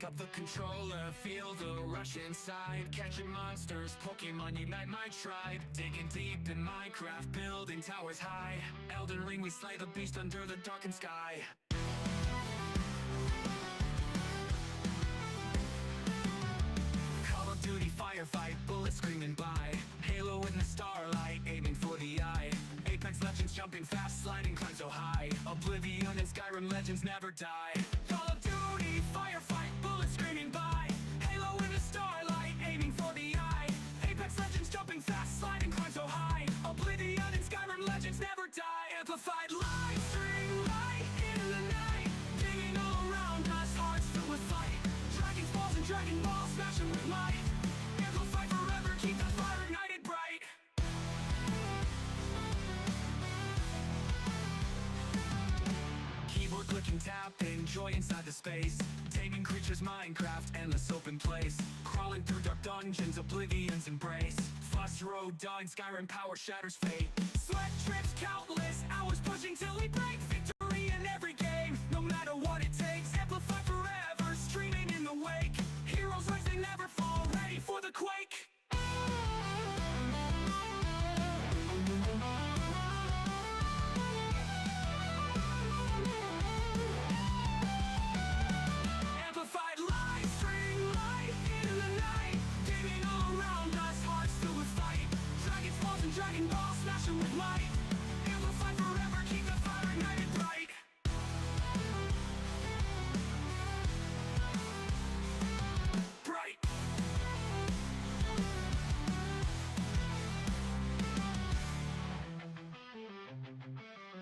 Pick up the controller, feel the rush inside. Catching monsters, Pokemon unite my tribe. Digging deep in Minecraft, building towers high. Elden Ring, we slay the beast under the darkened sky. Call of Duty firefight, bullets screaming by. Halo in the starlight, aiming for the eye. Apex Legends jumping fast, sliding climb so high. Oblivion and Skyrim legends never die. Call of Duty firefight, bullets screaming by. Halo in the starlight, aiming for the eye. Apex Legends jumping fast, sliding climb so high. Oblivion and Skyrim legends never die. Amplified live stream light into the night. Digging all around us, hearts filled with fight. Dragon balls and Dragon Balls, smashing with might. Amplified forever, keep the fire ignited bright. Keyboard clicking, tapping, joy inside the space. Taming creatures, Minecraft, endless open place. Crawling through dark dungeons, Oblivion's embrace. Fuss road, dying, Skyrim power shatters fate. Sweat trips, countless hours pushing till we break. Victory in every game, no matter what it takes. Amplify forever, streaming in the wake. Heroes rising, never fall, ready for the quake. Amplified live stream light into the night. Gaming all around us, hearts filled with fight. Dragon balls and Dragon Balls, smashing with might. Amplified forever, keep the fire ignited bright. Bright.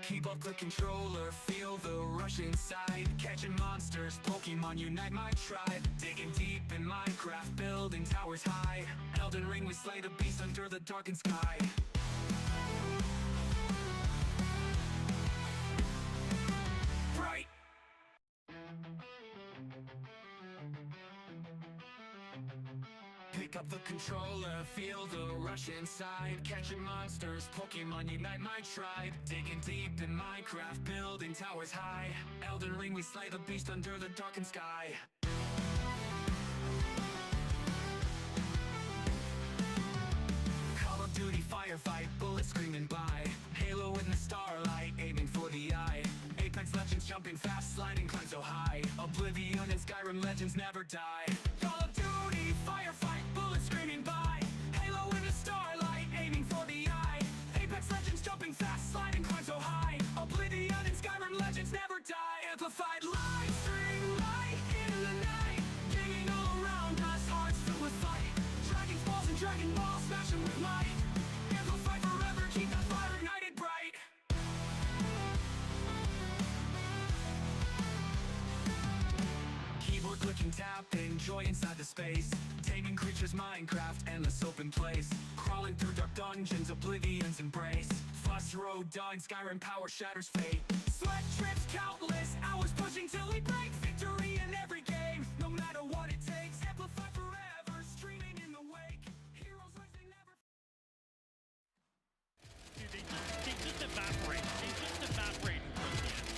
Keep up the controller, feel the rush inside. Catching monsters, Pokemon unite my tribe. Digging deep in Minecraft, building towers high. Elden Ring, we slay the beast under the darkened sky. Bright. Pick up the controller, feel the rush inside. Catching monsters, Pokemon unite my tribe. Digging deep in Minecraft, building towers high. Elden Ring, we slay the beast under the darkened sky. Call of Duty firefight, bullets screaming by. Halo in the starlight, aiming for the eye. Apex Legends jumping fast, sliding climb so high. Oblivion and Skyrim legends never die. Call of Duty firefight, bullets screaming by. Halo in the starlight, aiming for the eye. Apex Legends jumping fast, sliding climb so high. Oblivion and Skyrim legends never die. Amplified live stream light into the night. Digging all around us, hearts filled with fight. Dragon balls and Dragon Balls, smashing with might. Amplified forever, keep the fire ignited bright. Keyboard clicking, tapping, joy inside the space. Taming creatures, Minecraft, endless open place. Crawling through dark dungeons, Oblivion's embrace. Fuss road, dying, Skyrim power shatters fate. Sweat trips, countless hours pushing till we break. Victory in every game, no matter what it takes. Amplify forever, streaming in the wake. Heroes rising never. Dude, they just evaporate. They just evaporate from the end.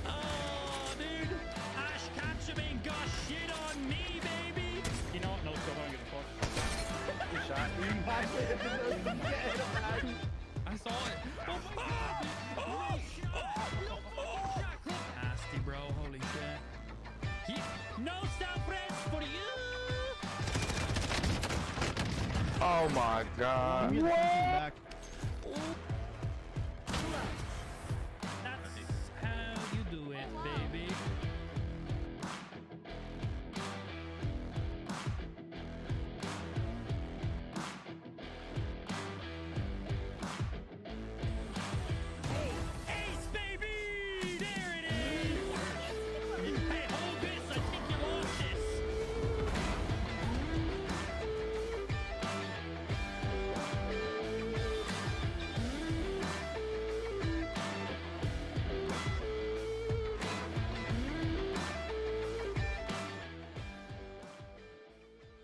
Oh, dude. Ash Ketchum got shit on me, baby. You know what? No, still don't give a fuck. Good shot. I saw it. Nasty, bro. Holy shit. No stop press for you. Oh my god. What? That's how you do it, baby. Ace, baby! There it is! Hey, hold this! I think you lost this!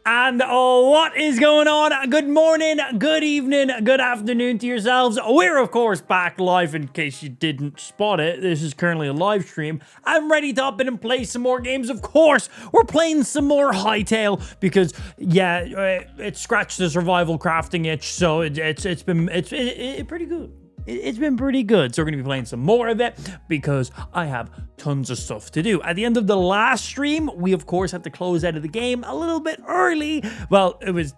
And what is going on? Good morning, good evening, good afternoon to yourselves. We're, of course, back live in case you didn't spot it. This is currently a live stream. I'm ready to hop in and play some more games. Of course, we're playing some more Hytale because, yeah, it scratched the survival crafting itch, so it's been pretty good. It's been pretty good, so we're going to be playing some more of it because I have tons of stuff to do. At the end of the last stream, we of course had to close out of the game a little bit early. Well, it was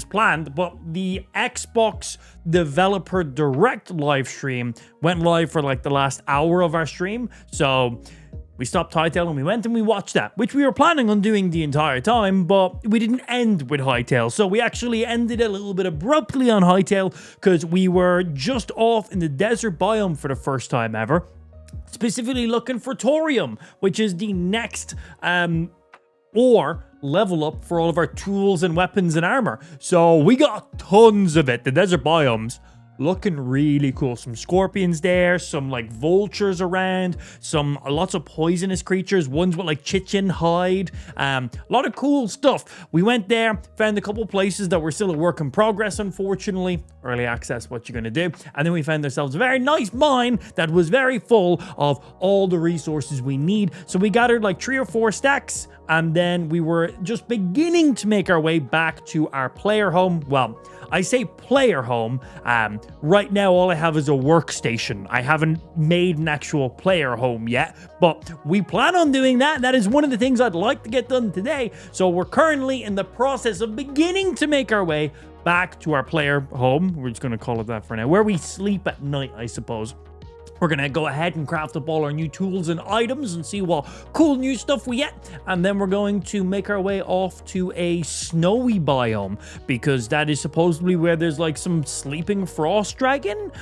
planned, but the Xbox Developer Direct live stream went live for like the last hour of our stream, so we stopped Hytale and we went and we watched that, which we were planning on doing the entire time, but we didn't end with Hytale. So we actually ended a little bit abruptly on Hytale because we were just off in the desert biome for the first time ever, specifically looking for thorium, which is the next or level up for all of our tools and weapons and armor. So we got tons of it. The desert biomes looking really cool. Some scorpions there, some like vultures around, lots of poisonous creatures, ones with like chitin hide, a lot of cool stuff. We went there, found a couple places that were still a work in progress, unfortunately. Early access, what you're gonna do. And then we found ourselves a very nice mine that was very full of all the resources we need. So we gathered like 3 or 4 stacks, and then we were just beginning to make our way back to our player home. Well, I say player home. Right now, all I have is a workstation. I haven't made an actual player home yet, but we plan on doing that. That is one of the things I'd like to get done today. So we're currently in the process of beginning to make our way back to our player home. We're just going to call it that for now, where we sleep at night, I suppose. We're going to go ahead and craft up all our new tools and items and see what cool new stuff we get. And then we're going to make our way off to a snowy biome because that is supposedly where there's like some sleeping frost dragon.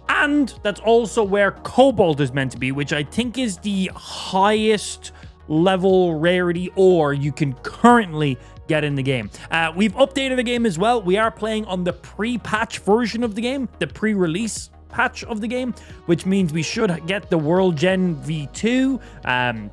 And that's also where cobalt is meant to be, which I think is the highest level rarity ore you can currently get in the game. We've updated the game as well. We are playing on the pre-patch version of the game, the pre-release patch of the game, which means we should get the World Gen V2.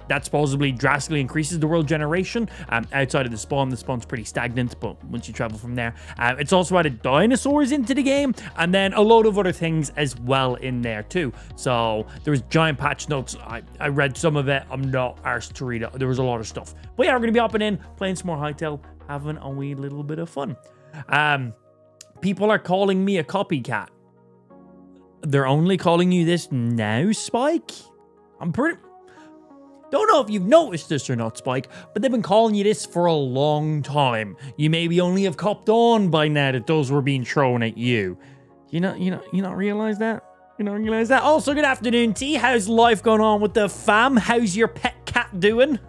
That supposedly drastically increases the world generation. Outside of the spawn's pretty stagnant, but once you travel from there, it's also added dinosaurs into the game, and then a load of other things as well in there too. So there was giant patch notes. I read some of it. I'm not arsed to read it. There was a lot of stuff. But yeah, we're going to be hopping in, playing some more Hytale, having a wee little bit of fun. People are calling me a copycat. They're only calling you this now, Spike? Don't know if you've noticed this or not, Spike, but they've been calling you this for a long time. You maybe only have copped on by now that those were being thrown at you. You not realize that? You don't realize that? Also, good afternoon, T. How's life going on with the fam? How's your pet cat doing?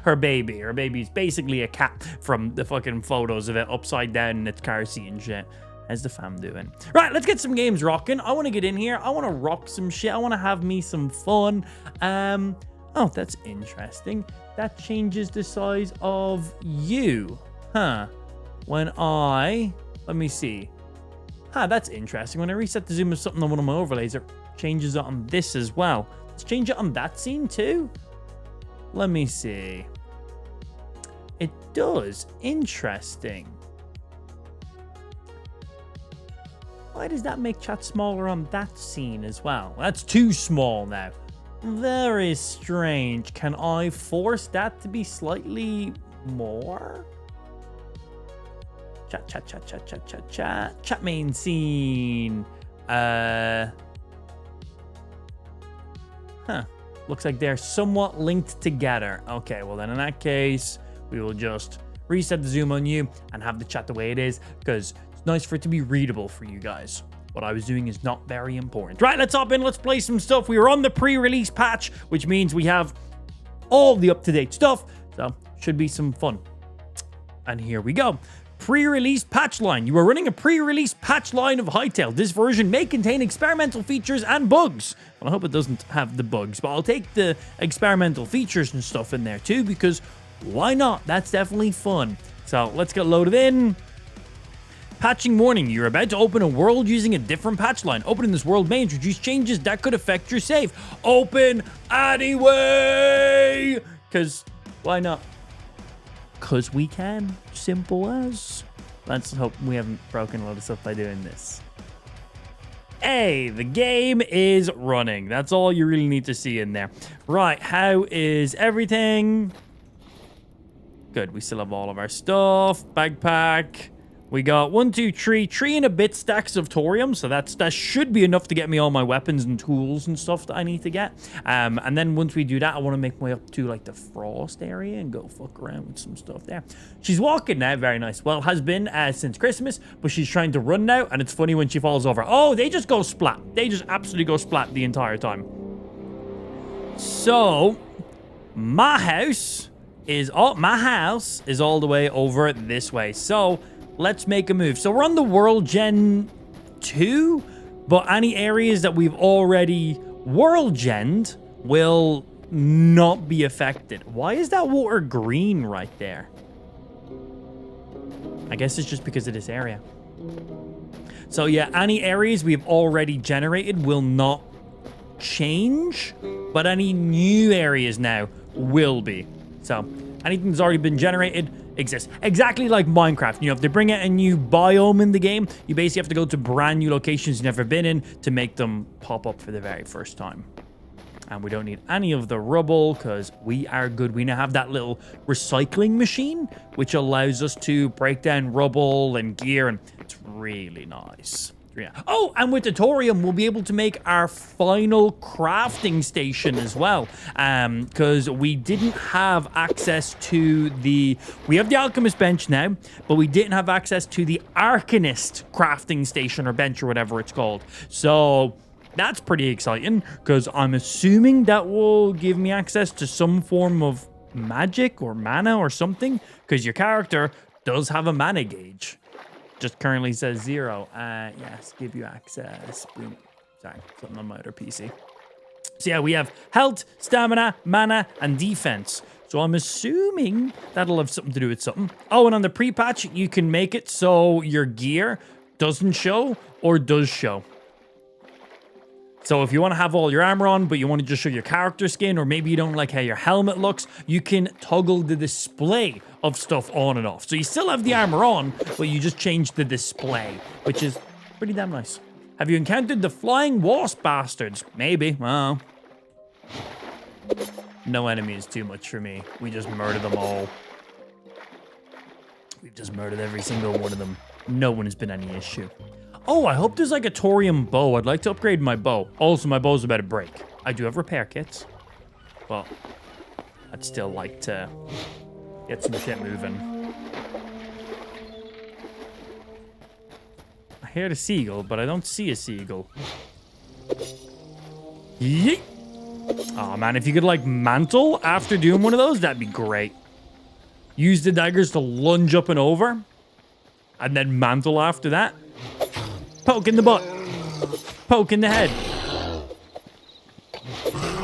Her baby's basically a cat from the fucking photos of it upside down in its car seat and shit. How's the fam doing? Right, let's get some games rocking. I want to get in here. I want to rock some shit. I want to have me some fun. Oh, that's interesting. That changes the size of you. Huh. Let me see. That's interesting. When I reset the zoom of something on one of my overlays, it changes it on this as well. Let's change it on that scene too. Let me see. It does. Interesting. Why does that make chat smaller on that scene as well? That's too small now. Very strange. Can I force that to be slightly more? Chat main scene. Looks like they're somewhat linked together. Okay, well then in that case, we will just reset the zoom on you and have the chat the way it is, because it's nice for it to be readable for you guys. What I was doing is not very important. Right, let's hop in. Let's play some stuff. We are on the pre-release patch, which means we have all the up-to-date stuff. So, should be some fun. And here we go. Pre-release patch line. You are running a pre-release patch line of Hytale. This version may contain experimental features and bugs. Well, I hope it doesn't have the bugs, but I'll take the experimental features and stuff in there too, because why not? That's definitely fun. So let's get loaded in. Patching warning. You're about to open a world using a different patch line. Opening this world may introduce changes that could affect your save. Open anyway! Because why not? Because we can. Simple as. Let's hope we haven't broken a lot of stuff by doing this. Hey, the game is running. That's all you really need to see in there. Right, how is everything? Good, we still have all of our stuff. Backpack. We got 1, 2, 3 and a bit stacks of thorium, so that should be enough to get me all my weapons and tools and stuff that I need to get. And then once we do that, I want to make my way up to like the frost area and go fuck around with some stuff there. She's walking now, very nice. Well, has been since Christmas, but she's trying to run now, and it's funny when she falls over. Oh, they just go splat. They just absolutely go splat the entire time. So, my house is all the way over this way. So let's make a move. So we're on the World Gen 2, but any areas that we've already World Gen'd will not be affected. Why is that water green right there? I guess it's just because of this area. So yeah, any areas we've already generated will not change, but any new areas now will be. So anything that's already been generated exists. Exactly like Minecraft. You know, if they bring out a new biome in the game, you basically have to go to brand new locations you've never been in to make them pop up for the very first time. And we don't need any of the rubble because we are good. We now have that little recycling machine, which allows us to break down rubble and gear, and it's really nice. Yeah. Oh, and with the thorium, we'll be able to make our final crafting station as well. Because we didn't have access to we have the alchemist bench now, but we didn't have access to the arcanist crafting station or bench or whatever it's called. So that's pretty exciting because I'm assuming that will give me access to some form of magic or mana or something, because your character does have a mana gauge. Just currently says 0. Yes, give you access. Boom. Sorry, something on my other PC. So yeah, we have health, stamina, mana, and defense. So I'm assuming that'll have something to do with something. Oh, and on the pre-patch, you can make it so your gear doesn't show or does show. So if you want to have all your armor on, but you want to just show your character skin, or maybe you don't like how your helmet looks, you can toggle the display of stuff on and off. So you still have the armor on, but you just change the display, which is pretty damn nice. Have you encountered the flying wasp bastards? Maybe. Well, no enemy is too much for me. We just murder them all. We've just murdered every single one of them. No one has been any issue. Oh, I hope there's like a thorium bow. I'd like to upgrade my bow. Also, my bow's about to break. I do have repair kits. Well, I'd still like to get some shit moving. I hear the seagull, but I don't see a seagull. Yeet! Oh man, if you could like mantle after doing one of those, that'd be great. Use the daggers to lunge up and over, and then mantle after that. Poke in the butt. Poke in the head.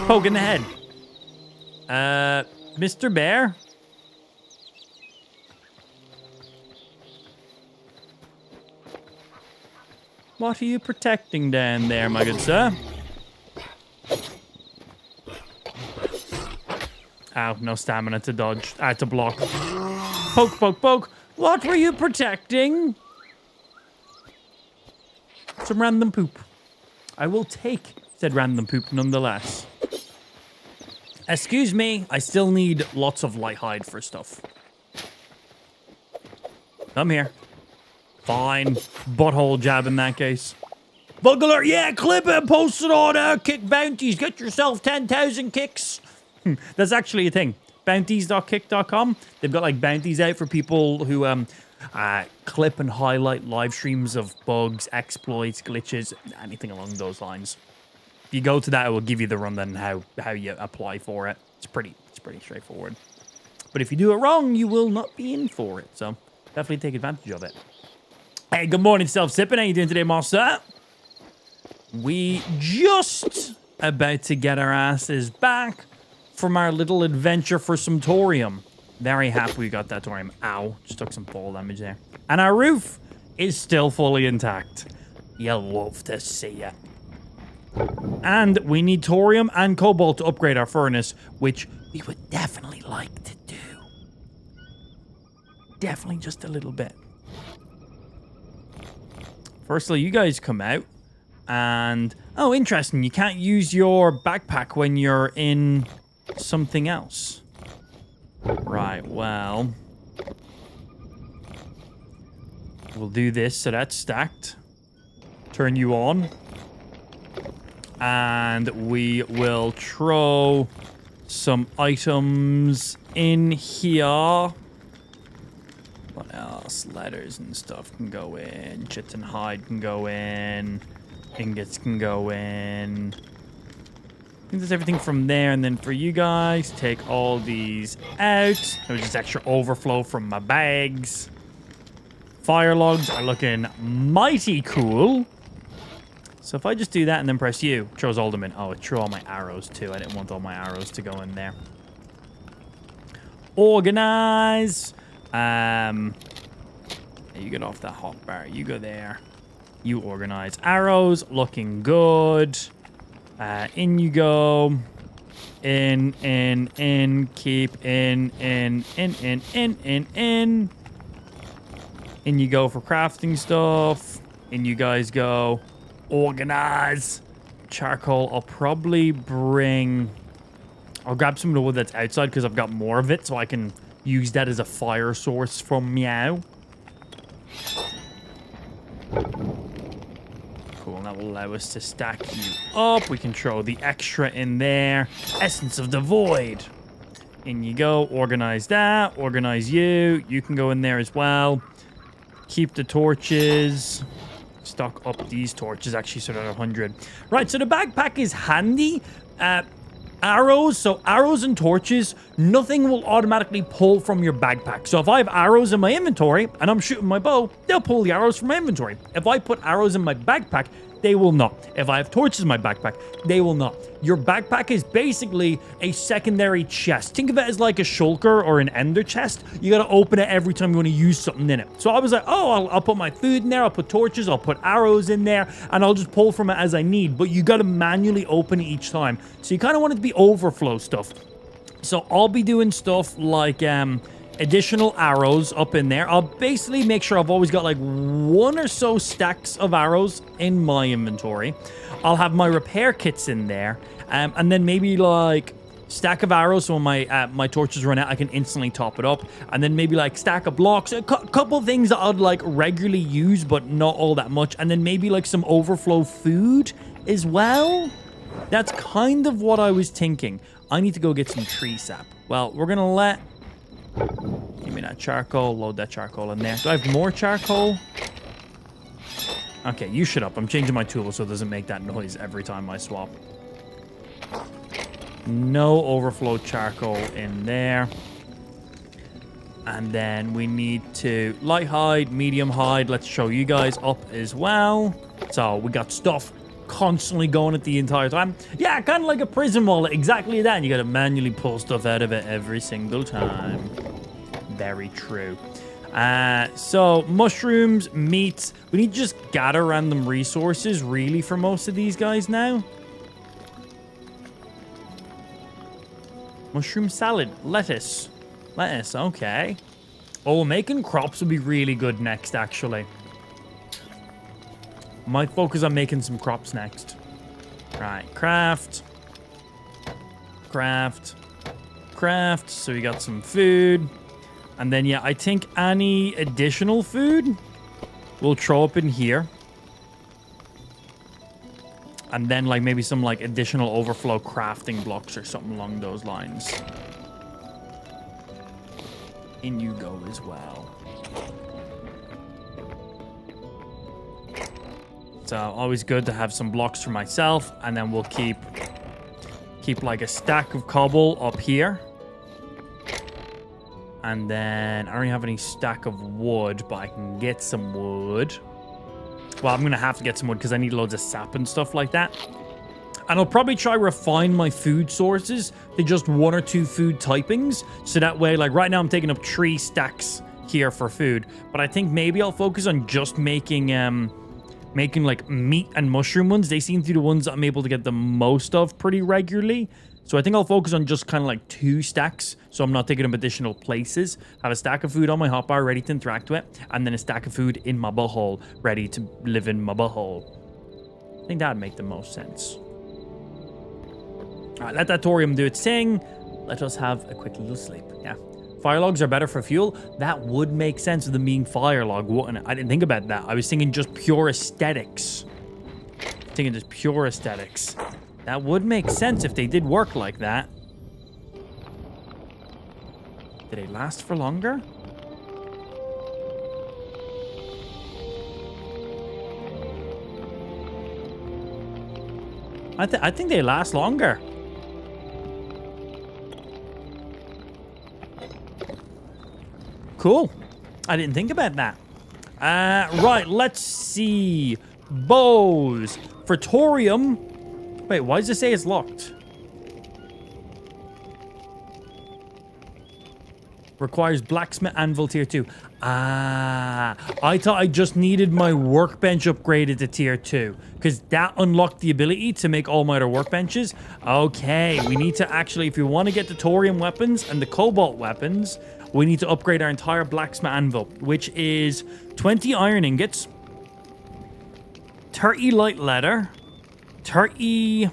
Poke in the head. Mr. Bear? What are you protecting down there, my good sir? Ow, no stamina to dodge. To block. Poke, poke, poke. What were you protecting? Some random poop. I will take said random poop nonetheless. Excuse me, I still need lots of light hide for stuff. Come here. Fine. Butthole jab in that case. Bug alert, yeah, clip it, post it on kick bounties. Get yourself 10,000 kicks. That's actually a thing. Bounties.kick.com. They've got like bounties out for people who clip and highlight live streams of bugs, exploits, glitches, anything along those lines. If you go to that, it will give you the rundown how you apply for it. It's pretty straightforward. But if you do it wrong, you will not be in for it. So definitely take advantage of it. Hey, good morning, Self-Sipping. How you doing today, Marcel? We just about to get our asses back from our little adventure for some thorium. Very happy we got that thorium. Ow, just took some fall damage there. And our roof is still fully intact. You'll love to see it. And we need thorium and cobalt to upgrade our furnace, which we would definitely like to do. definitely just a little bit. Firstly, you guys come out. And, oh, interesting. You can't use your backpack when you're in something else. Right, well. We'll do this so that's stacked. Turn you on. And we will throw some items in here. What else? Letters and stuff can go in. Chits and hide can go in. Ingots can go in. I think that's everything from there. And then for you guys, take all these out. There's just extra overflow from my bags. Fire logs are looking mighty cool. So if I just do that and then press U, it throws all them in. Oh, it threw all my arrows too. I didn't want all my arrows to go in there. Organize. You get off that hotbar. You go there. You organize. Arrows looking good. In you go. In. Keep in. In you go for crafting stuff. In you guys go. Organize. Charcoal. I'll probably bring... I'll grab some of the wood that's outside because I've got more of it so I can use that as a fire source from Meow. Cool, and that will allow us to stack you up. We can throw the extra in there. Essence of the Void. In you go. Organize that. Organize you. You can go in there as well. Keep the torches. Stock up these torches, actually, so they're 100. Right, so the backpack is handy. Arrows, so arrows and torches, nothing will automatically pull from your backpack. So if I have arrows in my inventory and I'm shooting my bow, they'll pull the arrows from my inventory. If I put arrows in my backpack, they will not. If I have torches in my backpack, they will not. Your backpack is basically a secondary chest. Think of it as like a shulker or an ender chest. You gotta open it every time you want to use something in it. So I was like, oh, I'll put my food in there, I'll put torches, I'll put arrows in there, and I'll just pull from it as I need. But you gotta manually open it each time. So you kind of want it to be overflow stuff. So I'll be doing stuff like additional arrows up in there. I'll basically make sure I've always got like 1 or so stacks of arrows in my inventory. I'll have my repair kits in there, and then maybe like stack of arrows, so when my torches run out I can instantly top it up, and then maybe like stack of blocks, a couple things that I'd like regularly use but not all that much, and then maybe like some overflow food as well. That's kind of what I was thinking. I need to go get some tree sap. Well, we're gonna let... Give me that charcoal. Load that charcoal in there. Do I have more charcoal? Okay, you shut up. I'm changing my tool so it doesn't make that noise every time I swap. No overflow charcoal in there. And then we need to light hide, medium hide. Let's show you guys up as well. So we got stuff constantly going at the entire time. Yeah, kind of like a prison wallet, exactly that. And you got to manually pull stuff out of it every single time. Very true. So mushrooms, meats. We need to just gather random resources really for most of these guys now. Mushroom salad, lettuce, okay. Oh, making crops would be really good next, actually. Might focus on making some crops next. Right, craft. So we got some food. And then, yeah, I think any additional food will throw up in here. And then, like, maybe some, like, additional overflow crafting blocks or something along those lines. In you go as well. So always good to have some blocks for myself, and then we'll keep like a stack of cobble up here. And then I don't have any stack of wood, but I can get some wood. Well, I'm gonna have to get some wood because I need loads of sap and stuff like that. And I'll probably try refine my food sources to just 1 or 2 food typings, so that way, like right now I'm taking up 3 stacks here for food, but I think maybe I'll focus on just making like meat and mushroom ones. They seem to be the ones that I'm able to get the most of pretty regularly. So I think I'll focus on just kind of like 2 stacks, so I'm not taking up additional places. Have a stack of food on my hotbar ready to interact with, and then a stack of food in my butthole ready to live in my butthole. I think that'd make the most sense. All right, let that thorium do its thing. Let us have a quick little sleep. Yeah. Fire logs are better for fuel. That would make sense with them being fire log, wouldn't it? I didn't think about that. I was thinking just pure aesthetics. Thinking just pure aesthetics. That would make sense if they did work like that. Did they last for longer? I think they last longer. Cool. I didn't think about that. Right, let's see. Bows. For thorium. Wait, why does it say it's locked? Requires blacksmith anvil tier 2. Ah, I thought I just needed my workbench upgraded to tier 2. Because that unlocked the ability to make all my other workbenches. Okay, we need to actually, if you want to get the thorium weapons and the cobalt weapons, we need to upgrade our entire blacksmith anvil, which is 20 iron ingots, 30 light leather, 30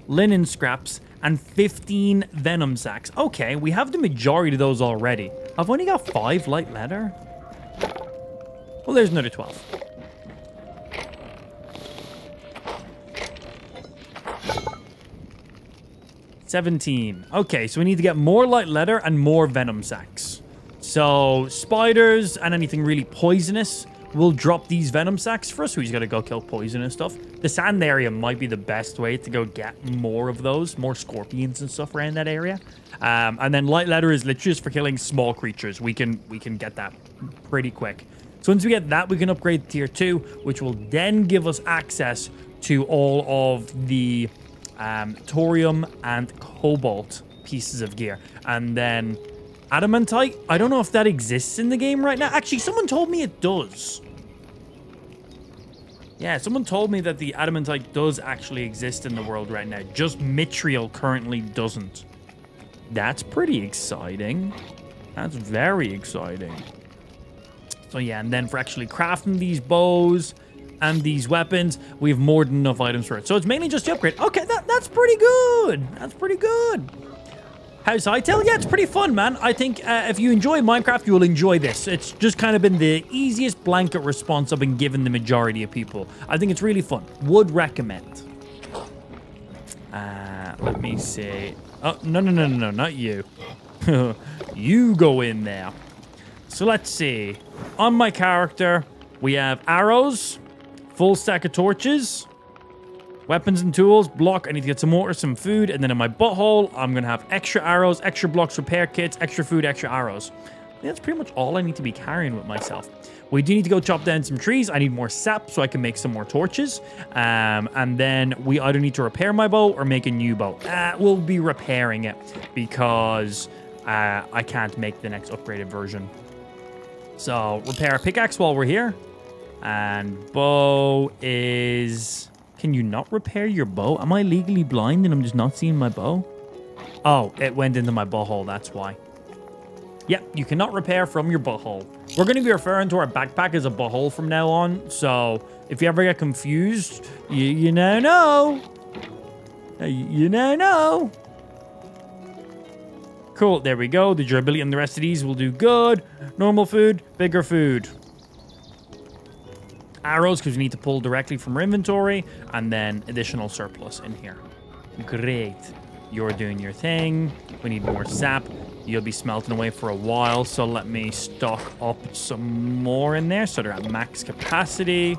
linen scraps, and 15 venom sacks. Okay, we have the majority of those already. I've only got 5 light leather. Well, there's another 12. $17. Okay, so we need to get more light leather and more venom sacks. So spiders and anything really poisonous will drop these venom sacks for us. So we just gotta go kill poison and stuff. The sand area might be the best way to go get more of those, more scorpions and stuff around that area. And then light leather is literally just for killing small creatures. We can get that pretty quick. So once we get that, we can upgrade tier 2, which will then give us access to all of the thorium and cobalt pieces of gear. And then adamantite, I don't know if that exists in the game right now. Actually, someone told me it does. Yeah, someone told me that the adamantite does actually exist in the world right now. Just mithril currently doesn't. That's pretty exciting. That's very exciting. So yeah, and then for actually crafting these bows and these weapons, we have more than enough items for it. So it's mainly just the upgrade. Okay, that's pretty good. That's pretty good. How's Hytale? Yeah, it's pretty fun, man. I think if you enjoy Minecraft, you will enjoy this. It's just kind of been the easiest blanket response I've been given the majority of people. I think it's really fun. Would recommend. Let me see. Oh, no, not you. You go in there. So let's see. On my character, we have arrows, full stack of torches, weapons and tools, block. I need to get some water, some food. And then in my butthole, I'm going to have extra arrows, extra blocks, repair kits, extra food, extra arrows. That's pretty much all I need to be carrying with myself. We do need to go chop down some trees. I need more sap so I can make some more torches. And then we either need to repair my bow or make a new bow. We'll be repairing it because I can't make the next upgraded version. So repair a pickaxe while we're here. And bow is... Can you not repair your bow? Am I legally blind and I'm just not seeing my bow? Oh, it went into my butthole. That's why. Yep, you cannot repair from your butthole. We're going to be referring to our backpack as a butthole from now on. So if you ever get confused, you now know. You now know. Cool, there we go. The durability and the rest of these will do good. Normal food, bigger food. Arrows, because we need to pull directly from our inventory. And then additional surplus in here. Great. You're doing your thing. We need more sap. You'll be smelting away for a while. So let me stock up some more in there so they're at max capacity.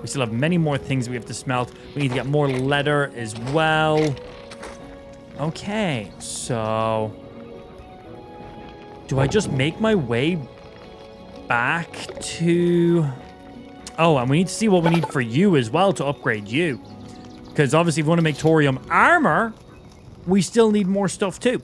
We still have many more things we have to smelt. We need to get more leather as well. Okay, so... Do I just make my way back to... Oh, and we need to see what we need for you as well to upgrade you. Because obviously if we want to make thorium armor, we still need more stuff too.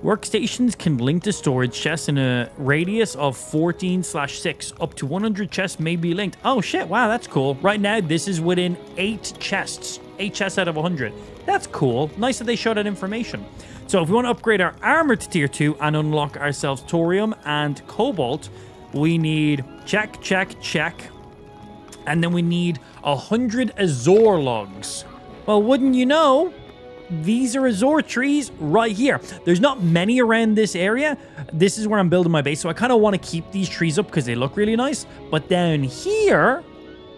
Workstations can link to storage chests in a radius of 14/6. Up to 100 chests may be linked. Oh shit, wow, that's cool. Right now, this is within 8 chests. HS out of 100. That's cool. Nice that they show that information. So if we want to upgrade our armor to tier 2 and unlock ourselves thorium and cobalt, we need check, check, check. And then we need 100 Azor logs. Well, wouldn't you know, these are Azor trees right here. There's not many around this area. This is where I'm building my base, so I kind of want to keep these trees up because they look really nice. But down here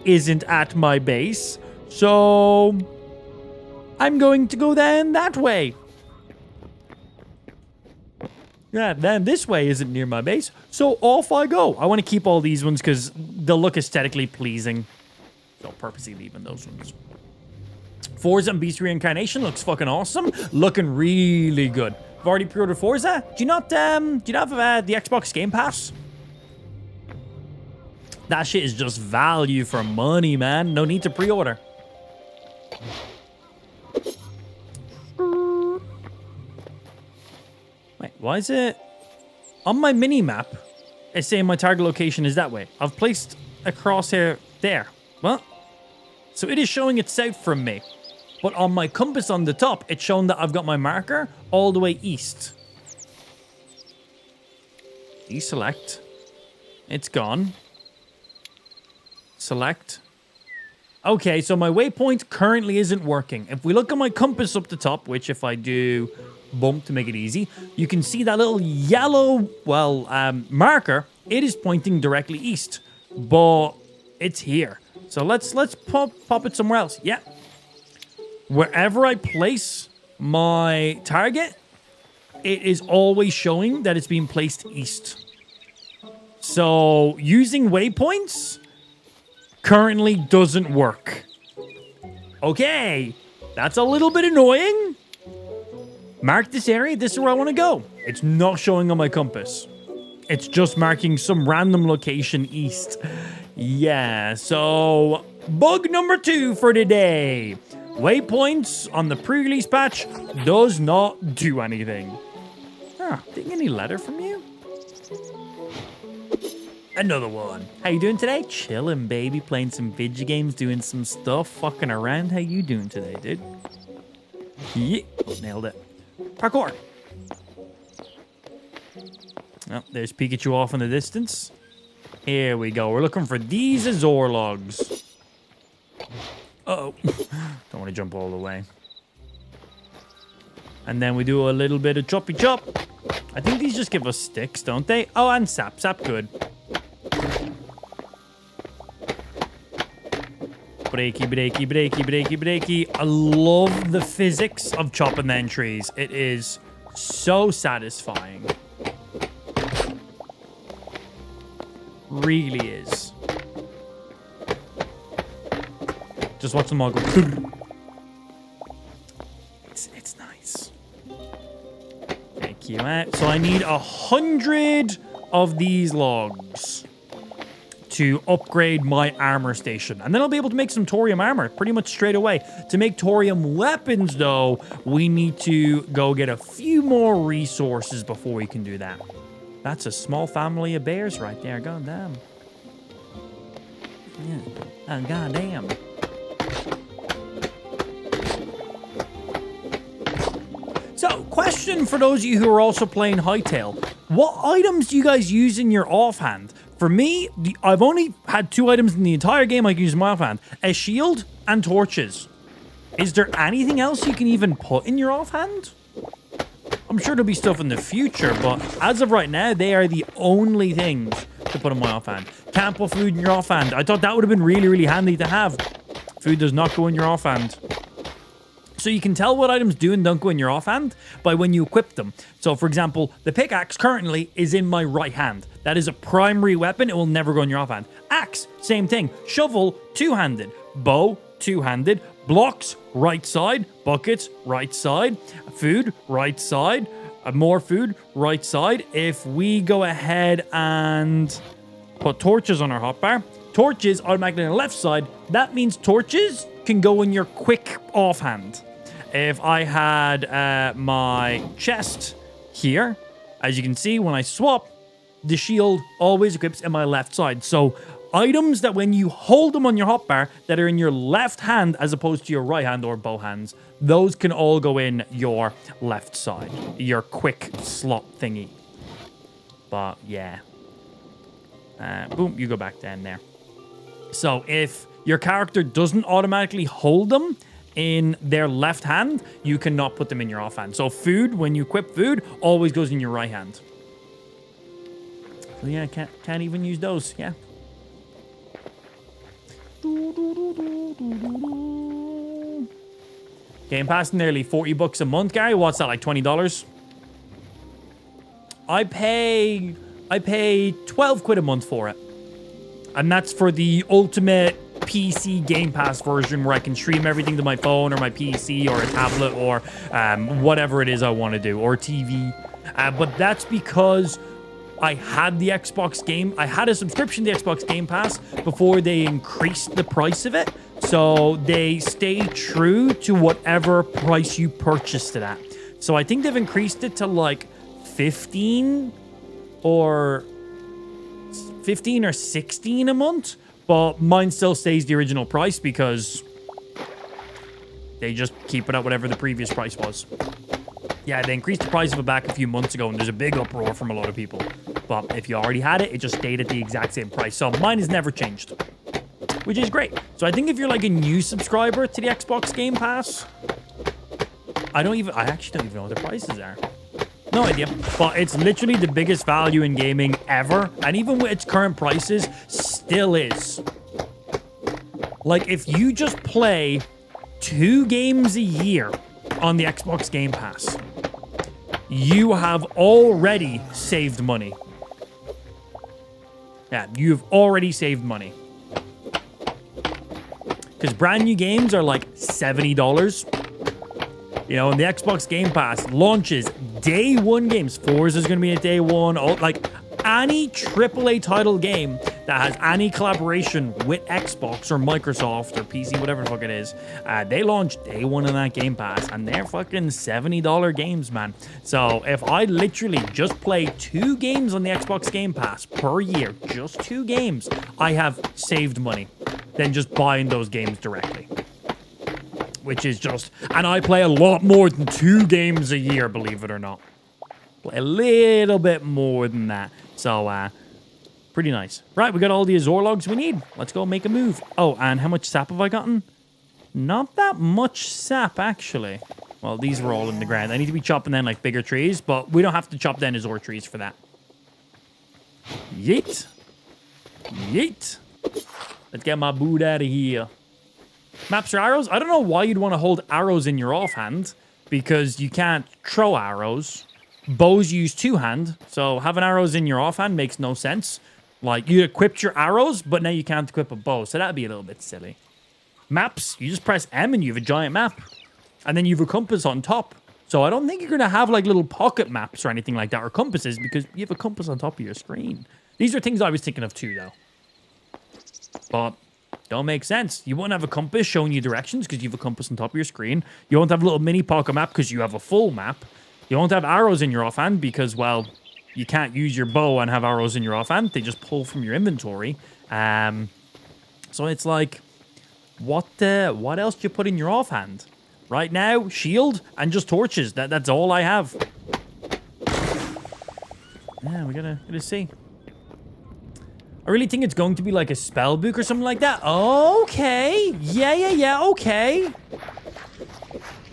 isn't at my base, so I'm going to go down that way. Yeah, then this way isn't near my base, so off I go. I want to keep all these ones because they'll look aesthetically pleasing. So purposely leaving those ones. Forza and Beast Reincarnation looks fucking awesome. Looking really good. I've already pre-ordered Forza. Do you not have the Xbox Game Pass? That shit is just value for money, man. No need to pre-order. Wait, why is it... On my mini-map, it's saying my target location is that way. I've placed a crosshair there. What? So it is showing it south from me. But on my compass on the top, it's showing that I've got my marker all the way east. Deselect. It's gone. Select. Okay, so my waypoint currently isn't working. If we look at my compass up the top, which if I do bump to make it easy, you can see that little yellow, marker. It is pointing directly east, but it's here. So let's pop it somewhere else. Yeah. Wherever I place my target, it is always showing that it's being placed east. So using waypoints currently doesn't work. Okay, that's a little bit annoying. Mark this area. This is where I want to go. It's not showing on my compass. It's just marking some random location east. Yeah, so bug number 2 for today. Waypoints on the pre-release patch does not do anything. Didn't get any letter from you? Another one. How you doing today? Chilling, baby. Playing some video games, doing some stuff, fucking around. How you doing today, dude? Yeah, nailed it. Parkour. Oh, there's Pikachu off in the distance. Here we go. We're looking for these Azor logs. Uh-oh. Don't want to jump all the way. And then we do a little bit of choppy chop. I think these just give us sticks, don't they? Oh, and sap. Sap good. Breaky, breaky, breaky, breaky, breaky. I love the physics of chopping them trees. It is so satisfying. Really is. Just watch them all go. It's nice. Thank you, Matt. So I need 100 of these logs to upgrade my armor station. And then I'll be able to make some thorium armor pretty much straight away. To make thorium weapons, though, we need to go get a few more resources before we can do that. That's a small family of bears right there. God damn. Yeah. Oh, god damn. So, question for those of you who are also playing Hytale. What items do you guys use in your offhand? For me, I've only had 2 items in the entire game I can use in my offhand. A shield and torches. Is there anything else you can even put in your offhand? I'm sure there'll be stuff in the future, but as of right now, they are the only things to put in my offhand. Can't put food in your offhand. I thought that would have been really, really handy to have. Food does not go in your offhand. So you can tell what items do and don't go in your offhand by when you equip them. So for example, the pickaxe currently is in my right hand. That is a primary weapon. It will never go in your offhand. Axe, same thing. Shovel, two-handed. Bow, two-handed. Blocks, right side. Buckets, right side. Food, right side. More food, right side. If we go ahead and put torches on our hotbar, torches automatically on the left side. That means torches can go in your quick offhand. If I had my chest here, as you can see, when I swap, the shield always equips in my left side. So items that when you hold them on your hotbar that are in your left hand as opposed to your right hand or both hands, those can all go in your left side, your quick slot thingy. But yeah. Boom, you go back down there. So if your character doesn't automatically hold them in their left hand, you cannot put them in your offhand. So food, when you equip food, always goes in your right hand. So yeah, can't even use those. Yeah. Game Pass nearly $40 a month, Gary. What's that, like $20? I pay 12 quid a month for it. And that's for the ultimate PC Game Pass version where I can stream everything to my phone or my PC or a tablet or whatever it is I want to do, or TV. But that's because I had the Xbox Game. I had a subscription to the Xbox Game Pass before they increased the price of it. So they stay true to whatever price you purchased it at. So I think they've increased it to like 15 or 16 a month, but mine still stays the original price because they just keep it at whatever the previous price was. Yeah, they increased the price of it back a few months ago, and there's a big uproar from a lot of people. But if you already had it, it just stayed at the exact same price. So mine has never changed, which is great. So I think if you're like a new subscriber to the Xbox Game Pass, I actually don't even know what the prices are. No idea. But it's literally the biggest value in gaming ever. And even with its current prices, still is. Like, if you just play 2 games a year on the Xbox Game Pass, you have already saved money. Yeah, you've already saved money. Because brand new games are like $70. You know, and the Xbox Game Pass launches day one games. Forza's going to be a day one. Like, any AAA title game that has any collaboration with Xbox or Microsoft or PC, whatever the fuck it is, they launch day one in that Game Pass, and they're fucking $70 games, man. So if I literally just play 2 games on the Xbox Game Pass per year, just 2 games, I have saved money than just buying those games directly. Which is just... And I play a lot more than 2 games a year, believe it or not. Play a little bit more than that. So, pretty nice. Right, we got all the Azor logs we need. Let's go make a move. Oh, and how much sap have I gotten? Not that much sap, actually. Well, these were all in the ground. I need to be chopping down, like, bigger trees, but we don't have to chop down Azor trees for that. Yeet. Yeet. Let's get my boot out of here. Maps or arrows? I don't know why you'd want to hold arrows in your offhand, because you can't throw arrows. Bows use 2-hand, so having arrows in your offhand makes no sense. Like, you equipped your arrows, but now you can't equip a bow, so that'd be a little bit silly. Maps, you just press M and you have a giant map. And then you have a compass on top. So I don't think you're going to have, like, little pocket maps or anything like that, or compasses, because you have a compass on top of your screen. These are things I was thinking of too, though. But... don't make sense. You won't have a compass showing you directions because you have a compass on top of your screen. You won't have a little mini pocket map because you have a full map. You won't have arrows in your offhand because, well, you can't use your bow and have arrows in your offhand. They just pull from your inventory. So it's like, what else do you put in your offhand? Right now, shield and just torches. That's all I have. Yeah, we gotta see. I really think it's going to be like a spell book or something like that. Okay. Yeah, okay.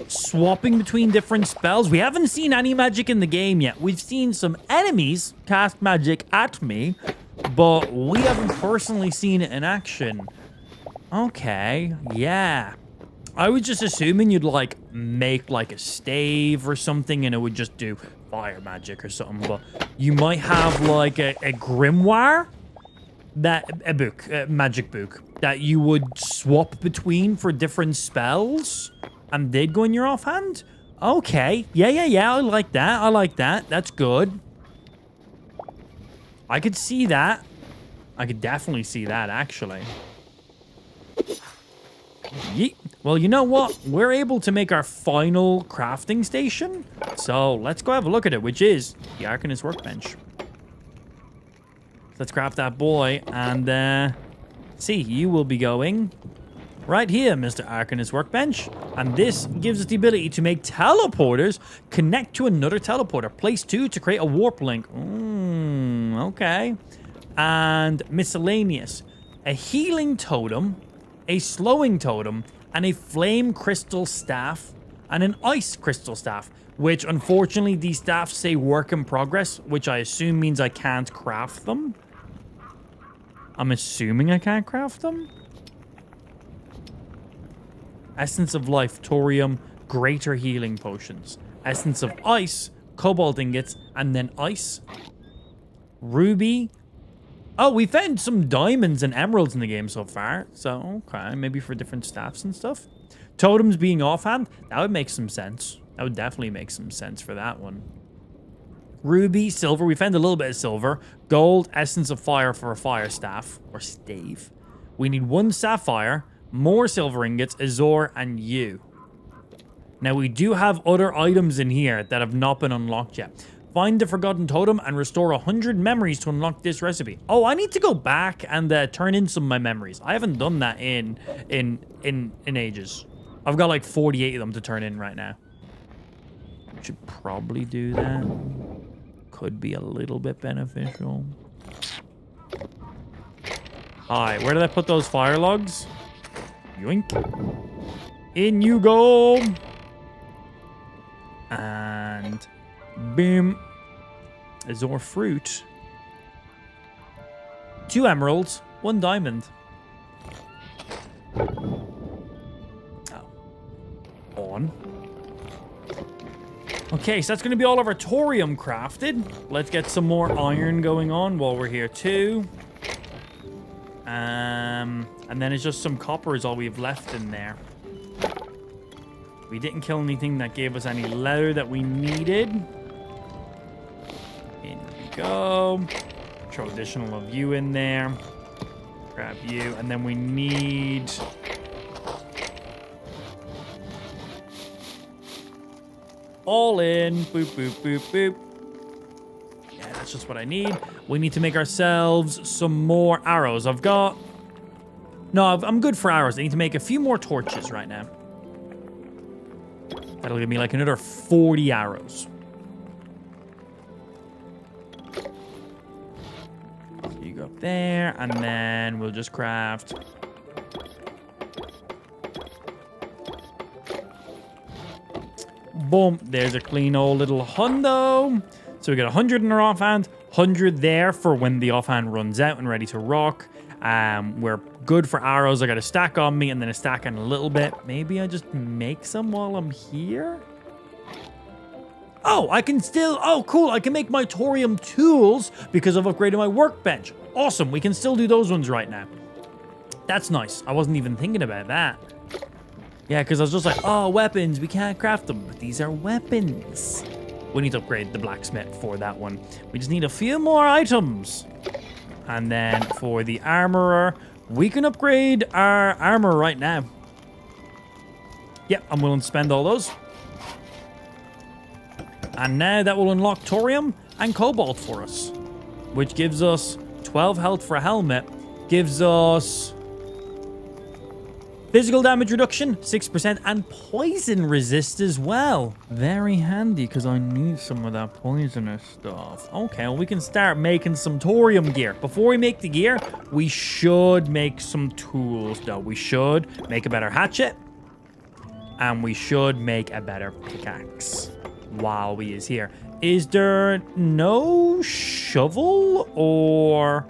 Swapping between different spells. We haven't seen any magic in the game yet. We've seen some enemies cast magic at me, but we haven't personally seen it in action. Okay, yeah. I was just assuming you'd, like, make, like, a stave or something and it would just do fire magic or something, but you might have, like, a grimoire? A magic book that you would swap between for different spells, and they'd go in your offhand. Okay, yeah. I like that. That's good. I could see that. I could definitely see that, actually. Yeet. Well, you know what? We're able to make our final crafting station, so let's go have a look at it, which is the Arcanist workbench. Let's craft that boy, and See, you will be going right here, Mr. Arcanist Workbench. And this gives us the ability to make teleporters connect to another teleporter. Place 2 to create a warp link. Okay. And miscellaneous. A healing totem, a slowing totem, and a flame crystal staff, and an ice crystal staff. Which, unfortunately, these staffs say work in progress, which I assume means I can't craft them. I'm assuming I can't craft them. Essence of Life, Thorium, Greater Healing Potions. Essence of Ice, Cobalt Ingots, and then Ice. Ruby. Oh, we found some diamonds and emeralds in the game so far. So, okay, maybe for different staffs and stuff. Totems being offhand, that would make some sense. That would definitely make some sense for that one. Ruby, silver. We found a little bit of silver. Gold, essence of fire for a fire staff or stave. We need 1 sapphire, more silver ingots, azure, and you. Now, we do have other items in here that have not been unlocked yet. Find the forgotten totem and restore 100 memories to unlock this recipe. Oh, I need to go back and turn in some of my memories. I haven't done that in ages. I've got like 48 of them to turn in right now. Should probably do that. Could be a little bit beneficial. Alright, where did I put those fire logs? Yoink. In you go. And boom. Azure fruit. 2 emeralds, 1 diamond. Oh. On. Okay, so that's going to be all of our thorium crafted. Let's get some more iron going on while we're here too. And then it's just some copper is all we have left in there. We didn't kill anything that gave us any leather that we needed. In we go. Throw additional of you in there. Grab you. And then we need... all in. Boop, boop, boop, boop. Yeah, that's just what I need. We need to make ourselves some more arrows. I've got... no, I'm good for arrows. I need to make a few more torches right now. That'll give me like another 40 arrows. So you go up there, and then we'll just craft... boom, there's a clean old little hundo. So we got 100 in our offhand, 100 there for when the offhand runs out and ready to rock. We're good for arrows. I got a stack on me and then a stack in a little bit. Maybe I just make some while I'm here. Oh, I can still... oh, cool. I can make my thorium tools because I've upgraded my workbench. Awesome. We can still do those ones right now. That's nice. I wasn't even thinking about that. Yeah, because I was just like, oh, weapons. We can't craft them. But these are weapons. We need to upgrade the blacksmith for that one. We just need a few more items. And then for the armorer, we can upgrade our armor right now. Yep, I'm willing to spend all those. And now that will unlock thorium and cobalt for us, which gives us 12 health for a helmet, gives us physical damage reduction, 6%, and poison resist as well. Very handy, because I need some of that poisonous stuff. Okay, well, we can start making some thorium gear. Before we make the gear, we should make some tools, though. We should make a better hatchet, and we should make a better pickaxe while we is here. Is there no shovel, or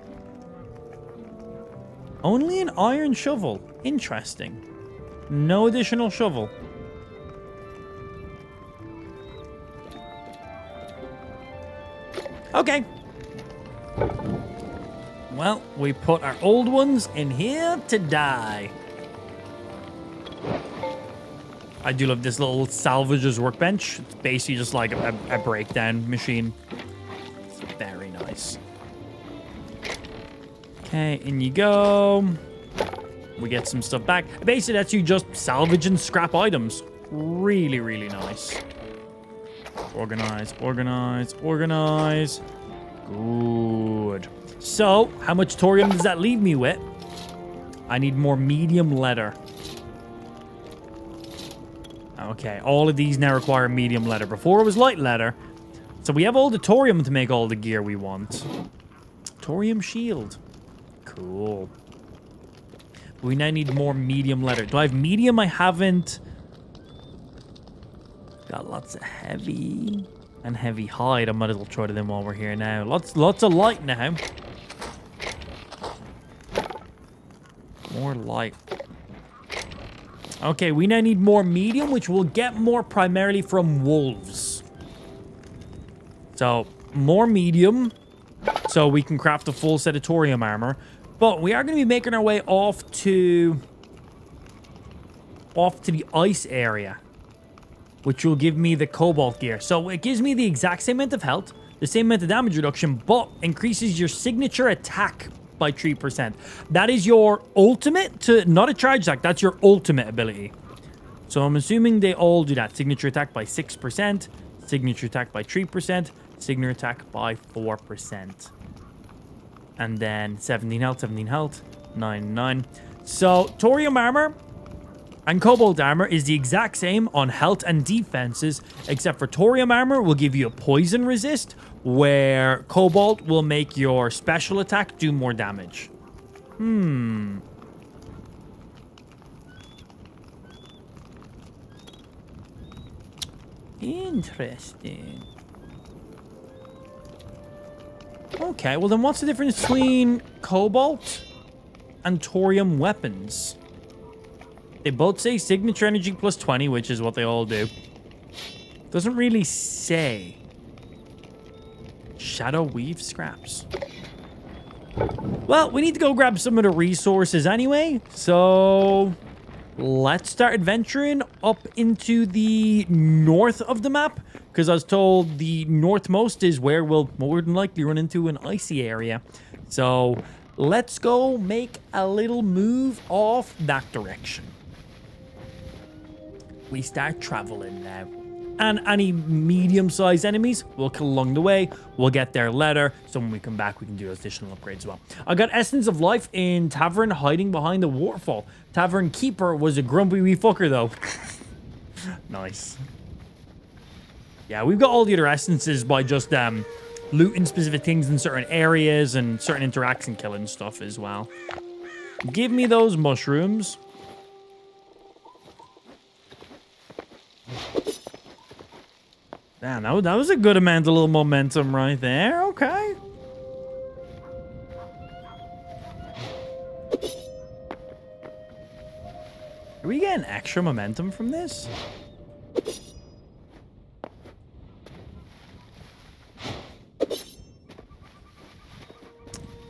only an iron shovel? Interesting. No additional shovel. Okay. Well, we put our old ones in here to die. I do love this little salvager's workbench. It's basically just like a breakdown machine. It's very nice. Okay, in you go. We get some stuff back. Basically, that's you just salvaging scrap items. Really, really nice. Organize, organize, organize. Good. So, how much thorium does that leave me with? I need more medium leather. Okay, all of these now require medium leather. Before it was light leather. So we have all the thorium to make all the gear we want. Thorium shield. Cool. We now need more medium leather. Do I have medium? I haven't. Got lots of heavy and heavy hide. I might as well try them while we're here now. Lots of light now. More light. Okay, we now need more medium, which we'll get more primarily from wolves. So, more medium, so we can craft a full set of thorium armor. But we are going to be making our way off to the ice area, which will give me the cobalt gear. So it gives me the exact same amount of health, the same amount of damage reduction, but increases your signature attack by 3%. That is your ultimate, not a charge attack, that's your ultimate ability. So I'm assuming they all do that. Signature attack by 6%, signature attack by 3%, signature attack by 4%. And then 17 health, 9. So thorium armor and cobalt armor is the exact same on health and defenses, except for thorium armor will give you a poison resist, where cobalt will make your special attack do more damage. Interesting. Okay, well then what's the difference between cobalt and thorium weapons? They both say signature energy plus 20, which is what they all do. Doesn't really say. Shadow weave scraps. Well, we need to go grab some of the resources anyway, so let's start adventuring up into the north of the map, because I was told the northmost is where we'll more than likely run into an icy area. So let's go make a little move off that direction. We start traveling now. And any medium-sized enemies we'll kill along the way. We'll get their leather, so when we come back, we can do additional upgrades as well. I got Essence of Life in Tavern hiding behind the waterfall. Tavern Keeper was a grumpy wee fucker, though. Nice. Yeah, we've got all the other essences by just looting specific things in certain areas and certain interaction killing stuff as well. Give me those mushrooms. Damn, that was a good amount of little momentum right there. Okay. Are we getting extra momentum from this?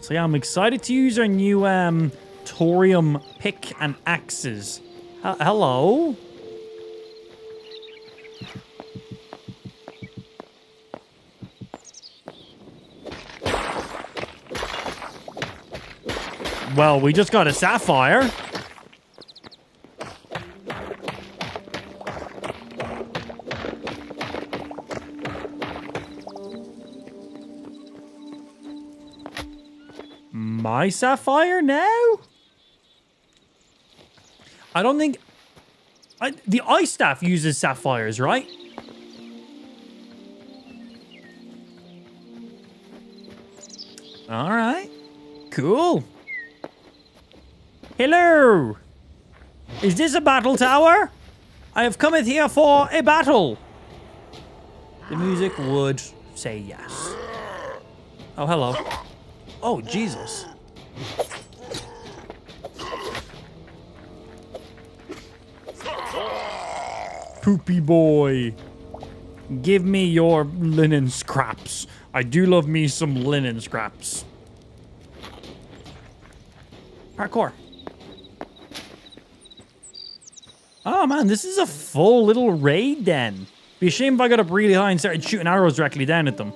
So yeah, I'm excited to use our new thorium pick and axes. Hello? Well, we just got a sapphire. My sapphire now? I don't think... the ice staff uses sapphires, right? All right. Cool. Hello! Is this a battle tower? I have cometh here for a battle. The music would say yes. Oh, hello. Oh, Jesus. Poopy boy. Give me your linen scraps. I do love me some linen scraps. Parkour. Oh man, this is a full little raid then. Be a shame if I got up really high and started shooting arrows directly down at them.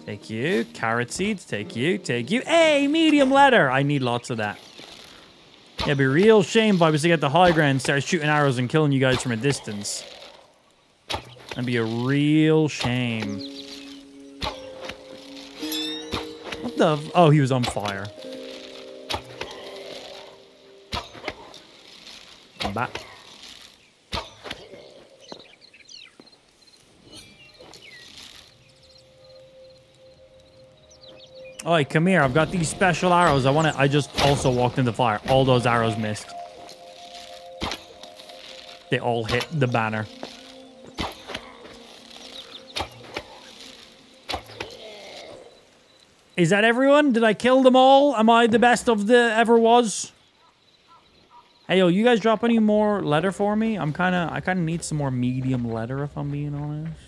Take you. Carrot seeds. Take you. Take you. Hey, medium leather. I need lots of that. Yeah, it'd be a real shame if I was to get the high ground and start shooting arrows and killing you guys from a distance. That'd be a real shame. What the... Oh, he was on fire. combat. Oi, come here. I've got these special arrows. I just also walked into fire. All those arrows missed. They all hit the banner. Is that everyone? Did I kill them all? Am I the best of the ever was? Hey, yo, you guys drop any more leather for me? I kind of need some more medium leather, if I'm being honest.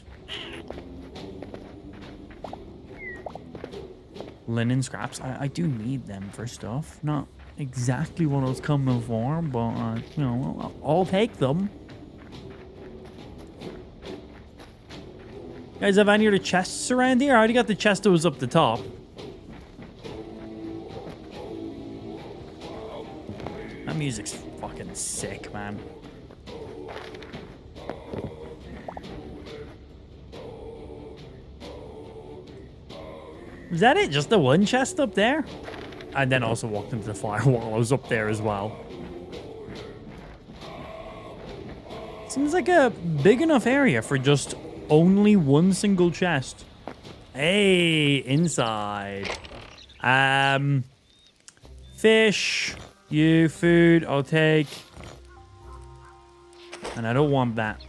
Linen scraps. I do need them for stuff. Not exactly what I was coming for, but, you know, I'll take them. You guys have any other chests around here? I already got the chest that was up the top. That music's fucking sick, man. Was that it? Just the one chest up there? I then also walked into the fire while I was up there as well. Seems like a big enough area for just only one single chest. Hey, inside. Fish. You, food, I'll take. And I don't want that.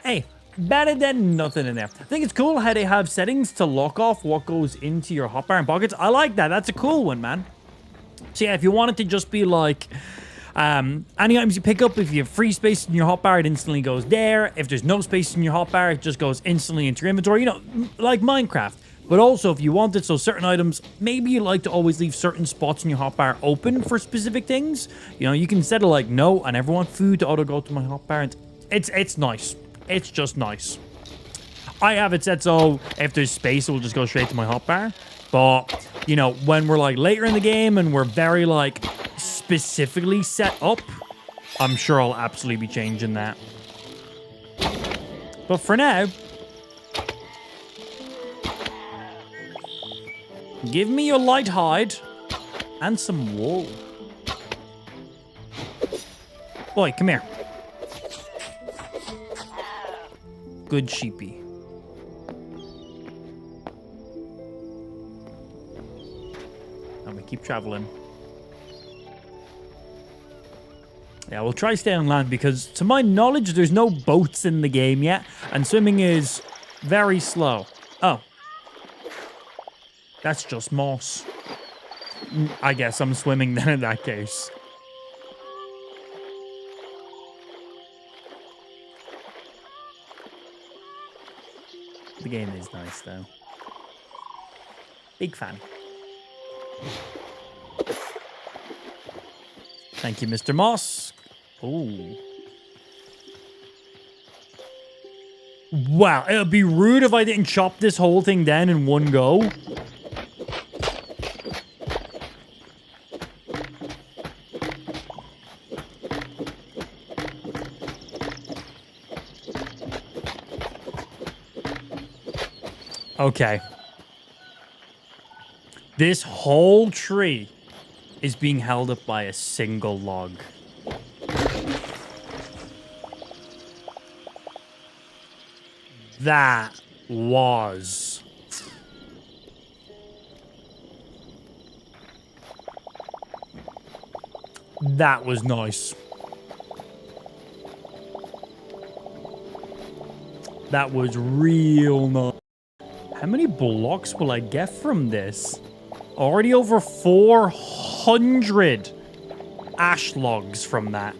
Hey, better than nothing in there. I think it's cool how they have settings to lock off what goes into your hotbar and pockets. I like that. That's a cool one, man. So yeah, if you want it to just be like, any items you pick up, if you have free space in your hotbar, it instantly goes there. If there's no space in your hotbar, it just goes instantly into your inventory. You know, like Minecraft. But also, if you want it, so certain items, maybe you like to always leave certain spots in your hotbar open for specific things. You know, you can set it like, no, I never want food to auto go to my hotbar. And it's nice. It's just nice. I have it set so if there's space, it will just go straight to my hotbar. But, you know, when we're like later in the game and we're very like specifically set up, I'm sure I'll absolutely be changing that. But for now, give me your light hide and some wool. Boy, come here. Good sheepy. And we keep traveling. Yeah, we'll try stay on land because to my knowledge, there's no boats in the game yet. And swimming is very slow. Oh. That's just moss. I guess I'm swimming then in that case. The game is nice, though. Big fan. Thank you, Mr. Moss. Ooh. Wow, it would be rude if I didn't chop this whole thing down in one go. Okay. This whole tree is being held up by a single log. That was... That was nice. That was real nice. How many blocks will I get from this? Already over 400 ash logs from that.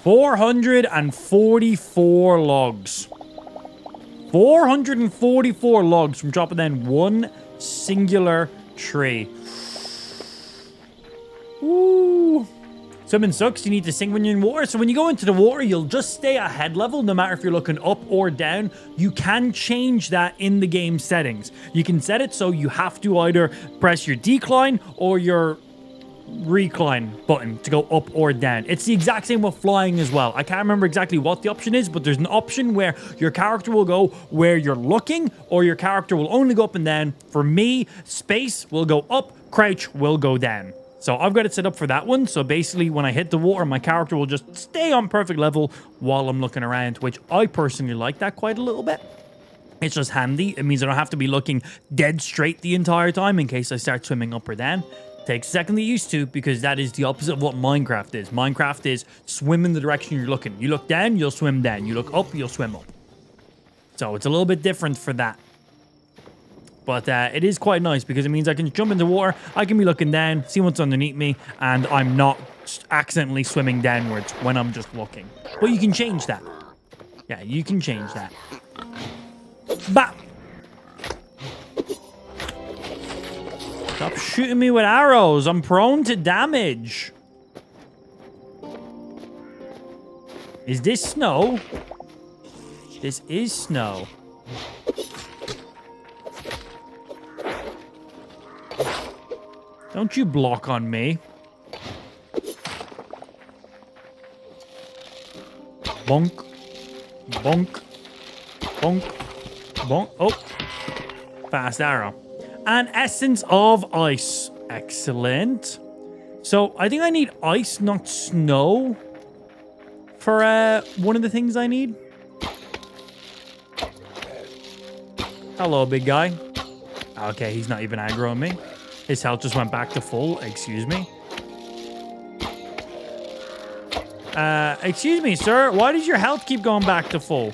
444 logs. 444 logs from dropping down one singular tree. Woo. Swimming sucks. You need to sink when you're in water. So when you go into the water, you'll just stay at head level no matter if you're looking up or down. You can change that in the game settings. You can set it so you have to either press your decline or your recline button to go up or down. It's the exact same with flying as well. I can't remember exactly what the option is, but there's an option where your character will go where you're looking or your character will only go up and down. For me, space will go up, crouch will go down. So I've got it set up for that one. So basically when I hit the water, my character will just stay on perfect level while I'm looking around, which I personally like that quite a little bit. It's just handy. It means I don't have to be looking dead straight the entire time in case I start swimming up or down. Takes a second to get used to because that is the opposite of what Minecraft is. Minecraft is swim in the direction you're looking. You look down, you'll swim down. You look up, you'll swim up. So it's a little bit different for that. But it is quite nice because it means I can jump into water, I can be looking down, see what's underneath me, and I'm not accidentally swimming downwards when I'm just looking. But you can change that. Yeah, you can change that. Bah! Stop shooting me with arrows. I'm prone to damage. Is this snow? This is snow. Don't you block on me. Bonk. Bonk. Bonk. Bonk. Oh. Fast arrow. An essence of ice. Excellent. So I think I need ice, not snow, for one of the things I need. Hello, big guy. Okay, he's not even aggroing me. His health just went back to full. Excuse me. Excuse me, sir. Why does your health keep going back to full?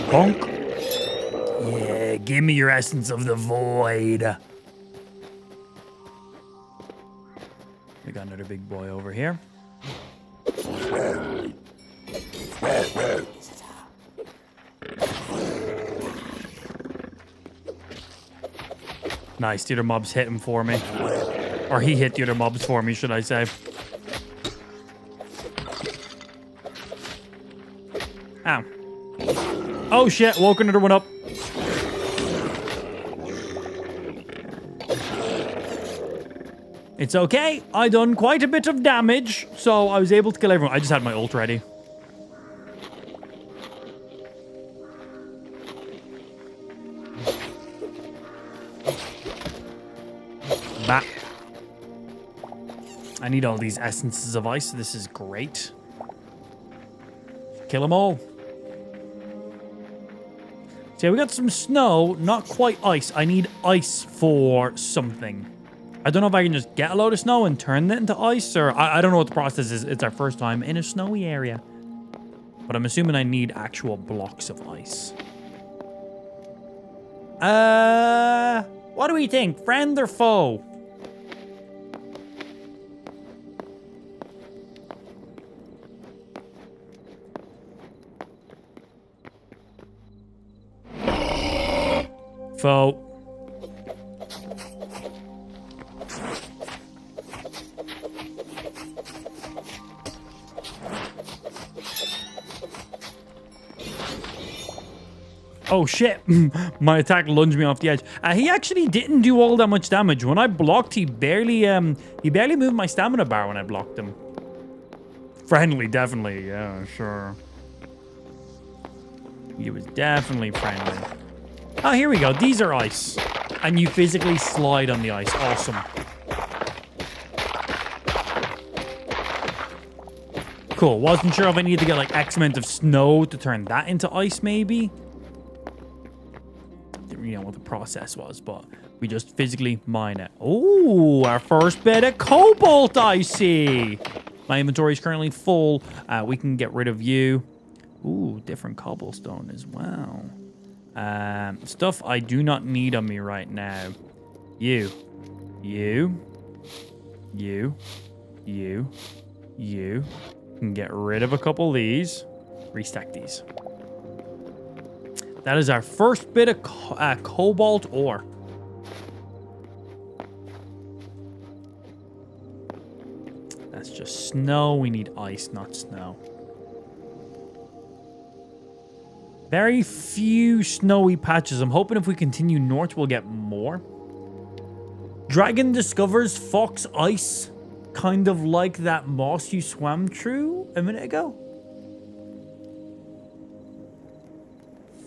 Bonk. Yeah, give me your essence of the void. We got another big boy over here. Nice, the other mobs hit him for me. Or he hit the other mobs for me, should I say. Ow. Oh shit, woke another one up. It's okay. I done quite a bit of damage, so I was able to kill everyone. I just had my ult ready. Bah. I need all these essences of ice. This is great. Kill them all. So yeah, we got some snow, not quite ice. I need ice for something. I don't know if I can just get a load of snow and turn it into ice, or I don't know what the process is. It's our first time in a snowy area. But I'm assuming I need actual blocks of ice. What do we think? Friend or foe? Foe. Oh shit, my attack lunged me off the edge. He actually didn't do all that much damage. When I blocked, he barely moved my stamina bar when I blocked him. Friendly, definitely, yeah, sure. He was definitely friendly. Oh, here we go. These are ice. And you physically slide on the ice. Awesome. Cool. Wasn't sure if I needed to get like X amount of snow to turn that into ice, maybe. Didn't really know what the process was, but we just physically mine it. Oh, our first bit of cobalt, I see. My inventory is currently full. We can get rid of you. Ooh, different cobblestone as well. Stuff I do not need on me right now. You. Can get rid of a couple of these. Restack these. That is our first bit of cobalt ore. That's just snow. We need ice, not snow. Very few snowy patches. I'm hoping if we continue north, we'll get more. Dragon discovers fox ice, kind of like that moss you swam through a minute ago.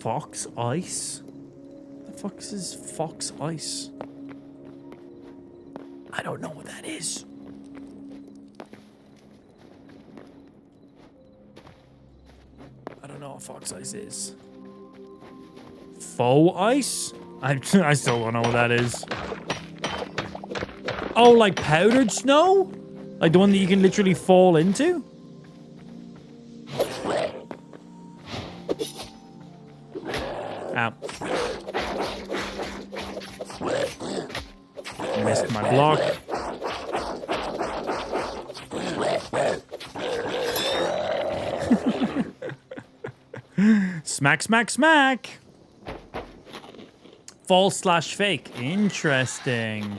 Fox ice? The fuck is fox ice? I don't know what that is. I don't know what fox ice is. Faux ice? I still don't know what that is. Oh, like powdered snow? Like the one that you can literally fall into? Ow. Missed my block. Smack, smack, smack. False/fake. Interesting.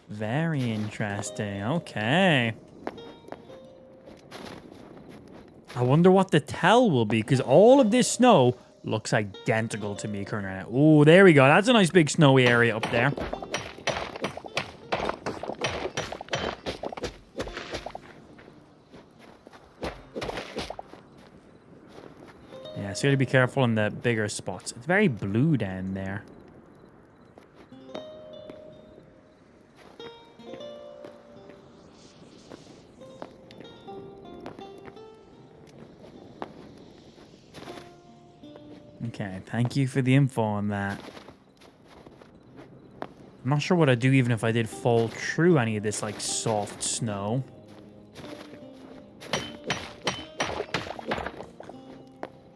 Very interesting. Okay. I wonder what the tell will be, because all of this snow looks identical to me currently right now. Oh, there we go. That's a nice big snowy area up there. Yeah, so you gotta be careful in the bigger spots. It's very blue down there. Okay, thank you for the info on that. I'm not sure what I'd do even if I did fall through any of this, like, soft snow.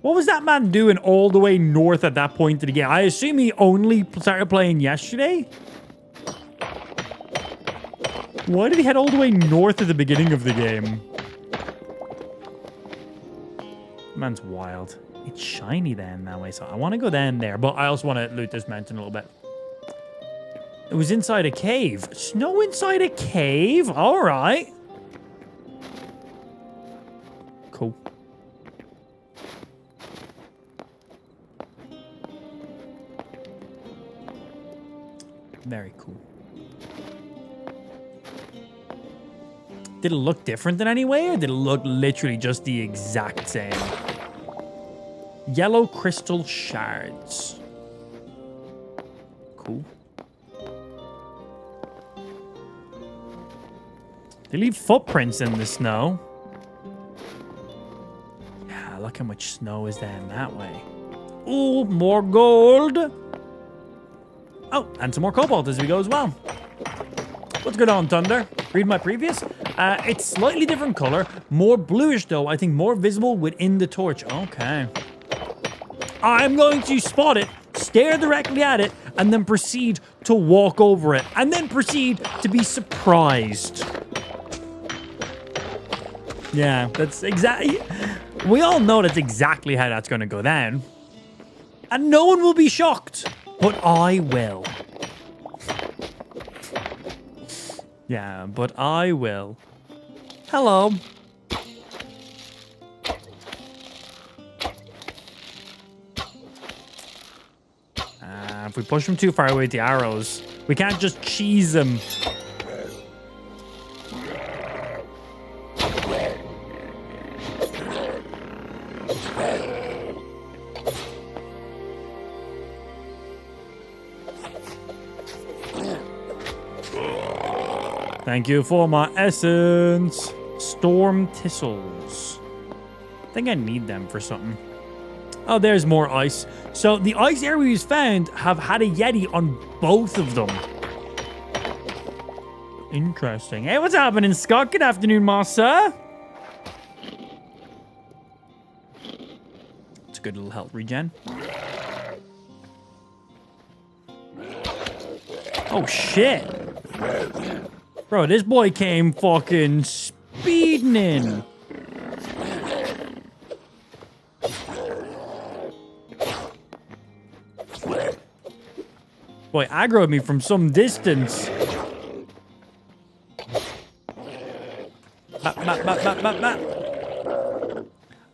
What was that man doing all the way north at that point of the game? I assume he only started playing yesterday? Why did he head all the way north at the beginning of the game? Man's wild. It's shiny then that way, so I want to go down there, but I also want to loot this mountain a little bit. It was inside a cave. Snow inside a cave? All right. Cool. Very cool. Did it look different in any way, or did it look literally just the exact same? Yellow crystal shards. Cool. They leave footprints in the snow. Yeah, look how much snow is down that way. Ooh, more gold. Oh, and some more cobalt as we go as well. What's going on, Thunder? Read my previous. It's slightly different color. More bluish, though. I think more visible within the torch. Okay. I'm going to spot it, stare directly at it, and then proceed to walk over it. And then proceed to be surprised. Yeah, that's exactly... We all know that's exactly how that's going to go down. And no one will be shocked. But I will. Yeah, but I will. Hello. If we push them too far away with the arrows, we can't just cheese them. Thank you for my essence. Storm thistles. I think I need them for something. Oh, there's more ice. So the ice areas found have had a Yeti on both of them. Interesting. Hey, what's happening, Scott? Good afternoon, Massa. It's a good little health regen. Oh, shit. Bro, this boy came fucking speeding in. Boy, aggroed me from some distance.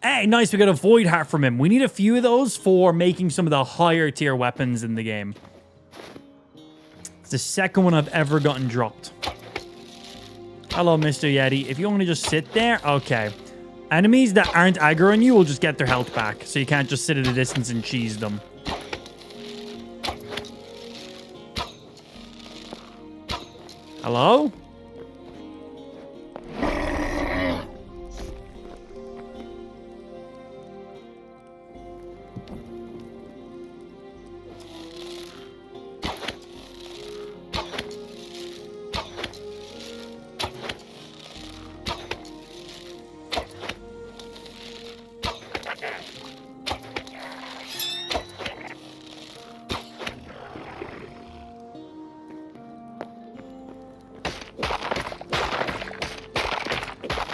Hey, nice, we got a Void Heart from him. We need a few of those for making some of the higher tier weapons in the game. It's the second one I've ever gotten dropped. Hello, Mr. Yeti. If you want to just sit there, okay. Enemies that aren't aggro on you will just get their health back, so you can't just sit at a distance and cheese them. Hello?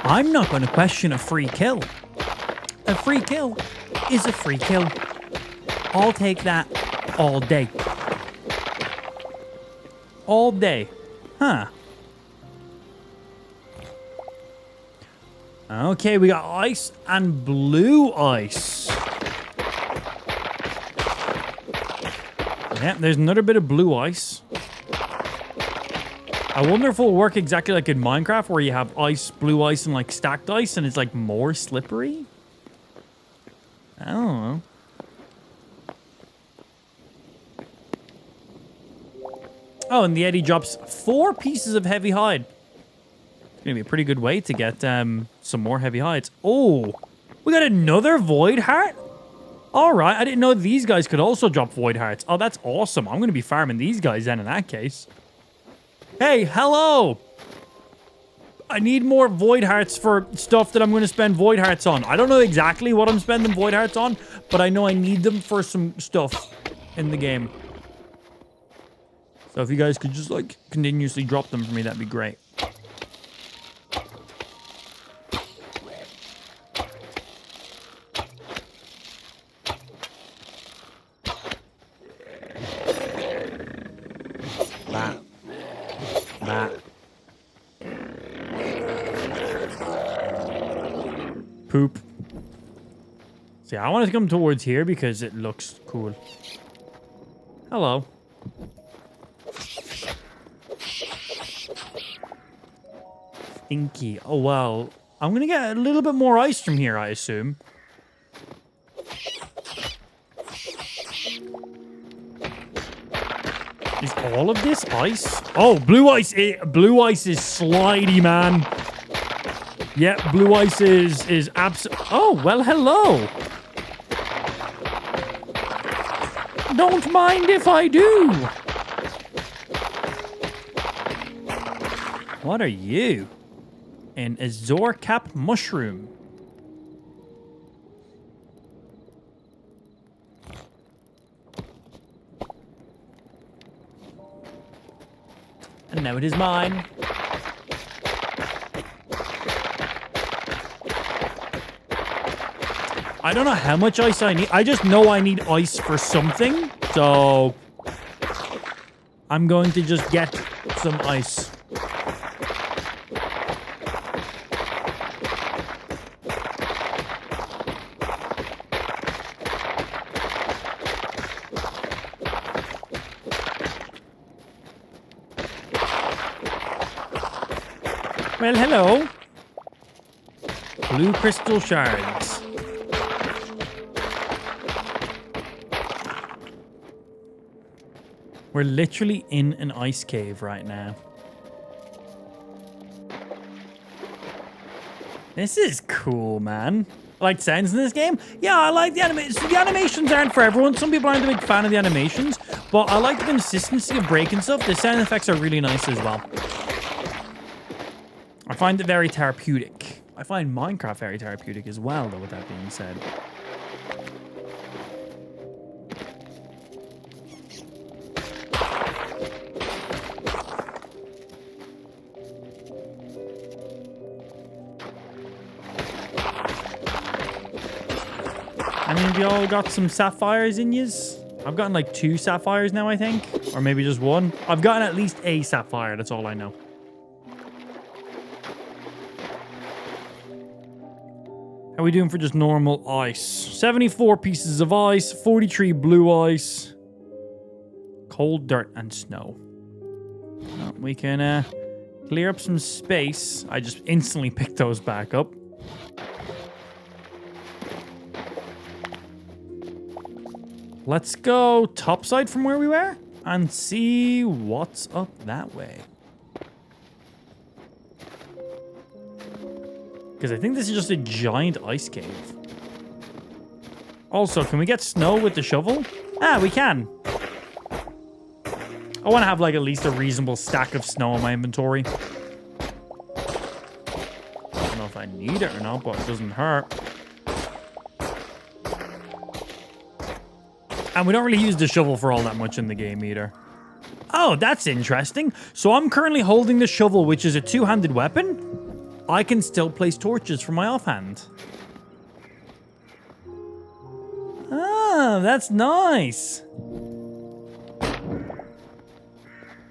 I'm not going to question a free kill. A free kill is a free kill. I'll take that all day. All day. Huh. Okay, we got ice and blue ice. Yeah, there's another bit of blue ice. I wonder if it'll work exactly like in Minecraft where you have ice, blue ice, and like stacked ice and it's like more slippery. I don't know. Oh, and the Yeti drops 4 pieces of heavy hide. It's going to be a pretty good way to get some more heavy hides. Oh, we got another Void Heart? All right, I didn't know these guys could also drop Void Hearts. Oh, that's awesome. I'm going to be farming these guys then in that case. Hey, hello! I need more Void Hearts for stuff that I'm going to spend Void Hearts on. I don't know exactly what I'm spending Void Hearts on, but I know I need them for some stuff in the game. So if you guys could just, like, continuously drop them for me, that'd be great. Poop. See, I want to come towards here because it looks cool. Hello. Stinky. Oh, well. I'm going to get a little bit more ice from here, I assume. Is all of this ice? Oh, blue ice. Blue ice is slidey, man. Yeah, blue ice is oh, well, hello. Don't mind if I do. What are you? An Azure Cap mushroom. And now it is mine. I don't know how much ice I need. I just know I need ice for something. So I'm going to just get some ice. Well, hello. Blue crystal shards. We're literally in an ice cave right now. This is cool, man. I like sounds in this game. Yeah, I like the animations. The animations aren't for everyone. Some people aren't a big fan of the animations, but I like the consistency of breaking stuff. The sound effects are really nice as well. I find it very therapeutic. I find Minecraft very therapeutic as well, though, with that being said. I mean, have you all got some sapphires in yous? I've gotten like 2 sapphires now, I think. Or maybe just 1. I've gotten at least a sapphire, that's all I know. How are we doing for just normal ice? 74 pieces of ice, 43 blue ice, cold, dirt, and snow. Well, we can clear up some space. I just instantly picked those back up. Let's go topside from where we were and see what's up that way. Because I think this is just a giant ice cave. Also, can we get snow with the shovel? Ah, we can. I want to have like at least a reasonable stack of snow in my inventory. I don't know if I need it or not, but it doesn't hurt. And we don't really use the shovel for all that much in the game either. Oh, that's interesting. So I'm currently holding the shovel, which is a two-handed weapon. I can still place torches from my offhand. Ah, that's nice.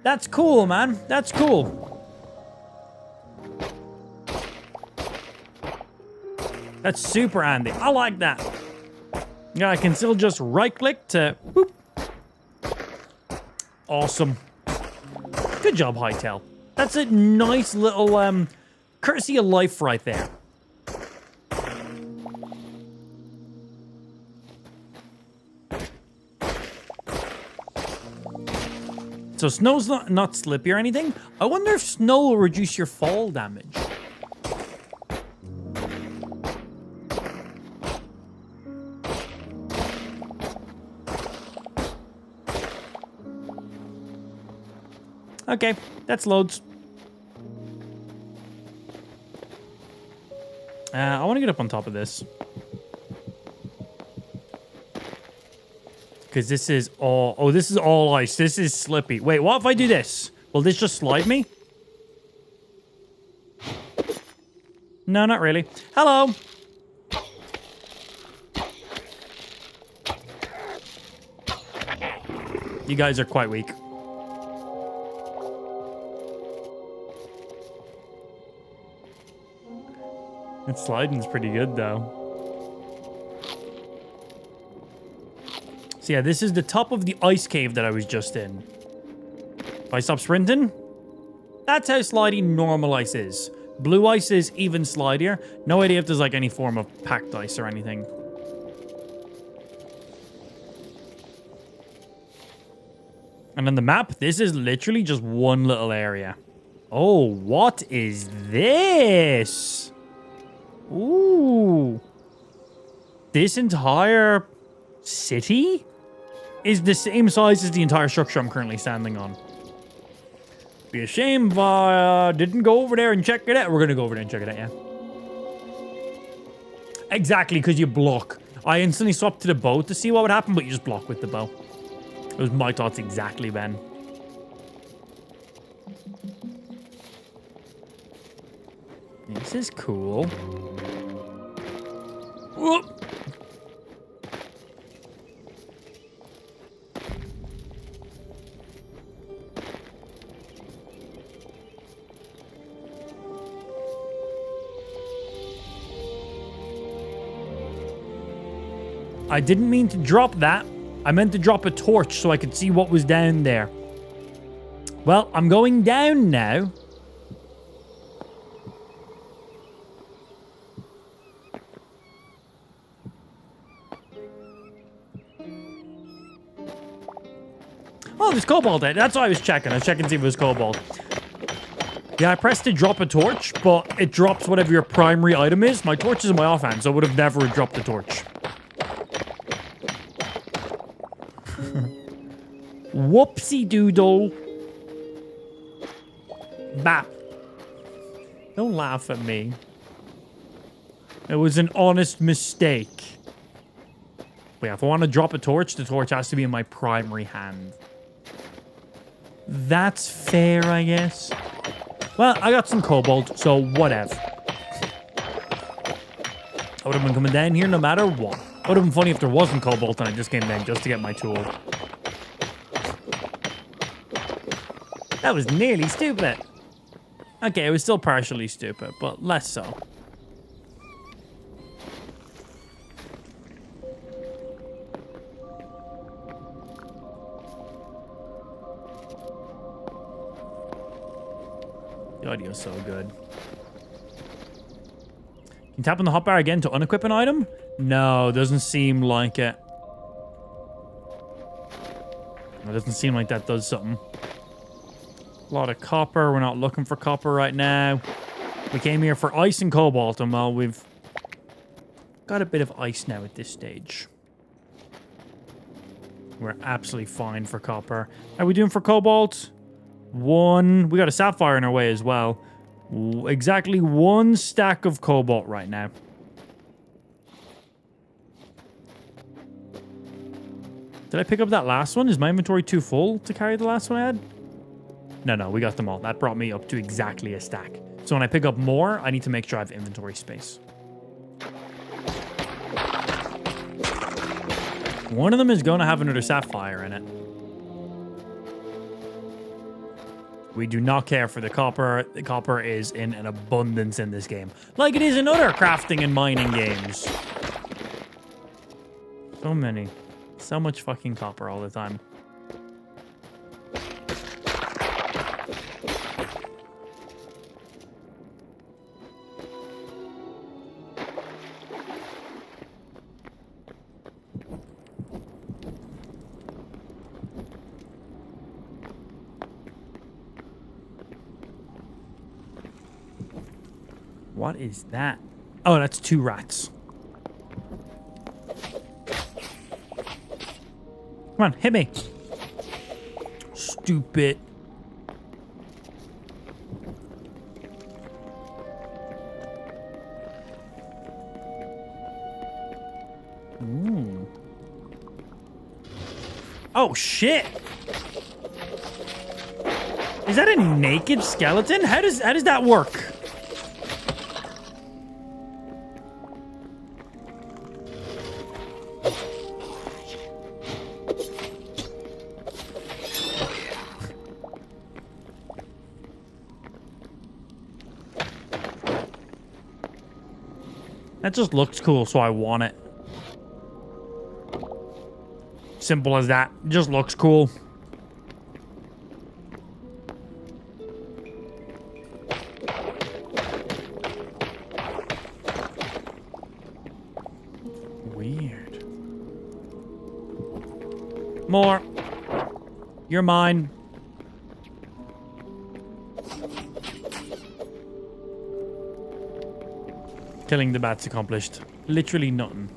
That's cool, man. That's cool. That's super handy. I like that. Yeah, I can still just right-click to... Boop. Awesome. Good job, Hytale. That's a nice little... courtesy of life right there. So snow's not slippy or anything. I wonder if snow will reduce your fall damage. Okay, that's loads. I want to get up on top of this. Because this is all... Oh, this is all ice. This is slippy. Wait, what if I do this? Will this just slide me? No, not really. Hello. You guys are quite weak. That sliding's pretty good, though. So yeah, this is the top of the ice cave that I was just in. If I stop sprinting, that's how slidey normal ice is. Blue ice is even slidier. No idea if there's like any form of packed ice or anything. And on the map, this is literally just one little area. Oh, what is this? Ooh. This entire city is the same size as the entire structure I'm currently standing on. Be a shame if I didn't go over there and check it out. We're going to go over there and check it out, yeah. Exactly, because you block. I instantly swapped to the bow to see what would happen, but you just block with the bow. It was my thoughts exactly, Ben. This is cool. Whoop. I didn't mean to drop that. I meant to drop a torch so I could see what was down there. Well, I'm going down now. Oh, there's cobalt there. That's why I was checking. I was checking to see if it was cobalt. Yeah, I pressed to drop a torch, but it drops whatever your primary item is. My torch is in my offhand, so I would have never dropped the torch. Whoopsie doodle. Bap. Don't laugh at me. It was an honest mistake. But yeah, if I want to drop a torch, the torch has to be in my primary hand. That's fair, I guess. Well, I got some cobalt, so whatever. I would have been coming down here no matter what. It would have been funny if there wasn't cobalt and I just came down just to get my tool. That was nearly stupid. Okay, it was still partially stupid, but less so. The audio is so good. Can you tap on the hotbar again to unequip an item? No, doesn't seem like it. It doesn't seem like that does something. A lot of copper. We're not looking for copper right now. We came here for ice and cobalt, and well, we've got a bit of ice now at this stage. We're absolutely fine for copper. How are we doing for cobalt? 1. We got a sapphire in our way as well. Exactly 1 stack of cobalt right now. Did I pick up that last one? Is my inventory too full to carry the last one I had? No, we got them all. That brought me up to exactly a stack. So when I pick up more, I need to make sure I have inventory space. One of them is going to have another sapphire in it. We do not care for the copper. The copper is in an abundance in this game. Like it is in other crafting and mining games. So many. So much fucking copper all the time. What is that? Oh, that's 2 rats. Come on, hit me. Stupid. Ooh. Oh, shit. Is that a naked skeleton? How does that work? That just looks cool, so I want it. Simple as that. Just looks cool. Weird. More. You're mine. Killing the bats accomplished. Literally nothing.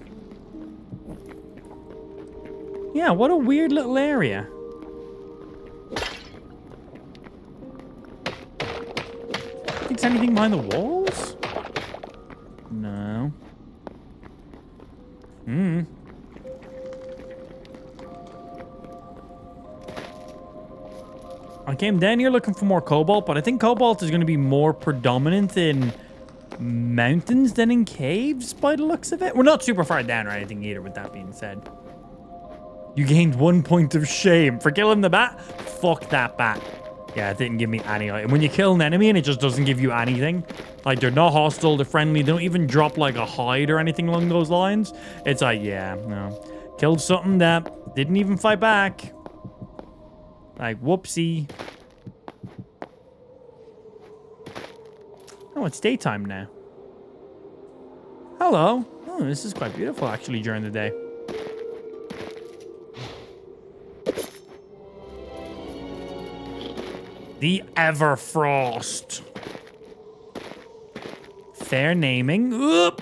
Yeah, what a weird little area. Think there's anything behind the walls? No. I came down here looking for more cobalt, but I think cobalt is going to be more predominant in mountains than in caves by the looks of it. We're not super far down or anything either, with that being said. You gained 1 point of shame for killing the bat? Fuck that bat. Yeah, it didn't give me any. When you kill an enemy and it just doesn't give you anything, like they're not hostile, they're friendly, they don't even drop like a hide or anything along those lines. It's like, yeah, no. Killed something that didn't even fight back. Like, whoopsie. Oh, it's daytime now. Hello. Oh, this is quite beautiful actually during the day. The Everfrost. Fair naming. Oop.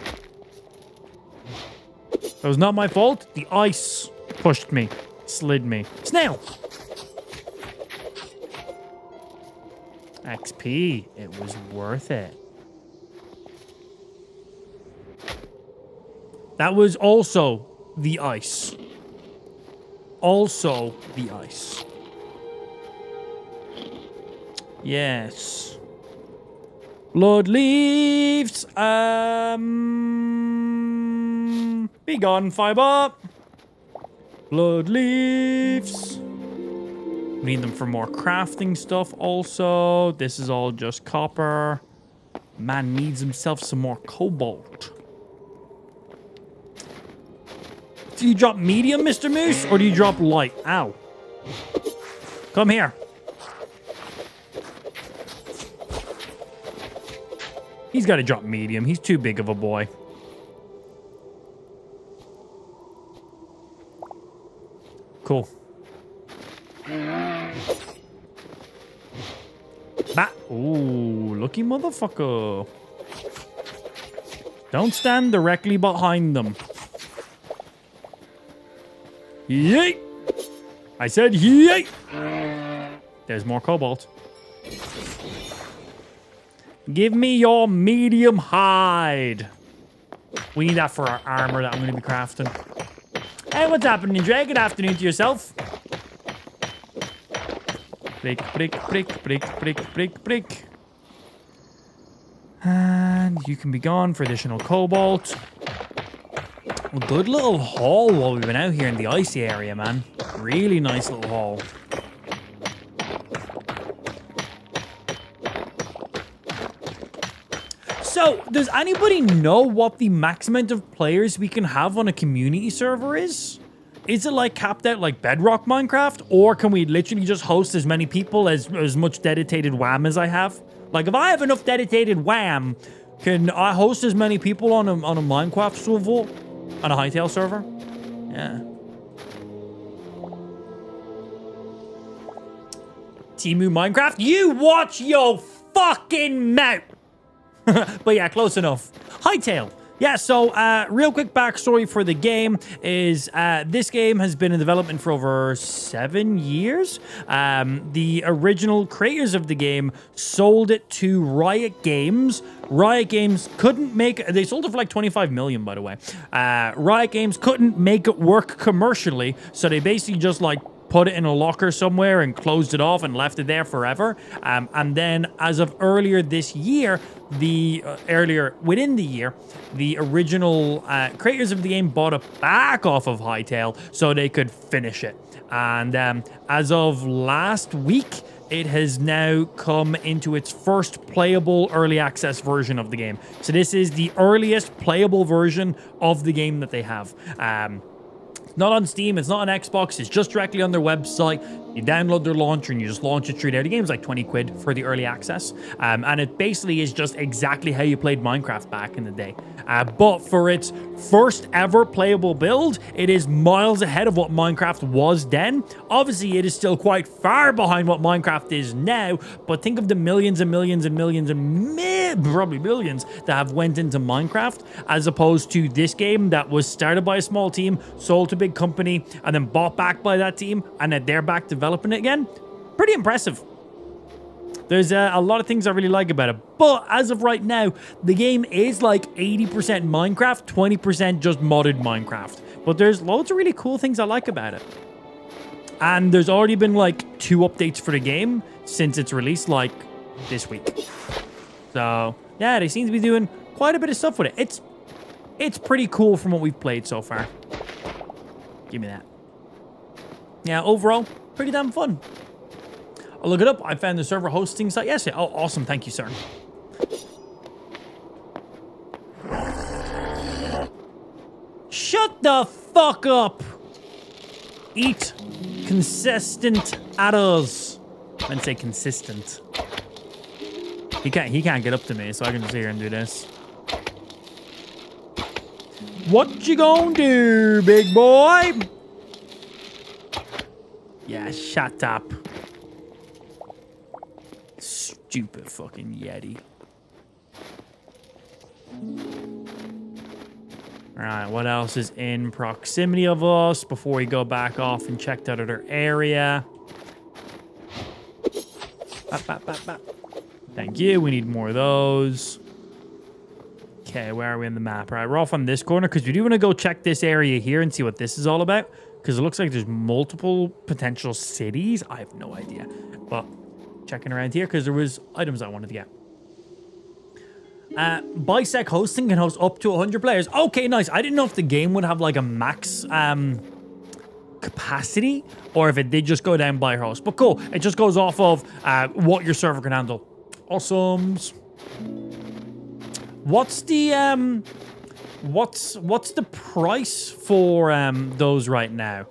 That was not my fault. The ice pushed me. Slid me. Snail. XP. It was worth it. That was also the ice. Also the ice. Yes. Blood leaves. Be gone, fiber. Blood leaves. Need them for more crafting stuff also. This is all just copper. Man needs himself some more cobalt. Do you drop medium, Mr. Moose? Or do you drop light? Ow. Come here. He's got to drop medium. He's too big of a boy. Cool. Ooh, lucky motherfucker. Don't stand directly behind them. Yeet! I said yeet! There's more cobalt. Give me your medium hide. We need that for our armor that I'm going to be crafting. Hey, what's happening, Dre? Good afternoon to yourself. Break, break, break, break, break, break, break. And you can be gone for additional cobalt. A good little haul while we've been out here in the icy area, man. Really nice little haul. So, does anybody know what the max amount of players we can have on a community server is? Is it like capped out like Bedrock Minecraft? Or can we literally just host as many people as much dedicated WAM as I have? Like, if I have enough dedicated WAM, can I host as many people on a Minecraft server? On a Hytale server? Yeah. Timu Minecraft? You watch your fucking mouth! But yeah, close enough. Hytale. Yeah, so real quick backstory for the game is this game has been in development for over 7 years. The original creators of the game sold it to Riot Games. Riot Games couldn't make it. They sold it for like 25 million, by the way. Riot Games couldn't make it work commercially, so they basically just like put it in a locker somewhere and closed it off and left it there forever. And then as of earlier this year, within the year, the original creators of the game bought it back off of Hytale so they could finish it. And as of last week, it has now come into its first playable early access version of the game. So this is the earliest playable version of the game that they have. Not on Steam, it's not on Xbox, it's just directly on their website. You download their launcher and you just launch it through there. The game's like 20 quid for the early access. And it basically is just exactly how you played Minecraft back in the day. But for its first ever playable build, it is miles ahead of what Minecraft was then. Obviously, it is still quite far behind what Minecraft is now, but think of the millions and millions and millions and probably billions that have went into Minecraft, as opposed to this game that was started by a small team, sold to a big company, and then bought back by that team, and then they're back developing it again. Pretty impressive. There's a lot of things I really like about it. But as of right now, the game is like 80% Minecraft, 20% just modded Minecraft. But there's loads of really cool things I like about it. And there's already been like 2 updates for the game since its release, like this week. So yeah, they seem to be doing quite a bit of stuff with it. It's pretty cool from what we've played so far. Give me that. Yeah, overall, pretty damn fun. I'll look it up. I found the server hosting site yesterday. Oh, awesome. Thank you, sir. Shut the fuck up. Eat consistent adders. I didn't say consistent. He can't get up to me, so I can just sit here and do this. What you gonna do, big boy? Yeah, shut up. Stupid fucking Yeti. Alright, what else is in proximity of us before we go back off and check that other area? Bap, bap, bap, bap. Thank you, we need more of those. Okay, where are we in the map? All right, we're off on this corner because we do want to go check this area here and see what this is all about. Because it looks like there's multiple potential cities. I have no idea. But checking around here because there was items I wanted to get. Bisec hosting can host up to 100 players. Okay, nice. I didn't know if the game would have like a max capacity or if it did just go down by host. But cool. It just goes off of what your server can handle. Awesomes. What's the what's the price for those right now?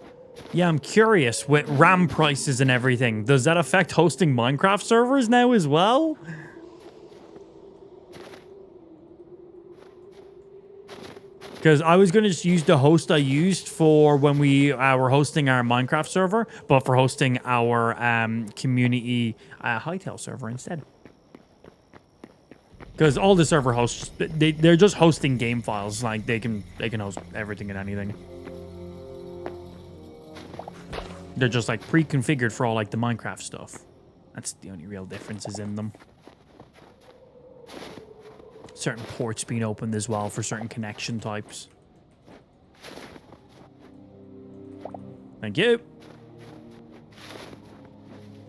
Yeah, I'm curious with RAM prices and everything. Does that affect hosting Minecraft servers now as well? Because I was going to just use the host I used for when we were hosting our Minecraft server, but for hosting our community Hytale server instead. Because all the server hosts, they're just hosting game files. Like, they can host everything and anything. They're just, like, pre-configured for all, like, the Minecraft stuff. That's the only real differences in them. Certain ports being opened as well for certain connection types. Thank you.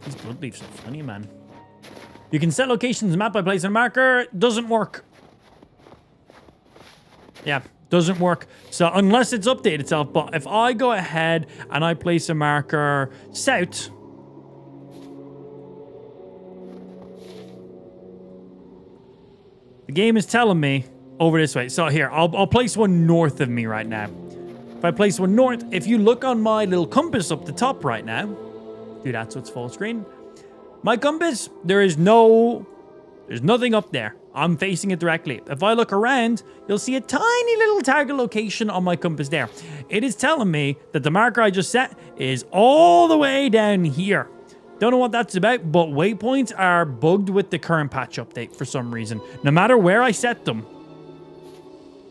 These blood leaves are funny, man. You can set locations on the map by placing a marker. Doesn't work. Yeah, doesn't work. So unless it's updated itself, but if I go ahead and I place a marker south, the game is telling me over this way. So here, I'll place one north of me right now. If I place one north, if you look on my little compass up the top right now, do that so it's full screen. My compass, there's nothing up there. I'm facing it directly. If I look around, you'll see a tiny little target location on my compass there. It is telling me that the marker I just set is all the way down here. Don't know what that's about, but waypoints are bugged with the current patch update for some reason. No matter where I set them,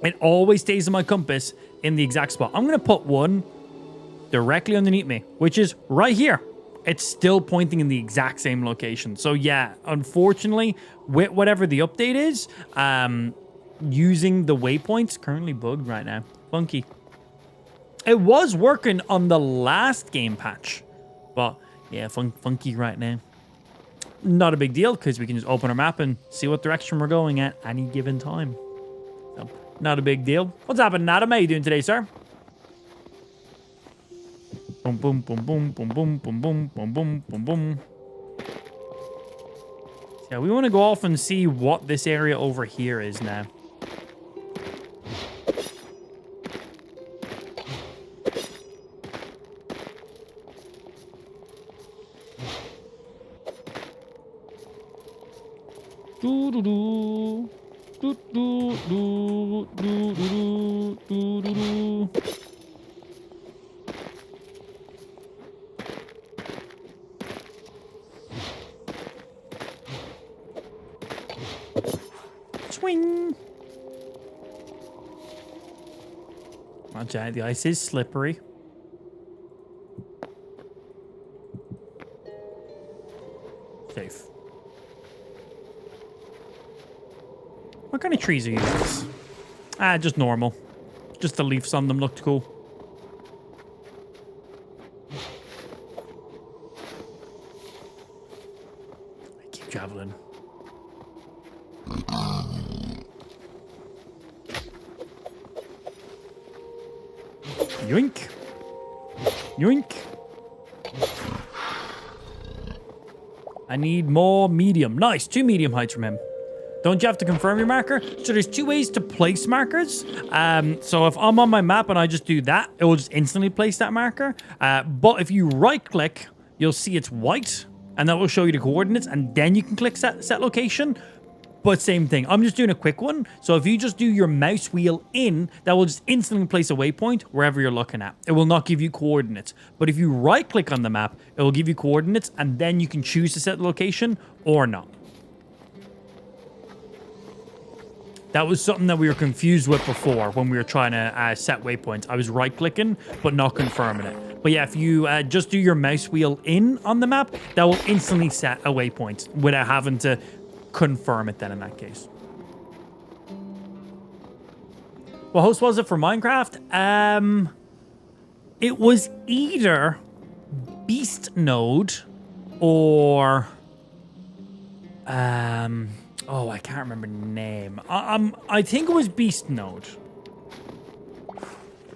it always stays on my compass in the exact spot. I'm going to put one directly underneath me, which is right here. It's still pointing in the exact same location. So yeah, unfortunately, with whatever the update is, using the waypoints currently bugged right now. Funky. It was working on the last game patch, but yeah, funky right now. Not a big deal because we can just open our map and see what direction we're going at any given time. So, not a big deal. What's happening, Adam? How you doing today, sir? Boom, boom, boom, boom, boom, boom, boom, boom, boom, boom, boom, boom. Yeah, we want to go off and see what this area over here is now. Do do do do do do do do do do do. Swing. Watch out, the ice is slippery. Safe. What kind of trees are these? Ah, just normal. Just the leaves on them looked cool. I keep traveling. Yoink. Yoink. I need more medium. Nice. 2 medium heights from him. Don't you have to confirm your marker? So there's 2 ways to place markers. So if I'm on my map and I just do that, it will just instantly place that marker. But if you right click, you'll see it's white and that will show you the coordinates and then you can click set location. But same thing. I'm just doing a quick one. So if you just do your mouse wheel in, that will just instantly place a waypoint wherever you're looking at. It will not give you coordinates. But if you right click on the map, it will give you coordinates and then you can choose to set the location or not. That was something that we were confused with before when we were trying to set waypoints. I was right-clicking, but not confirming it. But yeah, if you just do your mouse wheel in on the map, that will instantly set a waypoint without having to confirm it then in that case. What host was it for Minecraft? It was either Beast Node or... oh, I can't remember the name. I think it was Beast Node.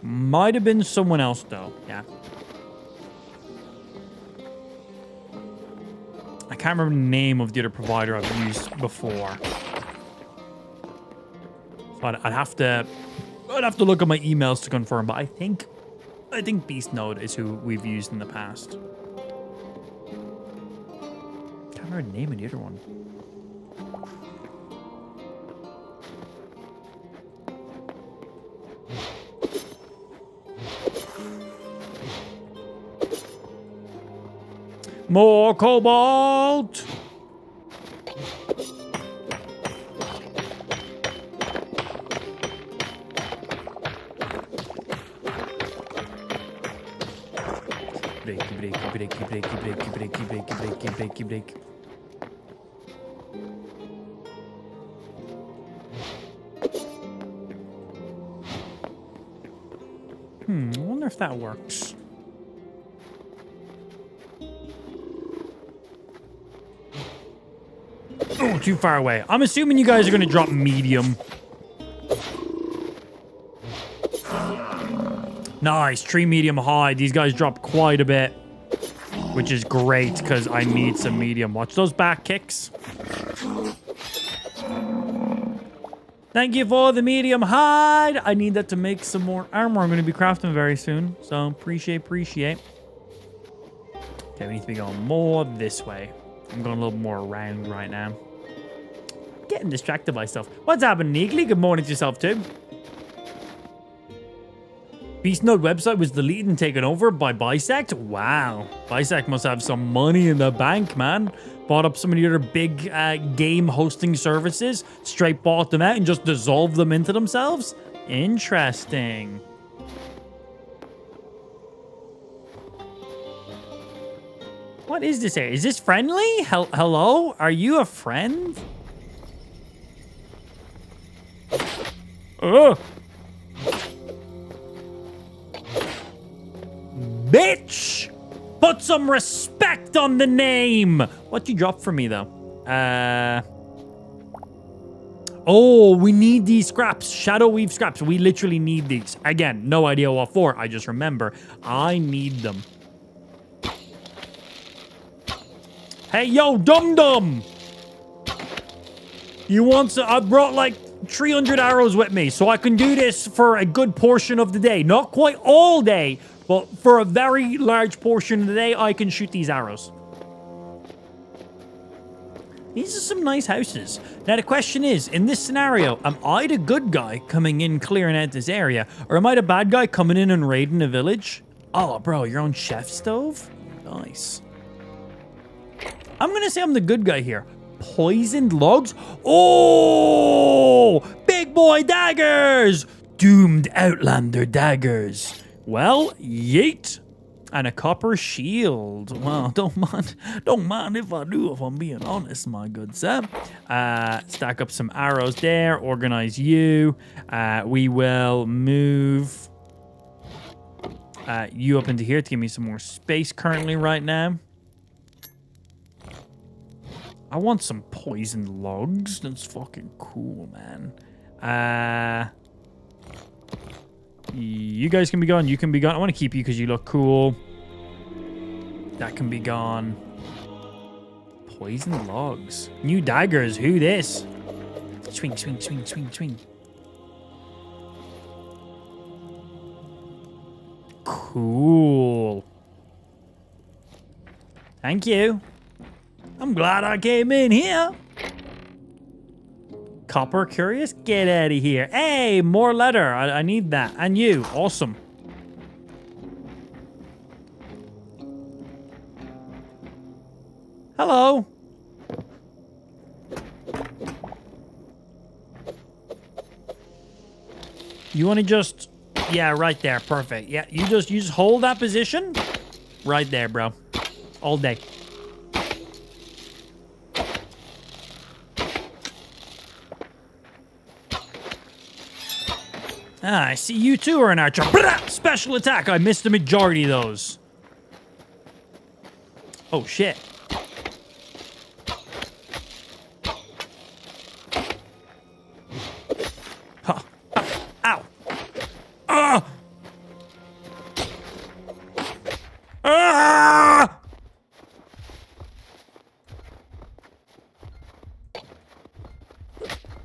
Might have been someone else, though. Yeah. I can't remember the name of the other provider I've used before. But I'd have to look at my emails to confirm. But I think Beast Node is who we've used in the past. Can't remember the name of the other one. More cobalt. Breaky, breaky, breaky, breaky, breaky, breaky, breaky, breaky, breaky, break. I wonder if that works. Oh, too far away. I'm assuming you guys are going to drop medium. Nice. Tree medium high. These guys dropped quite a bit, which is great because I need some medium. Watch those back kicks. Thank you for the medium hide. I need that to make some more armor. I'm going to be crafting very soon. So appreciate. Okay, we need to be going more this way. I'm going a little more around right now. Getting distracted by stuff. What's happening, Eagly? Good morning to yourself, too. Beast Node website was deleted and taken over by Bisect. Wow. Bisect must have some money in the bank, man. Bought up some of the other big game hosting services, straight bought them out and just dissolved them into themselves. Interesting. What is this here? Is this friendly? Hello? Are you a friend? Ugh. Bitch! Put some respect on the name! What'd you drop for me, though? Oh, we need these scraps. Shadow Weave scraps. We literally need these. Again, no idea what for. I just remember. I need them. Hey, yo, dum-dum! You want some? I brought, like, 300 arrows with me, so I can do this for a good portion of the day. Not quite all day, but for a very large portion of the day, I can shoot these arrows. These are some nice houses. Now, the question is, in this scenario, am I the good guy coming in, clearing out this area? Or am I the bad guy coming in and raiding a village? Oh, bro, your own chef stove? Nice. I'm going to say I'm the good guy here. Poisoned logs? Oh! Big boy daggers! Doomed Outlander daggers. Well, yeet. And a copper shield. Well, don't mind if I do, if I'm being honest, my good sir. Stack up some arrows there. Organize you. We will move you up into here to give me some more space currently right now. I want some poisoned logs. That's fucking cool, man. You guys can be gone. You can be gone. I want to keep you because you look cool. That can be gone. Poisoned logs. New daggers. Who this? Swing, swing, swing, swing, swing. Cool. Thank you. I'm glad I came in here. Copper curious? Get out of here. Hey, more leather. I need that. And you. Awesome. Hello. You want to just... Yeah, right there. Perfect. Yeah, you just hold that position. Right there, bro. All day. Ah, I see you too are an archer. Special attack. I missed the majority of those. Oh, shit. Huh. Ow. Ah! Ah!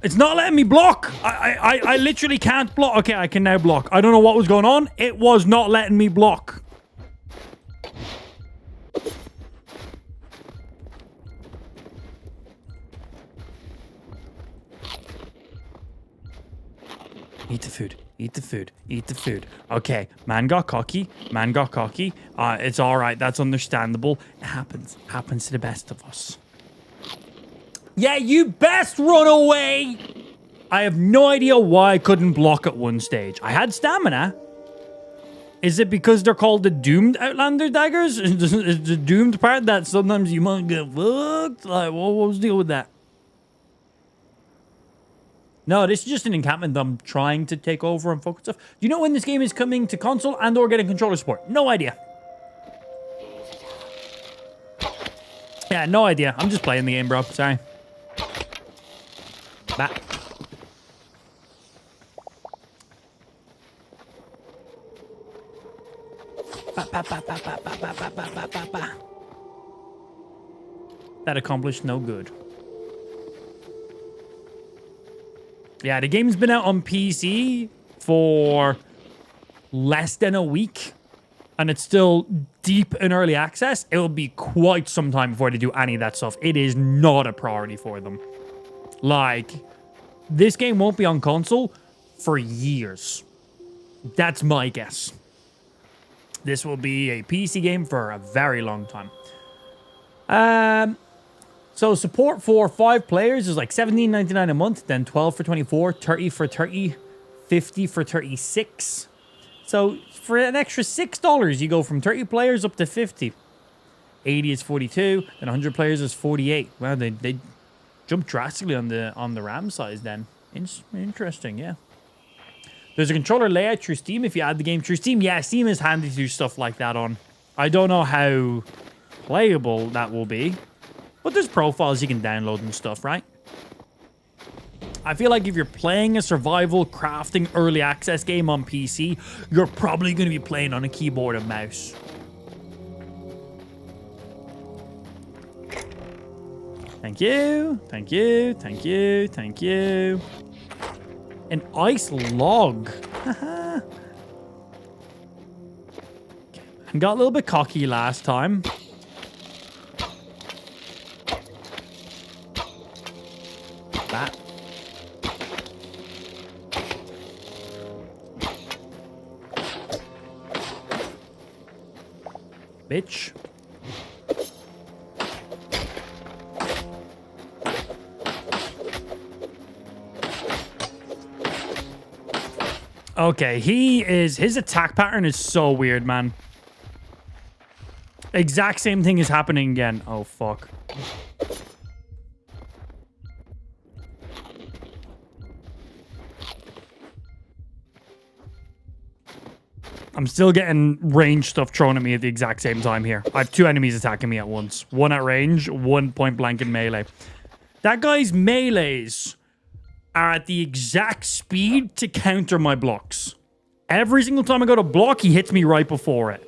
It's not letting me block. I literally can't block. Okay, I can now block. I don't know what was going on. It was not letting me block. Eat the food. Eat the food. Eat the food. Okay, man got cocky. Man got cocky. It's all right. That's understandable. It happens. Happens to the best of us. Yeah, you best run away. I have no idea why I couldn't block at one stage. I had stamina. Is it because they're called the Doomed Outlander daggers? Is the Doomed part that sometimes you might get fucked? Like, what was the deal with that? No, this is just an encampment that I'm trying to take over and focus stuff. Do you know when this game is coming to console and or getting controller support? No idea. Yeah, no idea. I'm just playing the game, bro. Sorry. Bat. That accomplished no good. Yeah, the game's been out on PC for less than a week, and it's still deep in early access. It'll be quite some time before they do any of that stuff. It is not a priority for them. Like, this game won't be on console for years. That's my guess. This will be a PC game for a very long time. So support for 5 players is like $17.99 a month, then $12 for 24, $30 for 30, $50 for 36. So for an extra $6, you go from 30 players up to 50. 80 is 42, then 100 players is 48. Wow, they jumped drastically on the RAM size then. Interesting, yeah. There's a controller layout through Steam if you add the game through Steam. Yeah, Steam is handy to do stuff like that on. I don't know how playable that will be, but there's profiles you can download and stuff, right? I feel like if you're playing a survival crafting early access game on PC, you're probably going to be playing on a keyboard and mouse. Thank you, thank you, thank you, thank you. An ice log. Haha. Got a little bit cocky last time. That. Bitch. Okay, his attack pattern is so weird, man. Exact same thing is happening again. Oh, fuck. I'm still getting range stuff thrown at me at the exact same time here. I have 2 enemies attacking me at once. One at range, one point blank in melee. That guy's melees are at the exact speed to counter my blocks. Every single time I go to block, he hits me right before it.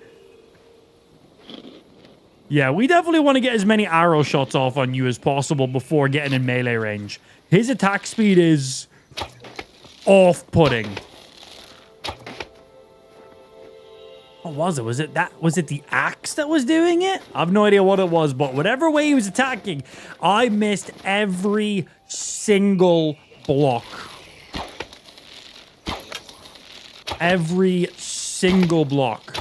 Yeah, we definitely want to get as many arrow shots off on you as possible before getting in melee range. His attack speed is off-putting. What was it? Was it the axe that was doing it? I have no idea what it was, but whatever way he was attacking, I missed every single block. Every single block.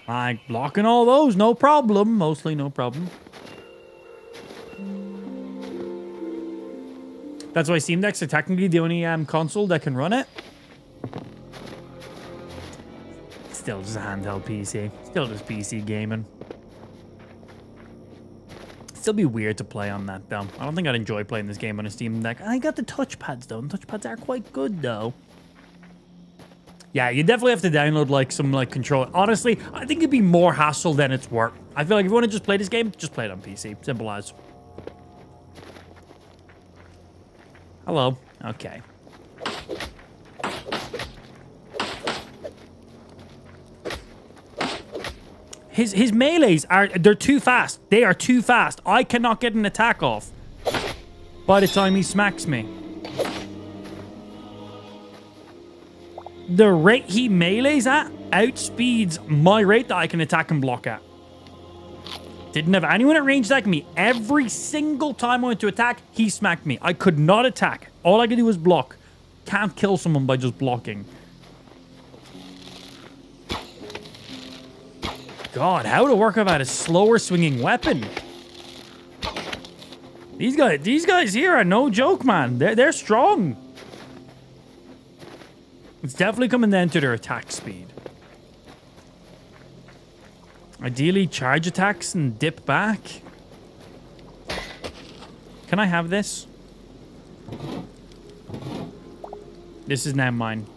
Like, blocking all those, no problem. Mostly no problem. That's why Steam Decks are technically the only console that can run it. Still just a handheld PC. Still just PC gaming. Still be weird to play on that, though. I don't think I'd enjoy playing this game on a Steam Deck. I got the touchpads, though. And touchpads are quite good, though. Yeah, you definitely have to download, like, some, like, control. Honestly, I think it'd be more hassle than it's worth. I feel like if you want to just play this game, just play it on PC. Simple as. Hello. Okay. His melees they're too fast. They are too fast. I cannot get an attack off by the time he smacks me. the rate he melees at outspeeds my rate that I can attack and block at. Didn't have anyone at range attacking me. Every single time I went to attack, he smacked me. I could not attack. All I could do was block. Can't kill someone by just blocking. God, how would it work if I had a slower swinging weapon? These guys here are no joke, man. They're strong. It's definitely coming down to their attack speed. Ideally, charge attacks and dip back. Can I have this? This is now mine.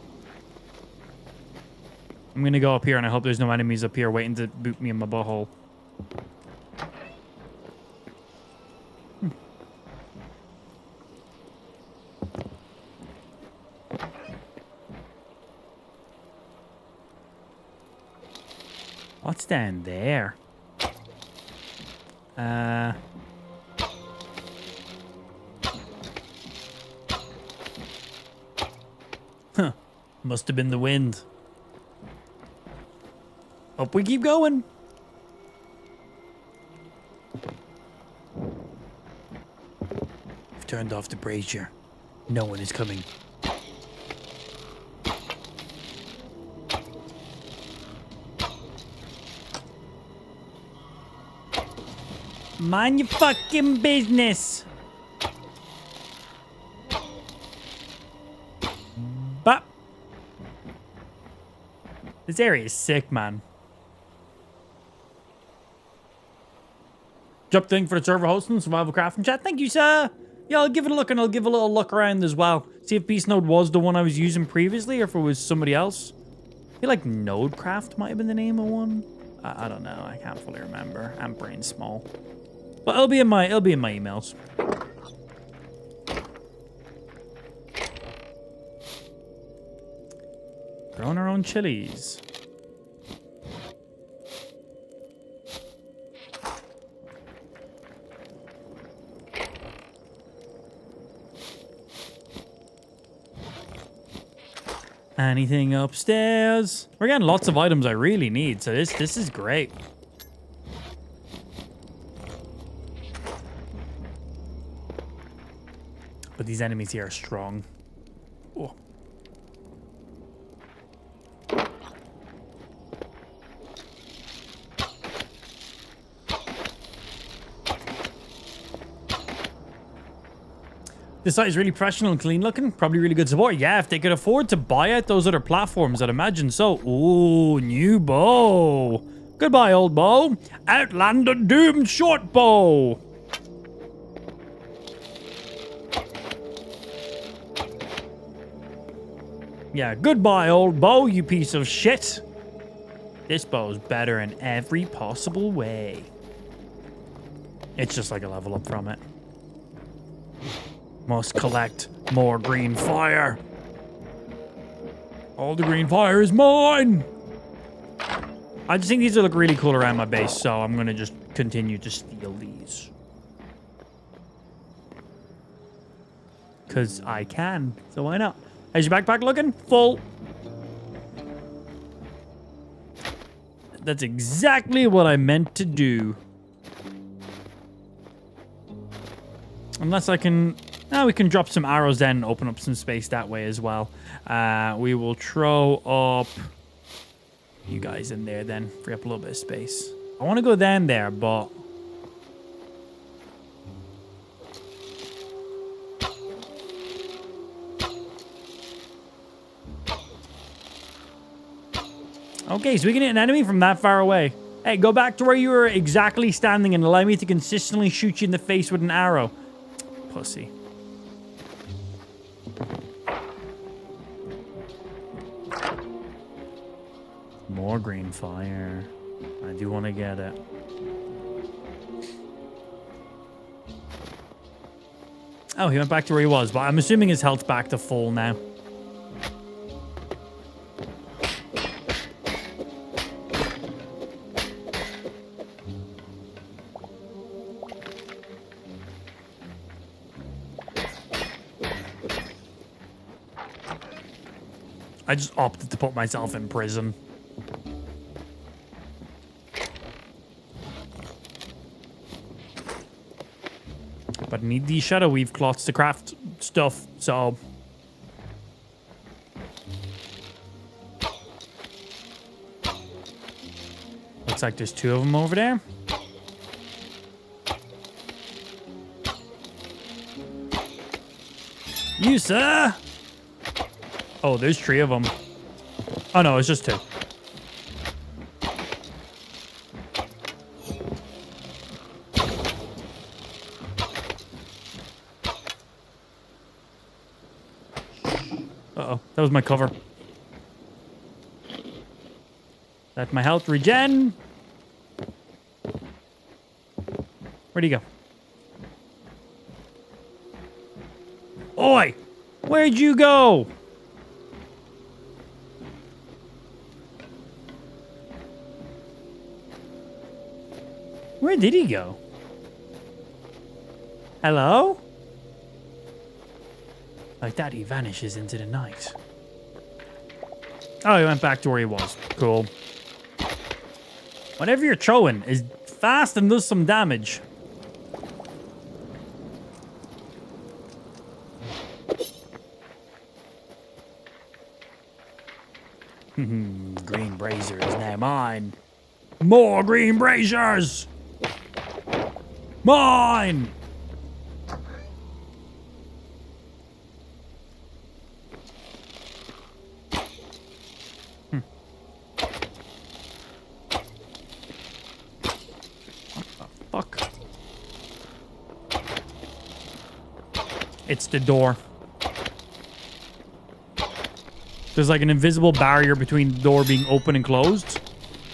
I'm gonna go up here and I hope there's no enemies up here waiting to boot me in my butthole. What's down there? Huh. Must have been the wind. Up we keep going. I've turned off the brazier. No one is coming. Mind your fucking business. But this area is sick, man. Drop thing for the server hosting, survival crafting chat. Thank you, sir. Yeah, I'll give it a look and I'll give a little look around as well. See if Beast Node was the one I was using previously or if it was somebody else. I feel like Nodecraft might have been the name of one. I don't know. I can't fully remember. I'm brain small. But it'll be in my emails. Growing our own chilies. Anything upstairs? We're getting lots of items I really need, so this is great. But these enemies here are strong. Oh. This site is really professional and clean looking. Probably really good support. Yeah, if they could afford to buy out those other platforms, I'd imagine so. Ooh, new bow. Goodbye, old bow. Outlander Doom short bow. Yeah, goodbye, old bow, you piece of shit. This bow's better in every possible way. It's just like a level up from it. Must collect more green fire. All the green fire is mine. I just think these look really cool around my base, so I'm gonna just continue to steal these. Because I can, so why not? How's your backpack looking? Full. That's exactly what I meant to do. Unless I can... Now we can drop some arrows down and open up some space that way as well. We will throw up you guys in there then. Free up a little bit of space. I want to go down there, but... Okay, so we can hit an enemy from that far away. Hey, go back to where you were exactly standing and allow me to consistently shoot you in the face with an arrow. Pussy. More green fire. I do want to get it. Oh, he went back to where he was, but I'm assuming his health's back to full now. I just opted to put myself in prison. But I need these shadow weave cloths to craft stuff, so... Looks like there's 2 of them over there. You, sir! Oh, there's 3 of them. Oh, no, it's just 2. Uh-oh, that was my cover. Let my health regen. Where'd he go? Oi! Where'd you go? Where did he go? Hello? Like that, he vanishes into the night. Oh, he went back to where he was. Cool. Whatever you're throwing is fast and does some damage. Green brazier is now mine. More green braziers! Mine! What the fuck? It's the door. There's like an invisible barrier between the door being open and closed.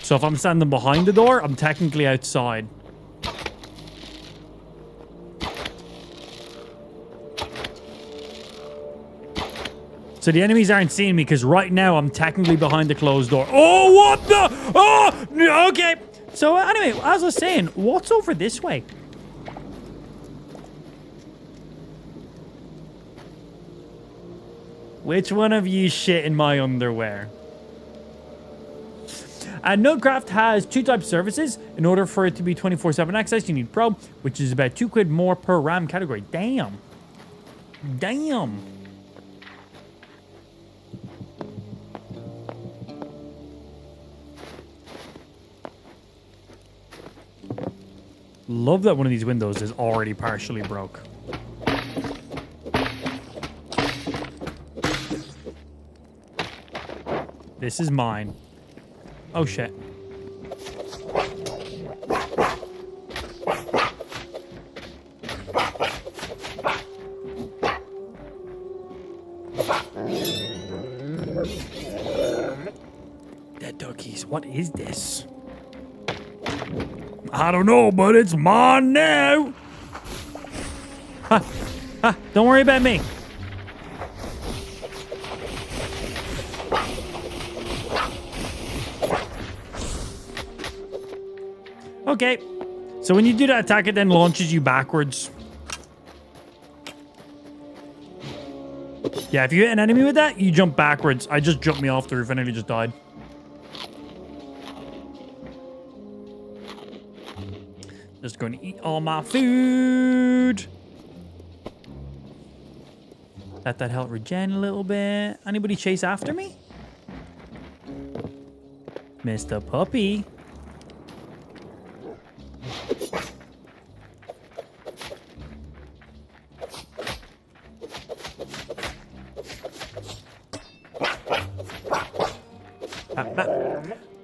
So if I'm standing behind the door, I'm technically outside. So the enemies aren't seeing me because right now I'm technically behind the closed door. Oh, what the? Oh, okay. So anyway, as I was saying, what's over this way? Which one of you shit in my underwear? Nodecraft has 2 types of services. In order for it to be 24/7 access, you need Pro, which is about £2 more per RAM category. Damn. Damn. Love that one of these windows is already partially broke. This is mine. Oh, shit. Dead duckies. What is this? I don't know, but it's mine now. Don't worry about me. Okay. So when you do that attack, it then launches you backwards. Yeah, if you hit an enemy with that, you jump backwards. I just jumped me off the roof and I just died. Just going to eat all my food. Let that help regen a little bit. Anybody chase after me? Mr. Puppy.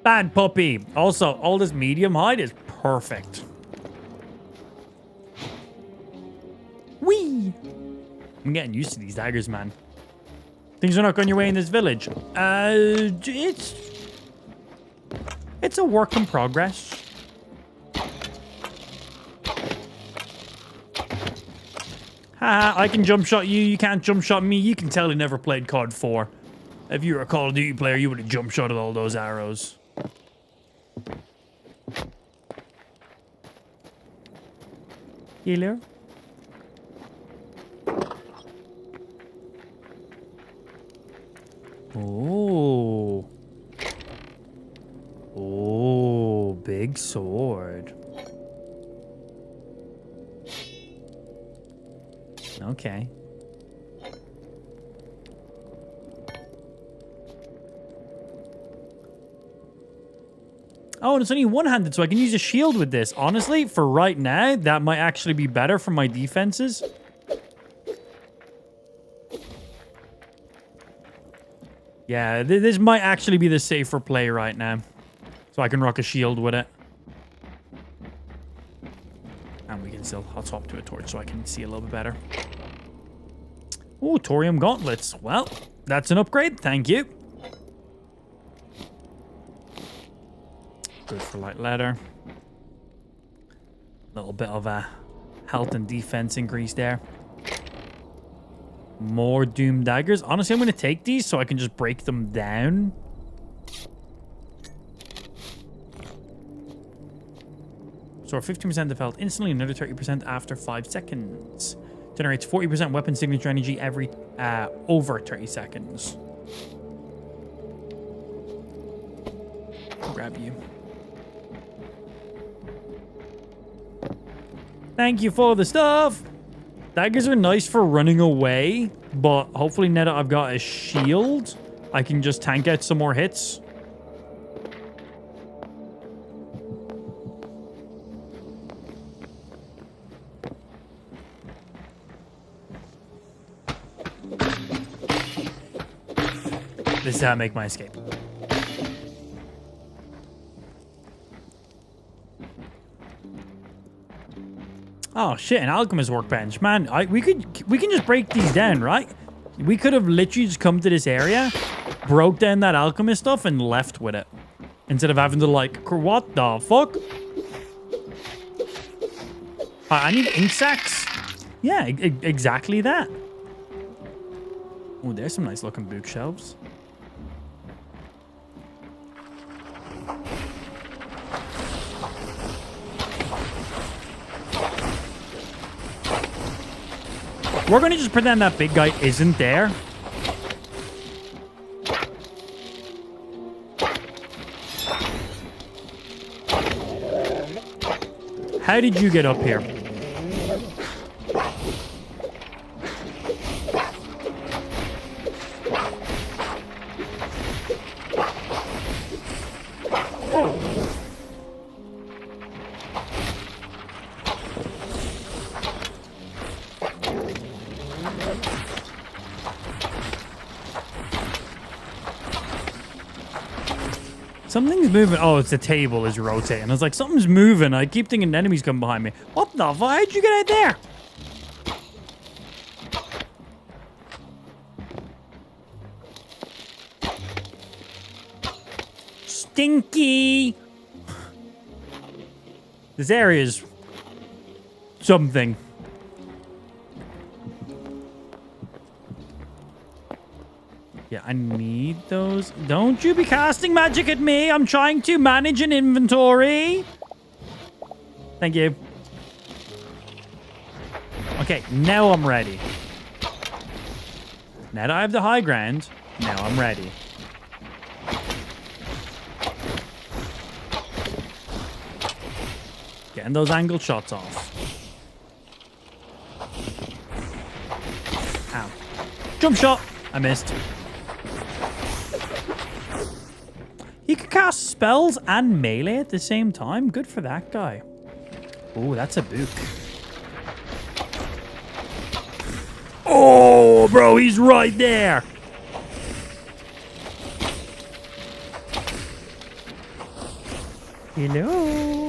Bad puppy. Also, all this medium height is perfect. Whee! I'm getting used to these daggers, man. Things are not going your way in this village. It's a work in progress. Haha, I can jump shot you, you can't jump shot me. You can tell you never played COD 4. If you were a Call of Duty player, you would have jump shotted all those arrows. Hello? Oh, big sword. Okay. Oh, and it's only one-handed, so I can use a shield with this. Honestly, for right now, that might actually be better for my defenses. Yeah, this might actually be the safer play right now. So I can rock a shield with it. And we can still... I'll swap to a torch so I can see a little bit better. Ooh, thorium gauntlets. Well, that's an upgrade. Thank you. Good for light leather. Little bit of a health and defense increase there. More doom daggers. Honestly, I'm going to take these so I can just break them down. So 15% of health instantly, another 30% after 5 seconds. Generates 40% weapon signature energy every over 30 seconds. I'll grab you. Thank you for the stuff. Daggers are nice for running away, but hopefully now that I've got a shield, I can just tank out some more hits. This is how I make my escape. Oh shit, an alchemist workbench. Man, we can just break these down, right? We could have literally just come to this area, broke down that alchemist stuff, and left with it. Instead of having to like, what the fuck? I need ink sacks. Yeah, exactly that. Oh, there's some nice looking bookshelves. We're going to just pretend that big guy isn't there. How did you get up here? Something's moving. Oh, it's the table is rotating. I was like, something's moving. I keep thinking enemies come behind me. What the fuck? How'd you get out there? Stinky. This area is something. Yeah, I need those. Don't you be casting magic at me. I'm trying to manage an inventory. Thank you. Okay, now I'm ready. Now that I have the high ground, now I'm ready. Getting those angled shots off. Ow. Jump shot. I missed. He could cast spells and melee at the same time. Good for that guy. Oh, that's a book. Oh, bro, he's right there. Hello.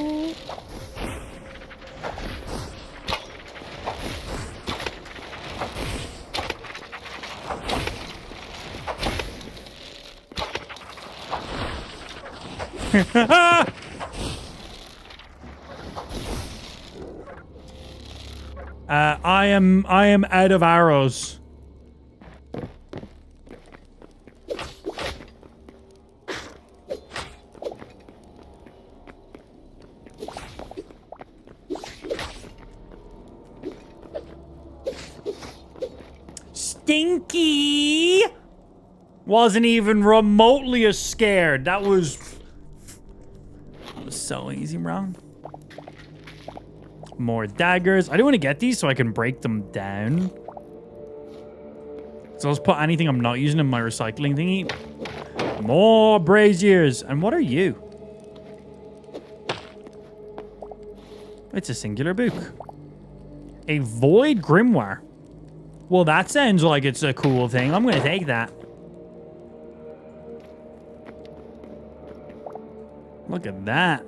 I am out of arrows. Stinky wasn't even remotely as scared. That was so easy, bro. More daggers. I do want to get these so I can break them down. So let's put anything I'm not using in my recycling thingy. More braziers. And what are you? It's a singular book. A void grimoire. Well, that sounds like it's a cool thing. I'm going to take that. Look at that.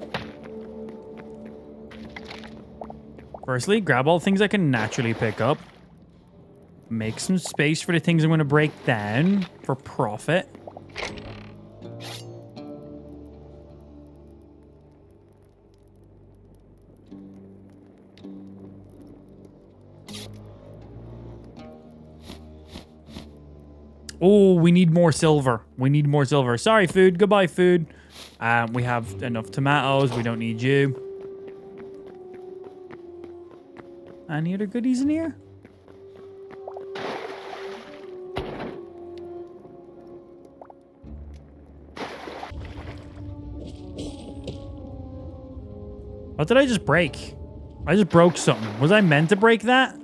Firstly, grab all things I can naturally pick up. Make some space for the things I'm going to break down for profit. Oh, we need more silver. We need more silver. Sorry, food. Goodbye, food. We have enough tomatoes. We don't need you. Any other goodies in here? What did I just break? I just broke something. Was I meant to break that?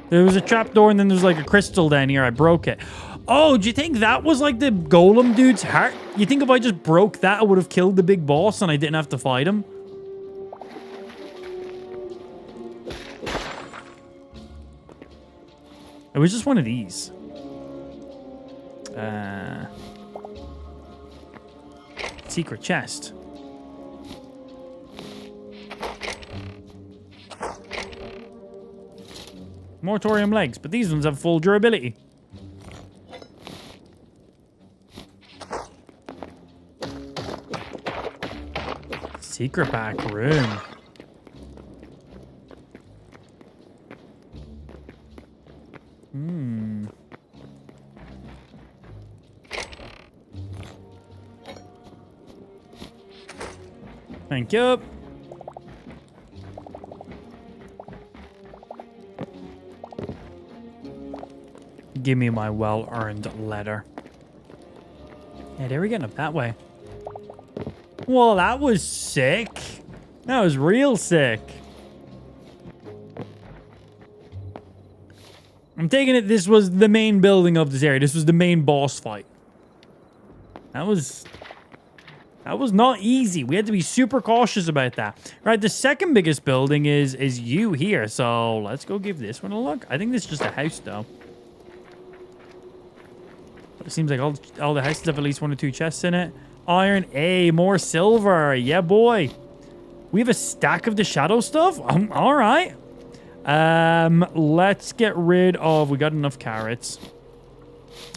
There was a trapdoor and then there's like a crystal down here. I broke it. Oh, do you think that was like the golem dude's heart? You think if I just broke that, I would have killed the big boss and I didn't have to fight him? It was just one of these. Secret chest. Moratorium legs, but these ones have full durability. Secret back room. Thank you. Give me my well-earned letter. Yeah, they were getting up that way. Well, that was sick. That was real sick. I'm taking it this was the main building of this area. This was the main boss fight. That was not easy. We had to be super cautious about that. Right, the second biggest building is you here. So let's go give this one a look. I think this is just a house, though. But it seems like all the houses have at least 1 or 2 chests in it. Iron A, more silver. Yeah, boy. We have a stack of the shadow stuff. All right. Let's get rid of... We got enough carrots.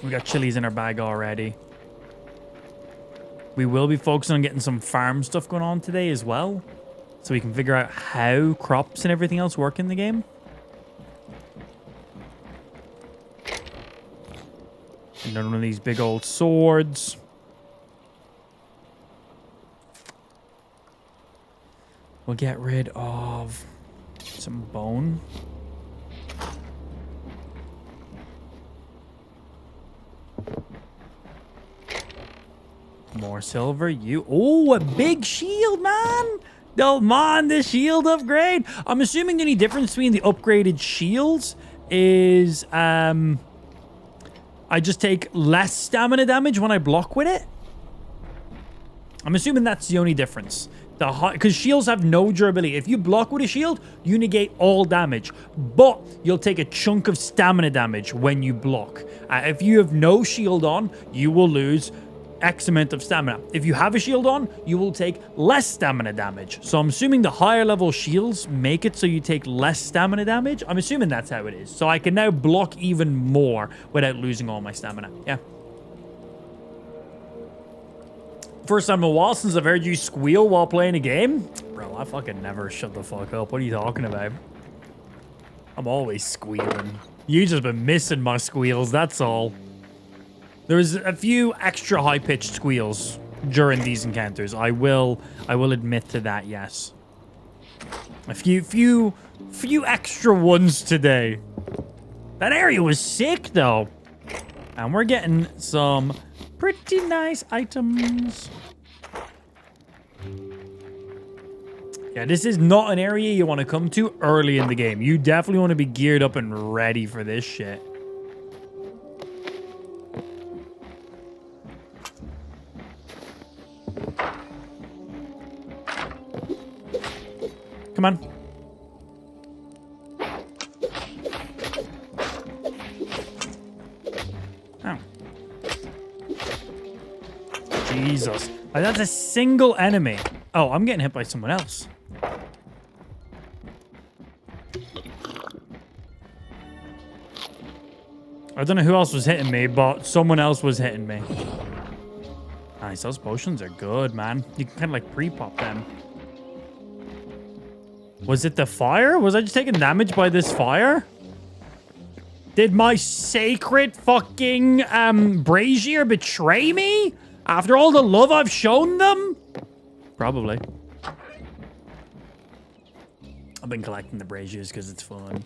We got chilies in our bag already. We will be focusing on getting some farm stuff going on today as well. So we can figure out how crops and everything else work in the game. Another one of these big old swords. We'll get rid of some bone. More silver. Oh, a big shield, man. Oh, man, the shield upgrade. I'm assuming the only difference between the upgraded shields is I just take less stamina damage when I block with it. I'm assuming that's the only difference. Because shields have no durability. If you block with a shield, you negate all damage. But you'll take a chunk of stamina damage when you block. If you have no shield on, you will lose X amount of stamina. If you have a shield on, you will take less stamina damage. So I'm assuming the higher level shields make it so you take less stamina damage. I'm assuming that's how it is. So I can now block even more without losing all my stamina. Yeah. First time in a while since I've heard you squeal while playing a game. Bro, I fucking never shut the fuck up. What are you talking about? I'm always squealing. You just been missing my squeals, that's all. There was a few extra high-pitched squeals during these encounters. I will admit to that, yes. A few extra ones today. That area was sick, though. And we're getting some pretty nice items. Yeah, this is not an area you want to come to early in the game. You definitely want to be geared up and ready for this shit. Come on. Oh. Jesus. Oh, that's a single enemy. Oh, I'm getting hit by someone else. I don't know who else was hitting me, but someone else was hitting me. Nice, those potions are good, man. You can kind of like pre-pop them. Was it the fire? Was I just taking damage by this fire? Did my sacred fucking brazier betray me? After all the love I've shown them? Probably. I've been collecting the braziers because it's fun.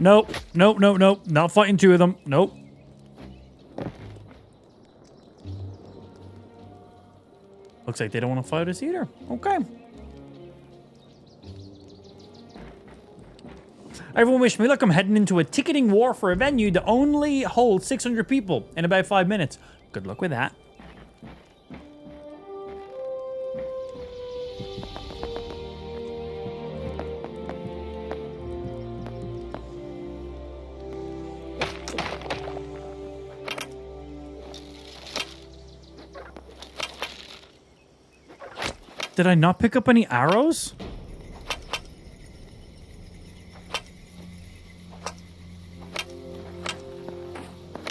Nope. Nope, nope, nope. Not fighting two of them. Nope. Looks like they don't want to fight us either. Okay. Everyone wish me luck. I'm heading into a ticketing war for a venue that only holds 600 people in about 5 minutes. Good luck with that. Did I not pick up any arrows?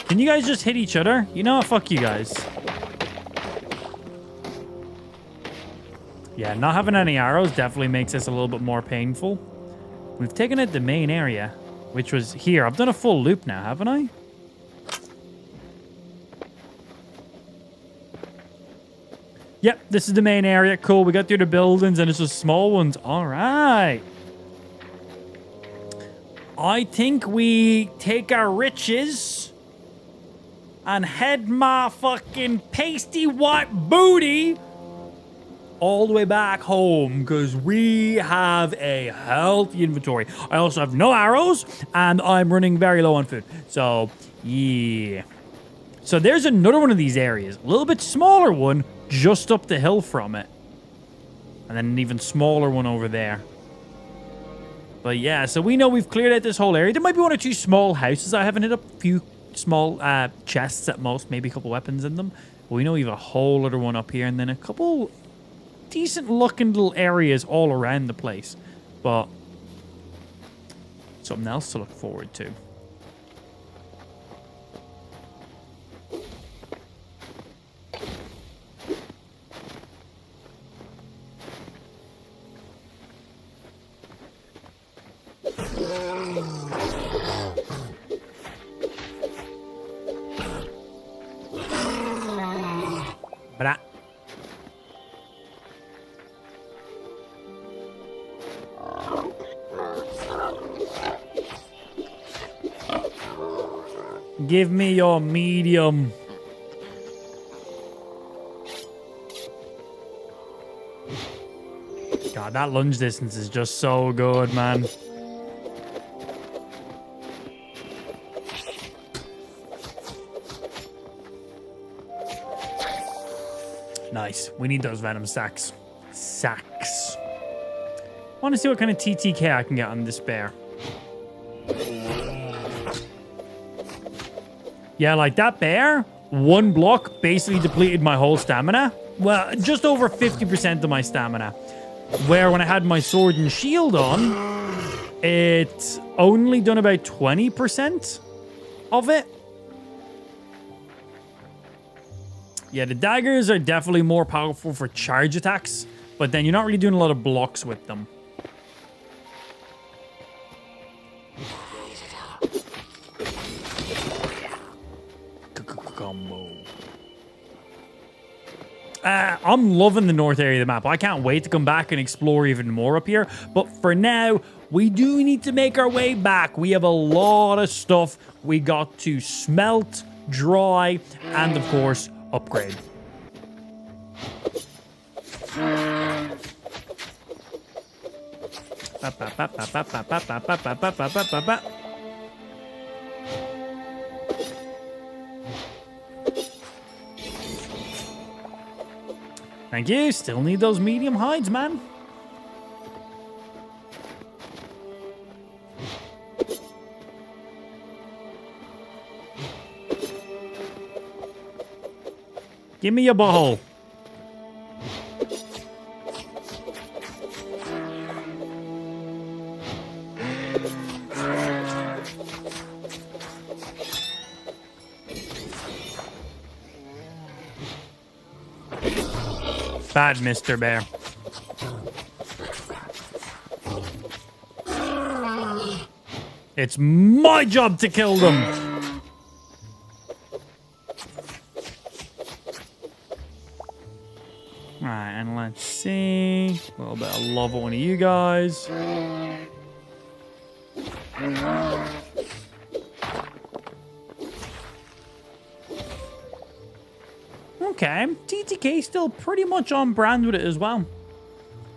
Can you guys just hit each other? You know what? Fuck you guys. Yeah, not having any arrows definitely makes this a little bit more painful. We've taken out the main area, which was here. I've done a full loop now, haven't I? Yep, this is the main area. Cool. We got through the buildings and it's just small ones. All right. I think we take our riches and head my fucking pasty white booty all the way back home because we have a healthy inventory. I also have no arrows and I'm running very low on food. So, yeah. So there's another one of these areas. A little bit smaller one just up the hill from it. And then an even smaller one over there. But yeah, so we know we've cleared out this whole area. There might be one or two small houses I haven't hit up. A few small chests at most. Maybe a couple weapons in them. But we know we have a whole other one up here. And then a couple decent looking little areas all around the place. But something else to look forward to. Bra. Give me your medium. God, that lunge distance is just so good, man. Nice. We need those venom sacks. Sacks. I want to see what kind of TTK I can get on this bear. Yeah, like that bear, one block basically depleted my whole stamina. Well, just over 50% of my stamina. Where when I had my sword and shield on, it only done about 20% of it. Yeah, the daggers are definitely more powerful for charge attacks, but then you're not really doing a lot of blocks with them. Combo. I'm loving the north area of the map. I can't wait to come back and explore even more up here. But for now, we do need to make our way back. We have a lot of stuff we got to smelt, dry, and of course, upgrade. Thank you. Still need those medium hides, man. Give me your butthole. Bad, Mr. Bear. It's my job to kill them. Alright, and let's see. A little bit of love on one of you guys. Okay, TTK still pretty much on brand with it as well.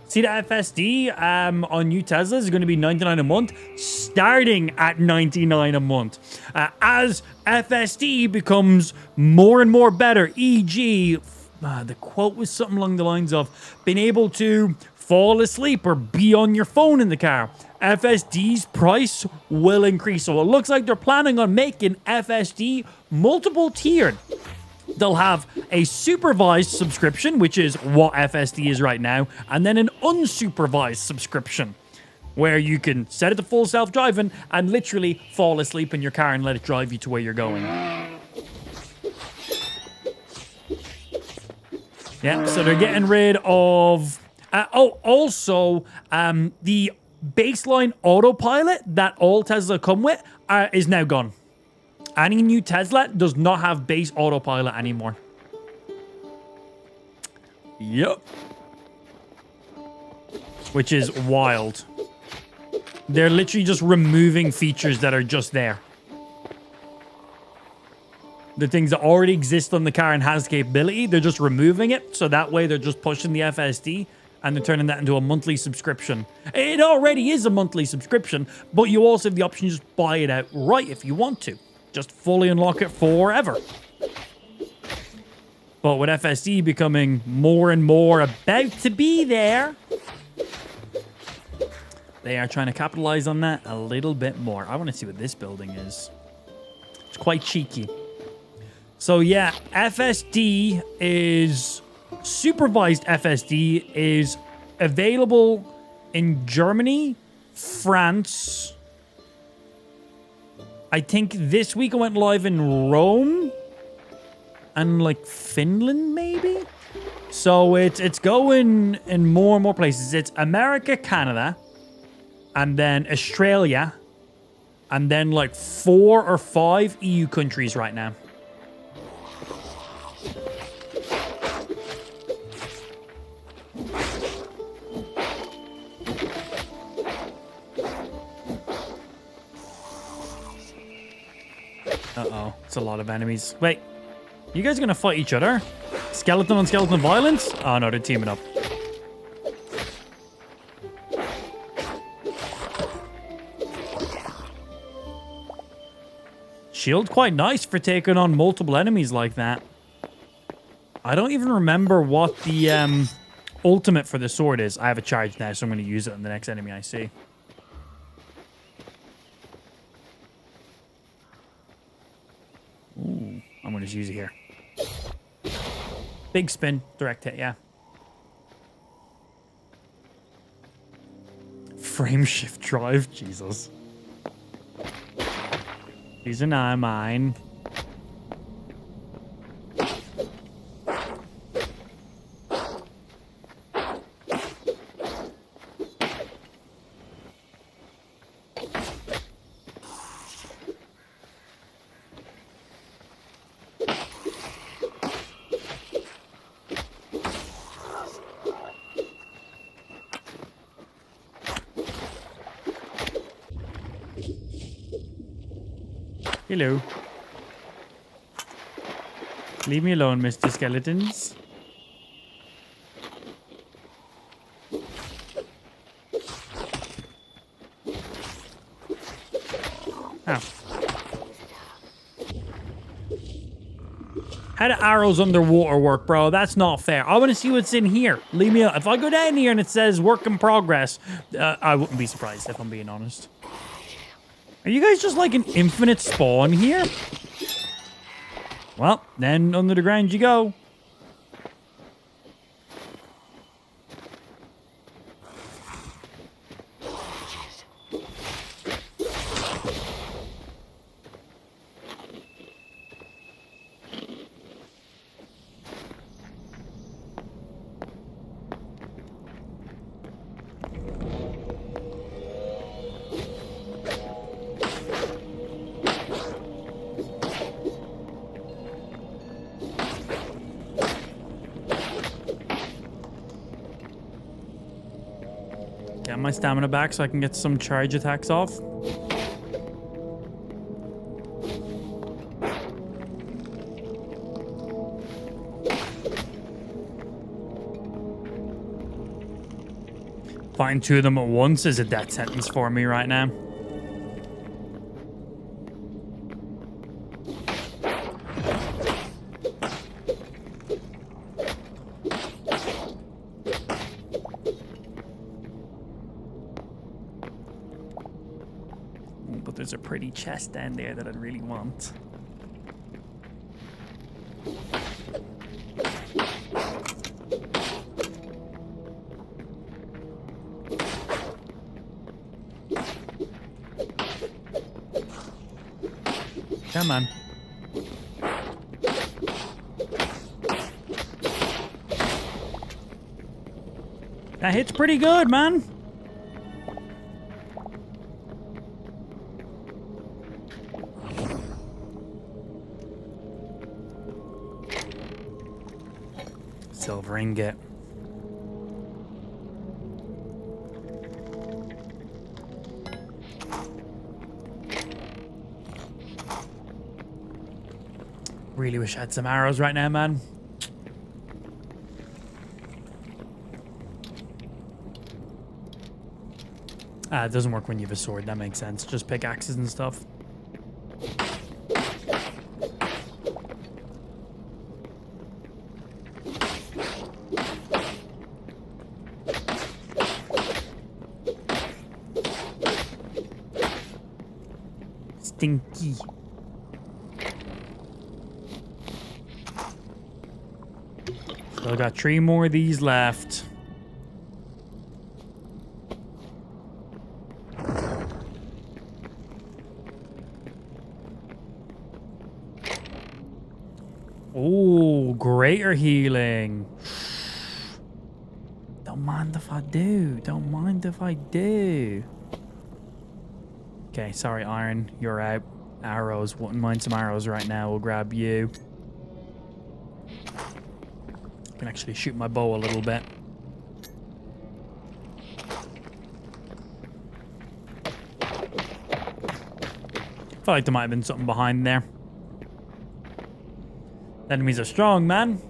See, the FSD on new Teslas is going to be $99 a month, starting at $99 a month. As FSD becomes more and more better, e.g., the quote was something along the lines of being able to fall asleep or be on your phone in the car. FSD's price will increase. So it looks like they're planning on making FSD multiple tiered. They'll have a supervised subscription, which is what FSD is right now, and then an unsupervised subscription, where you can set it to full self-driving and literally fall asleep in your car and let it drive you to where you're going. Yeah, so they're getting rid of... also, the baseline autopilot that all Tesla come with is now gone. Any new Tesla does not have base autopilot anymore. Yep. Which is wild. They're literally just removing features that are just there. The things that already exist on the car and has capability, they're just removing it. So that way they're just pushing the FSD and they're turning that into a monthly subscription. It already is a monthly subscription, but you also have the option to just buy it outright if you want to. Just fully unlock it forever. But with FSD becoming more and more about to be there, they are trying to capitalize on that a little bit more. I want to see what this building is. It's quite cheeky. So yeah, FSD is... Supervised FSD is available in Germany, France... I think this week it went live in Rome and like Finland, maybe. So it's going in more and more places. It's America, Canada, and then Australia, and then like 4 or 5 EU countries right now. Uh-oh, it's a lot of enemies. Wait, you guys are gonna fight each other? Skeleton on skeleton violence? Oh no, they're teaming up. Shield quite nice for taking on multiple enemies like that. I don't even remember what the ultimate for the sword is. I have a charge now, so I'm gonna use it on the next enemy I see. Ooh, I'm going to use it here. Big spin, direct hit, yeah. Frame shift drive, Jesus. These are not mine. Hello. Leave me alone, Mr. Skeletons. Oh. How do arrows underwater work, bro? That's not fair. I want to see what's in here. Leave me alone. If I go down here and it says work in progress, I wouldn't be surprised if I'm being honest. Are you guys just like an infinite spawn here? Well, then under the ground you go. Get my stamina back so I can get some charge attacks off. Fighting two of them at once is a death sentence for me right now. But there's a pretty chest down there that I'd really want. Come on. That hits pretty good, man. Silver ingot. Really wish I had some arrows right now, man. It doesn't work when you have a sword. That makes sense. Just pickaxes and stuff. Stinky. Still got 3 more of these left. Oh, greater healing. Don't mind if I do. Don't mind if I do. Okay, sorry, Iron. You're out. Arrows. Wouldn't mind some arrows right now. We'll grab you. I can actually shoot my bow a little bit. Felt like there might have been something behind there. Enemies are strong, man.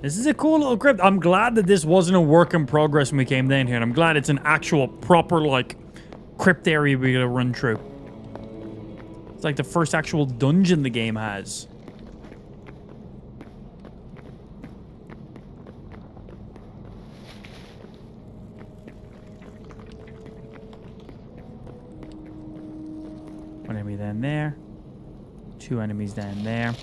This is a cool little crypt. I'm glad that this wasn't a work in progress when we came down here. And I'm glad it's an actual proper, like, crypt area we gotta run through. It's like the first actual dungeon the game has. One enemy down there. 2 enemies down there.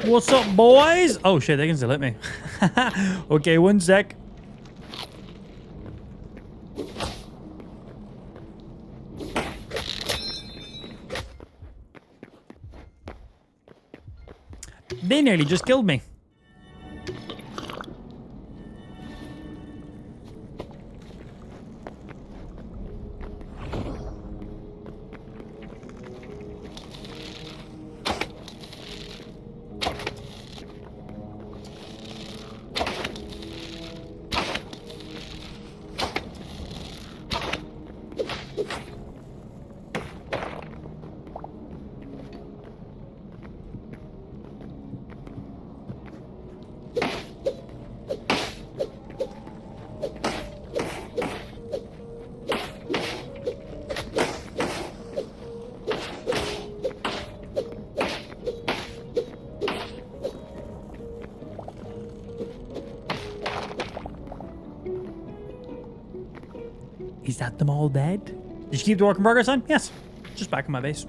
What's up, boys? Oh, shit, they can still hit me. Okay, 1 sec. They nearly just killed me. Is that them all dead? Did you keep the work in progress on? Yes. Just back in my base.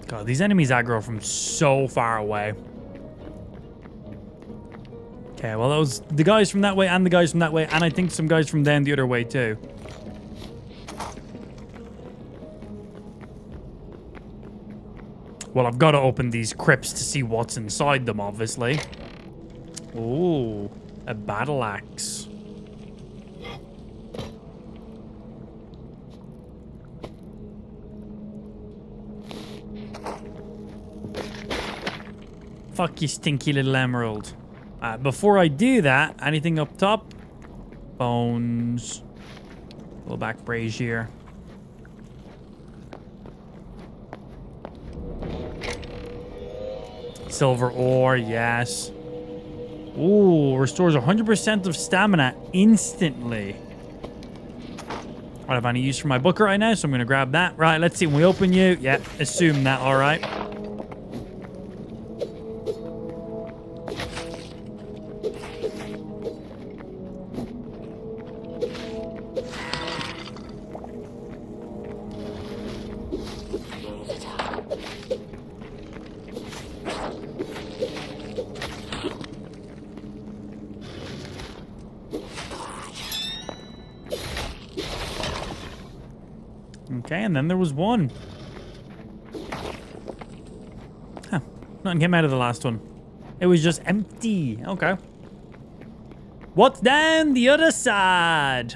God, these enemies aggro from so far away. Okay, well, that was the guys from that way and the guys from that way, and I think some guys from down the other way too. Well, I've got to open these crypts to see what's inside them, obviously. Ooh, a battle axe. Fuck you, stinky little emerald. Before I do that, anything up top? Bones. Go back brazier. Silver ore, yes. Ooh, restores 100% of stamina instantly. I don't have any use for my booker right now, so I'm going to grab that. Right, let's see. When we open you, yeah, assume that, all right. Okay, and then there was one. Huh. Nothing came out of the last one. It was just empty. Okay. What's down the other side?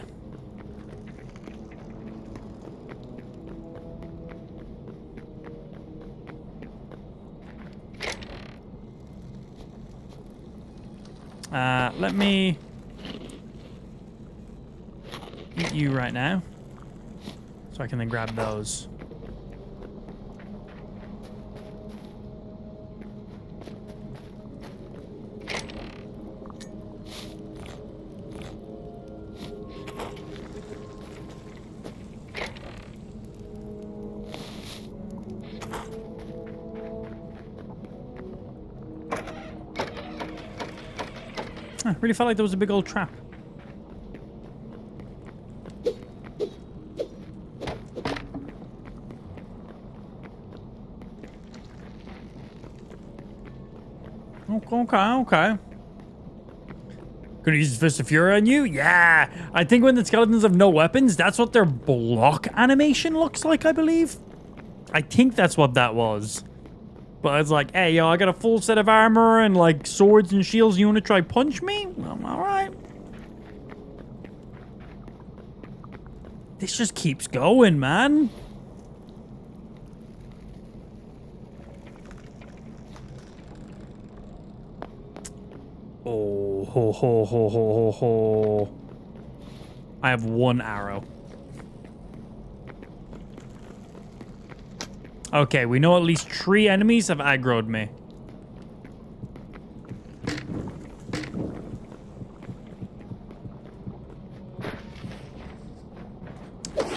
Let me eat you right now. So I can then grab those. I really felt like there was a big old trap. Okay. Gonna use Fist of Fury on you? Yeah! I think when the skeletons have no weapons, that's what their block animation looks like, I believe. I think that's what that was. But it's like, hey, yo, I got a full set of armor and, like, swords and shields. You wanna try punch me? Alright. This just keeps going, man. Oh, ho, ho, ho, ho, ho, ho. I have one arrow. Okay, we know at least 3 enemies have aggroed me.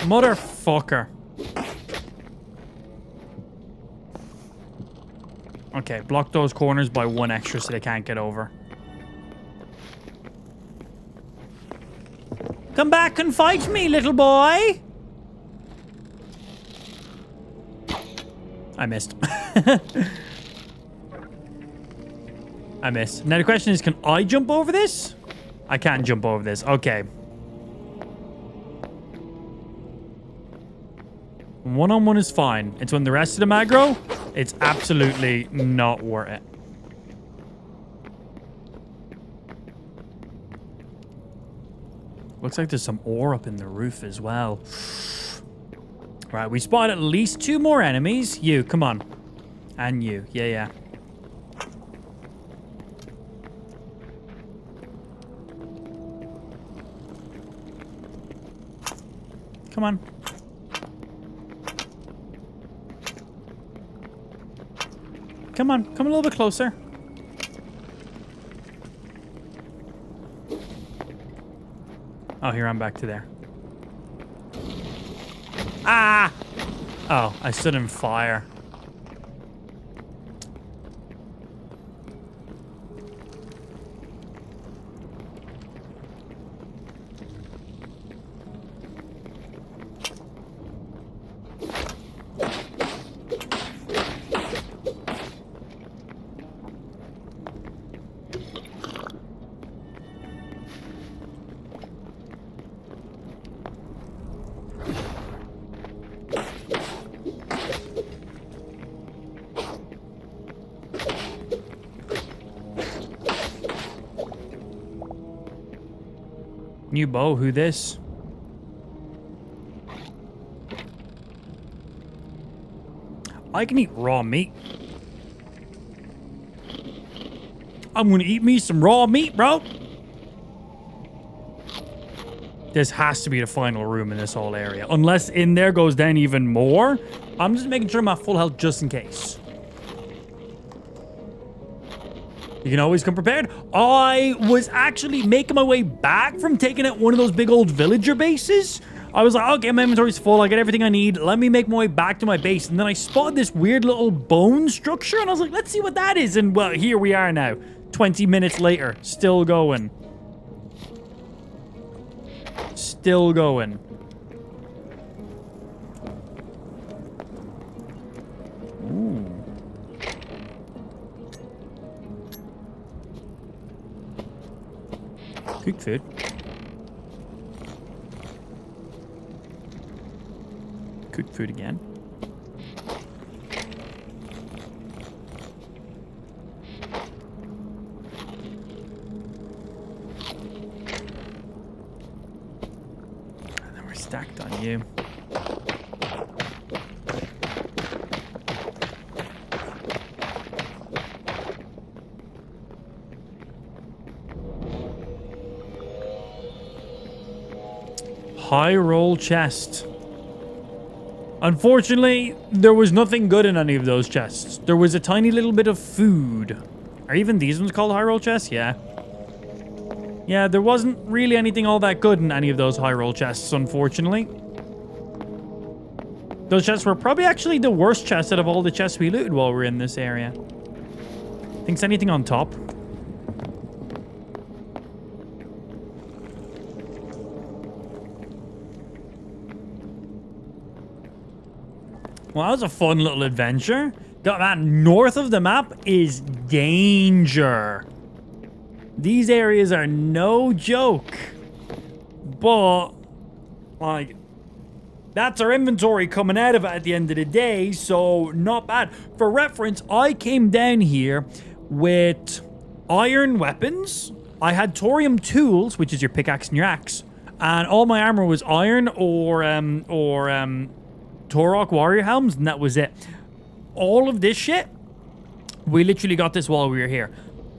Motherfucker. Okay, block those corners by 1 extra so they can't get over. Come back and fight me, little boy! I missed. I missed. Now the question is, can I jump over this? I can't jump over this. Okay. One-on-one is fine. It's when the rest of them aggro, it's absolutely not worth it. Looks like there's some ore up in the roof as well. Right, we spotted at least 2 more enemies. You, come on. And you. Yeah. Come on. Come on, come a little bit closer. Oh, here, I'm back to there. Ah! Oh, I stood in fire. New bow, who this? I can eat raw meat. I'm gonna eat me some raw meat, bro. This has to be the final room in this whole area. Unless in there goes down even more. I'm just making sure I'm at full health just in case. You can always come prepared. I was actually making my way back from taking out one of those big old villager bases. I was like, okay, my inventory's full. I got everything I need. Let me make my way back to my base. And then I spotted this weird little bone structure. And I was like, let's see what that is. And well, here we are now. 20 minutes later. Still going. Still going. Ooh. Good food. Cooked food again. And then we're stacked on you. High roll chest. Unfortunately, there was nothing good in any of those chests. There was a tiny little bit of food. Are even these ones called high roll chests? Yeah. Yeah, there wasn't really anything all that good in any of those high roll chests, unfortunately. Those chests were probably actually the worst chests out of all the chests we looted while we were in this area. Thinks anything on top? Well, that was a fun little adventure. That north of the map is danger. These areas are no joke. But, like, that's our inventory coming out of it at the end of the day, so not bad. For reference, I came down here with iron weapons. I had thorium tools, which is your pickaxe and your axe, and all my armor was iron or Torok warrior helms, and that was it. All of this shit, we literally got this while we were here.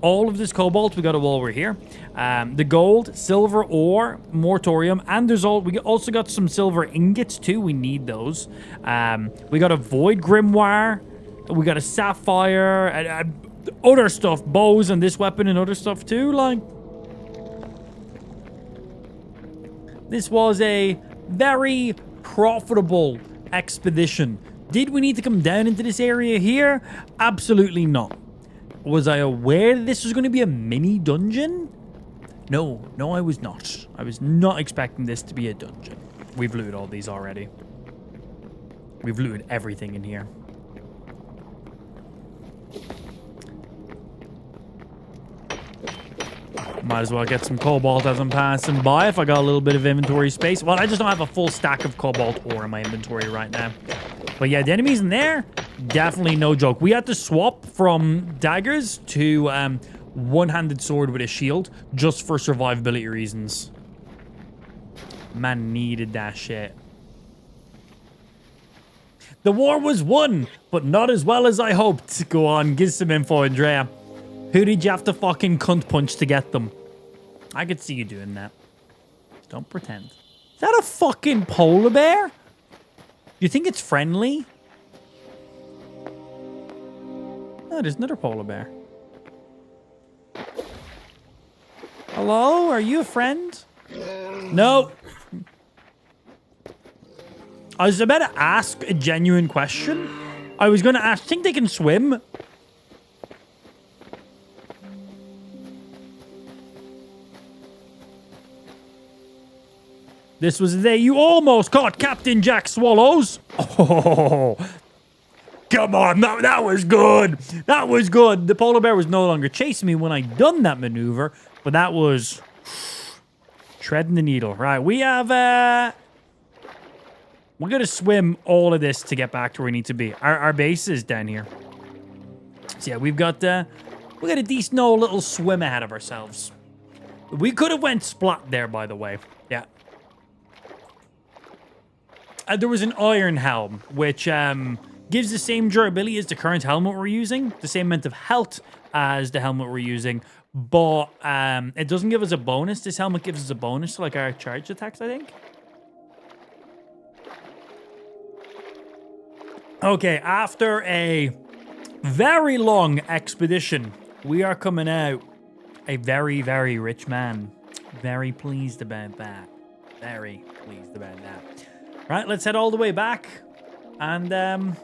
All of this cobalt, we got it while we were here. The gold, silver ore, more thorium, and we also got some silver ingots too. We need those. We got a void grimoire. We got a sapphire, and other stuff, bows and this weapon and other stuff too. Like, this was a very profitable expedition. Did we need to come down into this area here? Absolutely not. Was I aware this was going to be a mini dungeon? No, I was not. I was not expecting this to be a dungeon. We've looted all these already. We've looted everything in here. Might as well get some cobalt as I'm passing by if I got a little bit of inventory space. Well, I just don't have a full stack of cobalt ore in my inventory right now. But yeah, the enemies in there, definitely no joke. We had to swap from daggers to one-handed sword with a shield just for survivability reasons. Man needed that shit. The war was won, but not as well as I hoped. Go on, give some info, Andrea. Who did you have to fucking cunt punch to get them? I could see you doing that. Don't pretend. Is that a fucking polar bear? You think it's friendly? Oh, there's another polar bear. Hello? Are you a friend? No. I was about to ask a genuine question. I was going to ask, think they can swim? This was the day you almost caught Captain Jack Swallows. Oh, come on. That was good. That was good. The polar bear was no longer chasing me when I done that maneuver, but that was treading the needle. Right, we have, we're going to swim all of this to get back to where we need to be. Our base is down here. So yeah, we got a decent old little swim ahead of ourselves. We could have went splat there, by the way. Yeah. There was an iron helm, which gives the same durability as the current helmet we're using, the same amount of health as the helmet we're using, but it doesn't give us a bonus. This helmet gives us a bonus to like our charge attacks, I think. Okay, after a very long expedition, we are coming out a very, very rich man. Very pleased about that. Very pleased about that. Right, let's head all the way back. And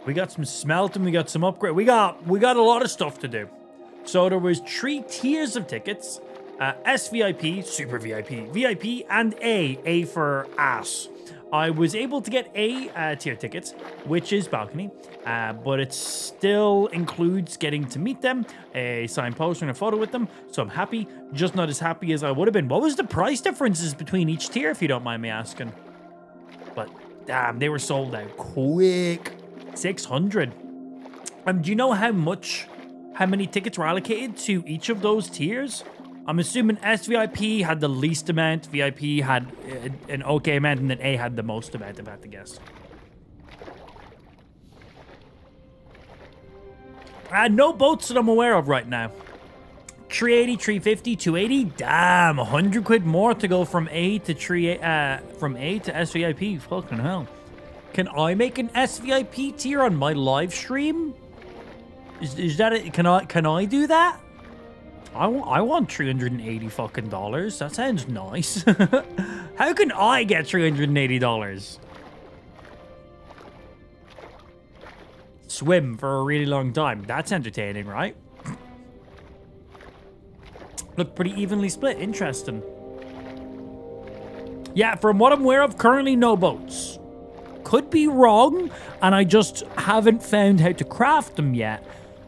we got some smelting, we got some upgrade. We got a lot of stuff to do. So there was 3 tiers of tickets. SVIP, Super VIP, VIP, and A for ass. I was able to get A tier tickets, which is balcony, but it still includes getting to meet them, a signed poster and a photo with them, so I'm happy, just not as happy as I would have been. What was the price differences between each tier, if you don't mind me asking? But damn, they were sold out quick. 600. Do you know how many tickets were allocated to each of those tiers? I'm assuming SVIP had the least amount, VIP had an okay amount, and then A had the most amount, if I had to guess. No boats that I'm aware of right now. 380, 350, 280. Damn, 100 quid more to go from A to SVIP. Fucking hell. Can I make an SVIP tier on my live stream? Is that it? Can I do that? I want $380 fucking dollars. That sounds nice. How can I get $380? Swim for a really long time. That's entertaining, right? Look pretty evenly split. Interesting. Yeah, from what I'm aware of, currently no boats. Could be wrong, and I just haven't found how to craft them yet.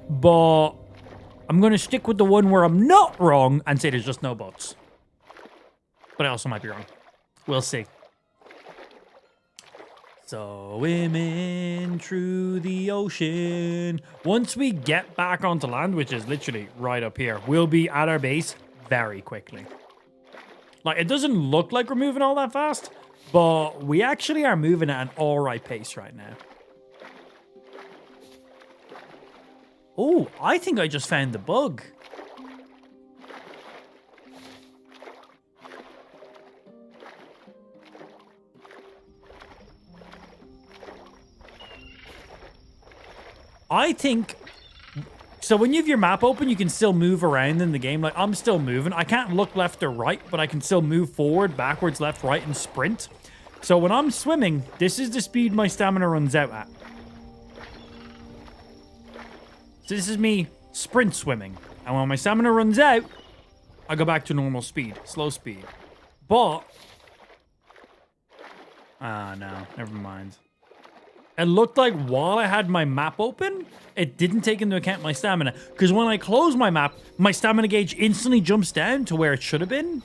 But I'm going to stick with the one where I'm not wrong and say there's just no boats. But I also might be wrong. We'll see. Swimming through the ocean. Once we get back onto land, which is literally right up here, we'll be at our base very quickly. Like, it doesn't look like we're moving all that fast, but we actually are moving at an alright pace right now. Oh, I think I just found the bug. I think... So when you have your map open, you can still move around in the game. Like, I'm still moving. I can't look left or right, but I can still move forward, backwards, left, right, and sprint. So when I'm swimming, this is the speed my stamina runs out at. So this is me sprint swimming. And when my stamina runs out, I go back to normal speed, slow speed. But... Ah, no, never mind. It looked like while I had my map open, it didn't take into account my stamina. Because when I close my map, my stamina gauge instantly jumps down to where it should have been.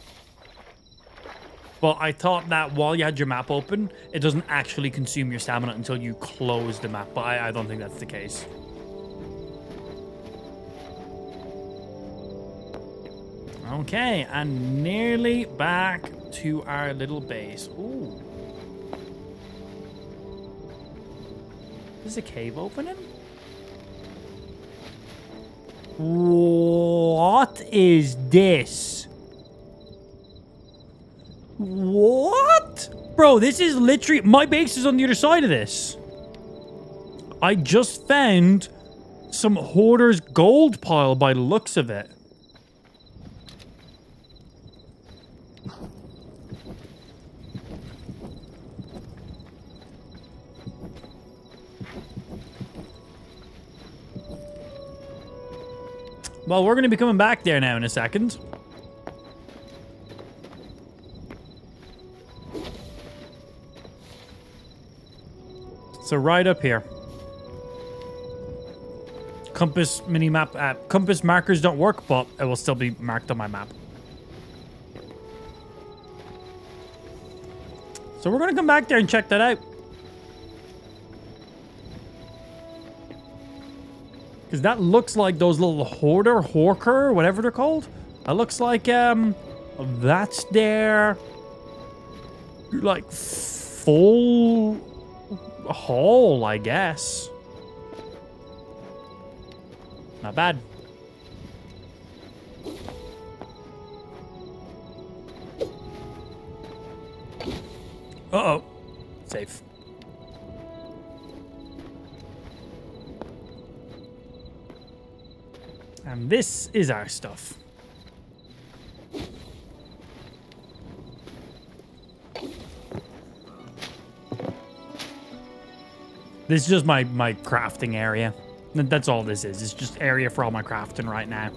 But I thought that while you had your map open, it doesn't actually consume your stamina until you close the map. But I don't think that's the case. Okay, and nearly back to our little base. Ooh. Is a cave opening? What is this? What? Bro, this is literally... My base is on the other side of this. I just found some hoarder's gold pile by the looks of it. Well, we're going to be coming back there now in a second. So right up here. Compass mini-map. Compass markers don't work, but it will still be marked on my map. So we're going to come back there and check that out. Because that looks like those little horker, whatever they're called. That looks like, that's their, like, full haul, I guess. Not bad. Uh-oh. Safe. And this is our stuff. This is just my crafting area. That's all this is. It's just area for all my crafting right now.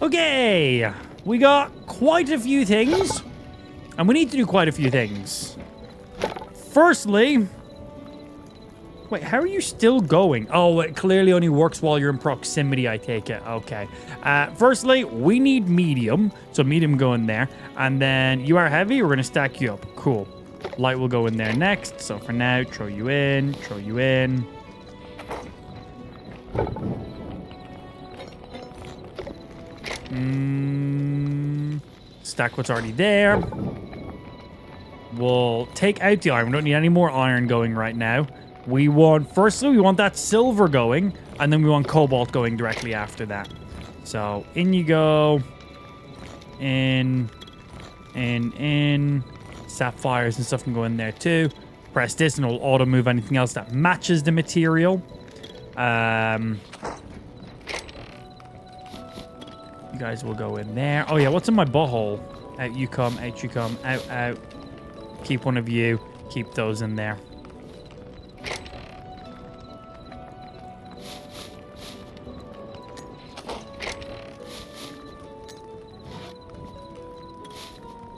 Okay. We got quite a few things. And we need to do quite a few things. Firstly... Wait, how are you still going? Oh, it clearly only works while you're in proximity, I take it. Okay. Firstly, we need medium. So medium go in there. And then you are heavy. We're going to stack you up. Cool. Light will go in there next. So for now, throw you in. Throw you in. Stack what's already there. We'll take out the iron. We don't need any more iron going right now. We want, firstly, we want that silver going, and then we want cobalt going directly after that. So, in you go. In. Sapphires and stuff can go in there too. Press this and it'll auto move anything else that matches the material. You guys will go in there. Oh yeah, what's in my butthole? Out you come, out you come, out, out. Keep one of you. Keep those in there.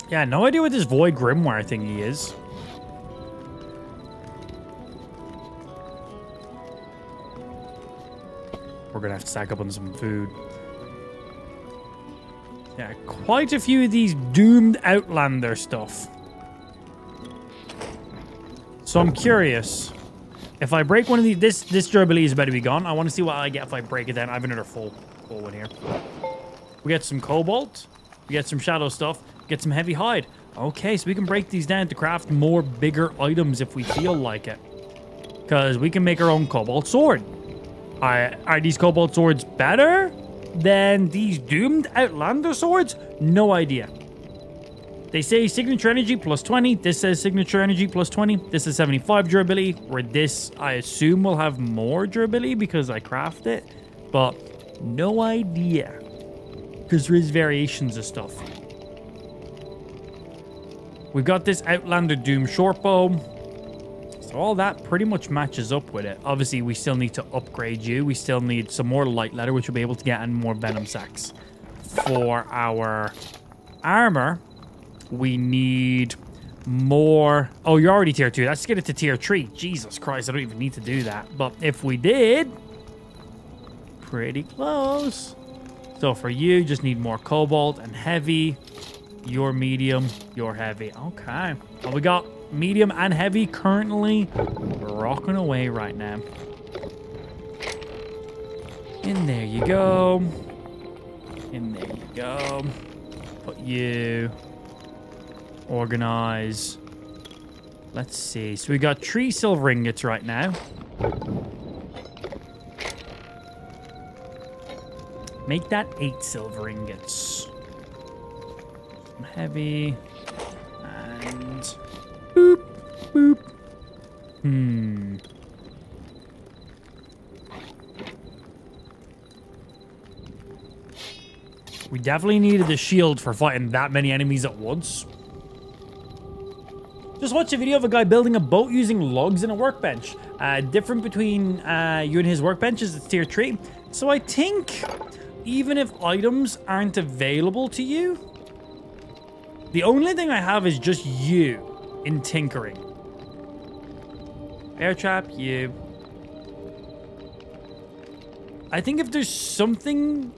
Yeah, no idea what this Void Grimoire thingy is. We're gonna have to stack up on some food. Yeah, quite a few of these doomed Outlander stuff. So I'm curious. If I break one of these... This durability is about to be gone. I want to see what I get if I break it down. I have another full one here. We get some cobalt. We get some shadow stuff. Get some heavy hide. Okay, so we can break these down to craft more bigger items if we feel like it. Because we can make our own cobalt sword. Are these cobalt swords better than these doomed Outlander swords? No idea. They say signature energy plus 20. This says signature energy plus 20. This is 75 durability. Where this, I assume, will have more durability because I craft it. But no idea. Because there is variations of stuff. We've got this Outlander Doom short bow. So all that pretty much matches up with it. Obviously, we still need to upgrade you. We still need some more light leather, which we'll be able to get, and more venom sacks. For our armor, we need more... Oh, you're already tier 2. Let's get it to tier 3. Jesus Christ, I don't even need to do that. But if we did... Pretty close. So for you, just need more cobalt and heavy. You're medium, you're heavy. Okay. Well, we got medium and heavy currently rocking away right now. In there you go. In there you go. Put you. Organize. Let's see. So we got 3 silver ingots right now. Make that 8 silver ingots. Heavy. And... Boop. Boop. We definitely needed the shield for fighting that many enemies at once. Just watch a video of a guy building a boat using logs and a workbench. Different between you and his workbench is it's tier 3. So I think even if items aren't available to you, the only thing I have is just you in tinkering. Air trap, you. I think if there's something...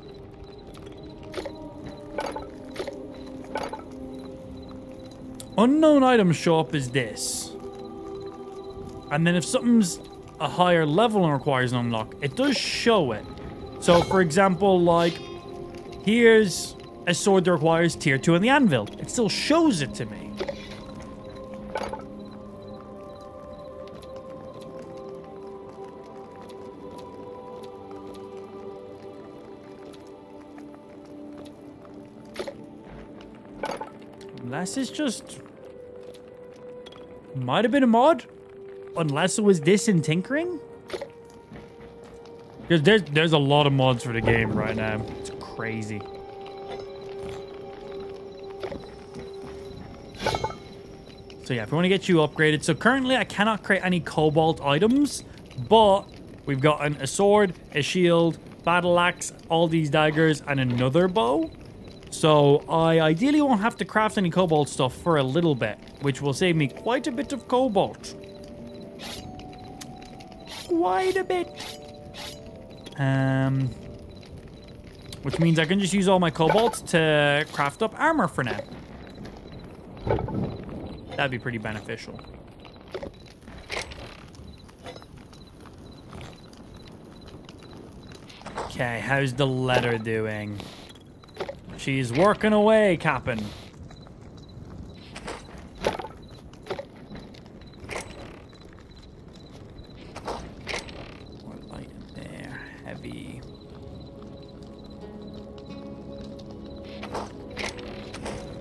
Unknown items show up as this. And then if something's a higher level and requires an unlock, it does show it. So, for example, like, here's a sword that requires tier 2 on the anvil. It still shows it to me. Unless it's just... Might have been a mod. Unless it was this in tinkering. Because there's a lot of mods for the game right now. It's crazy. So yeah, if we want to get you upgraded. So currently I cannot create any cobalt items. But we've gotten a sword, a shield, battle axe, all these daggers, and another bow. So I ideally won't have to craft any cobalt stuff for a little bit, which will save me quite a bit of cobalt. Quite a bit. Which means I can just use all my cobalt to craft up armor for now. That'd be pretty beneficial. Okay, how's the letter doing? She's working away, Cap'n. More light in there. Heavy.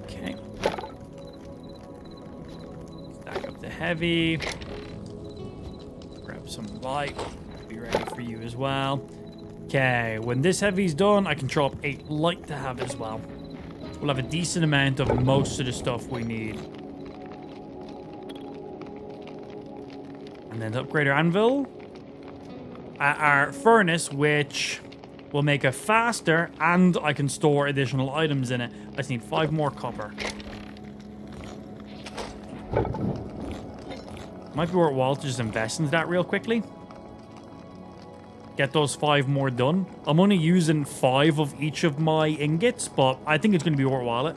Okay. Stack up the heavy. Grab some light. Be ready for you as well. Okay, when this heavy's done, I can throw up 8 light to have as well. We'll have a decent amount of most of the stuff we need. And then to upgrade our anvil, our furnace, which will make it faster, and I can store additional items in it. I just need 5 more copper. Might be worthwhile to just invest into that real quickly. Get those 5 more done. I'm only using 5 of each of my ingots, but I think it's going to be worthwhile.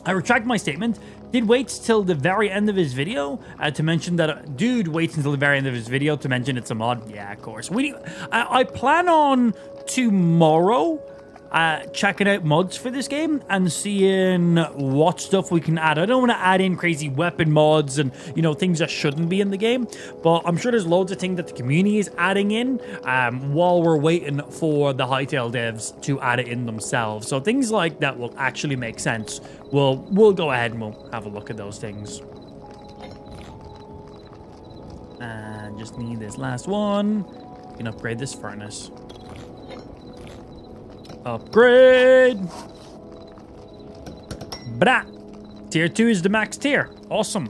I retract my statement. Did wait till the very end of his video to mention that... dude waits until the very end of his video to mention it's a mod. Yeah, of course. I plan on tomorrow checking out mods for this game and seeing what stuff we can add. I don't want to add in crazy weapon mods and, you know, things that shouldn't be in the game, but I'm sure there's loads of things that the community is adding in while we're waiting for the Hytale devs to add it in themselves. So things like that will actually make sense. We'll go ahead and we'll have a look at those things. And just need this last one. We can upgrade this furnace. Upgrade! Blah! Tier 2 is the max tier. Awesome.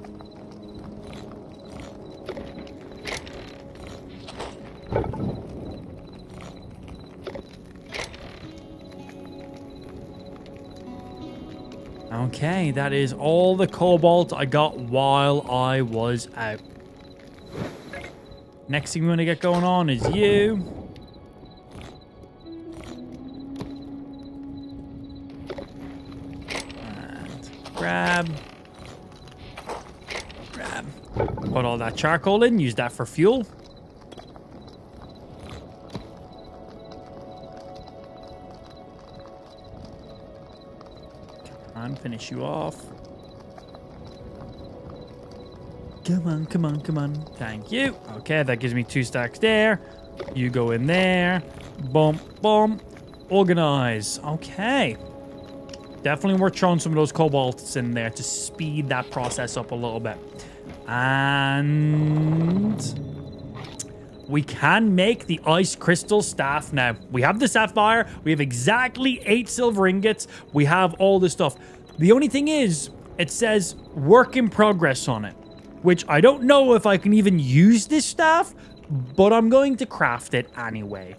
Okay, that is all the cobalt I got while I was out. Next thing we want to get going on is you. Grab. Put all that charcoal in. Use that for fuel. Come on, finish you off. Come on, come on, come on. Thank you. Okay, that gives me 2 stacks there. You go in there. Boom, boom. Organize. Okay. Definitely worth throwing some of those cobalts in there to speed that process up a little bit. And we can make the ice crystal staff now. We have the sapphire. We have exactly 8 silver ingots. We have all this stuff. The only thing is, it says work in progress on it, which I don't know if I can even use this staff, but I'm going to craft it anyway.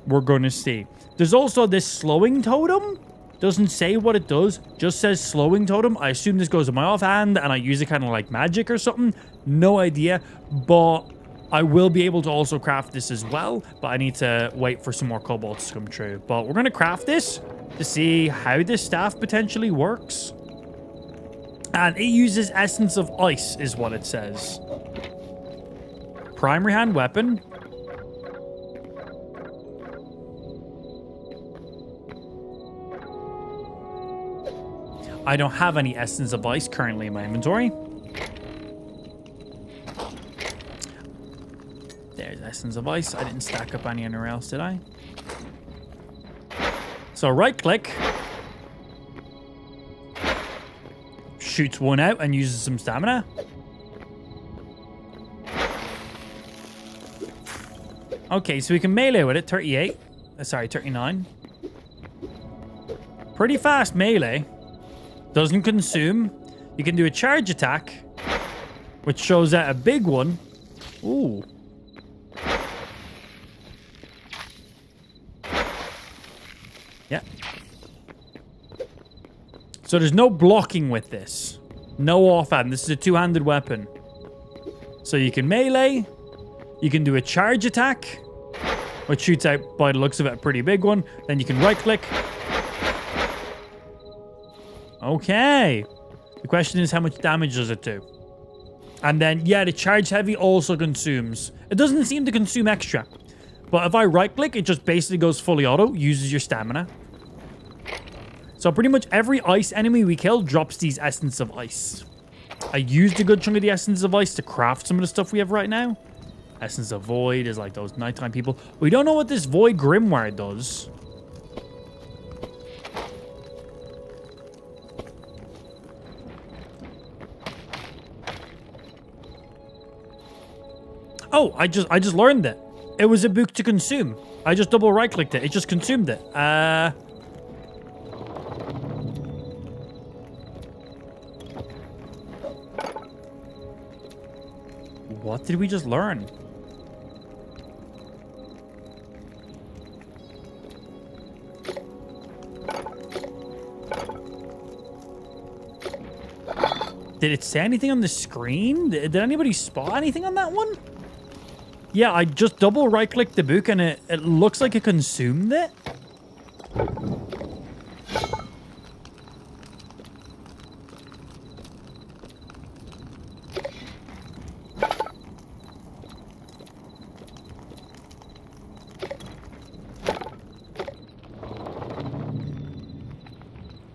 We're going to see. There's also this slowing totem. Doesn't say what it does, just says slowing totem. I assume this goes in my offhand and I use it kind of like magic or something. No idea, but I will be able to also craft this as well, but I need to wait for some more cobalts to come true. But we're going to craft this to see how this staff potentially works. And it uses essence of ice is what it says. Primary hand weapon. I don't have any Essence of Ice currently in my inventory. There's Essence of Ice. I didn't stack up any anywhere else, did I? So right click. Shoots one out and uses some stamina. Okay, so we can melee with it. 38. Sorry, 39. Pretty fast melee. Doesn't consume. You can do a charge attack, which shows out a big one. Ooh. Yeah. So there's no blocking with this. No offhand. This is a two-handed weapon. So you can melee. You can do a charge attack, which shoots out, by the looks of it, a pretty big one. Then you can right-click. Okay. The question is, how much damage does it do? And then, yeah, the charge heavy also consumes. It doesn't seem to consume extra. But if I right-click, it just basically goes fully auto, uses your stamina. So pretty much every ice enemy we kill drops these Essence of Ice. I used a good chunk of the Essence of Ice to craft some of the stuff we have right now. Essence of Void is like those nighttime people. We don't know what this Void Grimoire does. Oh, I just learned it. It was a book to consume. I just double right clicked it. It just consumed it. What did we just learn? Did it say anything on the screen? Did anybody spot anything on that one? Yeah, I just double right-clicked the book and it looks like it consumed it.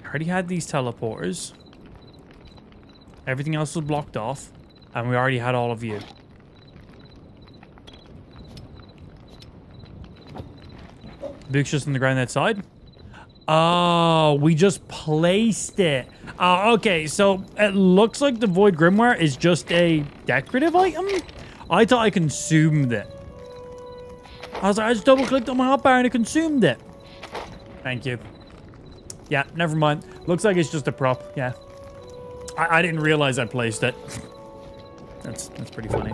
I already had these teleporters. Everything else was blocked off. And we already had all of you. Book's just on the ground outside. Oh, we just placed it. Okay, so it looks like the Void Grimoire is just a decorative item. I thought I consumed it. I was like, I just double-clicked on my hotbar and it consumed it. Thank you. Yeah, never mind. Looks like it's just a prop. Yeah. I didn't realize I placed it. That's pretty funny.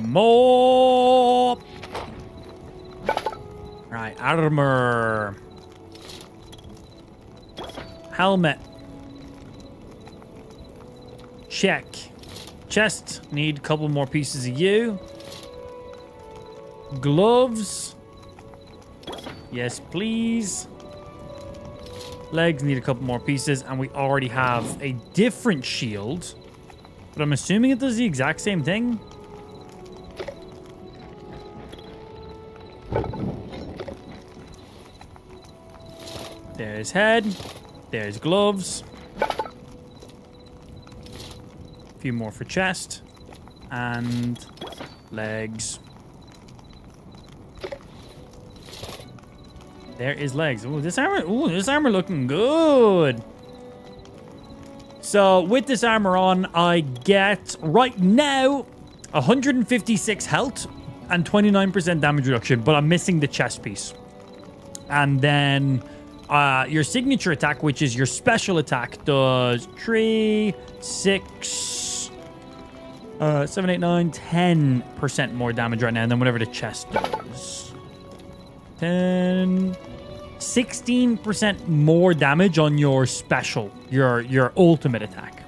More. Right, armor. Helmet. Check. Chest. Need a couple more pieces of you. Gloves. Yes, please. Legs need a couple more pieces, and we already have a different shield. But I'm assuming it does the exact same thing. There's head. There's gloves. A few more for chest. And legs. There is legs. Ooh, this armor looking good. So with this armor on, I get right now 156 health and 29% damage reduction, but I'm missing the chest piece. And then your signature attack, which is your special attack, does 3, 6, 7, 8, 9, 10% more damage right now than whatever the chest does. 10, 16% more damage on your special, your ultimate attack.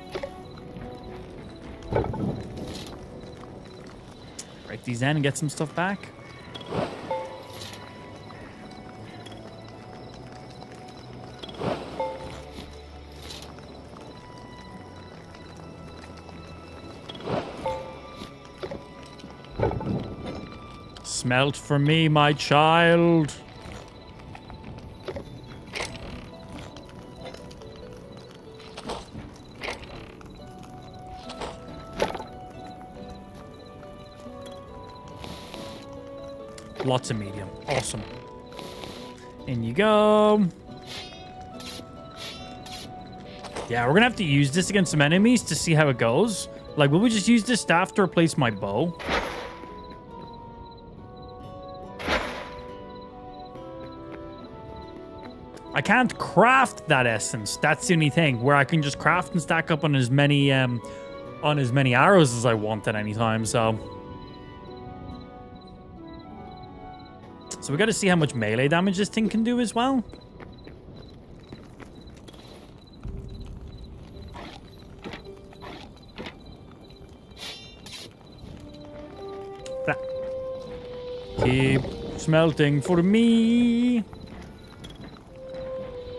Break these in and get some stuff back. Smelt for me, my child. Lots of medium. Awesome. In you go. Yeah, we're gonna have to use this against some enemies to see how it goes. Like, will we just use this staff to replace my bow? I can't craft that essence. That's the only thing. Where I can just craft and stack up on as many arrows as I want at any time. So we got to see how much melee damage this thing can do as well. Keep smelting for me.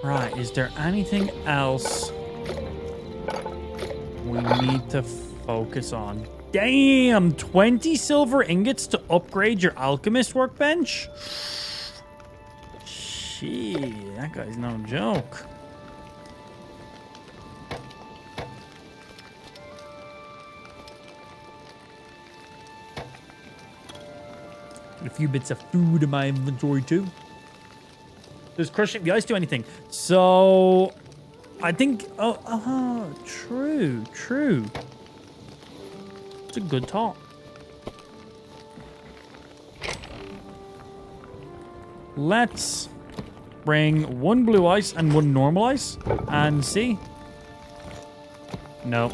Right, is there anything else we need to focus on? Damn, 20 silver ingots to upgrade your alchemist workbench? Shit, that guy's no joke. Got a few bits of food in my inventory too. Does crushing the ice do anything? So, I think... Oh, true. It's a good thought. Let's bring one blue ice and one normal ice and see. No.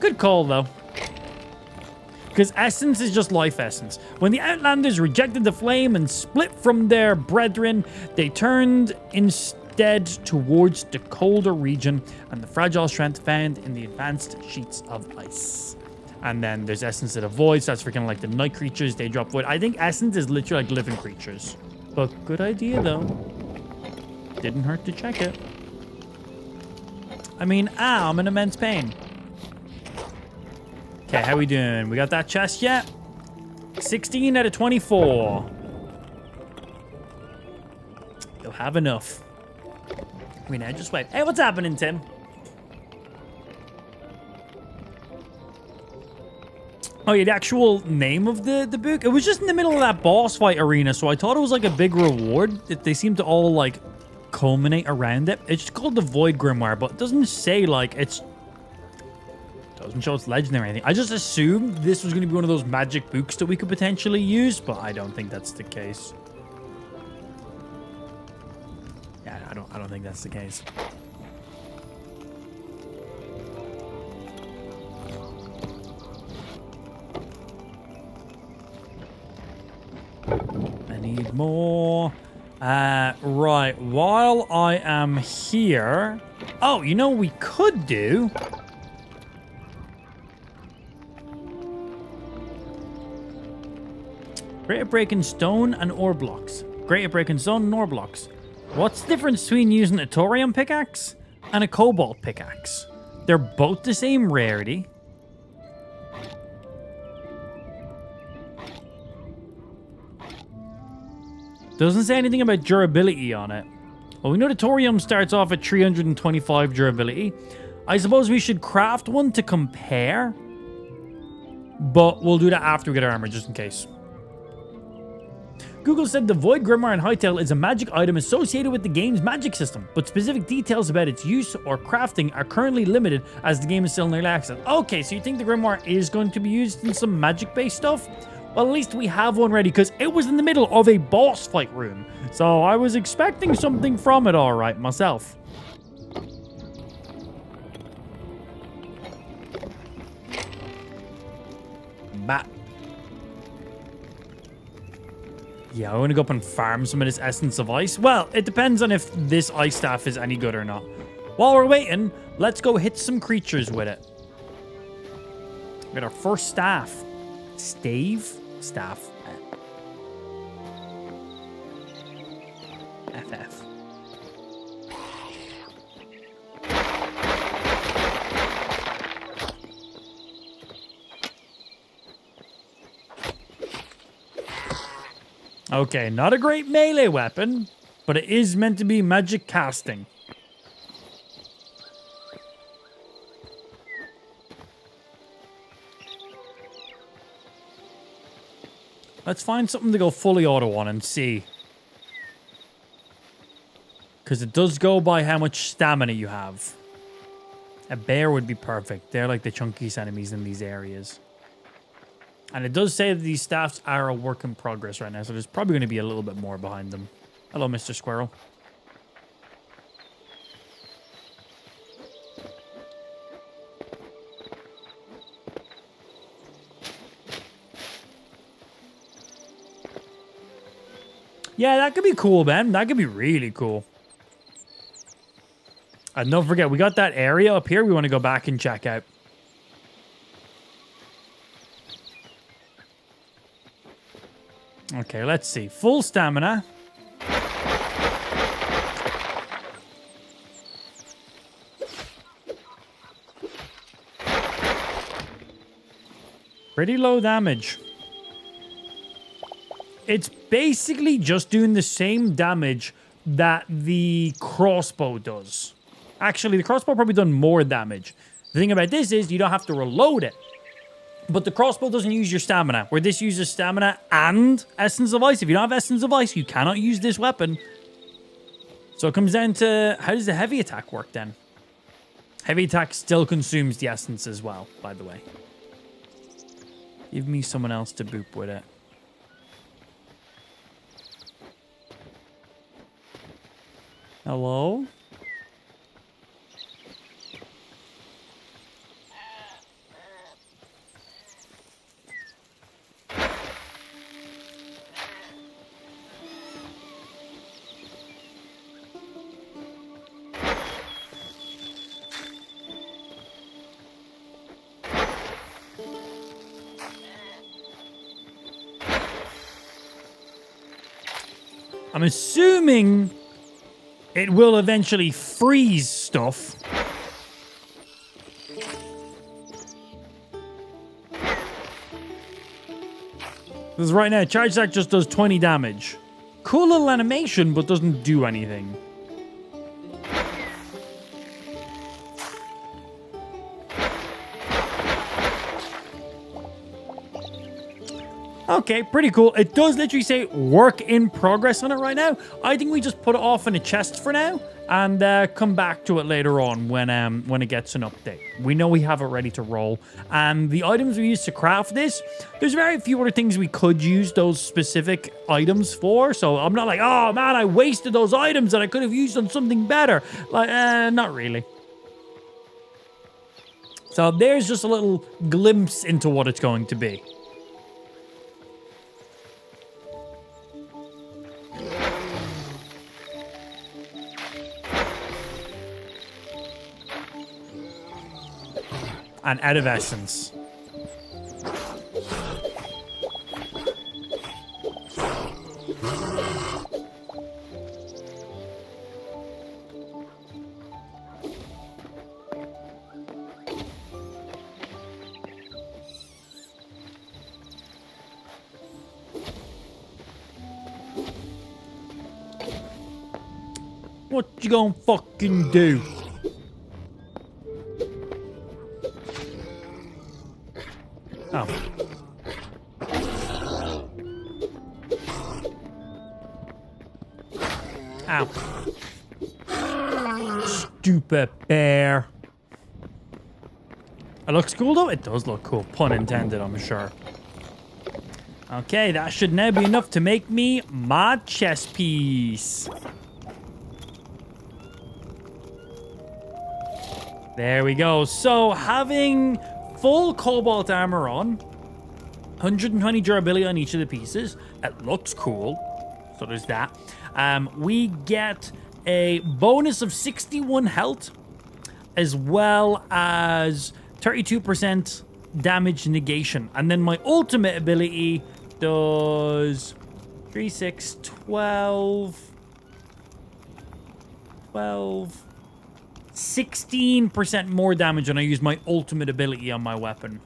Good call, though. Because essence is just life essence. When the Outlanders rejected the flame and split from their brethren, they turned instead towards the colder region and the fragile strength found in the advanced sheets of ice. And then there's essence of the void, so that's for kind of like the night creatures. They drop void. I think essence is literally like living creatures. But good idea, though. Didn't hurt to check it. I mean, I'm in immense pain. Okay, how we doing? We got that chest yet? 16 out of 24. You'll have enough. We now just wait. Hey, what's happening, Tim? Oh, yeah, the actual name of the book? It was just in the middle of that boss fight arena, so I thought it was like a big reward. They seem to all, like, culminate around it. It's just called the Void Grimoire, but it doesn't say, like, it's... Doesn't show its legend or anything. I just assumed this was going to be one of those magic books that we could potentially use, but I don't think that's the case. Yeah, I don't think that's the case. I need more. Right, while I am here... Oh, you know what we could do? Greater break in stone and ore blocks. Greater break in stone and ore blocks. What's the difference between using a thorium pickaxe and a cobalt pickaxe? They're both the same rarity. Doesn't say anything about durability on it. Well, we know the thorium starts off at 325 durability. I suppose we should craft one to compare. But we'll do that after we get our armor, just in case. Google said the Void Grimoire in Hytale is a magic item associated with the game's magic system, but specific details about its use or crafting are currently limited as the game is still in early access. Okay, so you think the Grimoire is going to be used in some magic-based stuff? Well, at least we have one ready, because it was in the middle of a boss fight room. So I was expecting something from it all right myself. Bat. Yeah, I want to go up and farm some of this essence of ice. Well, it depends on if this ice staff is any good or not. While we're waiting, let's go hit some creatures with it. We got our first staff. Stave? Staff. FF. Okay, not a great melee weapon, but it is meant to be magic casting. Let's find something to go fully auto on and see. Because it does go by how much stamina you have. A bear would be perfect. They're like the chunkiest enemies in these areas. And it does say that these staffs are a work in progress right now, so there's probably going to be a little bit more behind them. Hello, Mr. Squirrel. Yeah, that could be cool, man. That could be really cool. And don't forget, we got that area up here we want to go back and check out. Okay, let's see. Full stamina. Pretty low damage. It's basically just doing the same damage that the crossbow does. Actually, the crossbow probably done more damage. The thing about this is you don't have to reload it. But the crossbow doesn't use your stamina, where this uses stamina and Essence of Ice. If you don't have Essence of Ice, you cannot use this weapon. So it comes down to, how does the heavy attack work then? Heavy attack still consumes the Essence as well, by the way. Give me someone else to boop with it. Hello? I'm assuming it will eventually freeze stuff. Because right now, Charge Attack just does 20 damage. Cool little animation, but doesn't do anything. Okay, pretty cool. It does literally say work in progress on it right now. I think we just put it off in a chest for now and come back to it later on when it gets an update. We know we have it ready to roll. And the items we use to craft this, there's very few other things we could use those specific items for. So I'm not like, oh man, I wasted those items that I could have used on something better. Like, not really. So there's just a little glimpse into what it's going to be. And out of essence. What you gonna fucking do? Oh. Ow. Stupid bear. It looks cool though? It does look cool. Pun intended, I'm sure. Okay, that should now be enough to make me my chess piece. There we go. So having full cobalt armor on, 120 durability on each of the pieces. It looks cool. So there's that. We get a bonus of 61 health, as well as 32% damage negation. And then my ultimate ability does 3, 6, 12, 16% more damage when I use my ultimate ability on my weapon.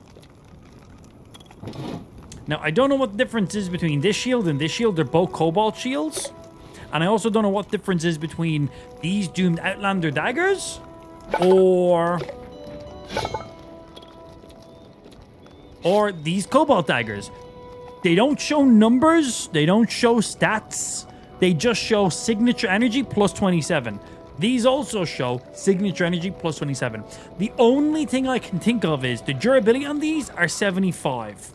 Now, I don't know what the difference is between this shield and this shield. They're both cobalt shields. And I also don't know what difference is between these Doomed Outlander daggers or these cobalt daggers. They don't show numbers. They don't show stats. They just show signature energy plus 27. These also show signature energy plus 27. The only thing I can think of is the durability on these are 75.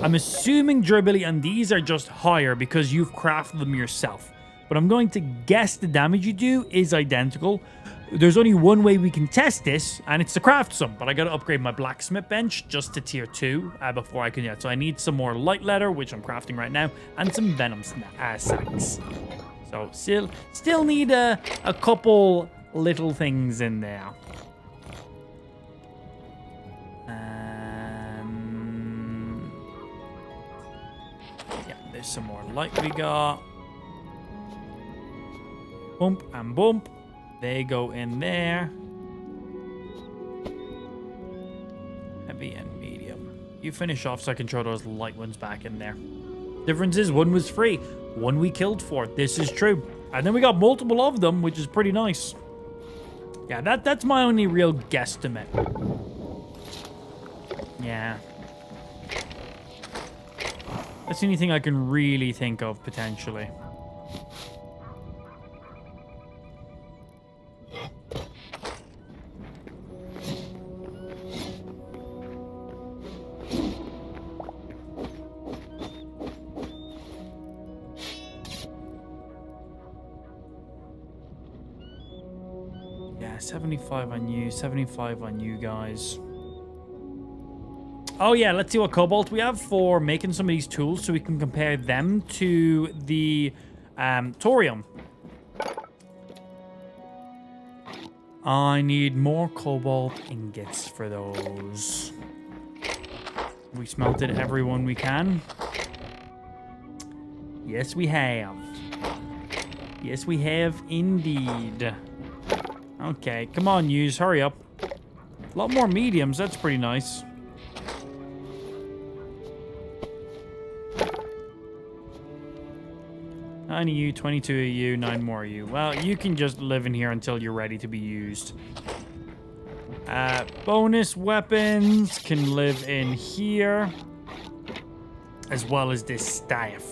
I'm assuming durability on these are just higher because you've crafted them yourself. But I'm going to guess the damage you do is identical. There's only one way we can test this, and it's to craft some. But I got to upgrade my blacksmith bench just to tier 2 before I can do it. So I need some more light leather, which I'm crafting right now, and some venom sacks. So still need a couple little things in there. Yeah, there's some more light we got. Bump and bump. They go in there. Heavy and medium. You finish off so I can throw those light ones back in there. Difference is one was free. One we killed for. This is true. And then we got multiple of them, which is pretty nice. Yeah, that's my only real guesstimate. Yeah. That's the only thing I can really think of, potentially. Yeah, 75 on you, 75 on you guys. Oh yeah, let's see what cobalt we have for making some of these tools so we can compare them to the thorium. I need more cobalt ingots for those. We smelted everyone we can. Yes, we have. Yes, we have indeed. Okay, come on, use. Hurry up. A lot more mediums. That's pretty nice. Nine of you, 22 of you, 9 more of you. Well, you can just live in here until you're ready to be used. Bonus weapons can live in here. As well as this staff.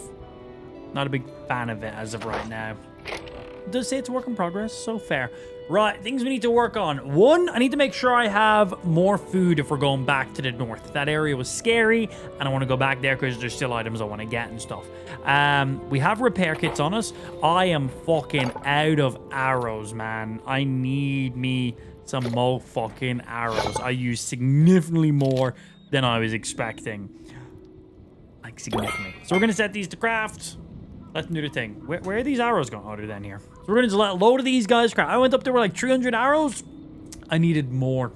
Not a big fan of it as of right now. It does say it's a work in progress, so fair. Right, things we need to work on. One, I need to make sure I have more food if we're going back to the north. That area was scary, and I want to go back there because there's still items I want to get and stuff. We have repair kits on us. I am fucking out of arrows, man. I need me some more fucking arrows. I use significantly more than I was expecting. Like, significantly. So we're going to set these to craft. Let them do the thing. Where are these arrows going? Oh, they're down here. So we're going to just let a load of these guys craft. I went up there with like 300 arrows. I needed more.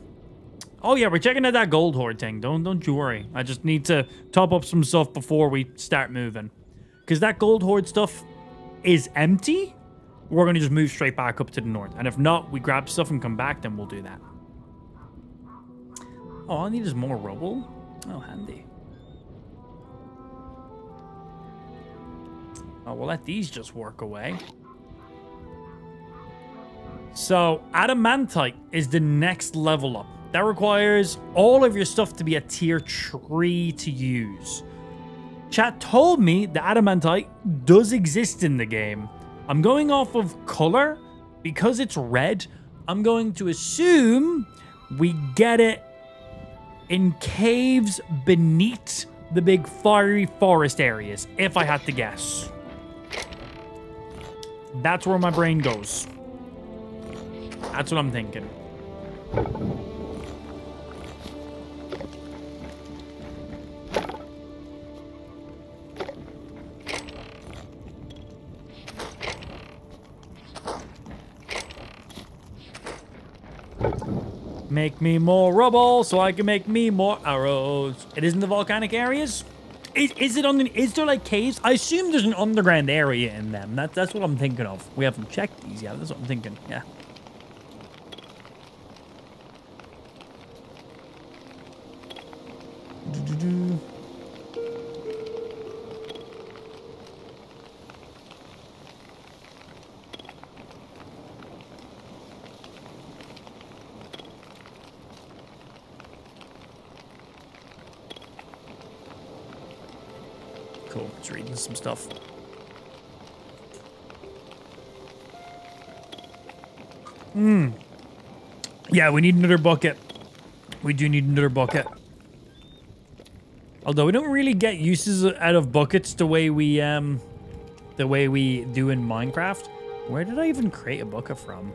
Oh, yeah, we're checking out that gold hoard thing. Don't you worry. I just need to top up some stuff before we start moving. Because that gold hoard stuff is empty. We're going to just move straight back up to the north. And if not, we grab stuff and come back, then we'll do that. Oh, all I need is more rubble. Oh, handy. Oh, we'll let these just work away. So, adamantite is the next level up. That requires all of your stuff to be a tier 3 to use. Chat told me the adamantite does exist in the game. I'm going off of color. Because it's red, I'm going to assume we get it in caves beneath the big fiery forest areas, if I had to guess. That's where my brain goes. That's what I'm thinking. Make me more rubble so I can make me more arrows. It isn't the volcanic areas? Is it on the, is there like caves? I assume there's an underground area in them. That's what I'm thinking of. We haven't checked these yet. That's what I'm thinking. Yeah. Cool. It's reading some stuff. Yeah, we need another bucket. We do need another bucket. Although we don't really get uses out of buckets the way we do in Minecraft. Where did I even create a bucket from?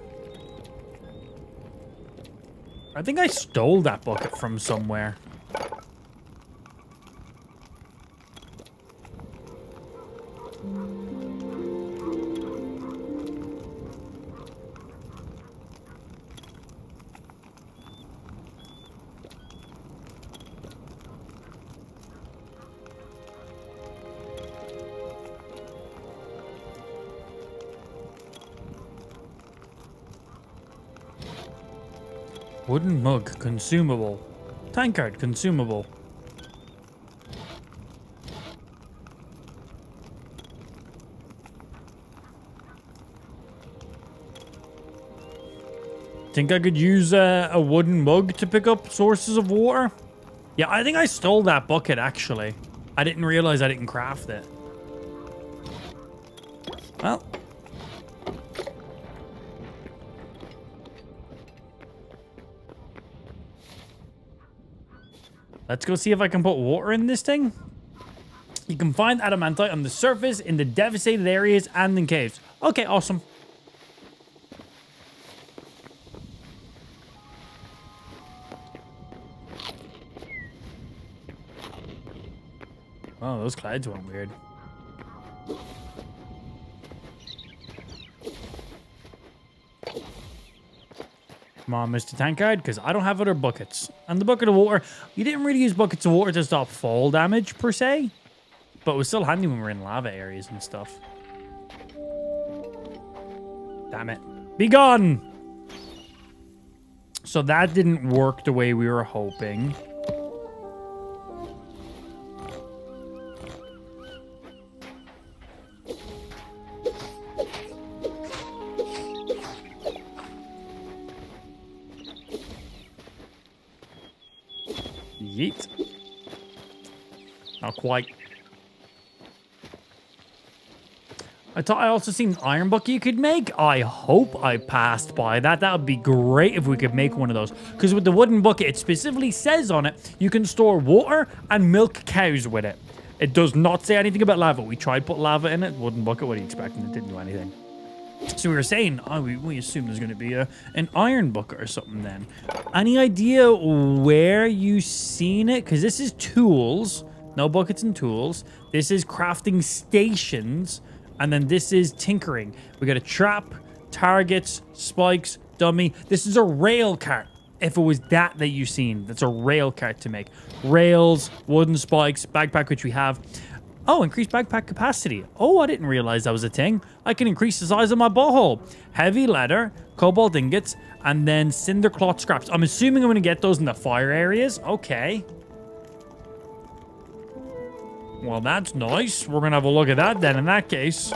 I think I stole that bucket from somewhere. Wooden mug, consumable. Tankard, consumable. Think I could use a wooden mug to pick up sources of water? Yeah, I think I stole that bucket, actually. I didn't realize I didn't craft it. Well. Let's go see if I can put water in this thing. You can find adamantite on the surface, in the devastated areas, and in caves. Okay, awesome. Oh, those clouds went weird. Come on, Mr. Tankard, because I don't have other buckets. And the bucket of water, you didn't really use buckets of water to stop fall damage, per se. But it was still handy when we were in lava areas and stuff. Damn it. Be gone! So that didn't work the way we were hoping. Yeet. Not quite. I thought I also seen an iron bucket you could make. I hope I passed by that. That would be great if we could make one of those. Because with the wooden bucket, it specifically says on it, you can store water and milk cows with it. It does not say anything about lava. We tried put lava in it. Wooden bucket, what are you expecting? It didn't do anything. So we were saying, oh, we assume there's going to be an iron bucket or something then. Any idea where you seen it? Because this is tools. No buckets and tools. This is crafting stations. And then this is tinkering. We got a trap, targets, spikes, dummy. This is a rail cart. If it was that you seen, that's a rail cart to make. Rails, wooden spikes, backpack, which we have. Oh, increased backpack capacity. Oh, I didn't realize that was a thing. I can increase the size of my butthole. Heavy leather, cobalt ingots, and then cinder cloth scraps. I'm assuming I'm going to get those in the fire areas. Okay. Well, that's nice. We're going to have a look at that then in that case.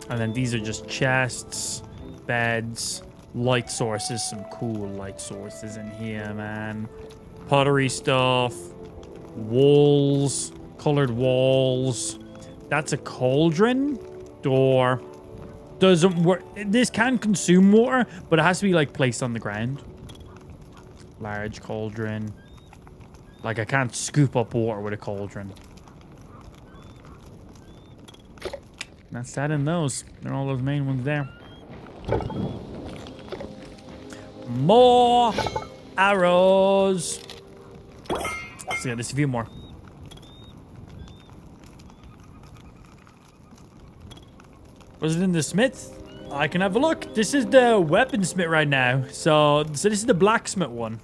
And then these are just chests, beds, light sources. Some cool light sources in here, man. Pottery stuff, walls. Colored walls. That's a cauldron. Door. Doesn't work. This can consume water, but it has to be like placed on the ground. Large cauldron. Like I can't scoop up water with a cauldron. That's that in those. They're all those main ones there. More arrows. Let's see, there's a few more. Was it in the smith? I can have a look. This is the weaponsmith right now. So this is the blacksmith one.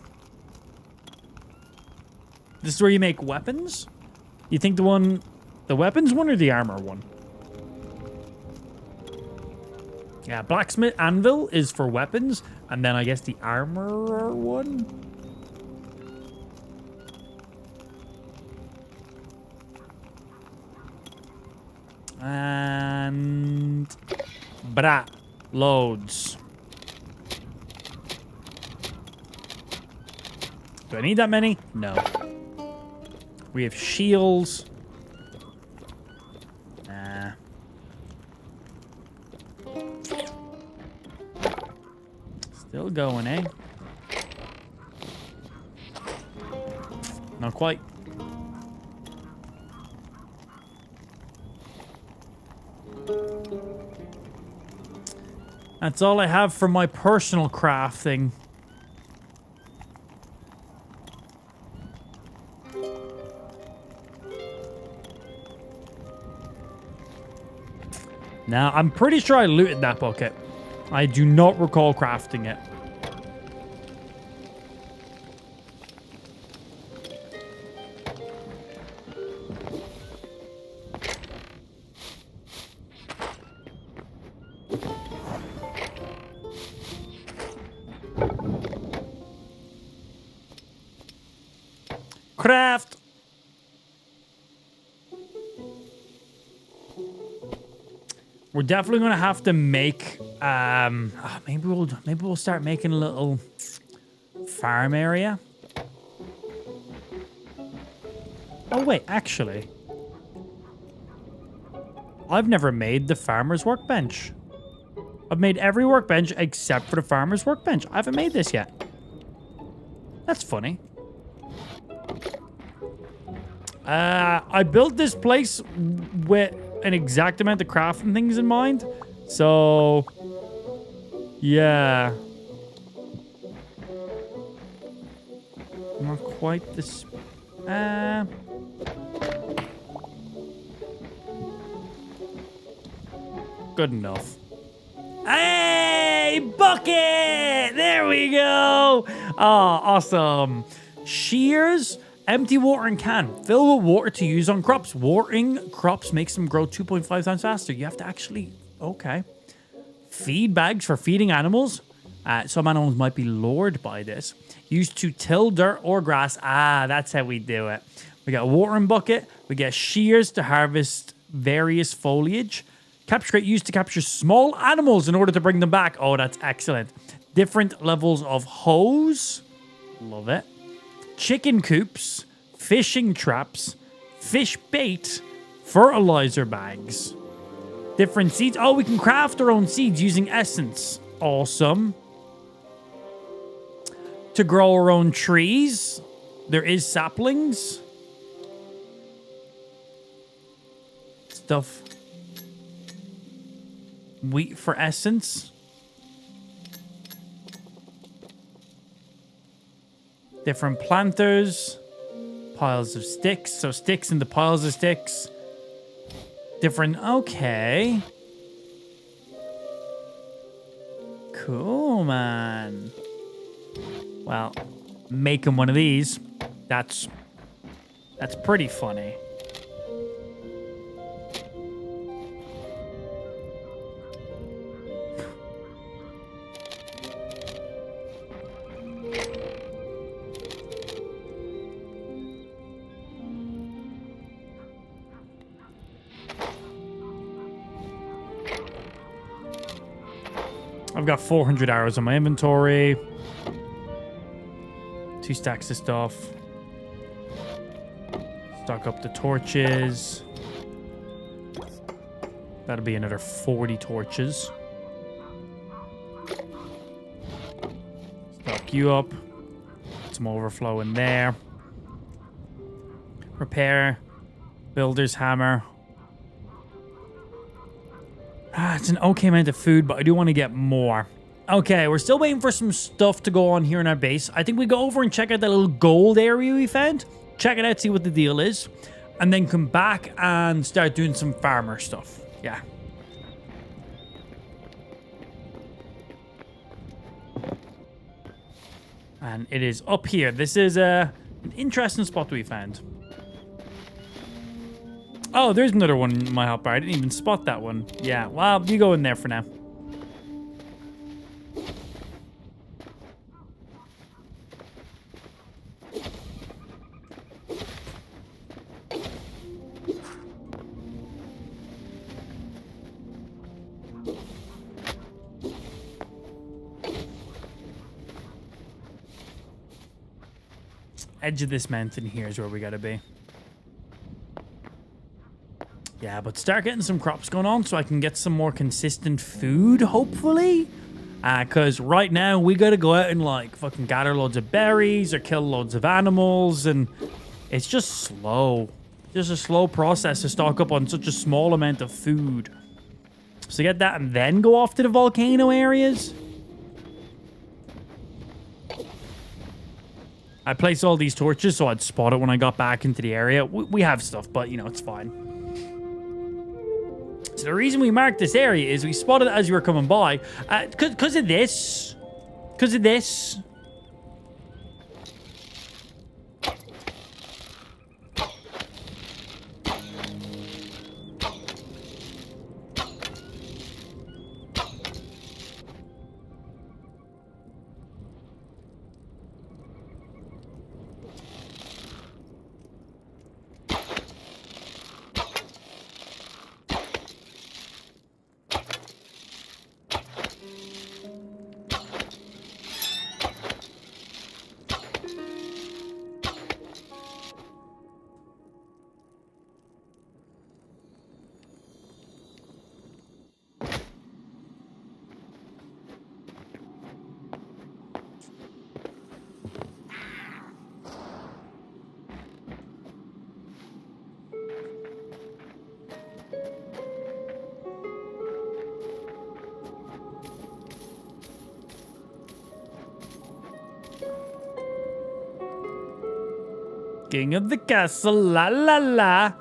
This is where you make weapons? You think the weapons one or the armor one? Yeah, blacksmith anvil is for weapons. And then I guess the armorer one? And brat loads. Do I need that many? No. We have shields. going, eh? Not quite. That's all I have for my personal crafting. Now, I'm pretty sure I looted that bucket. I do not recall crafting it. Craft. We're definitely gonna have to make. Maybe we'll start making a little farm area. Oh wait, actually, I've never made the farmer's workbench. I've made every workbench except for the farmer's workbench. I haven't made this yet. That's funny. I built this place with an exact amount of crafting things in mind. So, yeah. Not quite this. Good enough. Hey, bucket! There we go. Oh, awesome. Shears. Empty watering can. Fill with water to use on crops. Watering crops makes them grow 2.5 times faster. You have to actually... Okay. Feed bags for feeding animals. Some animals might be lured by this. Used to till dirt or grass. Ah, that's how we do it. We got a watering bucket. We get shears to harvest various foliage. Capture crate used to capture small animals in order to bring them back. Oh, that's excellent. Different levels of hose. Love it. Chicken coops, fishing traps, fish bait, fertilizer bags, different seeds. Oh, we can craft our own seeds using essence. Awesome. To grow our own trees. There is saplings. Stuff. Wheat for essence. Different planters, piles of sticks. So sticks into piles of sticks. Different, okay. Cool, man. Well, making one of these, that's pretty funny. I've got 400 arrows in my inventory. 2 stacks of stuff. Stock up the torches. That'll be another 40 torches. Stock you up. Some overflow in there. Repair. Builder's hammer. It's an okay amount of food, but I do want to get more. Okay, we're still waiting for some stuff to go on here in our base. I think we go over and check out that little gold area we found. Check it out, see what the deal is. And then come back and start doing some farmer stuff. Yeah. And it is up here. This is an interesting spot we found. Oh, there's another one in my hotbar. I didn't even spot that one. Yeah, well, you go in there for now. Edge of this mountain here is where we gotta be. Yeah, but start getting some crops going on so I can get some more consistent food, hopefully. Because right now, we got to go out and, like, fucking gather loads of berries or kill loads of animals. And it's just slow. Just a slow process to stock up on such a small amount of food. So get that and then go off to the volcano areas. I placed all these torches so I'd spot it when I got back into the area. We have stuff, but, you know, it's fine. So the reason we marked this area is we spotted it as you were coming by. Because of this. Because of this. King of the castle, la la la.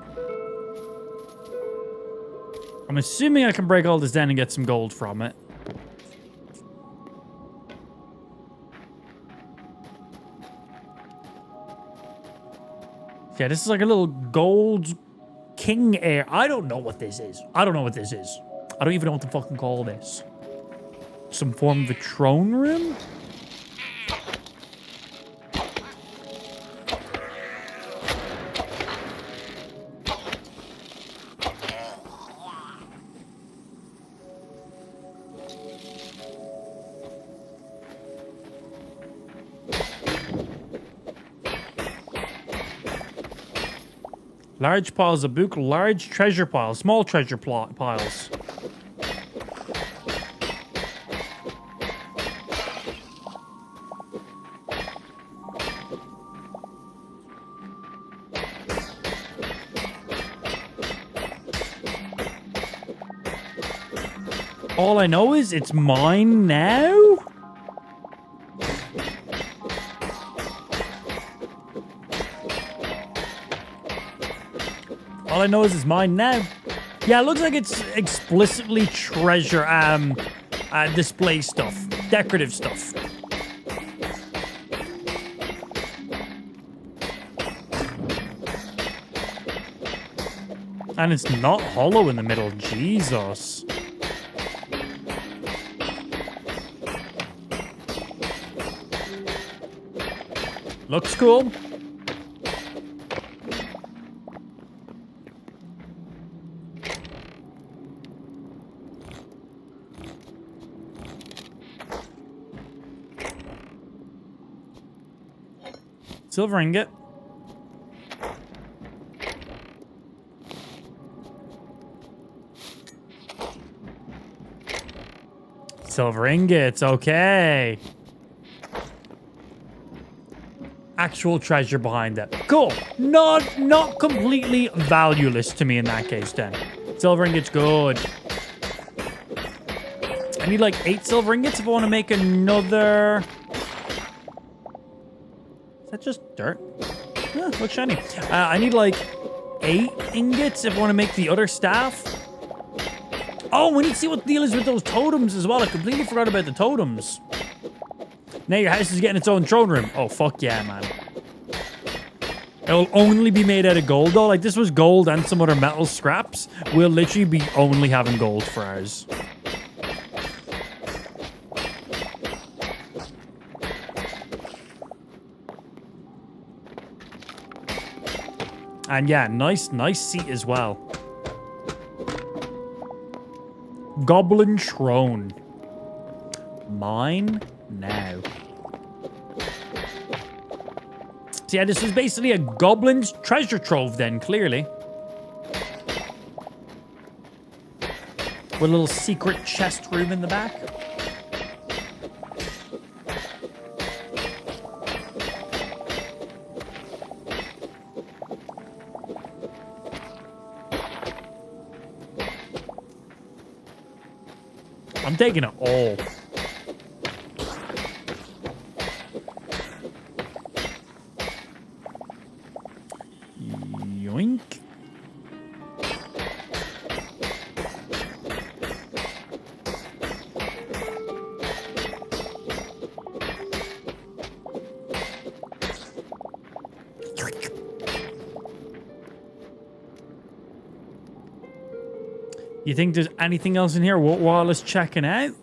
I'm assuming I can break all this down and get some gold from it. Yeah, this is like a little gold king air. I don't know what this is. I don't know what this is. I don't even know what to fucking call this. Some form of a throne room? Large piles of book, large treasure piles, small treasure piles. All I know is it's mine now? All I know is it's mine now. Yeah, it looks like it's explicitly treasure display stuff. Decorative stuff. And it's not hollow in the middle. Jesus. Looks cool. Silver ingot. Silver ingots, okay. Actual treasure behind it. Cool. Not completely valueless to me in that case then. Silver ingots, good. I need like 8 silver ingots if I want to make another... Is that just dirt? Yeah, looks shiny. I need like 8 ingots if I want to make the other staff. Oh, we need to see what the deal is with those totems as well. I completely forgot about the totems. Now your house is getting its own throne room. Oh, fuck yeah, man. It'll only be made out of gold, though. Like, this was gold and some other metal scraps. We'll literally be only having gold for ours. And yeah, nice seat as well. Goblin Throne. Mine now. So yeah, this is basically a goblin's treasure trove then, clearly. With a little secret chest room in the back. I'm taking it all. Yoink. You think there's anything else in here while it's checking out?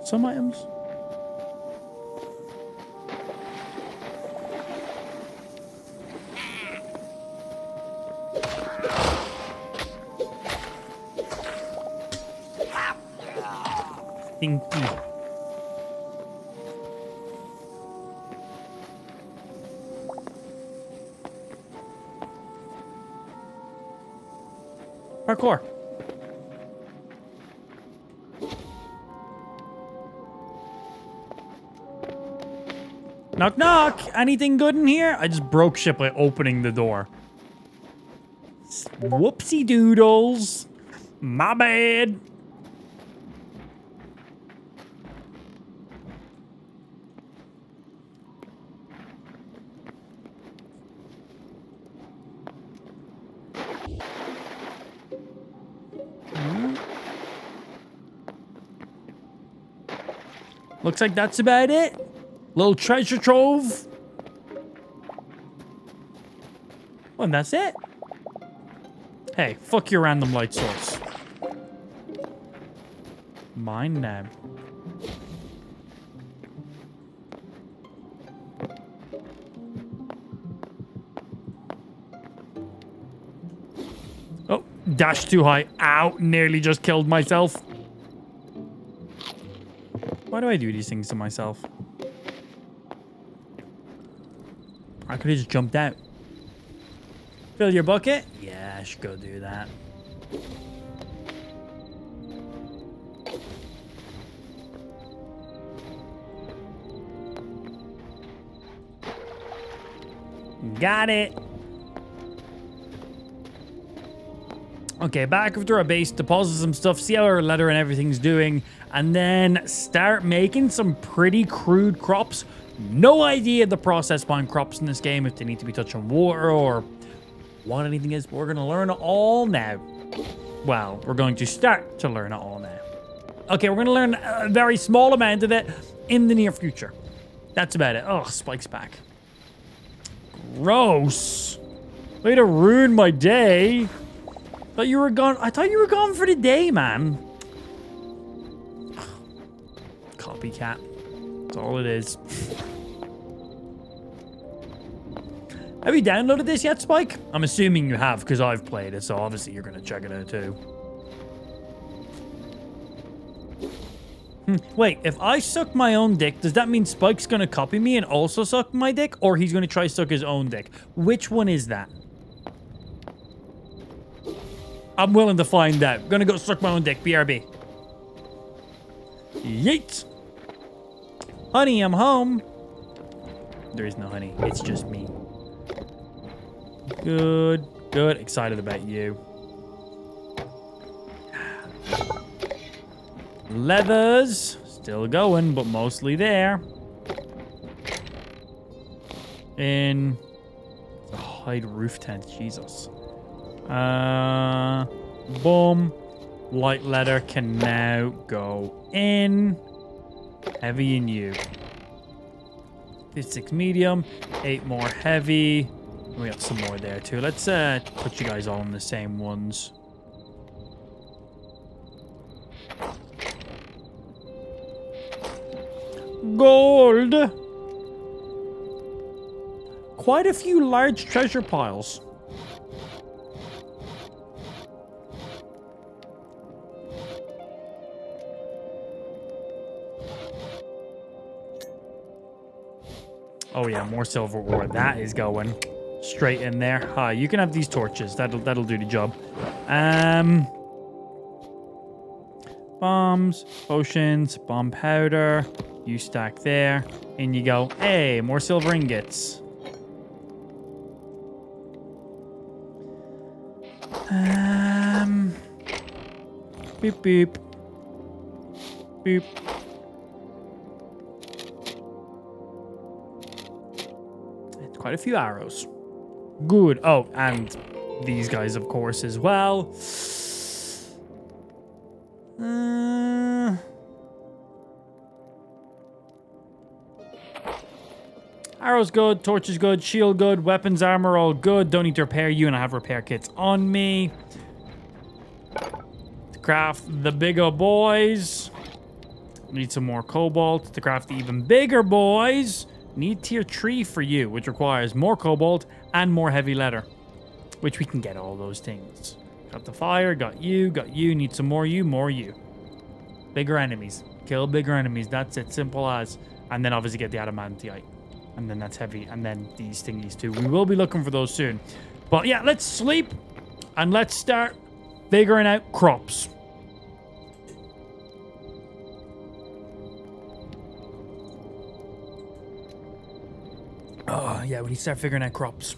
Some items. Stinky. Parkour. Knock, knock. Anything good in here? I just broke shit by opening the door. Whoopsie doodles. My bad. Looks like that's about it. Little treasure trove. Oh, and that's it. Hey, fuck your random light source. Mine now. Oh, dash too high. Ow, nearly just killed myself. Why do I do these things to myself? I could have just jumped out. Fill your bucket? Yeah, I should go do that. Got it. Okay, back after our base, deposit some stuff, see how our leather and everything's doing, and then start making some pretty crude crops. No idea the process behind crops in this game, if they need to be touched on water or what anything is, but we're going to learn it all now. Well, we're going to start to learn it all now. Okay, we're going to learn a very small amount of it in the near future. That's about it. Oh, Spike's back. Gross. Way to ruin my day. Thought you were gone. I thought you were gone for the day, man. Copycat. That's all it is. Have you downloaded this yet, Spike? I'm assuming you have, because I've played it, so obviously you're going to check it out too. Wait, if I suck my own dick, does that mean Spike's going to copy me and also suck my dick? Or he's going to try suck his own dick? Which one is that? I'm willing to find out. Gonna go suck my own dick. BRB. Yeet. Honey, I'm home. There is no honey. It's just me. Good. Good. Excited about you. Leathers. Still going, but mostly there. In the hide roof tent. Jesus. Boom. Light leather can now go in. Heavy in you. 56 medium. 8 more heavy. We got some more there too. Let's put you guys all in the same ones. Gold. Quite a few large treasure piles. Oh yeah, more silver ore. That is going straight in there. Hi, you can have these torches. That'll do the job. bombs, potions, bomb powder. You stack there. In you go. Hey, more silver ingots. Beep, beep. Beep. It's quite a few arrows. Good. Oh, and these guys, of course, as well. Arrows good, torch is good, shield good, weapons, armor all good. Don't need to repair you, and I have repair kits on me. To craft the bigger boys. Need some more cobalt. To craft the even bigger boys. Need tier 3 for you, which requires more cobalt and more heavy leather. Which we can get all those things. Got the fire, got you, need some more you, more you. Bigger enemies. Kill bigger enemies, that's it, simple as. And then obviously get the adamantite. And then that's heavy, and then these thingies too. We will be looking for those soon. But yeah, let's sleep, and let's start figuring out crops. Oh, yeah, we need to start figuring out crops.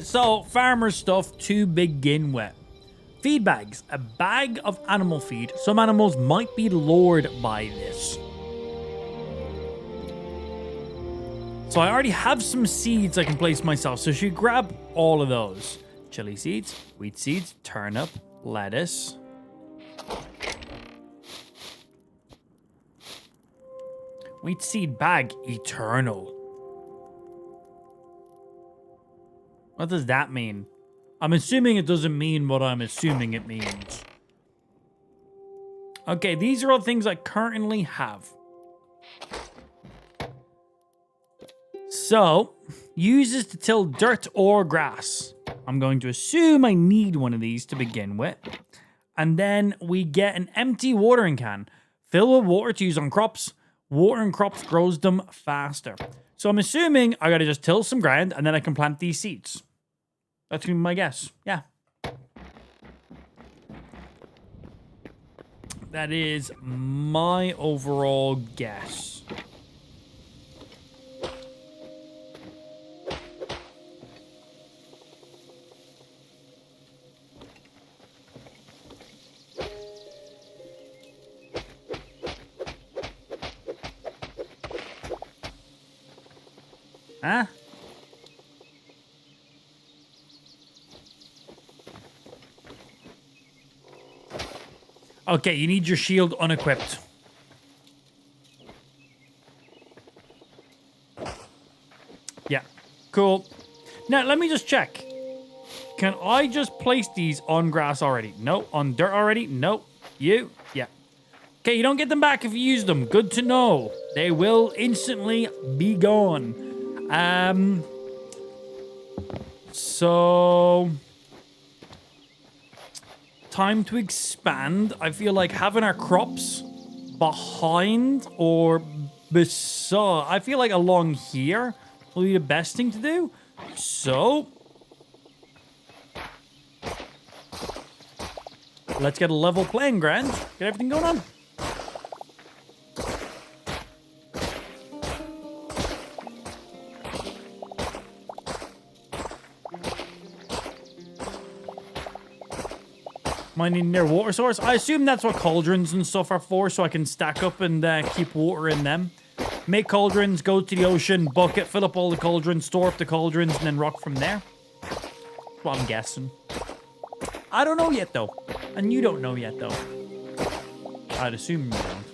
So, farmer stuff to begin with. Feed bags. A bag of animal feed. Some animals might be lured by this. So I already have some seeds I can place myself. So should grab all of those. Chili seeds, wheat seeds, turnip, lettuce. Wheat seed bag, eternal. What does that mean? I'm assuming it doesn't mean what I'm assuming it means. Okay, these are all things I currently have. So, uses to till dirt or grass. I'm going to assume I need one of these to begin with. And then we get an empty watering can. Fill with water to use on crops. Watering crops grows them faster. So I'm assuming I gotta just till some ground and then I can plant these seeds. That's gonna be my guess. Yeah. That is my overall guess. Huh? Okay, you need your shield unequipped. Yeah, cool. Now, let me just check. Can I just place these on grass already? No. On dirt already? No. You? Yeah. Okay, you don't get them back if you use them. Good to know. They will instantly be gone. So time to expand. I feel like having our crops behind or beside, I feel like along here will be the best thing to do. So let's get a level playing ground. Get everything going on. Mining near water source. I assume that's what cauldrons and stuff are for, so I can stack up and keep water in them. Make cauldrons, go to the ocean, bucket, fill up all the cauldrons, store up the cauldrons, and then rock from there. That's what I'm guessing. I don't know yet, though. And you don't know yet, though. I'd assume you don't.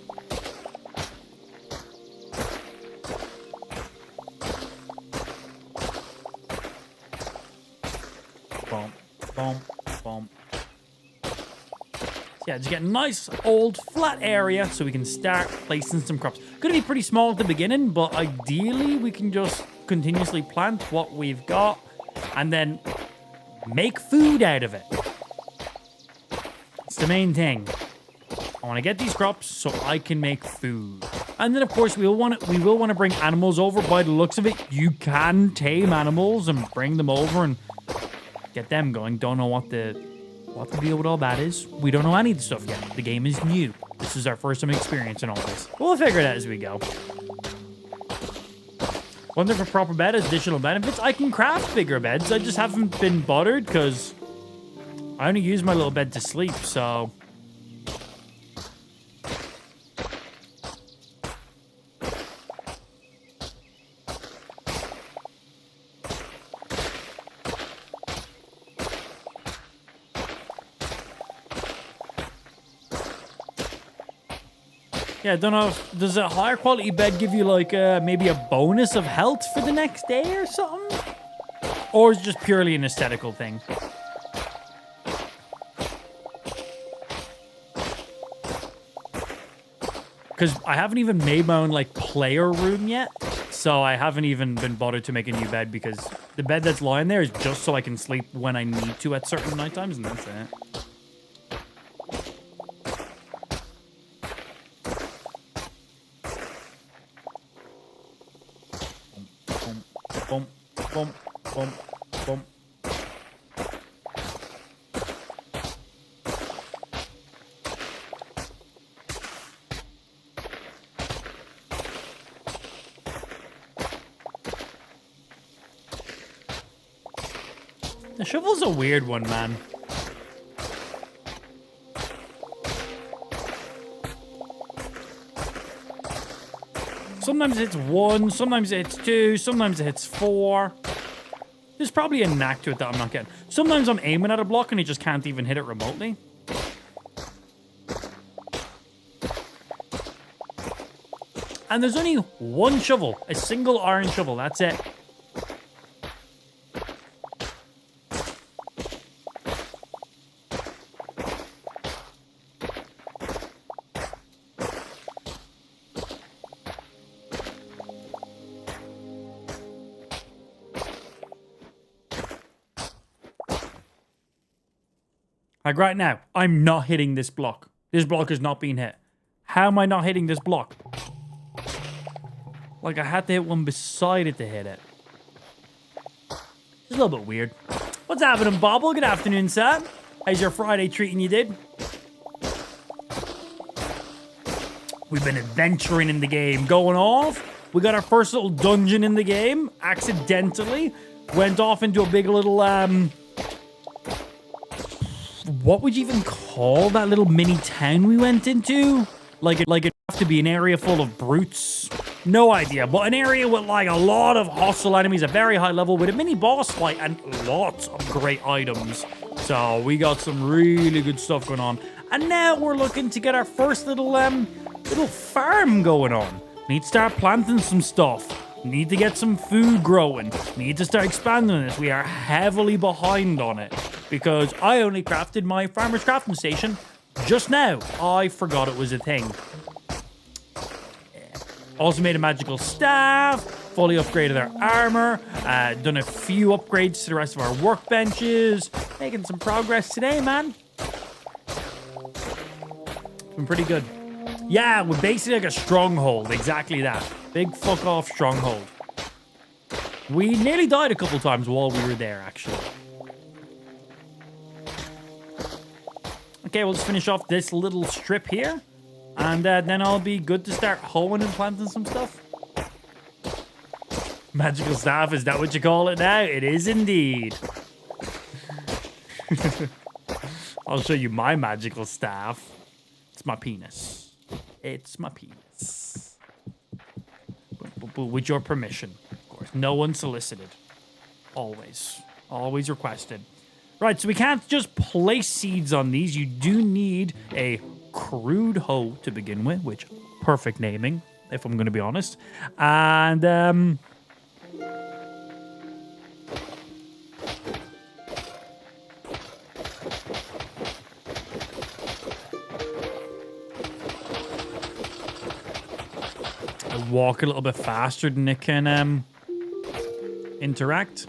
Boom, boom, boom. Yeah, just get a nice old flat area so we can start placing some crops. Gonna be pretty small at the beginning, but ideally we can just continuously plant what we've got and then make food out of it. It's the main thing. I want to get these crops so I can make food. And then of course we will want to bring animals over. By the looks of it, you can tame animals and bring them over and get them going. Don't know what the What the deal with all that is, we don't know any of the stuff yet. The game is new. This is our first time experiencing all this. We'll figure it out as we go. Wonder if a proper bed has additional benefits. I can craft bigger beds. I just haven't been bothered because I only use my little bed to sleep, so... Yeah, I don't know if, does a higher quality bed give you like maybe a bonus of health for the next day or something? Or is it just purely an aesthetical thing? Because I haven't even made my own like player room yet. So I haven't even been bothered to make a new bed because the bed that's lying there is just so I can sleep when I need to at certain night times, and that's it. Boom, boom, boom, boom. The shovel's a weird one, man. Sometimes it's 1, sometimes it's 2, sometimes it's 4. There's probably a knack to it that I'm not getting. Sometimes I'm aiming at a block and it just can't even hit it remotely. And there's only one shovel, a single iron shovel, that's it. Like right now, I'm not hitting this block. This block is not being hit. How am I not hitting this block? Like I had to hit one beside it to hit it. It's a little bit weird. What's happening, Bobble? Good afternoon, sir. How's your Friday treating you, dude? We've been adventuring in the game, going off. We got our first little dungeon in the game, accidentally. Went off into a big little, what would you even call that little mini town we went into? Like it'd have to be an area full of brutes. No idea, but an area with like a lot of hostile enemies at very high level with a mini boss fight and lots of great items. So we got some really good stuff going on. And now we're looking to get our first little farm going on. Need to start planting some stuff. Need to get some food growing. Need to start expanding this. We are heavily behind on it because I only crafted my farmer's crafting station just now. I forgot it was a thing. Also made a magical staff, fully upgraded our armor, done a few upgrades to the rest of our workbenches. Making some progress today, man. Been pretty good. Yeah, we're basically like a stronghold, exactly that. Big fuck off stronghold. We nearly died a couple times while we were there, actually. Okay, we'll just finish off this little strip here. And then I'll be good to start hoeing and planting some stuff. Magical staff, is that what you call it now? It is indeed. I'll show you my magical staff. It's my penis. It's my penis. With your permission, of course. No one solicited. Always. Always requested. Right, so we can't just place seeds on these. You do need a crude hoe to begin with, which perfect naming, if I'm going to be honest. And I walk a little bit faster than it can interact.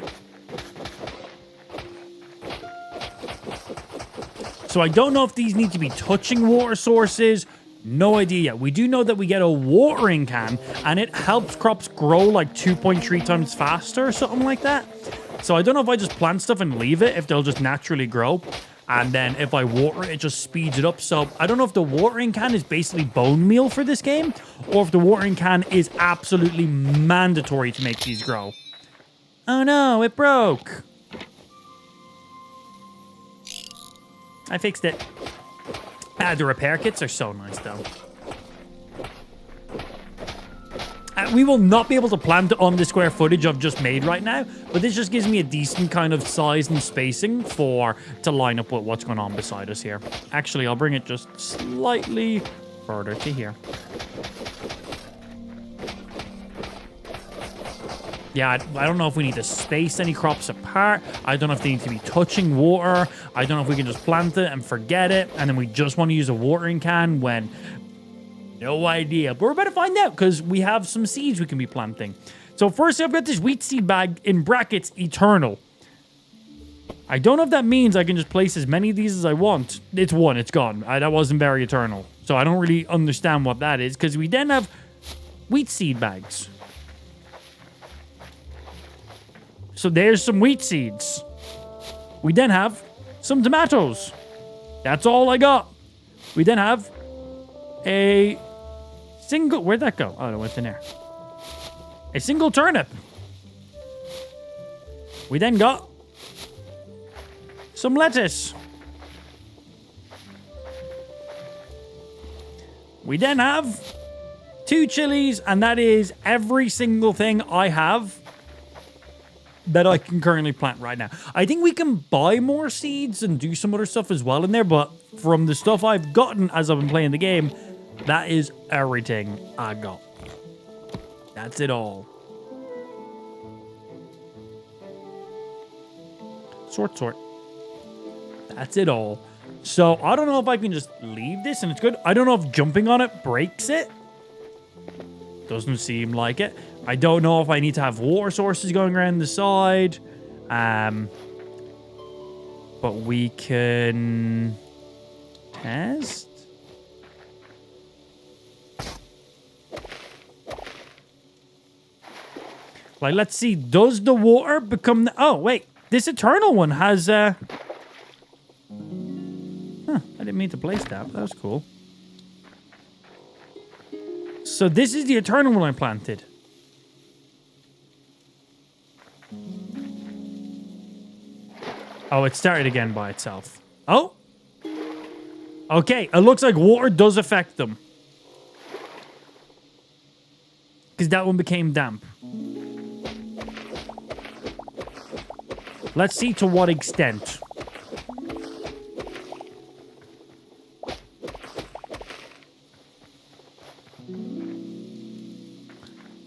So I don't know if these need to be touching water sources. No idea yet. We do know that we get a watering can and it helps crops grow like 2.3 times faster or something like that. So I don't know if I just plant stuff and leave it, if they'll just naturally grow. And then if I water it, it just speeds it up. So I don't know if the watering can is basically bone meal for this game, or if the watering can is absolutely mandatory to make these grow. Oh no, it broke. I fixed it. The repair kits are so nice, though. We will not be able to plant on the square footage I've just made right now, but this just gives me a decent kind of size and spacing to line up with what's going on beside us here. Actually, I'll bring it just slightly further to here. Yeah, I don't know if we need to space any crops apart. I don't know if they need to be touching water. I don't know if we can just plant it and forget it, and then we just want to use a watering can when... No idea. But we're about to find out because we have some seeds we can be planting. So first, I've got this wheat seed bag in brackets eternal. I don't know if that means I can just place as many of these as I want. It's one. It's gone. That wasn't very eternal. So I don't really understand what that is because we then have wheat seed bags. So there's some wheat seeds. We then have some tomatoes. That's all I got. We then have a single... Where'd that go? Oh, it went in there. A single turnip. We then got some lettuce. We then have 2 chilies, and that is every single thing I have that I can currently plant right now. I think we can buy more seeds and do some other stuff as well in there, but from the stuff I've gotten as I've been playing the game, that is everything I got. That's it all. Sort. That's it all. So I don't know if I can just leave this and it's good. I don't know if jumping on it breaks it. Doesn't seem like it. I don't know if I need to have water sources going around the side. But we can test. Like, let's see. Does the water become... Oh, wait. This eternal one has... Huh, I didn't mean to place that, but that was cool. So this is the eternal one I planted. Oh, it started again by itself. Oh. Okay, it looks like water does affect them. Because that one became damp. Let's see to what extent.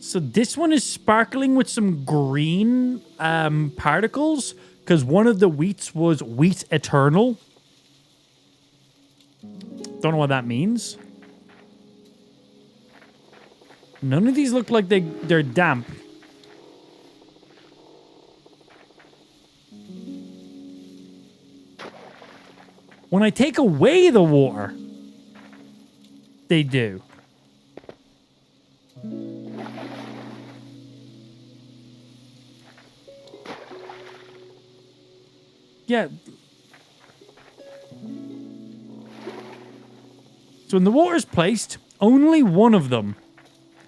So this one is sparkling with some green particles because one of the wheats was wheat eternal. Don't know what that means. None of these look like they're damp. When I take away the water, they do. Yeah. So when the water is placed, only one of them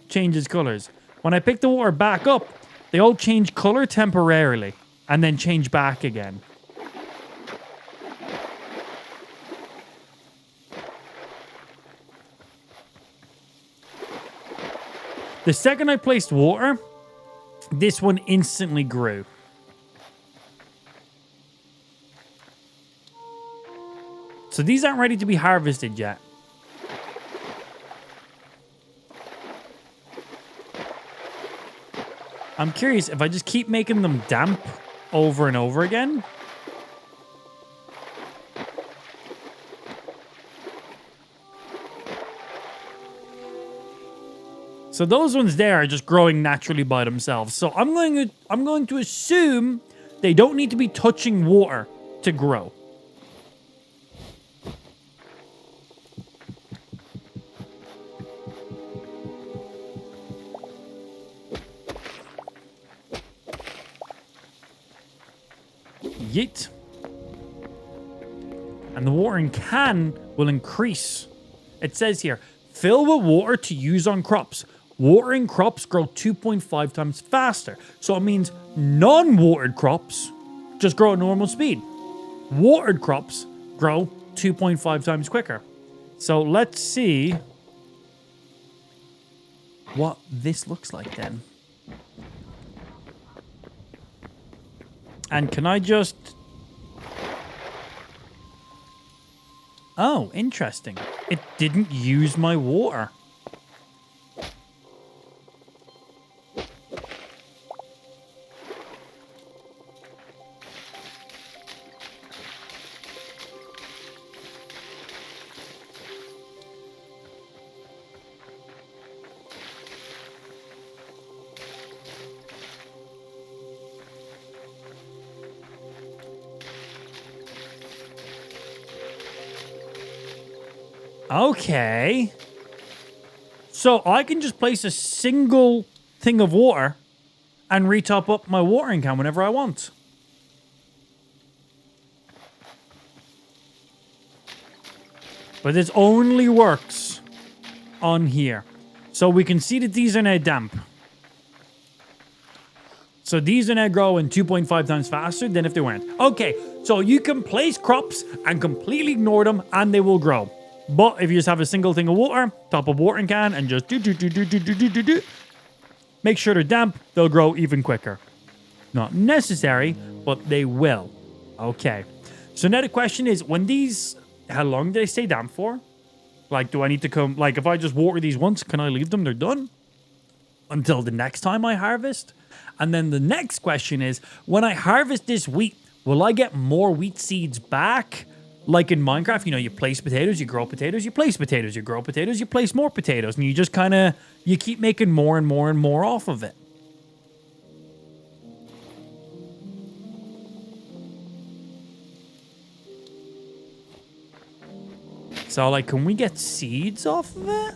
changes colors. When I pick the water back up, they all change color temporarily and then change back again. The second I placed water, this one instantly grew. So these aren't ready to be harvested yet. I'm curious if I just keep making them damp over and over again. So those ones there are just growing naturally by themselves. So I'm going to assume they don't need to be touching water to grow. Yeet. And the watering can will increase. It says here, fill with water to use on crops. Watering crops grow 2.5 times faster. So it means non-watered crops just grow at normal speed. Watered crops grow 2.5 times quicker. So let's see what this looks like then. And can I just... Oh, interesting. It didn't use my water. Okay. So I can just place a single thing of water and retop up my watering can whenever I want. But this only works on here. So we can see that these are now damp. So these are now growing 2.5 times faster than if they weren't. Okay, so you can place crops and completely ignore them and they will grow. But if you just have a single thing of water, top a watering can and just do. Make sure they're damp, they'll grow even quicker. Not necessary, but they will. Okay. So now the question is, when these, how long do they stay damp for? Like, do I need to come, like if I just water these once, can I leave them? They're done? Until the next time I harvest? And then the next question is, when I harvest this wheat, will I get more wheat seeds back? Like in Minecraft, you know, you place potatoes, you grow potatoes, you place potatoes, you grow potatoes, you place more potatoes, and you just kind of, you keep making more and more and more off of it. So, like, can we get seeds off of it?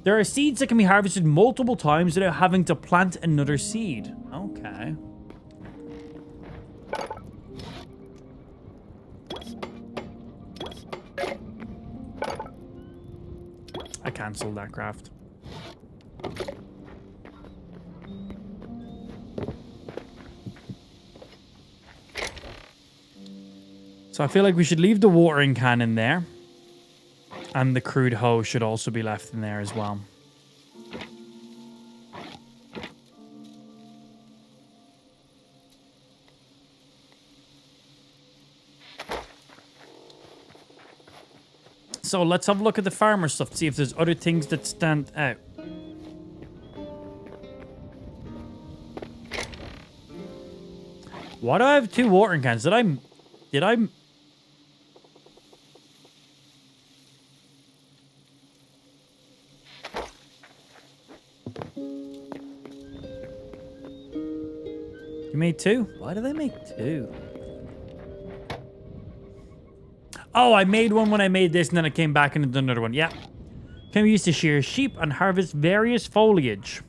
There are seeds that can be harvested multiple times without having to plant another seed. Okay. I cancelled that craft. So I feel like we should leave the watering can in there. And the crude hoe should also be left in there as well. So let's have a look at the farmer stuff to see if there's other things that stand out. Why do I have 2 watering cans? Did I... You made 2? Why did I make 2? Oh, I made one when I made this, and then I came back and did another one. Yeah. Can be used to shear sheep and harvest various foliage.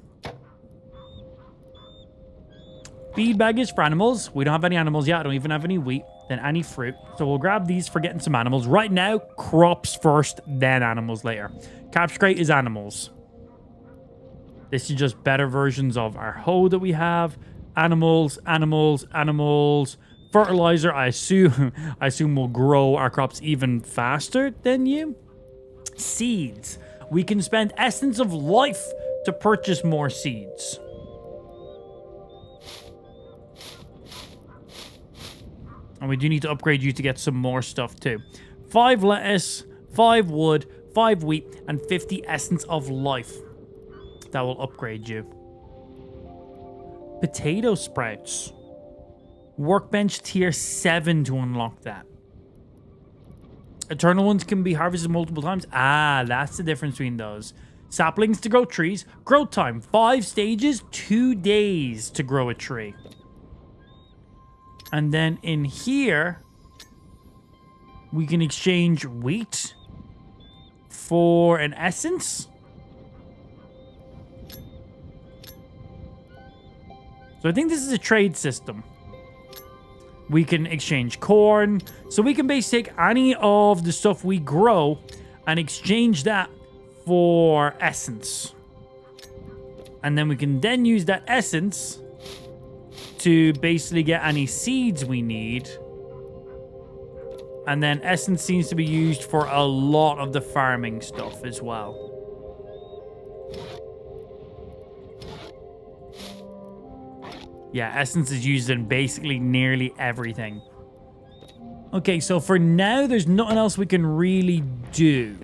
Feed bag is for animals. We don't have any animals yet. I don't even have any wheat. Then any fruit. So we'll grab these for getting some animals. Right now, crops first, then animals later. Capture crate is animals. This is just better versions of our hoe that we have. Animals, animals, animals. Fertilizer, I assume will grow our crops even faster than you. Seeds. We can spend essence of life to purchase more seeds. And we do need to upgrade you to get some more stuff too. 5 lettuce, 5 wood, 5 wheat, and 50 essence of life. That will upgrade you. Potato sprouts. Workbench tier 7 to unlock that. Eternal ones can be harvested multiple times. Ah, that's the difference between those. Saplings to grow trees. Growth time, 5 stages, 2 days to grow a tree. And then in here, we can exchange wheat for an essence. So I think this is a trade system. We can exchange corn. So we can basically take any of the stuff we grow and exchange that for essence. And then we can then use that essence to basically get any seeds we need. And then essence seems to be used for a lot of the farming stuff as well. Yeah, essence is used in basically nearly everything. Okay, so for now, there's nothing else we can really do.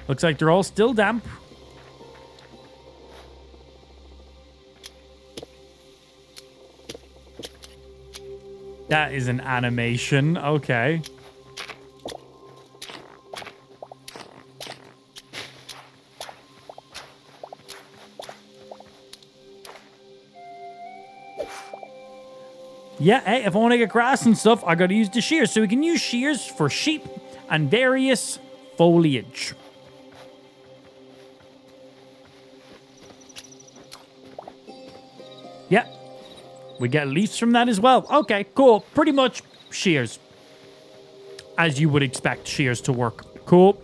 Looks like they're all still damp. That is an animation. Okay. Yeah, hey, if I want to get grass and stuff, I gotta use the shears. So we can use shears for sheep and various foliage. Yeah. We get leaves from that as well. Okay, cool. Pretty much shears. As you would expect shears to work. Cool.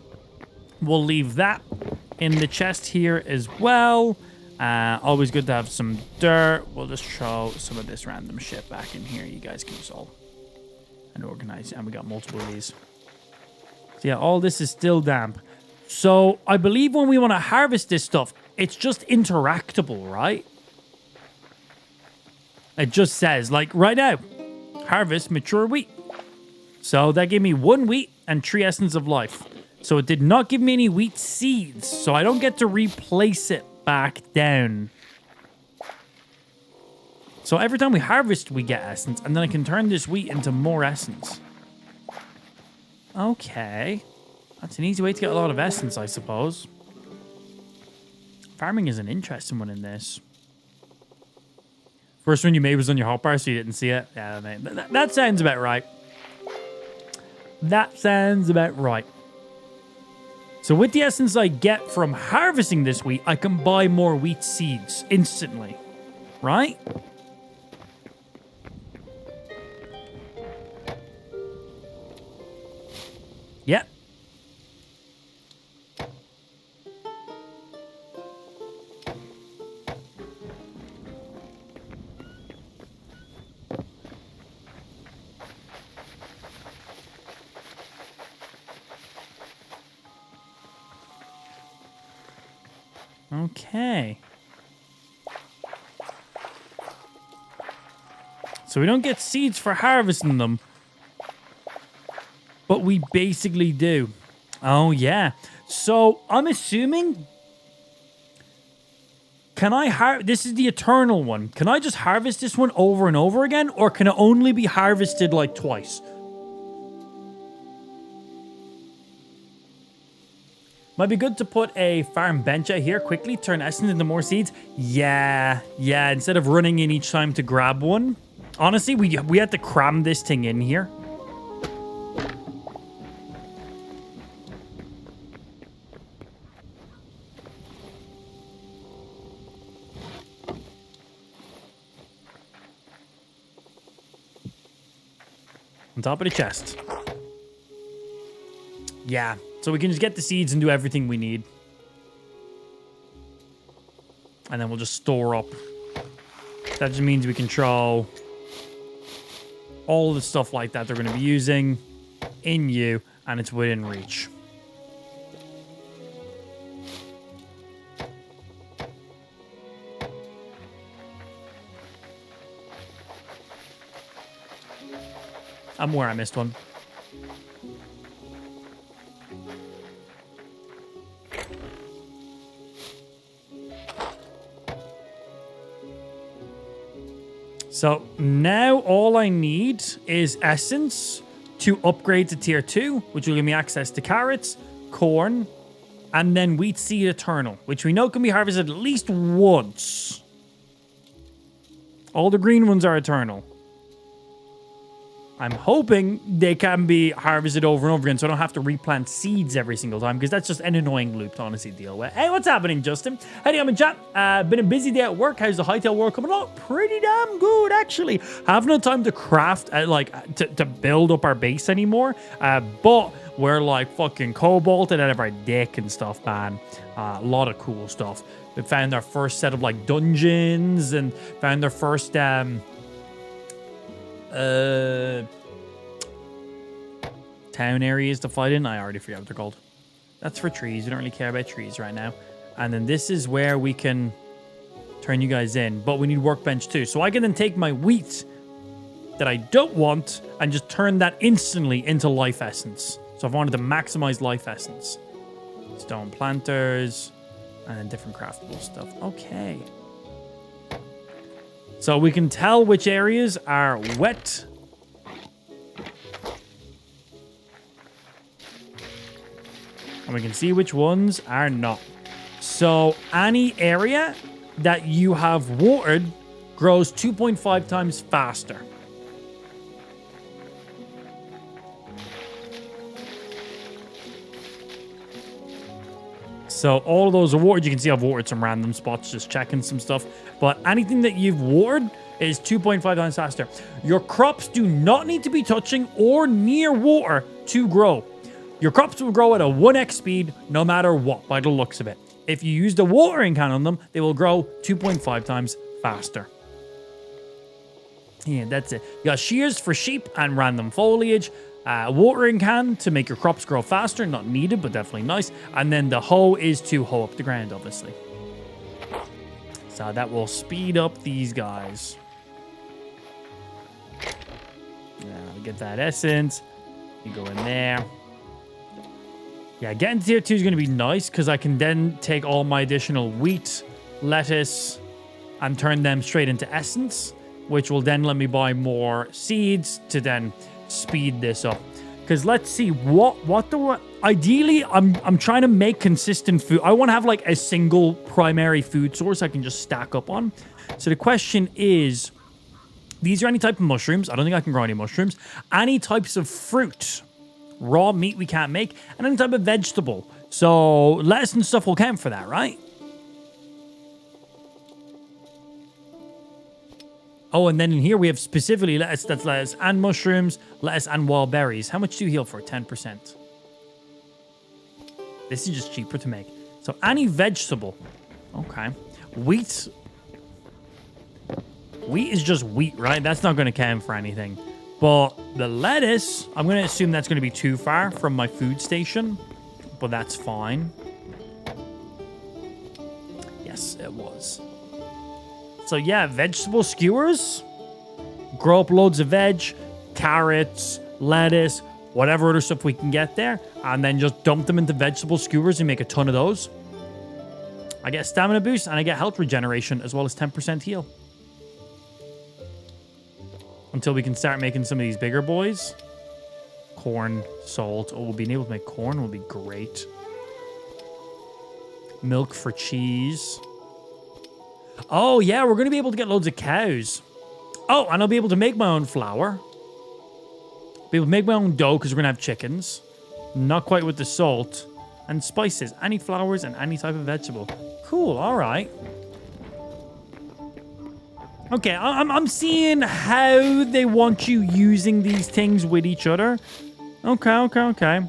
We'll leave that in the chest here as well. Always good to have some dirt. We'll just throw some of this random shit back in here. You guys can just all and organize. And we got multiple of these. So yeah, all this is still damp. So I believe when we want to harvest this stuff, it's just interactable, right? It just says, like right now, harvest mature wheat. So that gave me 1 wheat and 3 essence of life. So it did not give me any wheat seeds. So I don't get to replace it back down. So every time we harvest, we get essence. And then I can turn this wheat into more essence. Okay. That's an easy way to get a lot of essence, I suppose. Farming is an interesting one in this. First one you made was on your hotbar, so you didn't see it. Yeah, that sounds about right. That sounds about right. So with the essence I get from harvesting this wheat, I can buy more wheat seeds instantly. Right? Yep. Okay. So we don't get seeds for harvesting them. But we basically do. Oh, yeah. So I'm assuming... Can I this is the eternal one. Can I just harvest this one over and over again? Or can it only be harvested like twice? Might be good to put a farm bench out here quickly. Turn essence into more seeds. Yeah. Instead of running in each time to grab one. Honestly, we had to cram this thing in here. On top of the chest. Yeah. So we can just get the seeds and do everything we need. And then we'll just store up. That just means we can throw all the stuff like that they're going to be using in you, and it's within reach. I'm where I missed one. So now all I need is essence to upgrade to tier 2, which will give me access to carrots, corn, and then wheat seed eternal, which we know can be harvested at least once. All the green ones are eternal. I'm hoping they can be harvested over and over again so I don't have to replant seeds every single time because that's just an annoying loop to honestly deal with. Hey, what's happening, Justin? Hey, I'm in chat. Been a busy day at work. How's the Hytale world coming along? Pretty damn good, actually. Haven't no time to craft, to build up our base anymore. But we're like fucking cobalted out of our dick and stuff, man. A lot of cool stuff. We found our first set of like dungeons and found our first town areas to fight in. I already forgot what they're called. That's for trees. We don't really care about trees right now. And then this is where we can turn you guys in, but we need workbench too. So I can then take my wheat that I don't want and just turn that instantly into life essence. So if I wanted to maximize life essence, stone planters and different craftable stuff. Okay. So we can tell which areas are wet. And we can see which ones are not. So any area that you have watered grows 2.5 times faster. So all of those are watered. You can see I've watered some random spots, just checking some stuff. But anything that you've watered is 2.5 times faster. Your crops do not need to be touching or near water to grow. Your crops will grow at a 1x speed no matter what, by the looks of it. If you use the watering can on them, they will grow 2.5 times faster. Yeah, that's it. You got shears for sheep and random foliage. Watering can to make your crops grow faster. Not needed, but definitely nice. And then the hoe is to hoe up the ground, obviously. So that will speed up these guys. Yeah, get that essence. You go in there. Yeah, getting to tier 2 is going to be nice because I can then take all my additional wheat, lettuce, and turn them straight into essence, which will then let me buy more seeds to then speed this up. Because let's see, ideally, I'm trying to make consistent food. I want to have like a single primary food source I can just stack up on. So the question is, these are any type of mushrooms. I don't think I can grow any mushrooms. Any types of fruit. Raw meat we can't make, and any type of vegetable. So lettuce and stuff will count for that, right? Oh, and then in here we have specifically lettuce. That's lettuce and mushrooms, lettuce and wild berries. How much do you heal for? 10%. This is just cheaper to make. So any vegetable. Okay. Wheat. Wheat is just wheat, right? That's not going to count for anything. But the lettuce, I'm going to assume that's going to be too far from my food station. But that's fine. Yes, it was. So yeah, vegetable skewers. Grow up loads of veg, carrots, lettuce, whatever other stuff we can get there. And then just dump them into vegetable skewers and make a ton of those. I get stamina boost and I get health regeneration as well as 10% heal. Until we can start making some of these bigger boys. Corn, salt. Oh, being able to make corn will be great. Milk for cheese. Oh, yeah, we're going to be able to get loads of cows. Oh, and I'll be able to make my own flour. Be able to make my own dough because we're going to have chickens. Not quite with the salt. And spices. Any flowers and any type of vegetable. Cool, all right. Okay, I'm seeing how they want you using these things with each other. Okay.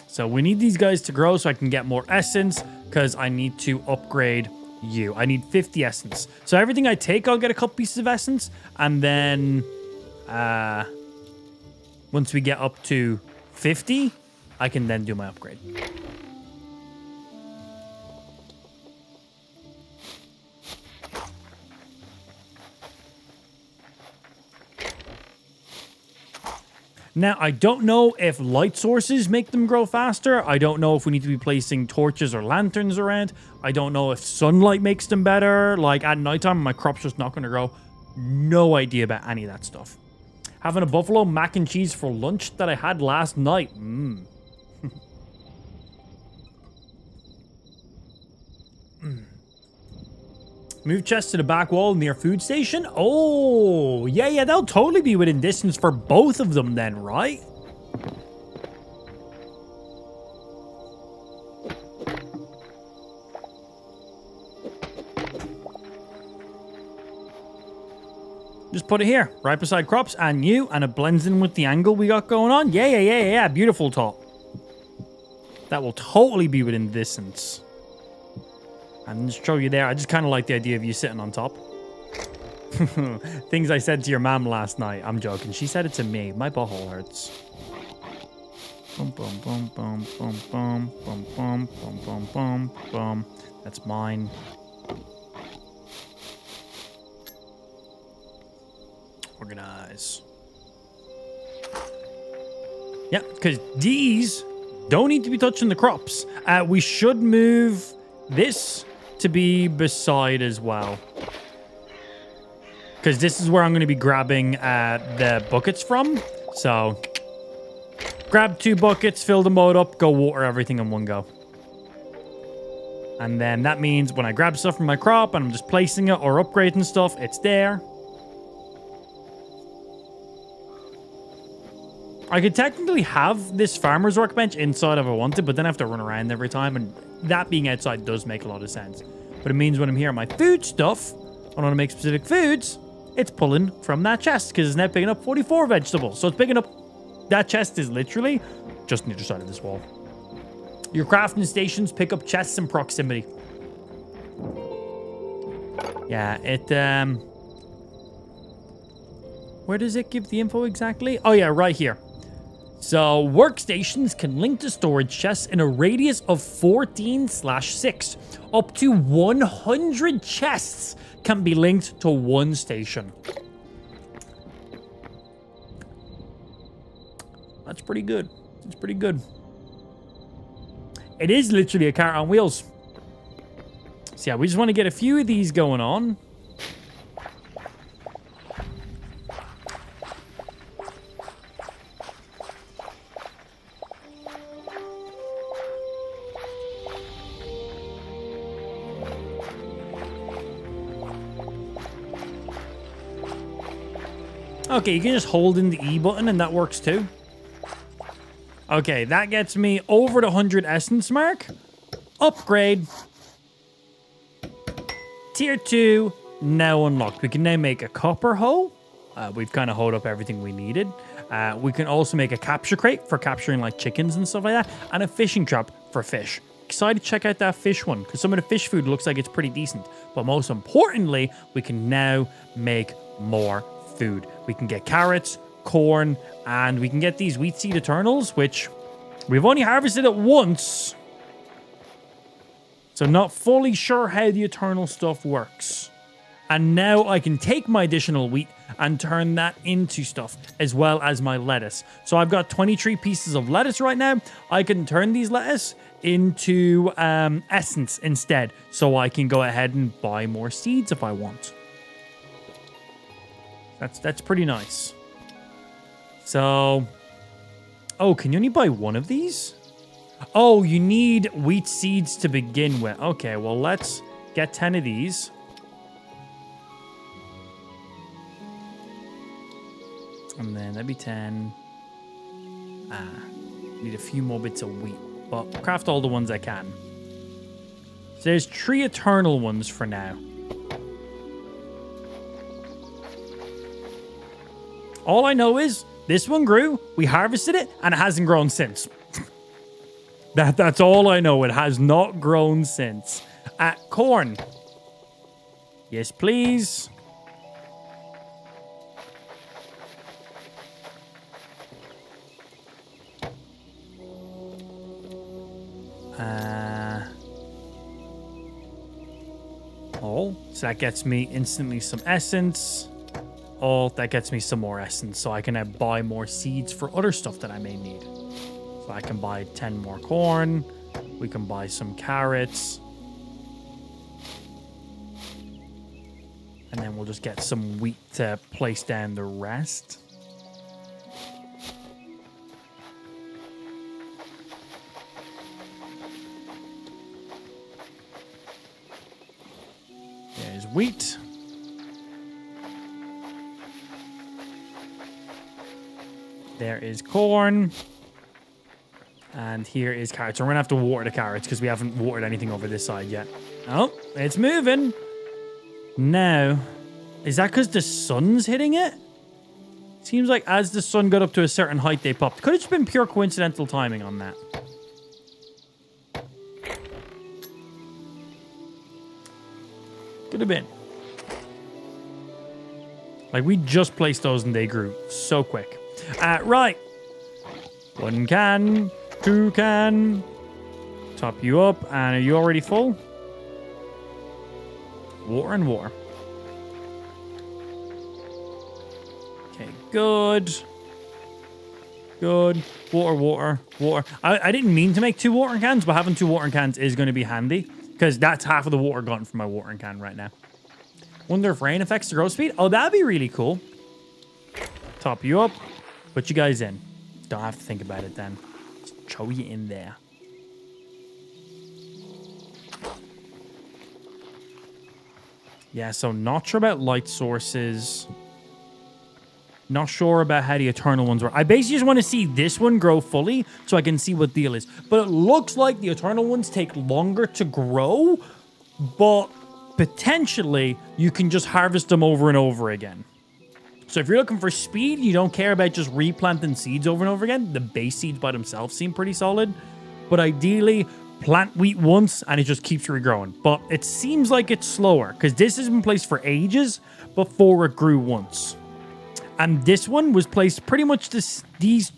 So we need these guys to grow so I can get more essence because I need to upgrade you. I need 50 essence. So everything I take, I'll get a couple pieces of essence. And then once we get up to 50, I can then do my upgrade. Now, I don't know if light sources make them grow faster. I don't know if we need to be placing torches or lanterns around. I don't know if sunlight makes them better. Like, at nighttime, my crop's just not going to grow. No idea about any of that stuff. Having a buffalo mac and cheese for lunch that I had last night. Mmm. Move chest to the back wall near food station. Oh, yeah, they'll totally be within distance for both of them then, right? Just put it here, right beside crops and you, and it blends in with the angle we got going on. Yeah. Beautiful top. That will totally be within distance. And just show you there. I just kind of like the idea of you sitting on top. Things I said to your mom last night. I'm joking. She said it to me. My butthole hurts. Bum, bum, bum, bum, bum, bum, bum, bum, bum, bum, bum, bum. That's mine. Organize. Yep, because these don't need to be touching the crops. We should move this to be beside as well. Because this is where I'm going to be grabbing the buckets from. So, grab 2 buckets, fill the mode up, go water everything in one go. And then that means when I grab stuff from my crop and I'm just placing it or upgrading stuff, it's there. I could technically have this farmer's workbench inside if I wanted, but then I have to run around every time, and that being outside does make a lot of sense. But it means when I'm here at my food stuff, I want to make specific foods, it's pulling from that chest, because it's now picking up 44 vegetables. So it's picking up... That chest is literally just on the other side of this wall. Your crafting stations pick up chests in proximity. Yeah, it... Where does it give the info exactly? Oh yeah, right here. So, workstations can link to storage chests in a radius of 14/6. Up to 100 chests can be linked to one station. That's pretty good. It's pretty good. It is literally a cart on wheels. So yeah, we just want to get a few of these going on. Okay, you can just hold in the E button and that works too. Okay, that gets me over the 100 essence mark. Upgrade. Tier 2, now unlocked. We can now make a copper hoe. We've kind of hoed up everything we needed. We can also make a capture crate for capturing like chickens and stuff like that. And a fishing trap for fish. Excited to check out that fish one, because some of the fish food looks like it's pretty decent. But most importantly, we can now make more food. We can get carrots, corn, and we can get these wheat seed eternals, which we've only harvested it once. So not fully sure how the eternal stuff works. And now I can take my additional wheat and turn that into stuff, as well as my lettuce. So I've got 23 pieces of lettuce right now. I can turn these lettuce into essence instead, so I can go ahead and buy more seeds if I want. That's pretty nice. So, oh, can you only buy one of these? Oh, you need wheat seeds to begin with. Okay, well, let's get 10 of these. And then that'd be 10. Need a few more bits of wheat, but craft all the ones I can. So there's 3 eternal ones for now. All I know is this one grew, we harvested it, and it hasn't grown since. That's all I know. It has not grown since. Corn. Yes, please. Oh, so that gets me instantly some essence. Oh, that gets me some more essence, so I can now buy more seeds for other stuff that I may need. So I can buy 10 more corn. We can buy some carrots. And then we'll just get some wheat to place down the rest. wheat. There is corn. And here is carrots. So we're going to have to water the carrots because we haven't watered anything over this side yet. Oh, it's moving. Now, is that because the sun's hitting it? Seems like as the sun got up to a certain height, they popped. Could have just been pure coincidental timing on that. Could have been. Like, we just placed those and they grew so quick. Right. 1 can, 2 can. Top you up. And are you already full? Water and water. Okay, good. Good. Water, water, water. I didn't mean to make 2 watering cans, but having 2 watering cans is going to be handy. Because that's half of the water gone from my watering can right now. Wonder if rain affects the growth speed. Oh, that'd be really cool. Top you up. Put you guys in. Don't have to think about it then. Just throw you in there. Yeah, so not sure about light sources. Not sure about how the eternal ones work. I basically just want to see this one grow fully so I can see what the deal is. But it looks like the eternal ones take longer to grow, but potentially you can just harvest them over and over again. So if you're looking for speed, you don't care about just replanting seeds over and over again. The base seeds by themselves seem pretty solid. But ideally, plant wheat once and it just keeps regrowing. But it seems like it's slower because this has been placed for ages before it grew once. And this one was placed pretty much these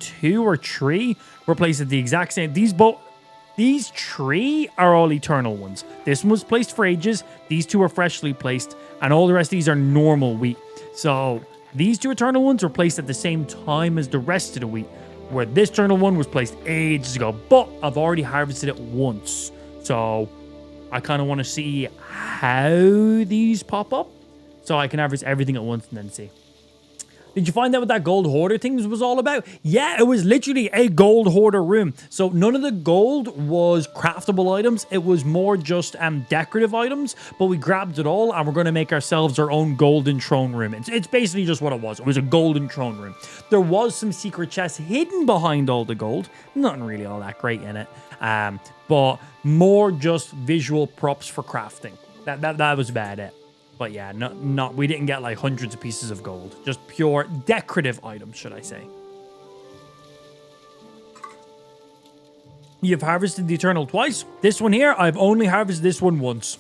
2 or 3 were placed at the exact same. These 3 are all eternal ones. This one was placed for ages. These 2 are freshly placed. And all the rest of these are normal wheat. So these 2 eternal ones were placed at the same time as the rest of the wheat. Where this eternal one was placed ages ago. But I've already harvested it once. So I kind of want to see how these pop up. So I can harvest everything at once and then see. Did you find out what that gold hoarder thing was all about? Yeah, it was literally a gold hoarder room. So none of the gold was craftable items. It was more just decorative items. But we grabbed it all and we're going to make ourselves our own golden throne room. It's basically just what it was. It was a golden throne room. There was some secret chests hidden behind all the gold. Nothing really all that great in it. But more just visual props for crafting. That was about it. But yeah, we didn't get like hundreds of pieces of gold. Just pure decorative items, should I say. You've harvested the Eternal twice. This one here, I've only harvested this one once.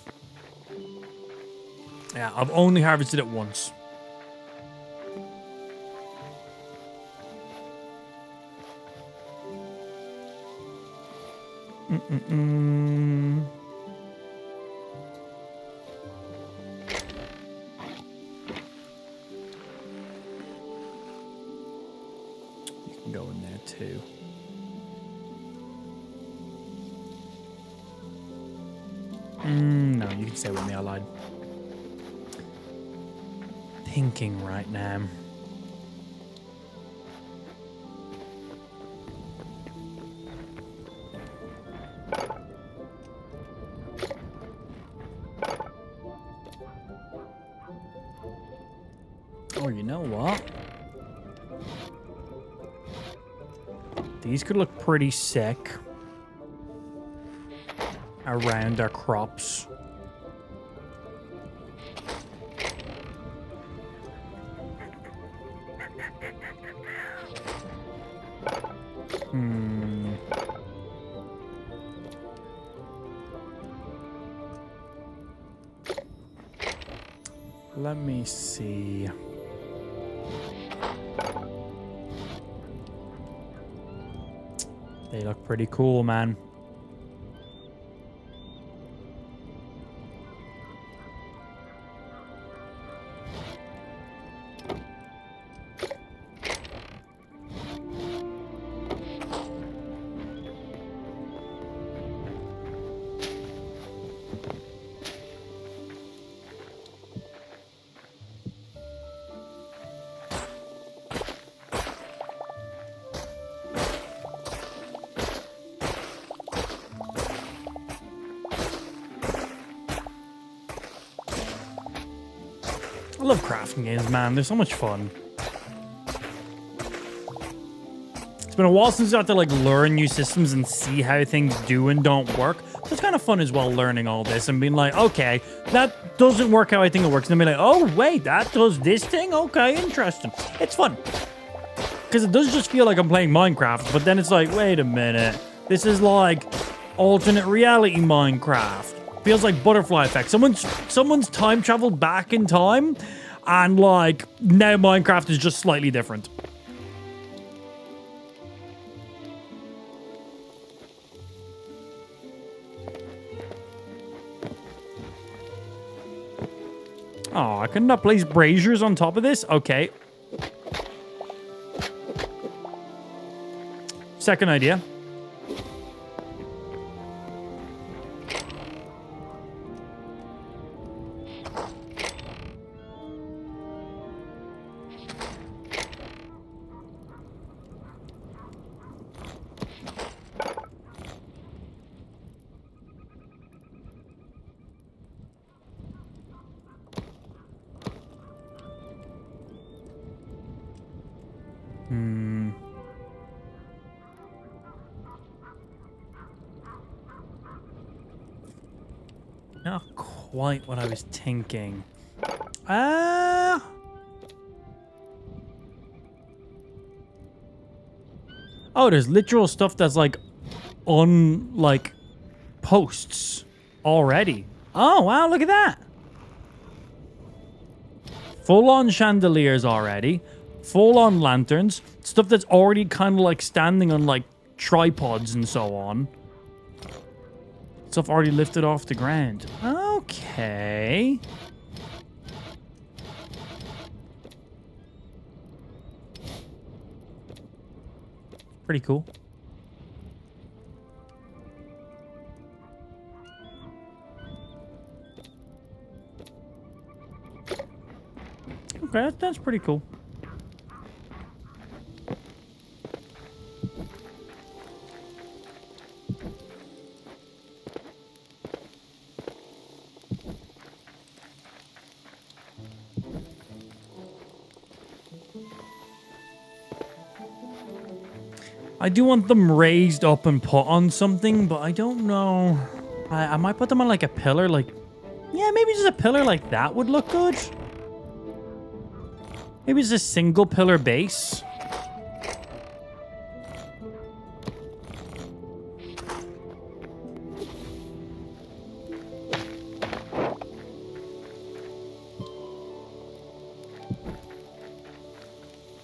Yeah, I've only harvested it once. Go in there too. No, you can stay with me, I lied. Thinking right now. Oh, you know what? These could look pretty sick around our crops. Let me see. They look pretty cool, man. I love crafting games, man. They're so much fun. It's been a while since I had to like learn new systems and see how things do and don't work. So it's kind of fun as well learning all this and being like, okay, that doesn't work how I think it works. And then be like, oh, wait, that does this thing? Okay, interesting. It's fun. Because it does just feel like I'm playing Minecraft, but then it's like, wait a minute. This is like alternate reality Minecraft. Feels like butterfly effect. Someone's time traveled back in time, and like now Minecraft is just slightly different. Oh, I couldn't have placed braziers on top of this? Okay. Second idea. Not quite what I was thinking. Oh, there's literal stuff that's like on like posts already. Oh, wow, look at that. Full-on chandeliers already. Full-on lanterns. Stuff that's already kind of like standing on like tripods and so on. Stuff already lifted off the ground. Okay. Pretty cool. Okay, that's pretty cool. I do want them raised up and put on something, but I don't know. I might put them on like a pillar, like... Yeah, maybe just a pillar like that would look good. Maybe just a single pillar base.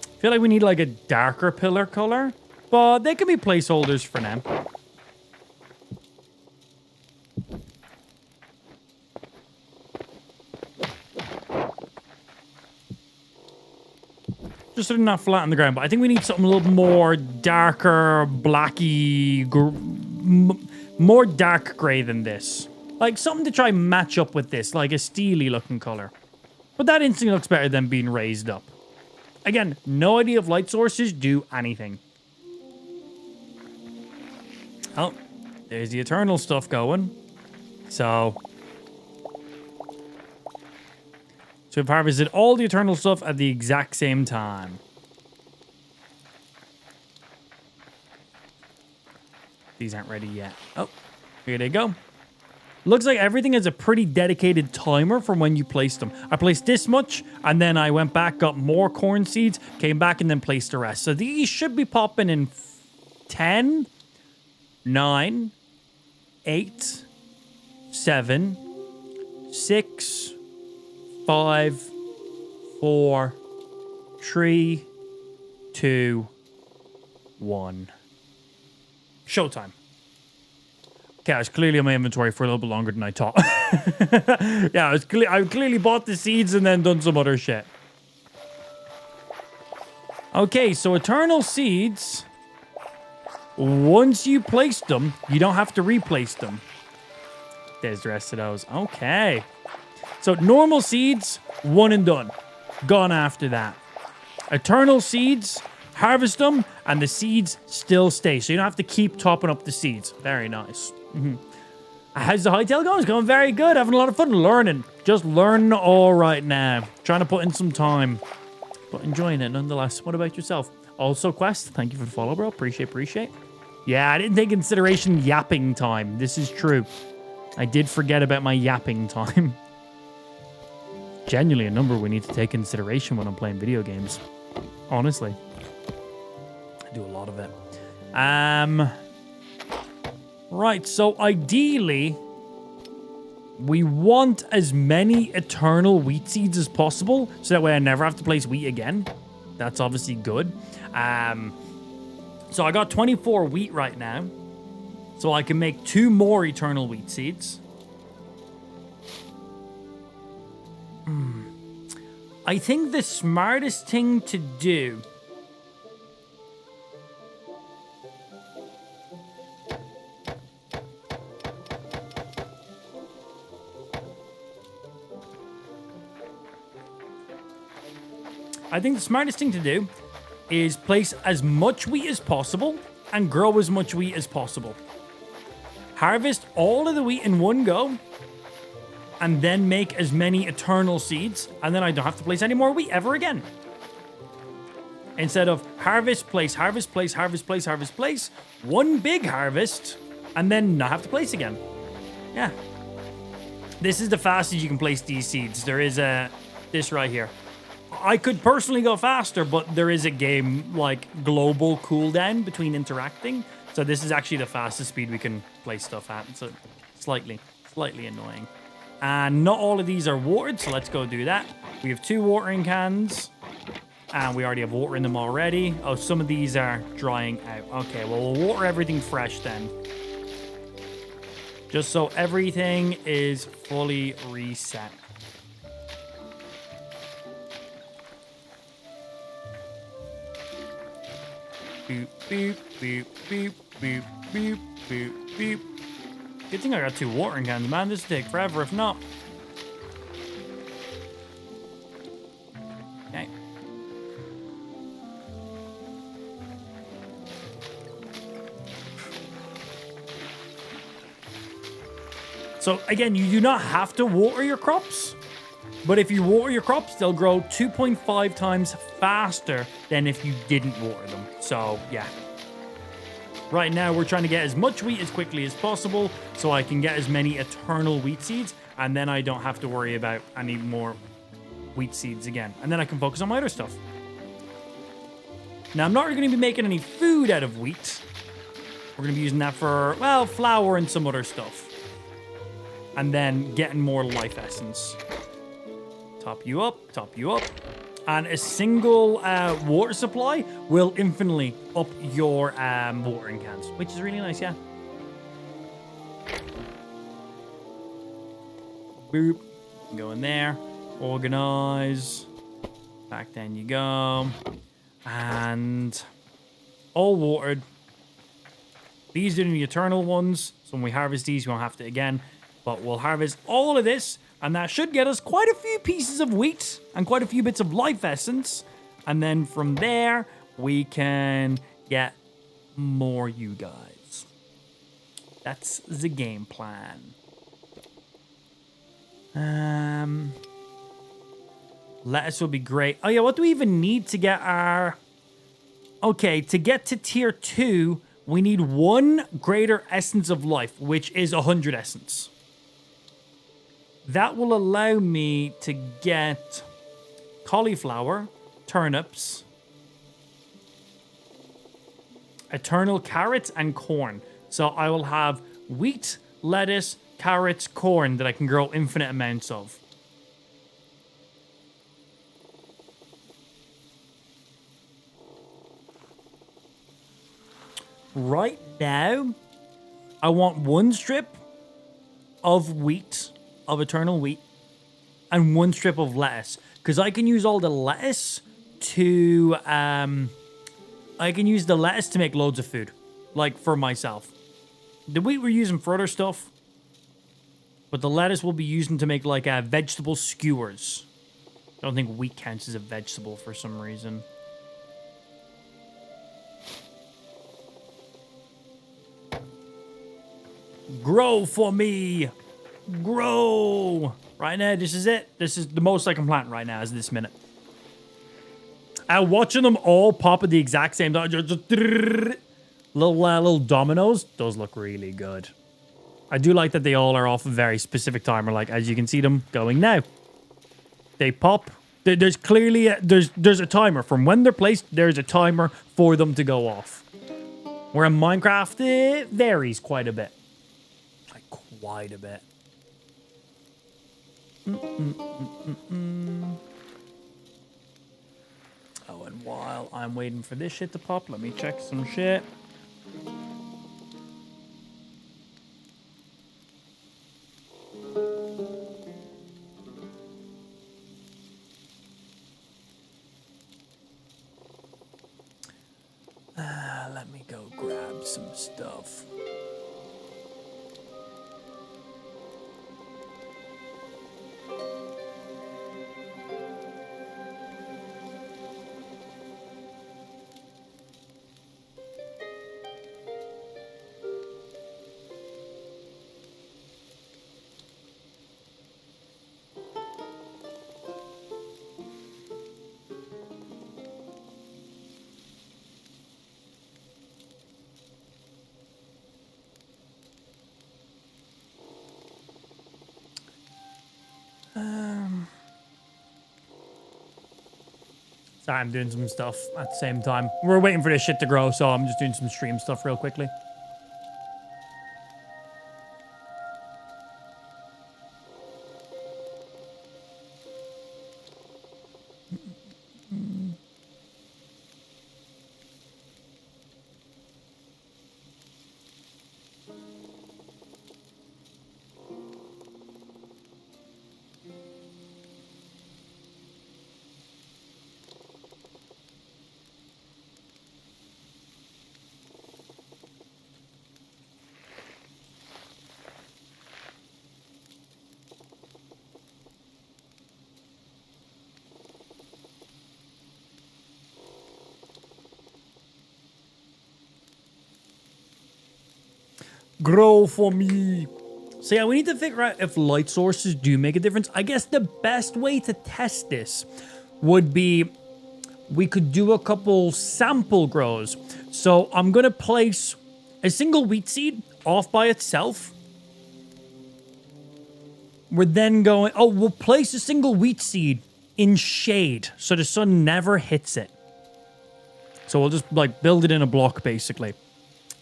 I feel like we need like a darker pillar color. But they can be placeholders for now. Just so they're not flat on the ground. But I think we need something a little more darker, blacky, more dark gray than this. Like something to try and match up with this, like a steely looking color. But that instantly looks better than being raised up. Again, no idea if light sources do anything. Oh, there's the eternal stuff going. So we've harvested all the eternal stuff at the exact same time. These aren't ready yet. Oh, here they go. Looks like everything has a pretty dedicated timer from when you placed them. I placed this much, and then I went back, got more corn seeds, came back, and then placed the rest. So these should be popping in 10... 9, 8, 7, 6, 5, 4, 3, 2, 1. Showtime. Okay, I was clearly on my inventory for a little bit longer than I thought. Yeah, I clearly bought the seeds and then done some other shit. Okay, so eternal seeds... Once you place them, you don't have to replace them. There's the rest of those. Okay. So normal seeds, one and done. Gone after that. Eternal seeds, harvest them, and the seeds still stay. So you don't have to keep topping up the seeds. Very nice. How's the Hytale going? It's going very good. Having a lot of fun learning. Just learning all right now. Trying to put in some time. But enjoying it nonetheless. What about yourself? Also, Quest, thank you for the follow, bro. Appreciate. Yeah, I didn't take consideration yapping time. This is true. I did forget about my yapping time. Genuinely a number we need to take consideration when I'm playing video games. Honestly. I do a lot of it. Right, so ideally, we want as many eternal wheat seeds as possible, so that way I never have to place wheat again. That's obviously good. So I got 24 wheat right now, so I can make 2 more eternal wheat seeds. I think the smartest thing to do is place as much wheat as possible and grow as much wheat as possible. Harvest all of the wheat in one go and then make as many eternal seeds, and then I don't have to place any more wheat ever again. Instead of harvest, place, one big harvest, and then not have to place again. Yeah. This is the fastest you can place these seeds. There is this right here. I could personally go faster, but there is a game like global cooldown between interacting. So this is actually the fastest speed we can place stuff at. So slightly annoying. And not all of these are watered, so let's go do that. We have 2 watering cans, and we already have water in them already. Oh, some of these are drying out. Okay, well, we'll water everything fresh then. Just so everything is fully reset. Boop, boop, boop, boop, boop, boop, boop, boop. Good thing I got 2 watering cans, man. This will take forever if not. Okay. So again, you do not have to water your crops, but if you water your crops, they'll grow 2.5 times faster than if you didn't water them. So yeah. Right now, we're trying to get as much wheat as quickly as possible so I can get as many eternal wheat seeds, and then I don't have to worry about any more wheat seeds again. And then I can focus on my other stuff. Now, I'm not going to be making any food out of wheat. We're going to be using that for, well, flour and some other stuff. And then getting more life essence. Top you up. And a single water supply will infinitely up your watering cans, which is really nice, yeah. Boop. Go in there. Organize. Back then you go. And all watered. These are the eternal ones. So when we harvest these, we won't have to again. But we'll harvest all of this. And that should get us quite a few pieces of wheat and quite a few bits of life essence. And then from there, we can get more you guys. That's the game plan. Lettuce will be great. Oh yeah, what do we even need to get our... Okay, to get to tier 2, we need 1 greater essence of life, which is 100 essence. That will allow me to get cauliflower, turnips, eternal carrots, and corn. So I will have wheat, lettuce, carrots, corn that I can grow infinite amounts of. Right now, I want 1 strip of wheat, of eternal wheat, and 1 strip of lettuce, because I can use all the lettuce to make loads of food, like for myself. The wheat we're using for other stuff, but the lettuce we'll be using to make like vegetable skewers. I don't think wheat counts as a vegetable for some reason. Grow for me. Grow. Right now, this is it. This is the most I can plant right now is this minute. Watching them all pop at the exact same time. Little dominoes. Those look really good. I do like that they all are off a very specific timer. Like, as you can see them going now. They pop. There's clearly there's a timer. From when they're placed, there's a timer for them to go off. Where in Minecraft, it varies quite a bit. Like, quite a bit. Oh, and while I'm waiting for this shit to pop, let me check some shit. Let me go grab some stuff. Sorry, I'm doing some stuff at the same time. We're waiting for this shit to grow, so I'm just doing some stream stuff real quickly. Grow for me. So yeah, we need to figure out if light sources do make a difference. I guess the best way to test this would be we could do a couple sample grows. So I'm going to place a single wheat seed off by itself. We're then going... Oh, we'll place a single wheat seed in shade so the sun never hits it. So we'll just like build it in a block basically.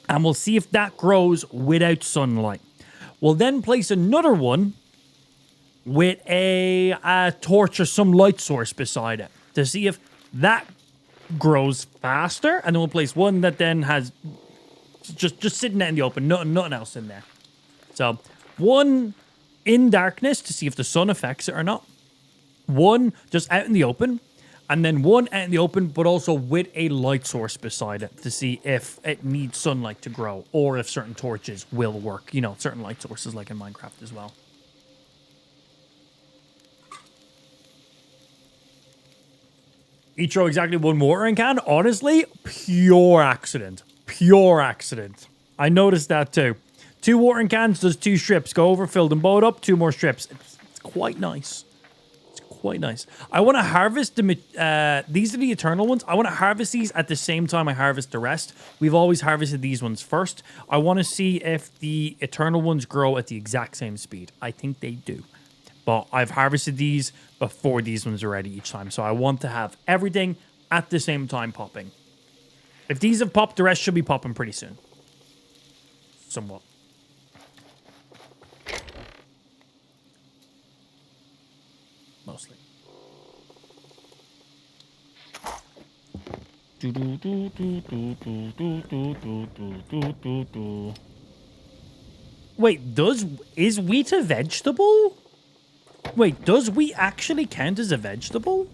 And we'll see if that grows without sunlight. We'll then place another one with a torch or some light source beside it to see if that grows faster. And then we'll place one that then has just sitting out in the open, nothing else in there. So one in darkness to see if the sun affects it or not. One just out in the open. And then one out in the open, but also with a light source beside it to see if it needs sunlight to grow or if certain torches will work. You know, certain light sources like in Minecraft as well. Each row exactly one watering can. Honestly, pure accident. Pure accident. I noticed that too. 2 watering cans does 2 strips. Go over, fill them both up, 2 more strips. It's quite nice. Quite nice. I want to harvest the... these are the eternal ones. I want to harvest these at the same time I harvest the rest. We've always harvested these ones first. I want to see if the eternal ones grow at the exact same speed. I think they do. But I've harvested these before these ones are ready each time. So I want to have everything at the same time popping. If these have popped, the rest should be popping pretty soon. Somewhat. Mostly. Wait, is wheat a vegetable? Wait, does wheat actually count as a vegetable?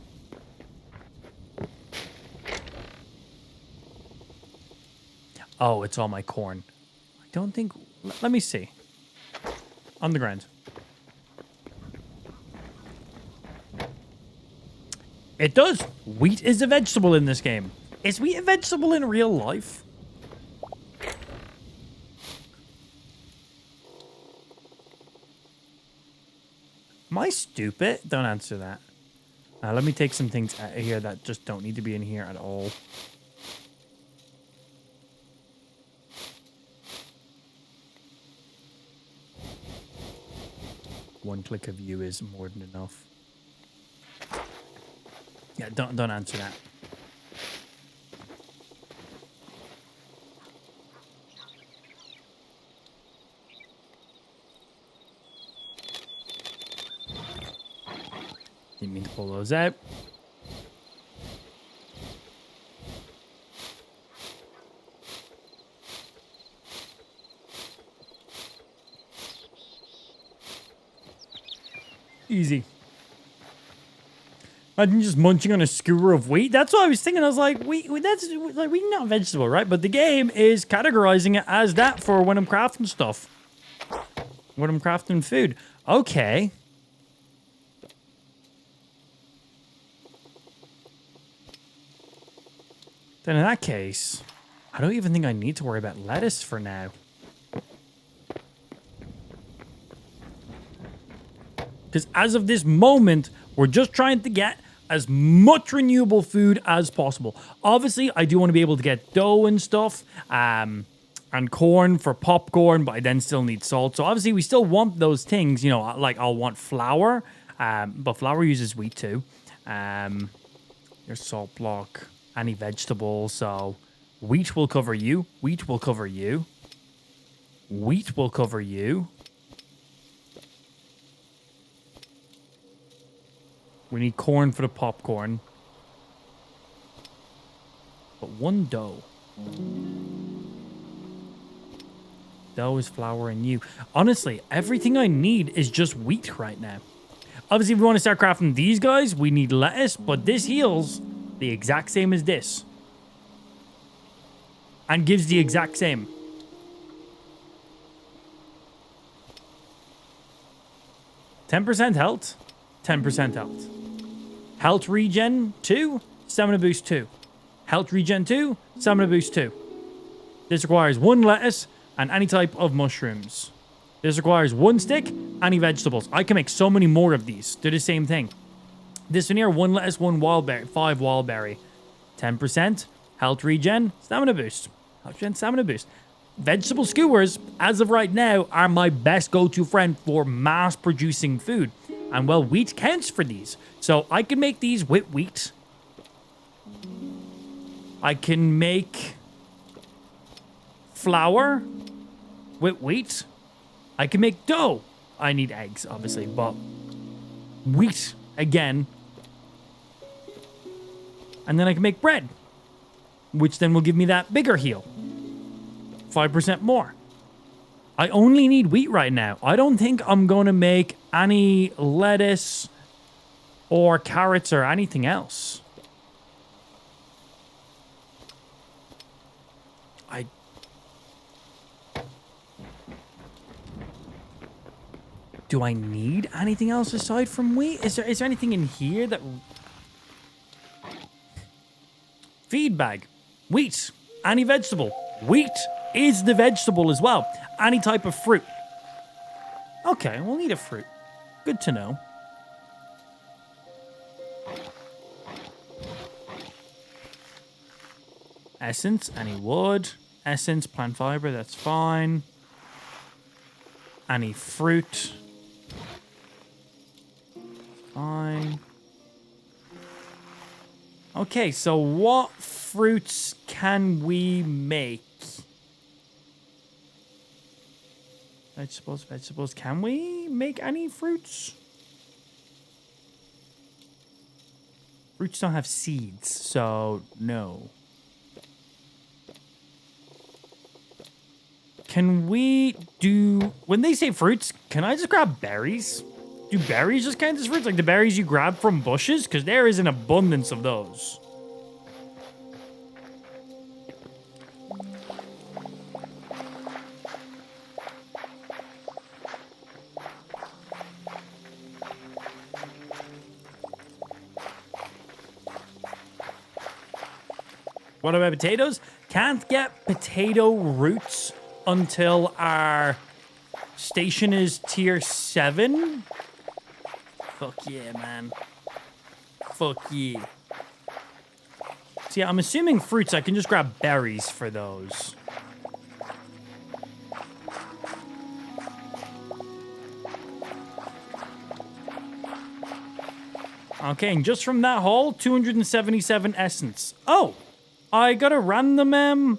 Oh, it's all my corn. I don't think... Let me see. On the ground. It does. Wheat is a vegetable in this game. Is wheat a vegetable in real life? stupid? Don't answer that. Let me take some things out of here that just don't need to be in here at all. One click of view is more than enough. Yeah, don't answer that. Didn't mean to pull those out. Easy. Imagine just munching on a skewer of wheat. That's what I was thinking. I was like, wheat that's like wheat, not vegetable, right? But the game is categorizing it as that for when I'm crafting stuff. When I'm crafting food. Okay. Then in that case, I don't even think I need to worry about lettuce for now. Because as of this moment, we're just trying to get as much renewable food as possible. Obviously, I do want to be able to get dough and stuff, and corn for popcorn, but I then still need salt. So obviously, we still want those things. You know, like I'll want flour, but flour uses wheat too. Your salt block, any vegetable. So wheat will cover you. Wheat will cover you. Wheat will cover you. We need corn for the popcorn. But one dough. Dough is flour and you. Honestly, everything I need is just wheat right now. Obviously, if we want to start crafting these guys, we need lettuce. But this heals the exact same as this. And gives the exact same. %10 health. 10% health. Health regen 2, stamina boost 2. Health regen 2, stamina boost 2. This requires 1 lettuce and any type of mushrooms. This requires 1 stick, any vegetables. I can make so many more of these. Do the same thing. This one here, 1 lettuce, 1 wild berry, 5 wild berry. 10% health regen, stamina boost. Health regen, stamina boost. Vegetable skewers, as of right now, are my best go-to friend for mass producing food. And well, wheat counts for these. So I can make these with wheat. I can make flour with wheat. I can make dough. I need eggs, obviously, but wheat again. And then I can make bread, which then will give me that bigger heal. 5% more. I only need wheat right now. I don't think I'm going to make any lettuce or carrots or anything else. Do I need anything else aside from wheat? Is there anything in here that... Feed bag. Wheat. Any vegetable. Wheat is the vegetable as well. Any type of fruit. Okay, we'll need a fruit. Good to know. Essence, any wood. Essence, plant fiber, that's fine. Any fruit. Fine. Okay, so what fruits can we make? Vegetables. Can we make any fruits? Fruits don't have seeds, so no. Can we do... When they say fruits, can I just grab berries? Do berries just count as fruits? Like the berries you grab from bushes? Because there is an abundance of those. What about potatoes? Can't get potato roots until our station is tier 7. Fuck yeah, man. Fuck yeah. So yeah, I'm assuming fruits, I can just grab berries for those. Okay, and just from that haul, 277 essence. Oh, I got a random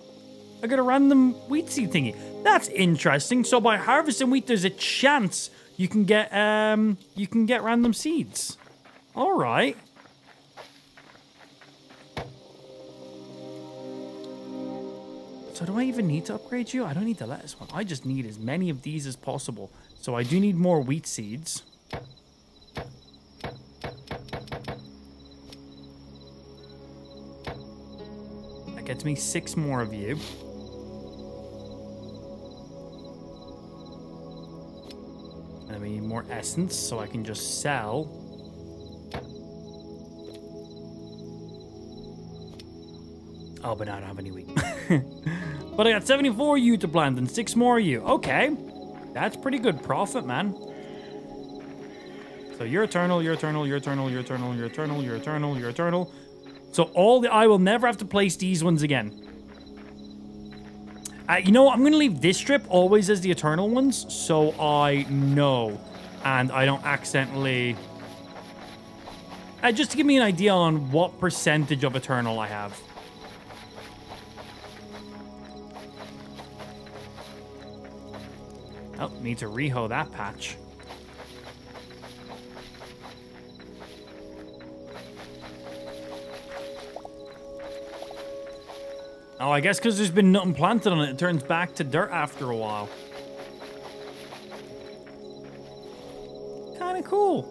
wheat seed thingy. That's interesting. So by harvesting wheat, there's a chance you can get random seeds. All right. So do I even need to upgrade you? I don't need the lettuce one. I just need as many of these as possible. So I do need more wheat seeds. That gets me 6 more of you. And we need more essence, so I can just sell. Oh, but I don't have any wheat. But I got 74 you to plant and 6 more you. Okay. That's pretty good profit, man. So you're eternal, you're eternal, you're eternal, you're eternal, you're eternal, you're eternal, you're eternal. So I will never have to place these ones again. You know what? I'm going to leave this strip always as the eternal ones, so I know and I don't accidentally... just to give me an idea on what percentage of eternal I have. Oh, need to rehoe that patch. Oh, I guess because there's been nothing planted on it, it turns back to dirt after a while. Kind of cool.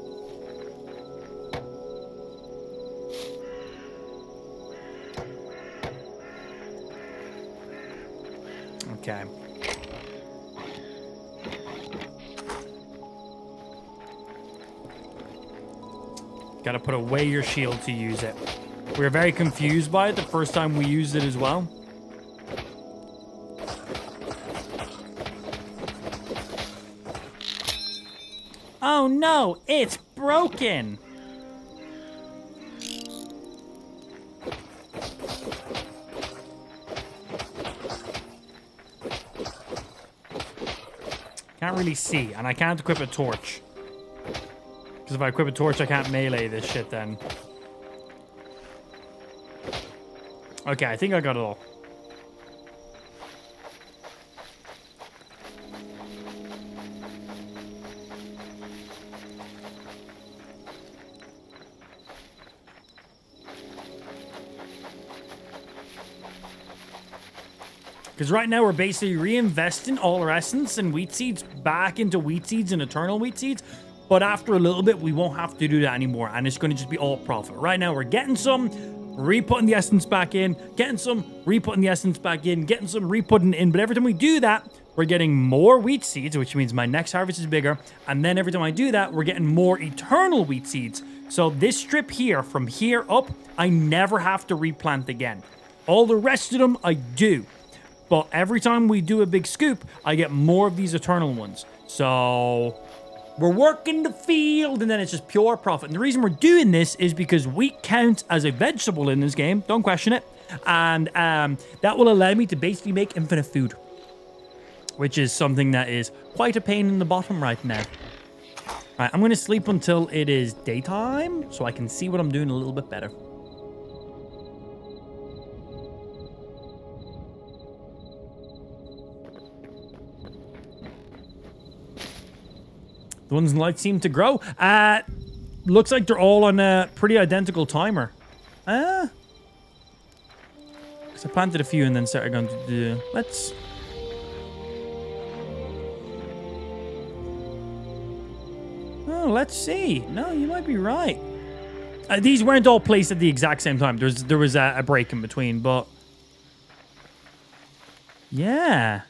Okay. Gotta put away your shield to use it. We were very confused by it the first time we used it as well. Oh no, it's broken! Can't really see, and I can't equip a torch. Because if I equip a torch, I can't melee this shit then. Okay, I think I got it all. Because right now we're basically reinvesting all our essence and wheat seeds back into wheat seeds and eternal wheat seeds. But after a little bit, we won't have to do that anymore. And it's going to just be all profit. Right now, we're getting some, re-putting the essence back in, getting some, re-putting the essence back in, getting some, re-putting in. But every time we do that, we're getting more wheat seeds, which means my next harvest is bigger. And then every time I do that, we're getting more eternal wheat seeds. So this strip here, from here up, I never have to replant again. All the rest of them, I do. But every time we do a big scoop, I get more of these eternal ones. So we're working the field, and then it's just pure profit. And the reason we're doing this is because wheat counts as a vegetable in this game. Don't question it. And that will allow me to basically make infinite food, which is something that is quite a pain in the bottom right now. All right, I'm going to sleep until it is daytime so I can see what I'm doing a little bit better. The ones in light seem to grow. Looks like they're all on a pretty identical timer. Because I planted a few and then started going to do... Let's... Oh, let's see. No, you might be right. These weren't all placed at the exact same time. There was a break in between, but... Yeah.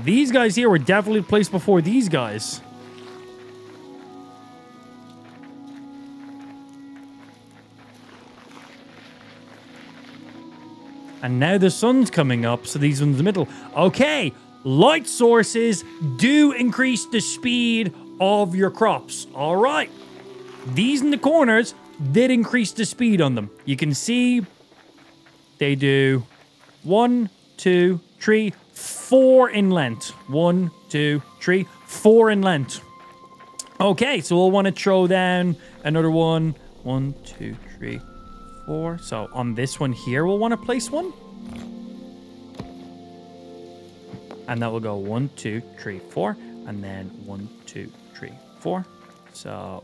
These guys here were definitely placed before these guys. And now the sun's coming up, so these ones in the middle. Okay, light sources do increase the speed of your crops. All right. These in the corners did increase the speed on them. You can see they do 1, 2, 3, 4 in length. 1, 2, 3, 4 in length. Okay, so we'll want to throw down another one. 1, 2, 3, 4. So on this one here, we'll want to place one. And that will go 1, 2, 3, 4. And then 1, 2, 3, 4. So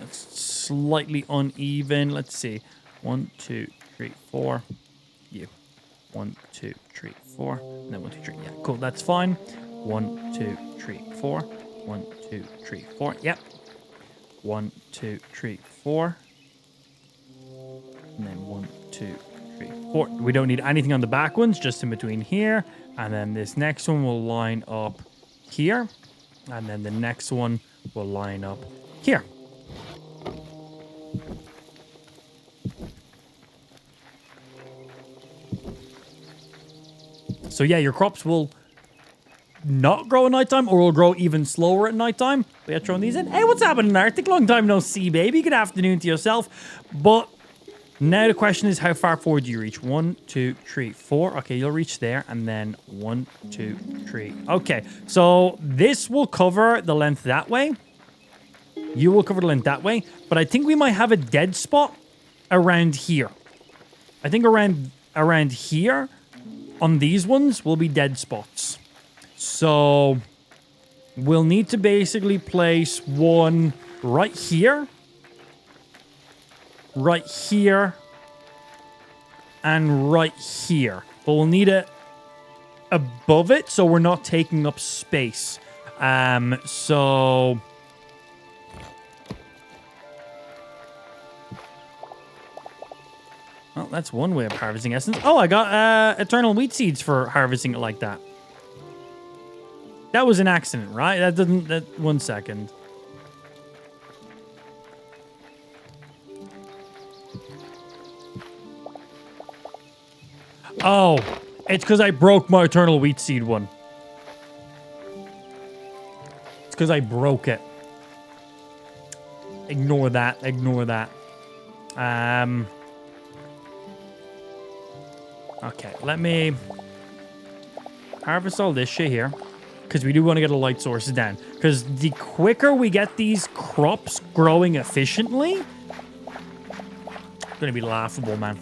it's slightly uneven. Let's see. 1, 2, 3, 4. You. 1, 2, 3, 4. And then 1, 2, 3. Yeah, cool. That's fine. 1, 2, 3, 4. 1, 2, 3, 4. Yep. 1, 2, 3, 4. And then 1, 2, 3, 4. We don't need anything on the back ones, just in between here. And then this next one will line up here. And then the next one will line up here. So yeah, your crops will not grow at nighttime, or will grow even slower at nighttime. We are throwing these in. Hey, what's happening, Arctic? Long time no see, baby. Good afternoon to yourself. But now the question is, how far forward do you reach? 1, 2, 3, 4. Okay, you'll reach there, and then 1, 2, 3. Okay, so this will cover the length that way. You will cover the length that way, but I think we might have a dead spot around here. I think around here on these ones will be dead spots. So we'll need to basically place one right here, and right here. But we'll need it above it so we're not taking up space. So well, that's one way of harvesting essence. Oh, I got eternal wheat seeds for harvesting it like that. That was an accident, right? That doesn't... That 1 second. Oh, it's because I broke my eternal wheat seed one. It's because I broke it. Ignore that. Ignore that. Okay, let me harvest all this shit here. Because we do want to get the light sources down. Because the quicker we get these crops growing efficiently, it's going to be laughable, man.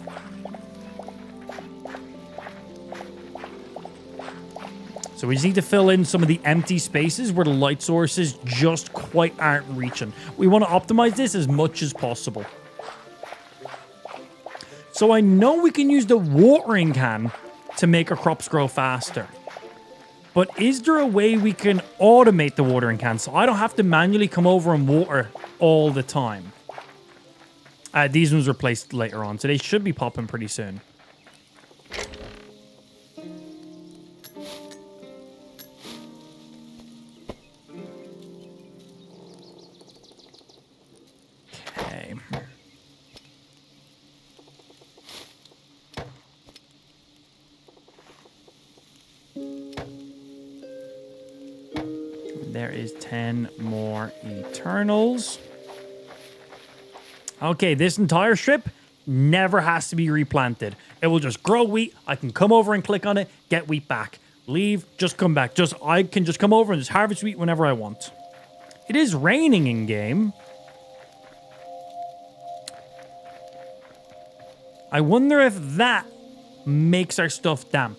So we just need to fill in some of the empty spaces where the light sources just quite aren't reaching. We want to optimize this as much as possible. So I know we can use the watering can to make our crops grow faster. But is there a way we can automate the watering can so I don't have to manually come over and water all the time? These ones were placed later on, so they should be popping pretty soon. Okay. There is 10 more Eternals. Okay, this entire strip never has to be replanted. It will just grow wheat. I can come over and click on it, get wheat back. Leave, just come back. I can just come over and just harvest wheat whenever I want. It is raining in game. I wonder if that makes our stuff damp.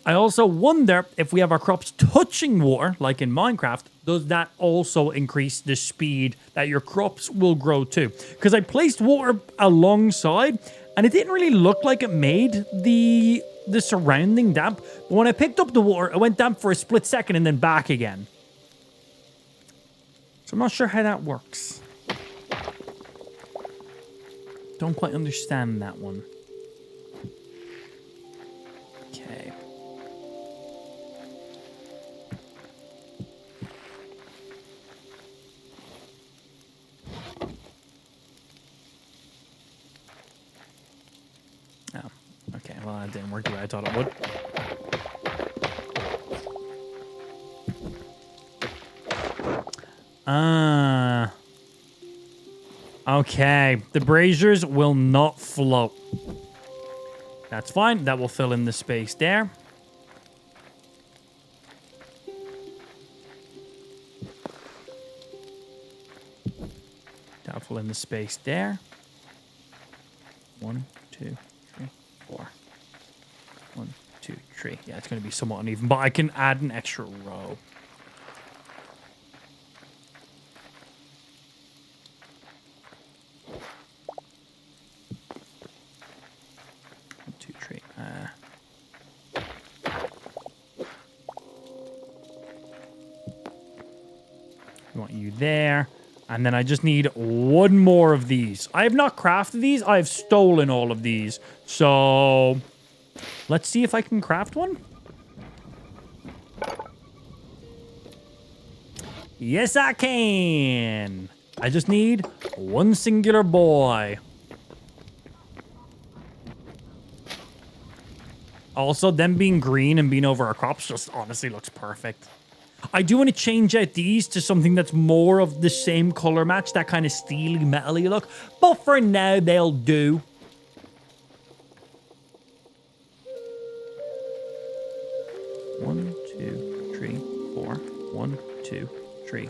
I also wonder if we have our crops touching water, like in Minecraft, does that also increase the speed that your crops will grow too? Because I placed water alongside, and it didn't really look like it made the surrounding damp. But when I picked up the water, it went damp for a split second and then back again. So I'm not sure how that works. Don't quite understand that one. Okay. Oh, okay. Well, That didn't work the way I thought it would. Okay. The braziers will not float. That's fine. That will fill in the space there. That'll fill in the space there. 1, 2, 3, 4. 1, 2, 3. Yeah, it's going to be somewhat uneven, but I can add an extra row. 1, 2, 3. I want you there. And then I just need one more of these. I have not crafted these. I have stolen all of these. So let's see if I can craft one. Yes, I can. I just need one singular boy. Also, them being green and being over our crops just honestly looks perfect. I do want to change out these to something that's more of the same color match, that kind of steely, metally look. But for now, they'll do. One, 2, 3, 4. 1, 2, 3.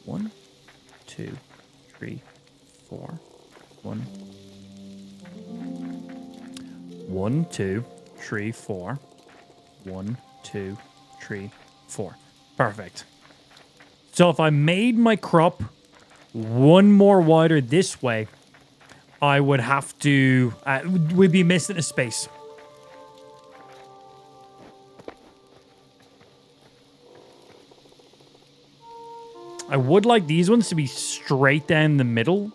1, 2, 3, 4. 1. 1, 2, 3, 4. 1, 2, 3, 4. Perfect. So if I made my crop one more wider this way, I would have to... we'd be missing a space. I would like these ones to be straight down the middle.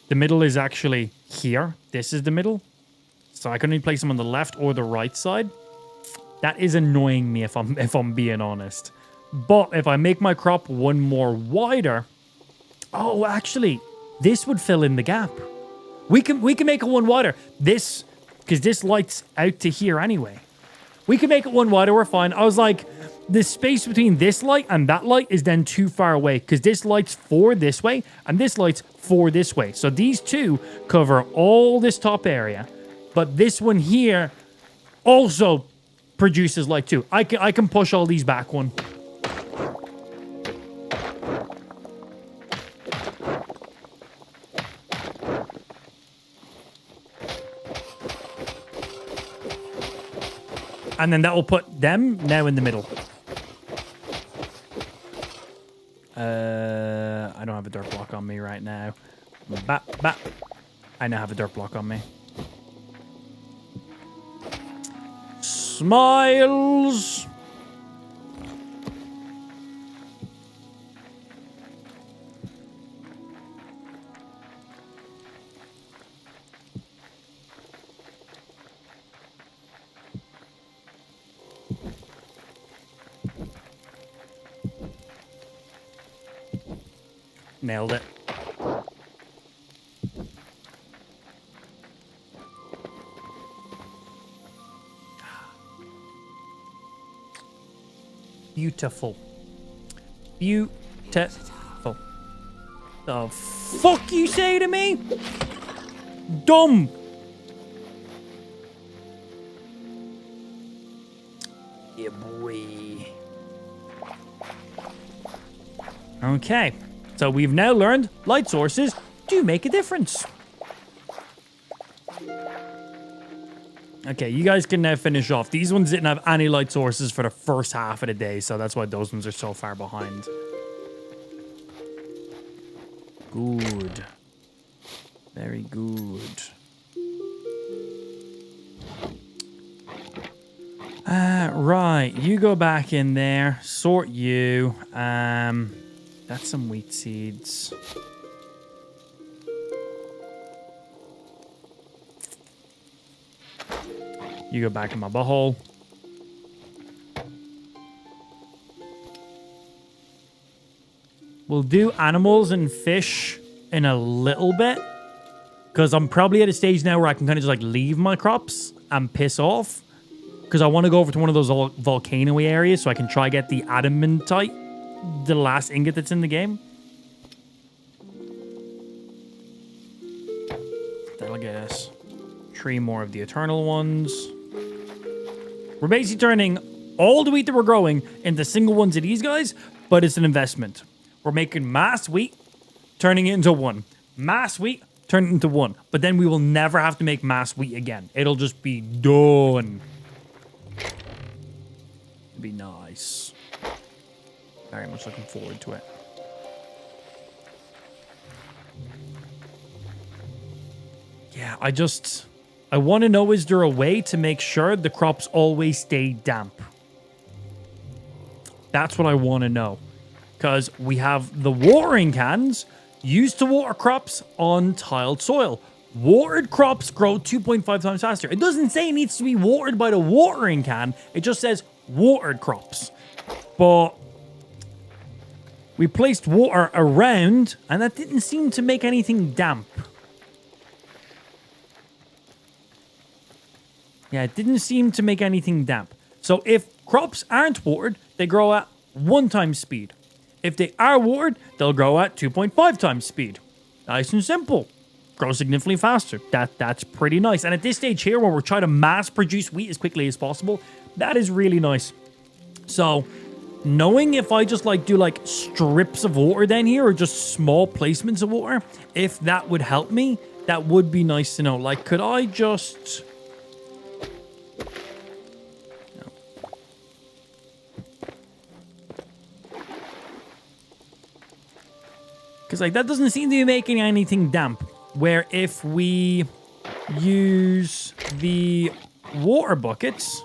The middle is actually here. This is the middle. So I can only place them on the left or the right side. That is annoying me if I'm being honest. But if I make my crop one more wider... Oh, actually, this would fill in the gap. We can make it one wider. This, because this light's out to here anyway. We can make it one wider, we're fine. I was like, the space between this light and that light is then too far away because this light's for this way and this light's for this way. So these two cover all this top area. But this one here also produces light too. I can push all these back one. And then that will put them now in the middle. I don't have a dirt block on me right now. I now have a dirt block on me. Smiles. Nailed it. Beautiful. Beautiful. The fuck you say to me? Dumb. Yeah, boy. Okay. So we've now learned light sources do make a difference. Okay, you guys can now finish off. These ones didn't have any light sources for the first half of the day, so that's why those ones are so far behind. Good. Very good. Right, you go back in there, sort you. That's some wheat seeds. You go back in my butthole. We'll do animals and fish in a little bit. Because I'm probably at a stage now where I can kind of just like leave my crops and piss off. Because I want to go over to one of those volcano areas so I can try get the adamantite, the last ingot that's in the game. That'll get us 3 more of the eternal ones. We're basically turning all the wheat that we're growing into single ones of these guys, but it's an investment. We're making mass wheat, turning it into 1. Mass wheat, turn it into 1. But then we will never have to make mass wheat again. It'll just be done. It'd be nice. Very much looking forward to it. Yeah, I want to know, is there a way to make sure the crops always stay damp? That's what I want to know. Because we have the watering cans used to water crops on tiled soil. Watered crops grow 2.5 times faster. It doesn't say it needs to be watered by the watering can. It just says watered crops. But we placed water around, and that didn't seem to make anything damp. Yeah, it didn't seem to make anything damp. So if crops aren't watered, they grow at 1 times speed. If they are watered, they'll grow at 2.5 times speed. Nice and simple. Grow significantly faster. That's pretty nice. And at this stage here, where we're trying to mass produce wheat as quickly as possible, that is really nice. So, knowing if I just like do like strips of water then here, or just small placements of water, if that would help me, that would be nice to know. Like, could I just... Because, like, that doesn't seem to be making anything damp. Where if we use the water buckets...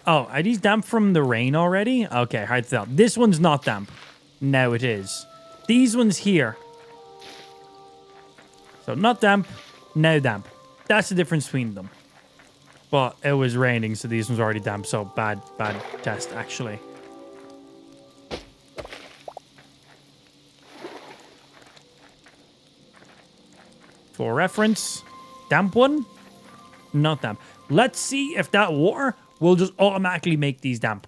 Oh, are these damp from the rain already? Okay, hard to tell. This one's not damp. Now it is. These ones here. So, not damp, now damp. That's the difference between them. But it was raining, so these ones are already damp. So, bad test, actually. For reference, damp one, not damp. Let's see if that water will just automatically make these damp.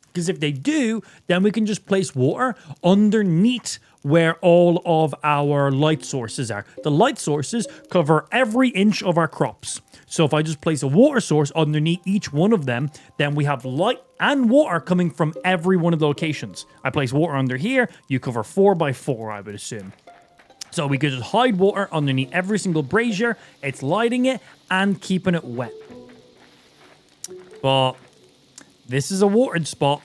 Because if they do, then we can just place water underneath where all of our light sources are. The light sources cover every inch of our crops. So if I just place a water source underneath each one of them, then we have light and water coming from every one of the locations. I place water under here, you cover 4 by 4, I would assume. So we could just hide water underneath every single brazier. It's lighting it and keeping it wet. But this is a watered spot.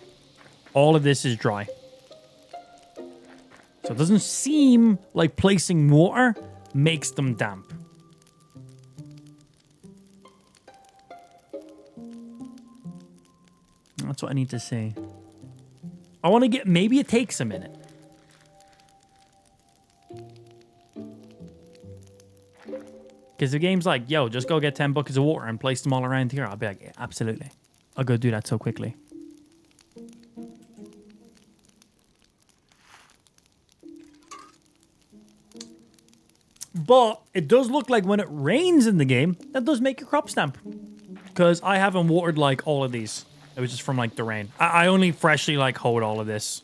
All of this is dry. So it doesn't seem like placing water makes them damp. That's what I need to see. I want to get... Maybe it takes a minute. Because the game's like, yo, just go get 10 buckets of water and place them all around here. I'll be like, yeah, absolutely. I'll go do that so quickly. But it does look like when it rains in the game, that does make your crops damp. Because I haven't watered like all of these. It was just from like the rain. I only freshly like hoed all of this.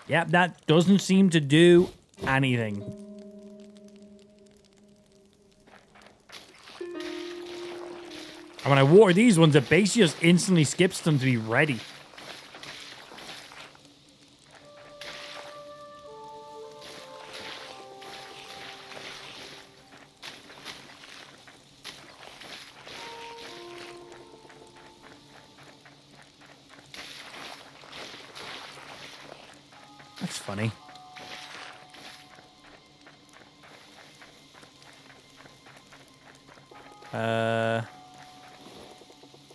Yeah, that doesn't seem to do anything. And when I water these ones, it basically just instantly skips them to be ready. That's funny.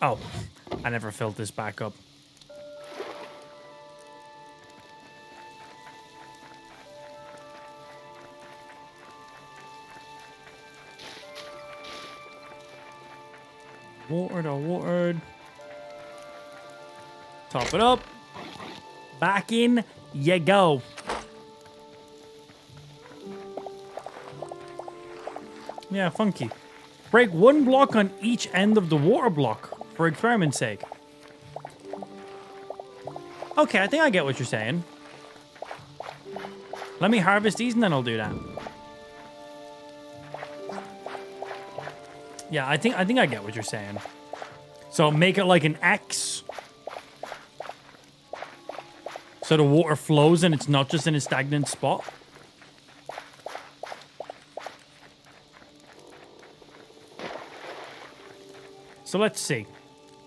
Oh, I never filled this back up. Watered. Top it up. Back in you go. Yeah, funky. Break one block on each end of the water block for experiment's sake. Okay, I think I get what you're saying. Let me harvest these and then I'll do that. Yeah, I think I get what you're saying. So make it like an X. So the water flows and it's not just in a stagnant spot. So let's see.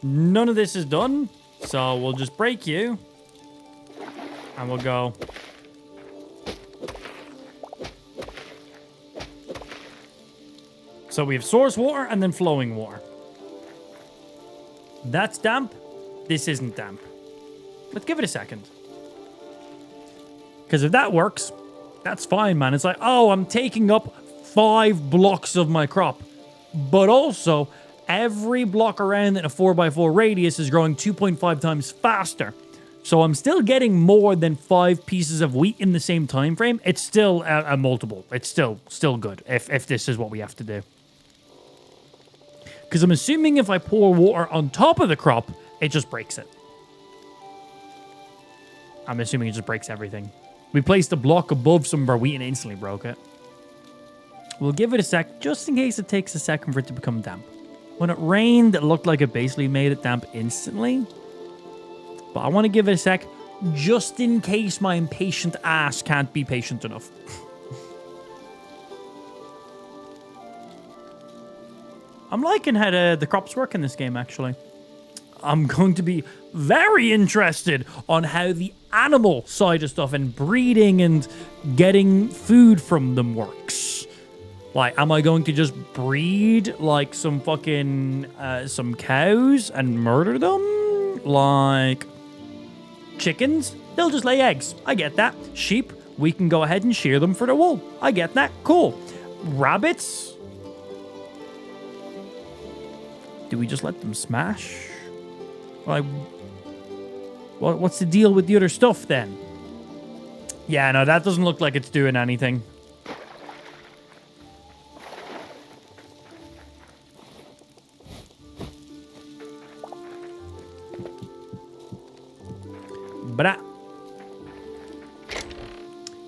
None of this is done. So we'll just break you. And we'll go. So we have source water and then flowing water. That's damp. This isn't damp. Let's give it a second. Because if that works, that's fine, man. It's like, oh, I'm taking up 5 blocks of my crop. But also, every block around in a 4x4 radius is growing 2.5 times faster. So I'm still getting more than 5 pieces of wheat in the same time frame. It's still a multiple. It's still good if this is what we have to do. Because I'm assuming if I pour water on top of the crop, it just breaks it. I'm assuming it just breaks everything. We placed a block above some of our wheat and instantly broke it. We'll give it a sec, just in case it takes a second for it to become damp. When it rained, it looked like it basically made it damp instantly. But I want to give it a sec, just in case my impatient ass can't be patient enough. I'm liking how the crops work in this game, actually. I'm going to be very interested on how the animal side of stuff and breeding and getting food from them works. Like, am I going to just breed, like, some fucking, some cows and murder them? Like, chickens? They'll just lay eggs. I get that. Sheep? We can go ahead and shear them for the wool. I get that. Cool. Rabbits? Do we just let them smash? Like, what's the deal with the other stuff then? Yeah, no, that doesn't look like it's doing anything. But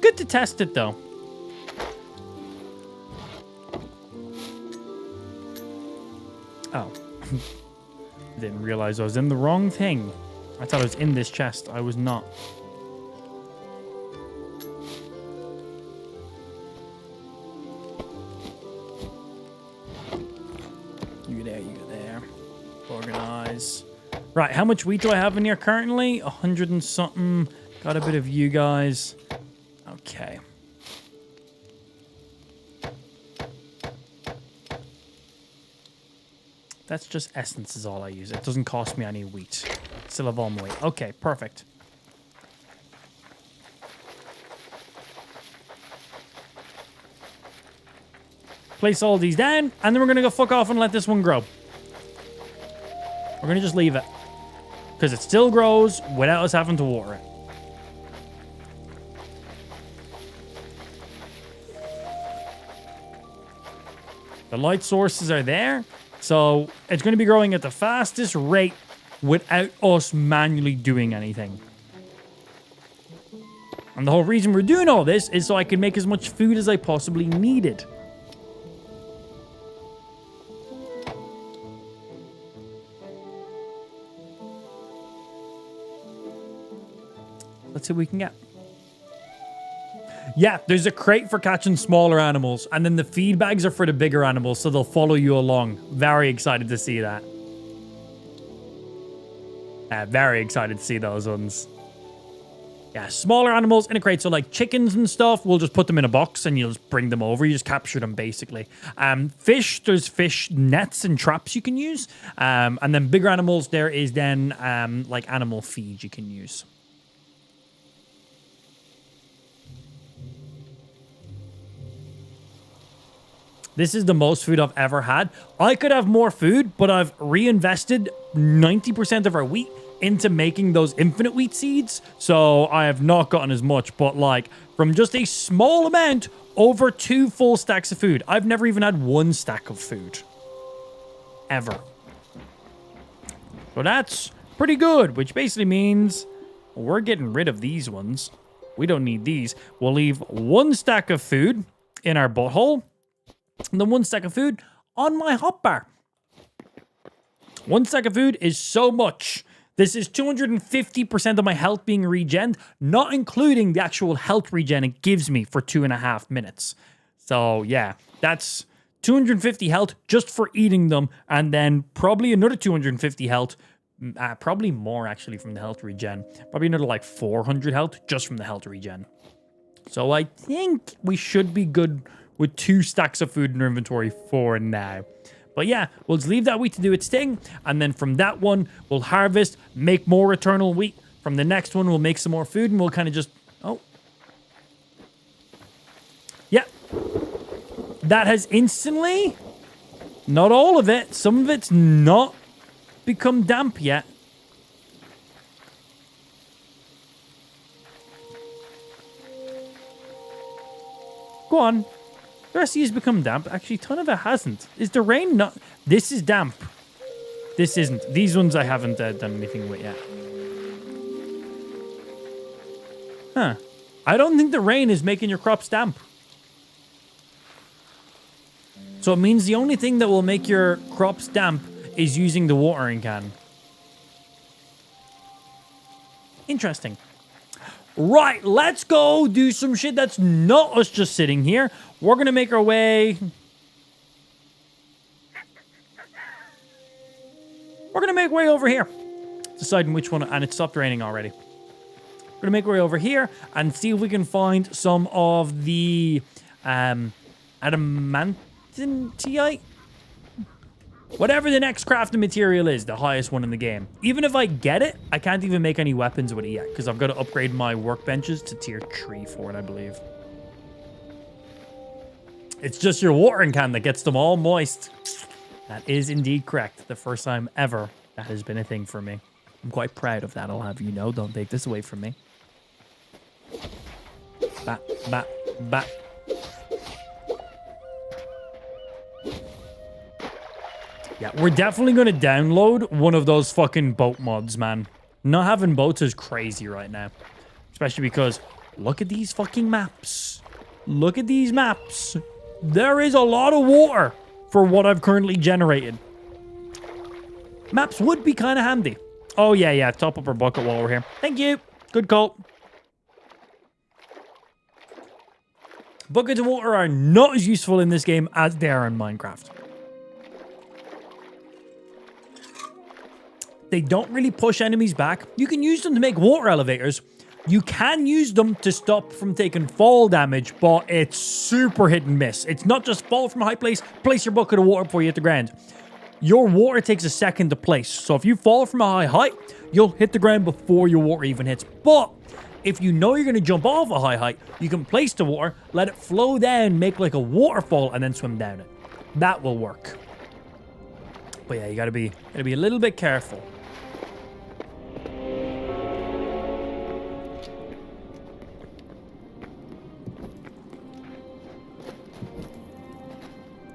good to test it though. Oh. Didn't realize I was in the wrong thing. I thought I was in this chest. I was not. You there. Organize. Right, how much wheat do I have in here currently? 100 and something. Got a bit of you guys. Okay. That's just essence is all I use. It doesn't cost me any wheat. Still have all my wheat. Okay, perfect. Place all these down, and then we're going to go fuck off and let this one grow. We're going to just leave it. Because it still grows without us having to water it. The light sources are there. So it's going to be growing at the fastest rate without us manually doing anything. And the whole reason we're doing all this is so I can make as much food as I possibly needed. Let's see what we can get. Yeah, there's a crate for catching smaller animals, and then the feed bags are for the bigger animals, so they'll follow you along. Very excited to see that. Very excited to see those ones. Yeah, smaller animals in a crate, so like chickens and stuff, we'll just put them in a box and you'll just bring them over. You just capture them, basically. Fish, there's fish nets and traps you can use. And then bigger animals, there is then like animal feed you can use. This is the most food I've ever had. I could have more food, but I've reinvested 90% of our wheat into making those infinite wheat seeds, so I have not gotten as much, but like from just a small amount over 2 full stacks of food. I've never even had 1 stack of food. Ever. So that's pretty good, which basically means we're getting rid of these ones. We don't need these. We'll leave 1 stack of food in our butthole, and then 1 stack of food on my hotbar. 1 stack of food is so much. This is 250% of my health being regened, not including the actual health regen it gives me for 2.5 minutes. So yeah, that's 250 health just for eating them, and then probably another 250 health, probably more actually from the health regen. Probably another like 400 health just from the health regen. So I think we should be good with 2 stacks of food in our inventory for now. But yeah, we'll just leave that wheat to do its thing. And then from that one, we'll harvest, make more eternal wheat. From the next one, we'll make some more food and we'll kind of just... Oh. Yeah. That has instantly... Not all of it. Some of it's not become damp yet. Go on. The rest of these become damp. Actually, a ton of it hasn't. Is the rain not... This is damp. This isn't. These ones I haven't done anything with yet. Huh. I don't think the rain is making your crops damp. So it means the only thing that will make your crops damp is using the watering can. Interesting. Right, let's go do some shit that's not us just sitting here. We're going to make our way... We're going to make our way over here. Deciding which one... And it stopped raining already. We're going to make our way over here and see if we can find some of the... adamantite? Whatever the next crafting material is, the highest one in the game. Even if I get it, I can't even make any weapons with it yet, because I've got to upgrade my workbenches to tier 3 for it, I believe. It's just your watering can that gets them all moist. That is indeed correct. The first time ever that has been a thing for me. I'm quite proud of that, I'll have you know. Don't take this away from me. Bat, bat, bat. Yeah, we're definitely going to download one of those fucking boat mods, man. Not having boats is crazy right now. Especially because, look at these fucking maps. Look at these maps. There is a lot of water for what I've currently generated. Maps would be kind of handy. Oh, yeah. Top up our bucket while we're here. Thank you. Good call. Buckets of water are not as useful in this game as they are in Minecraft. They don't really push enemies back. You can use them to make water elevators. You can use them to stop from taking fall damage, but it's super hit and miss. It's not just fall from a high place your bucket of water before you hit the ground. Your water takes a second to place. So if you fall from a high height, you'll hit the ground before your water even hits. But if you know you're going to jump off a high height, you can place the water, let it flow down, make like a waterfall, and then swim down it. That will work. But yeah, you gotta be a little bit careful.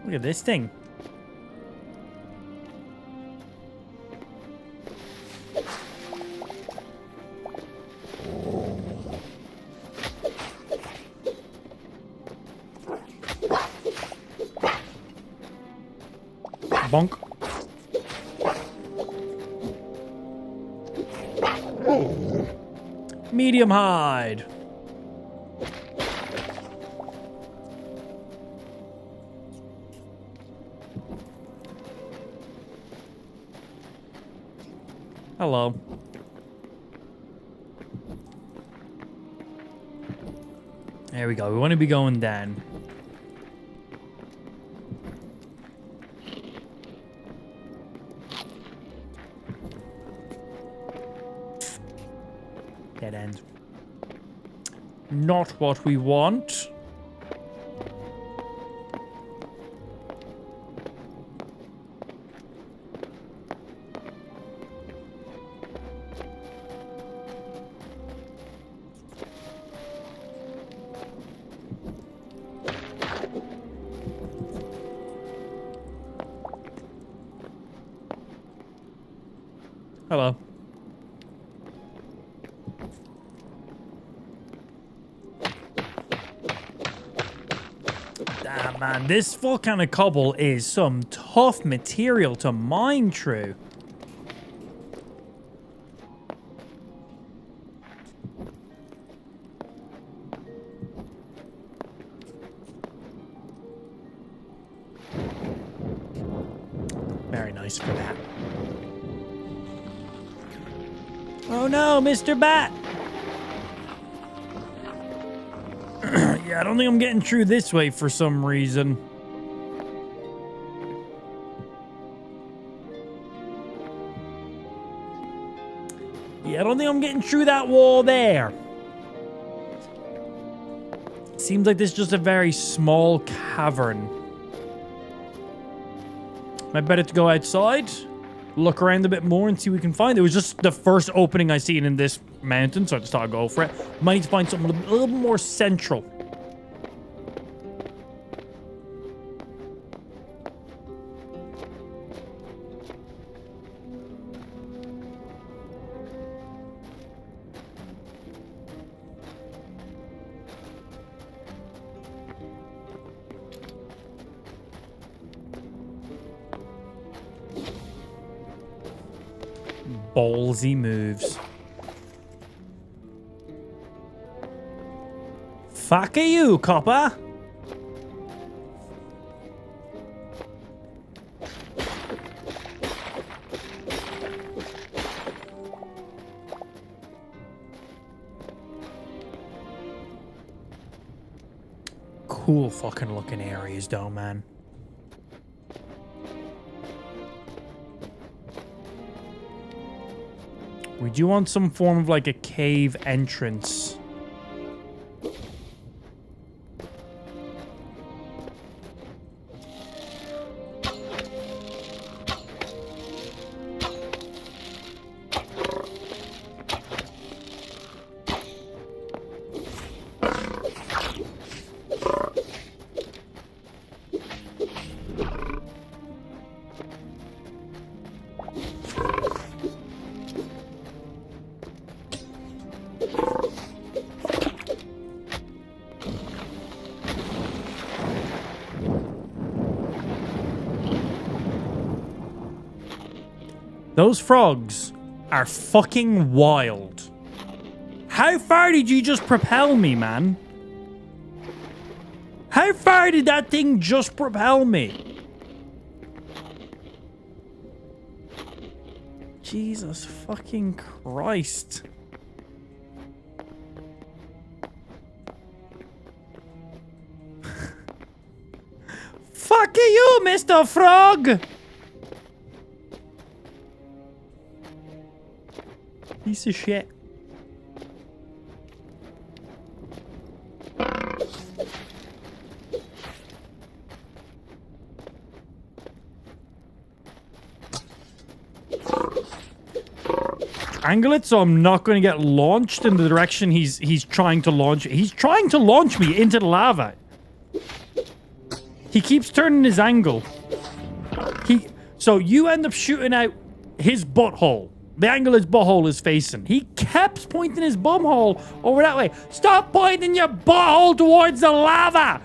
Look at this thing. Bonk. Medium hide. Hello. There we go. We want to be going down. Dead end. Not what we want. Hello. Damn, man. This volcanic cobble is some tough material to mine through. Very nice for that. Oh no, Mr. Bat! Yeah, I don't think I'm getting through this way for some reason. Yeah, I don't think I'm getting through that wall there. Seems like this is just a very small cavern. I better to go outside, look around a bit more and see what we can find. It was just the first opening I seen in this mountain, so I just thought I'd go for it. Might need to find something a little more central. Ballsy moves. Fuck you, copper. Cool fucking looking areas though, man. We do want some form of like a cave entrance. Those frogs are fucking wild. How far did you just propel me, man? How far did that thing just propel me? Jesus fucking Christ. Fuck you, Mr. Frog! Piece of shit. Angle it so I'm not going to get launched in the direction he's trying to launch. He's trying to launch me into the lava. He keeps turning his angle. So you end up shooting out his butthole. The angle his butthole is facing. He kept pointing his bumhole over that way. Stop pointing your butthole towards the lava.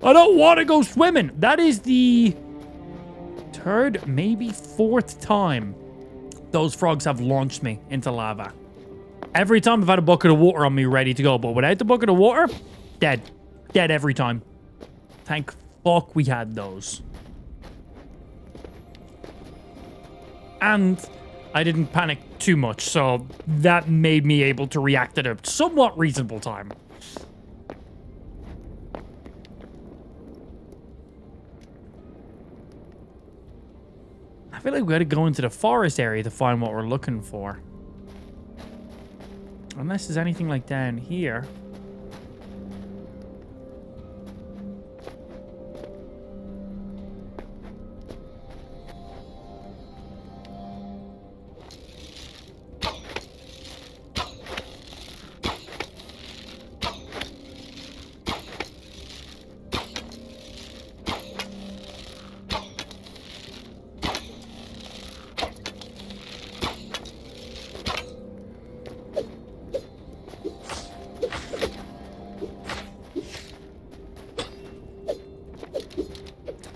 I don't want to go swimming. That is the third, maybe fourth time those frogs have launched me into lava. Every time I've had a bucket of water on me ready to go, but without the bucket of water, dead. Dead every time. Thank fuck we had those. And I didn't panic too much, so that made me able to react at a somewhat reasonable time. I feel like we gotta go into the forest area to find what we're looking for. Unless there's anything like down here.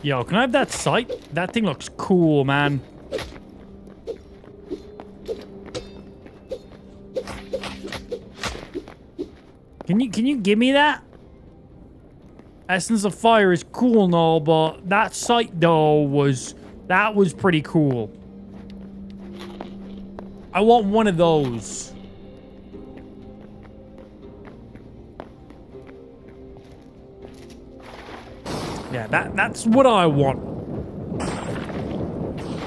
Yo, can I have that sight? That thing looks cool, man. Can you give me that? Essence of Fire is cool and all, but that sight though was pretty cool. I want one of those. Yeah, that's what I want.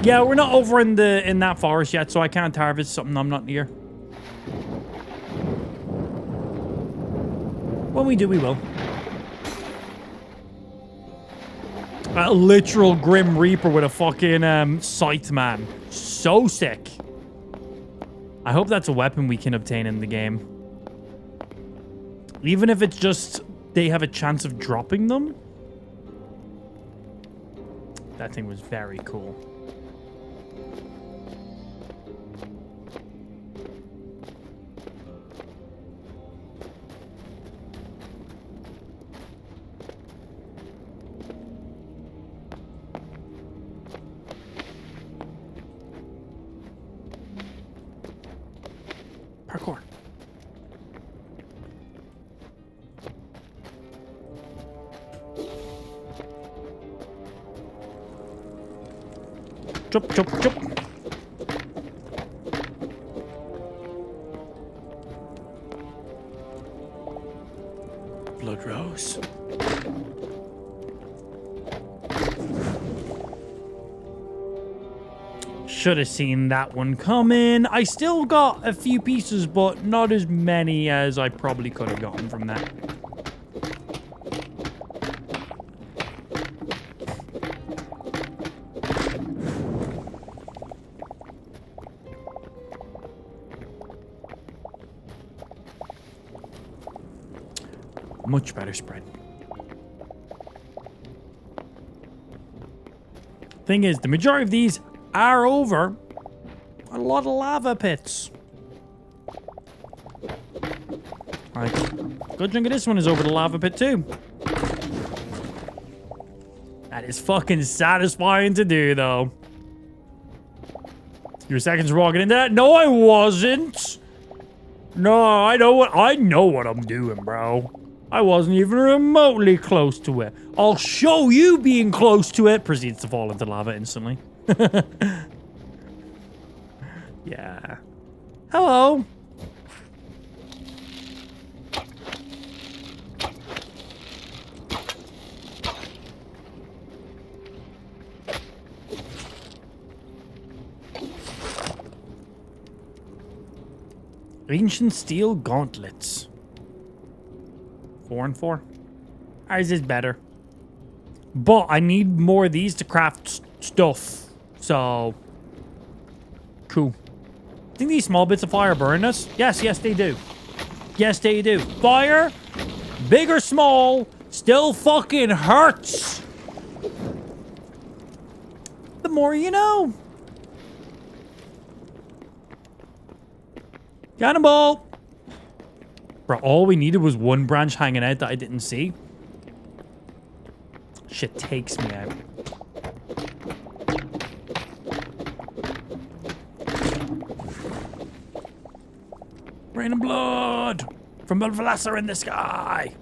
Yeah, we're not over in that forest yet, so I can't harvest something I'm not near. When we do, we will. A literal Grim Reaper with a fucking scythe, man. So sick. I hope that's a weapon we can obtain in the game. Even if it's just they have a chance of dropping them. That thing was very cool. Parkour. Jump, jump, jump. Blood rose. Should have seen that one coming. I still got a few pieces, but not as many as I probably could have gotten from that. Much better spread. Thing is, the majority of these are over a lot of lava pits. Like, good chunk of this one is over the lava pit too. That is fucking satisfying to do, though. Your seconds walking into that? No, I wasn't. No, I know what I'm doing, bro. I wasn't even remotely close to it. I'll show you being close to it. Proceeds to fall into lava instantly. Yeah. Hello. Ancient steel gauntlets. 4 and 4. Ours is better. But I need more of these to craft stuff. So, cool. I think these small bits of fire burn us. Yes, yes, they do. Yes, they do. Fire, big or small, still fucking hurts. The more you know. Cannonball. Bro, all we needed was one branch hanging out that I didn't see. Shit takes me out. Rain of blood from a Velasa in the sky.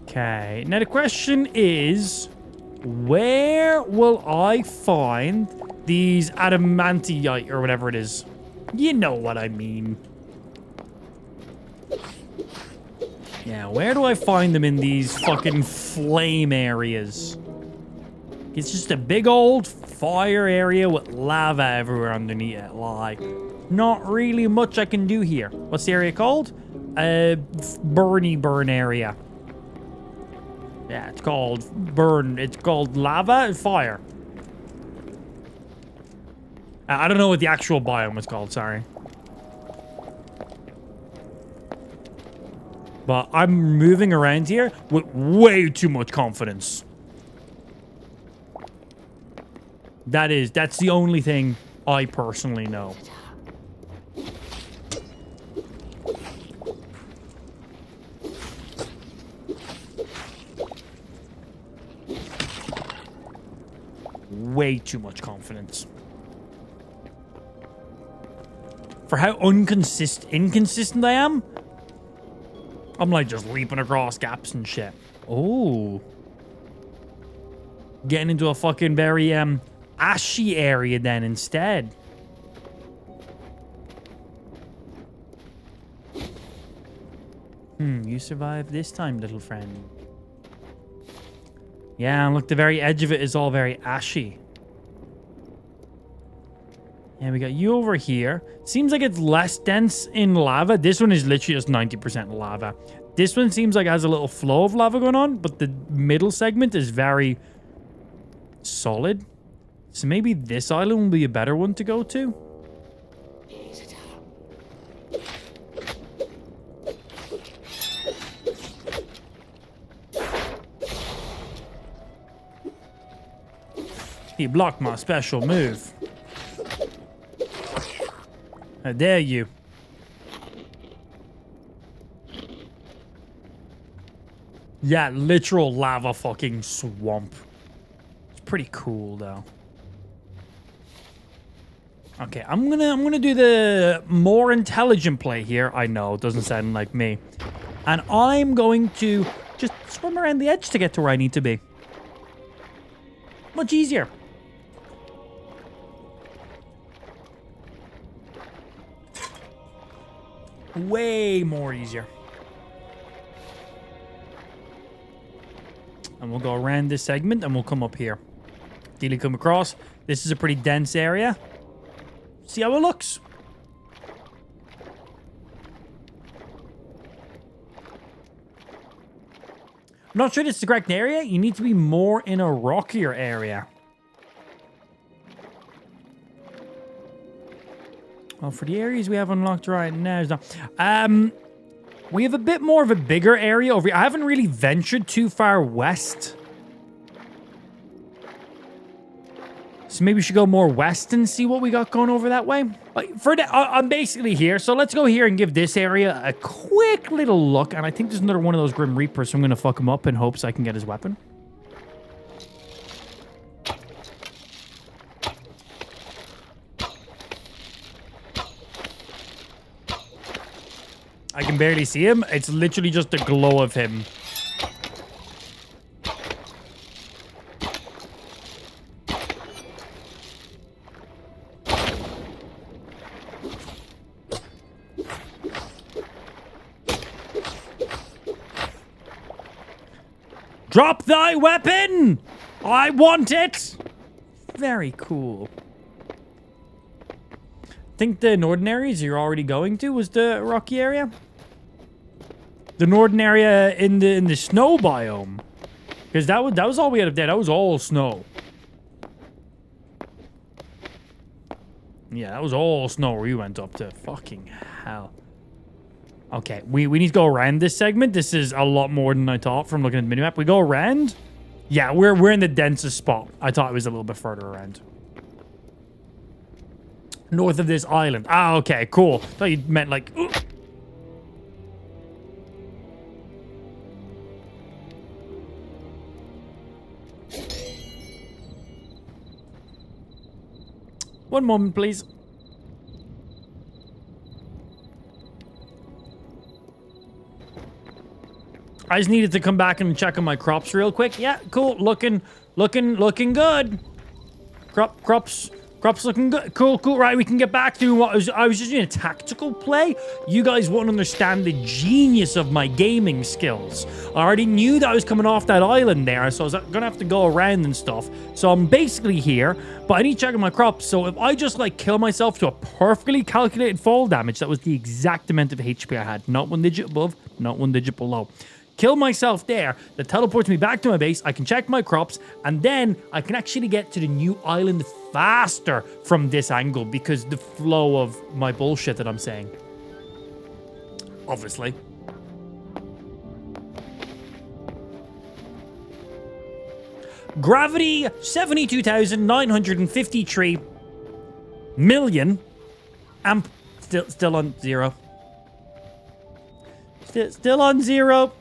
Okay, now the question is, where will I find these adamantite or whatever it is? You know what I mean. Yeah, where do I find them in these fucking flame areas? It's just a big old fire area with lava everywhere underneath it. Like, not really much I can do here. What's the area called? Burn area. Yeah, it's called burn. It's called lava and fire. I don't know what the actual biome was called, sorry. But I'm moving around here with way too much confidence. That's the only thing I personally know. Way too much confidence. For how inconsistent I am, I'm like just leaping across gaps and shit. Oh. Getting into a fucking very ashy area then instead. You survived this time, little friend. Yeah, and look, the very edge of it is all very ashy. And we got you over here. Seems like it's less dense in lava. This one is literally just 90% lava. This one seems like it has a little flow of lava going on, but the middle segment is very solid. So maybe this island will be a better one to go to. He blocked my special move. How dare you? Yeah, literal lava fucking swamp. It's pretty cool though. Okay, I'm gonna do the more intelligent play here. I know, it doesn't sound like me. And I'm going to just swim around the edge to get to where I need to be. Much easier. Way more easier. And we'll go around this segment and we'll come up here. Dealing come across. This is a pretty dense area. See how it looks. I'm not sure this is the correct area. You need to be more in a rockier area. Well, for the areas we have unlocked right now, we have a bit more of a bigger area over here. I haven't really ventured too far west. So maybe we should go more west and see what we got going over that way. I'm basically here, so let's go here and give this area a quick little look. And I think there's another one of those Grim Reapers, so I'm going to fuck him up in hopes I can get his weapon. I can barely see him. It's literally just the glow of him. Drop thy weapon! I want it! Very cool. I think the northern areas you're already going to was the rocky area. The northern area in the snow biome. Because that was all we had up there. That was all snow. Yeah, that was all snow where we went up to. Fucking hell. Okay, we need to go around this segment. This is a lot more than I thought from looking at the minimap. We go around. Yeah, we're in the densest spot. I thought it was a little bit further around. North of this island. Ah, okay, cool. Thought you meant like... One moment, please. I just needed to come back and check on my crops real quick. Yeah, cool. Looking good. Crops looking good. Cool. Right, we can get back to what I was just doing a tactical play. You guys won't understand the genius of my gaming skills. I already knew that I was coming off that island there, so I was gonna have to go around and stuff. So I'm basically here, but I need to check on my crops. So if I just like kill myself to a perfectly calculated fall damage, that was the exact amount of HP I had. Not one digit above, not one digit below. Kill myself there, that teleports me back to my base, I can check my crops, and then I can actually get to the new island faster from this angle because the flow of my bullshit that I'm saying. Obviously. Gravity, 72,953 million. Amp, still on 0. Still on 0.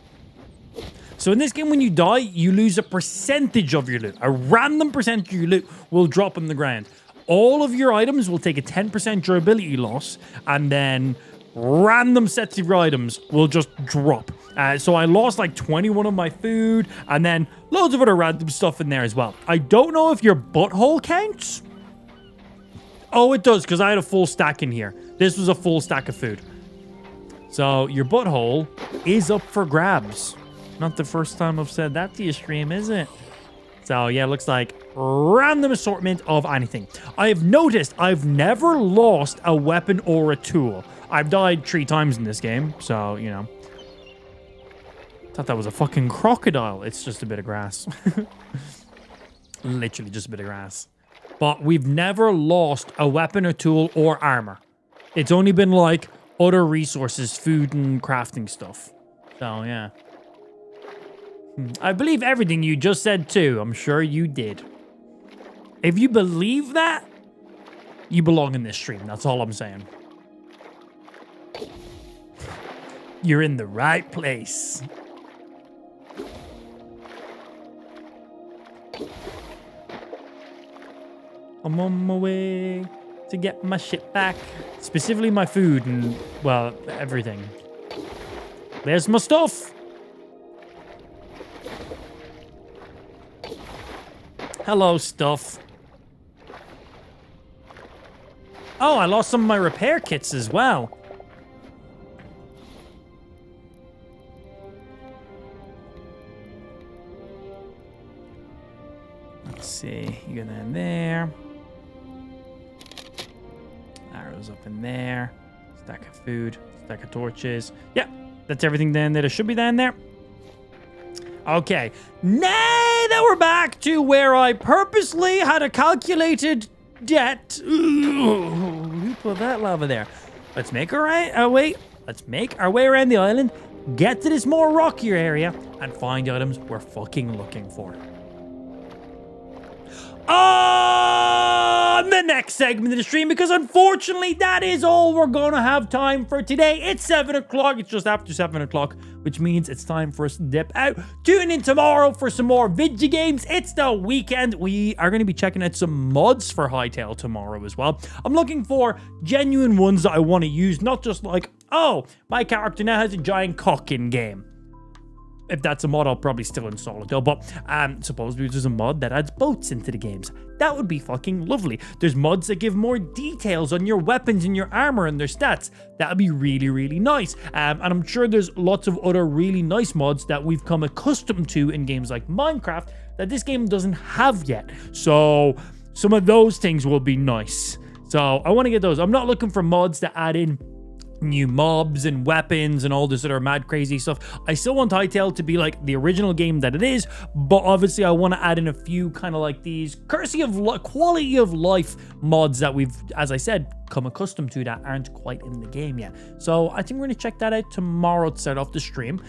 So in this game, when you die, you lose a percentage of your loot. A random percentage of your loot will drop on the ground. All of your items will take a 10% durability loss, and then random sets of your items will just drop. So I lost like 21 of my food, and then loads of other random stuff in there as well. I don't know if your butthole counts. Oh, it does, because I had a full stack in here. This was a full stack of food. So your butthole is up for grabs. Not the first time I've said that to you, stream, is it? So yeah, looks like random assortment of anything. I have noticed I've never lost a weapon or a tool. I've died 3 times in this game, so, you know. Thought that was a fucking crocodile. It's just a bit of grass. Literally just a bit of grass. But we've never lost a weapon or tool or armor. It's only been like other resources, food and crafting stuff. So yeah. I believe everything you just said too. I'm sure you did. If you believe that, you belong in this stream. That's all I'm saying. You're in the right place. I'm on my way to get my shit back. Specifically my food and, well, everything. There's my stuff. Hello, stuff. Oh, I lost some of my repair kits as well. Let's see. You go down there. Arrows up in there. Stack of food. Stack of torches. Yeah, that's everything down there. There should be down there. Okay. Now that we're back to where I purposely had a calculated debt. Ooh, who put that lava there? Let's make our way. Let's make our way around the island. Get to this more rockier area and find the items we're fucking looking for. On the next segment of the stream, because unfortunately that is all we're gonna have time for today. It's 7 o'clock. It's just after 7 o'clock, which means it's time for us to dip out. Tune in tomorrow for some more video games. It's the weekend. We are going to be checking out some mods for Hytale tomorrow as well. I'm looking for genuine ones that I want to use, not just like, oh, my character now has a giant cock in game. If that's a mod, I'll probably still install it though. But supposedly there's a mod that adds boats into the games. That would be fucking lovely. There's mods that give more details on your weapons and your armor and their stats. That would be really, really nice. And I'm sure there's lots of other really nice mods that we've come accustomed to in games like Minecraft that this game doesn't have yet. So some of those things will be nice. So I want to get those. I'm not looking for mods that add in new mobs and weapons and all this other mad crazy stuff. I still want Hytale to be like the original game that it is, but obviously I want to add in a few kind of like these quality of life mods that we've, as I said, come accustomed to that aren't quite in the game yet. So I think we're going to check that out tomorrow to start off the stream.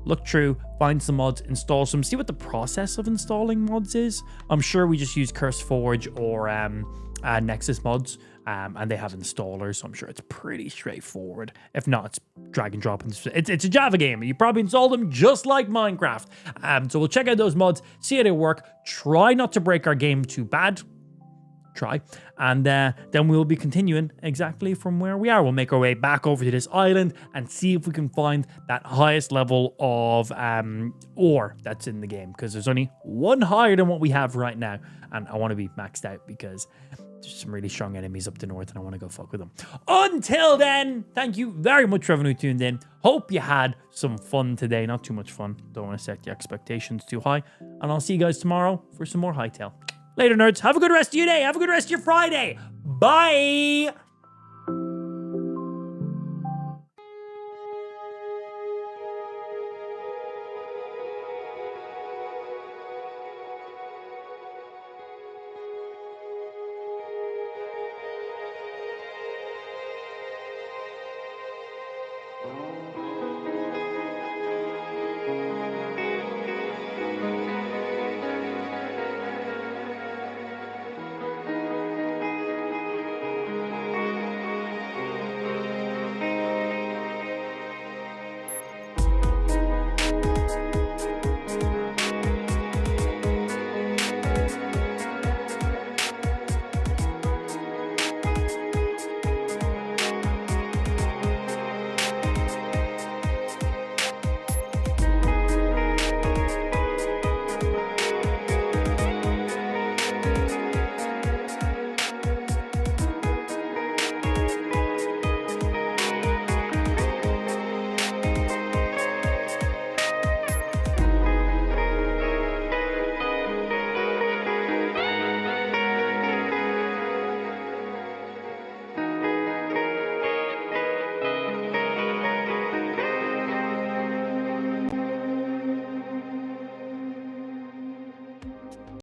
Look through, find some mods, install some, see what the process of installing mods is. I'm sure we just use CurseForge or Nexus mods. And they have installers, so I'm sure it's pretty straightforward. If not, it's drag and drop. It's a Java game. You probably install them just like Minecraft. So we'll check out those mods, see how they work. Try not to break our game too bad. Try. And then we'll be continuing exactly from where we are. We'll make our way back over to this island and see if we can find that highest level of ore that's in the game. Because there's only one higher than what we have right now. And I want to be maxed out because there's some really strong enemies up the north and I want to go fuck with them. Until then, thank you very much for everyone who tuned in. Hope you had some fun today. Not too much fun. Don't want to set the expectations too high. And I'll see you guys tomorrow for some more Hytale. Later, nerds. Have a good rest of your day. Have a good rest of your Friday. Bye.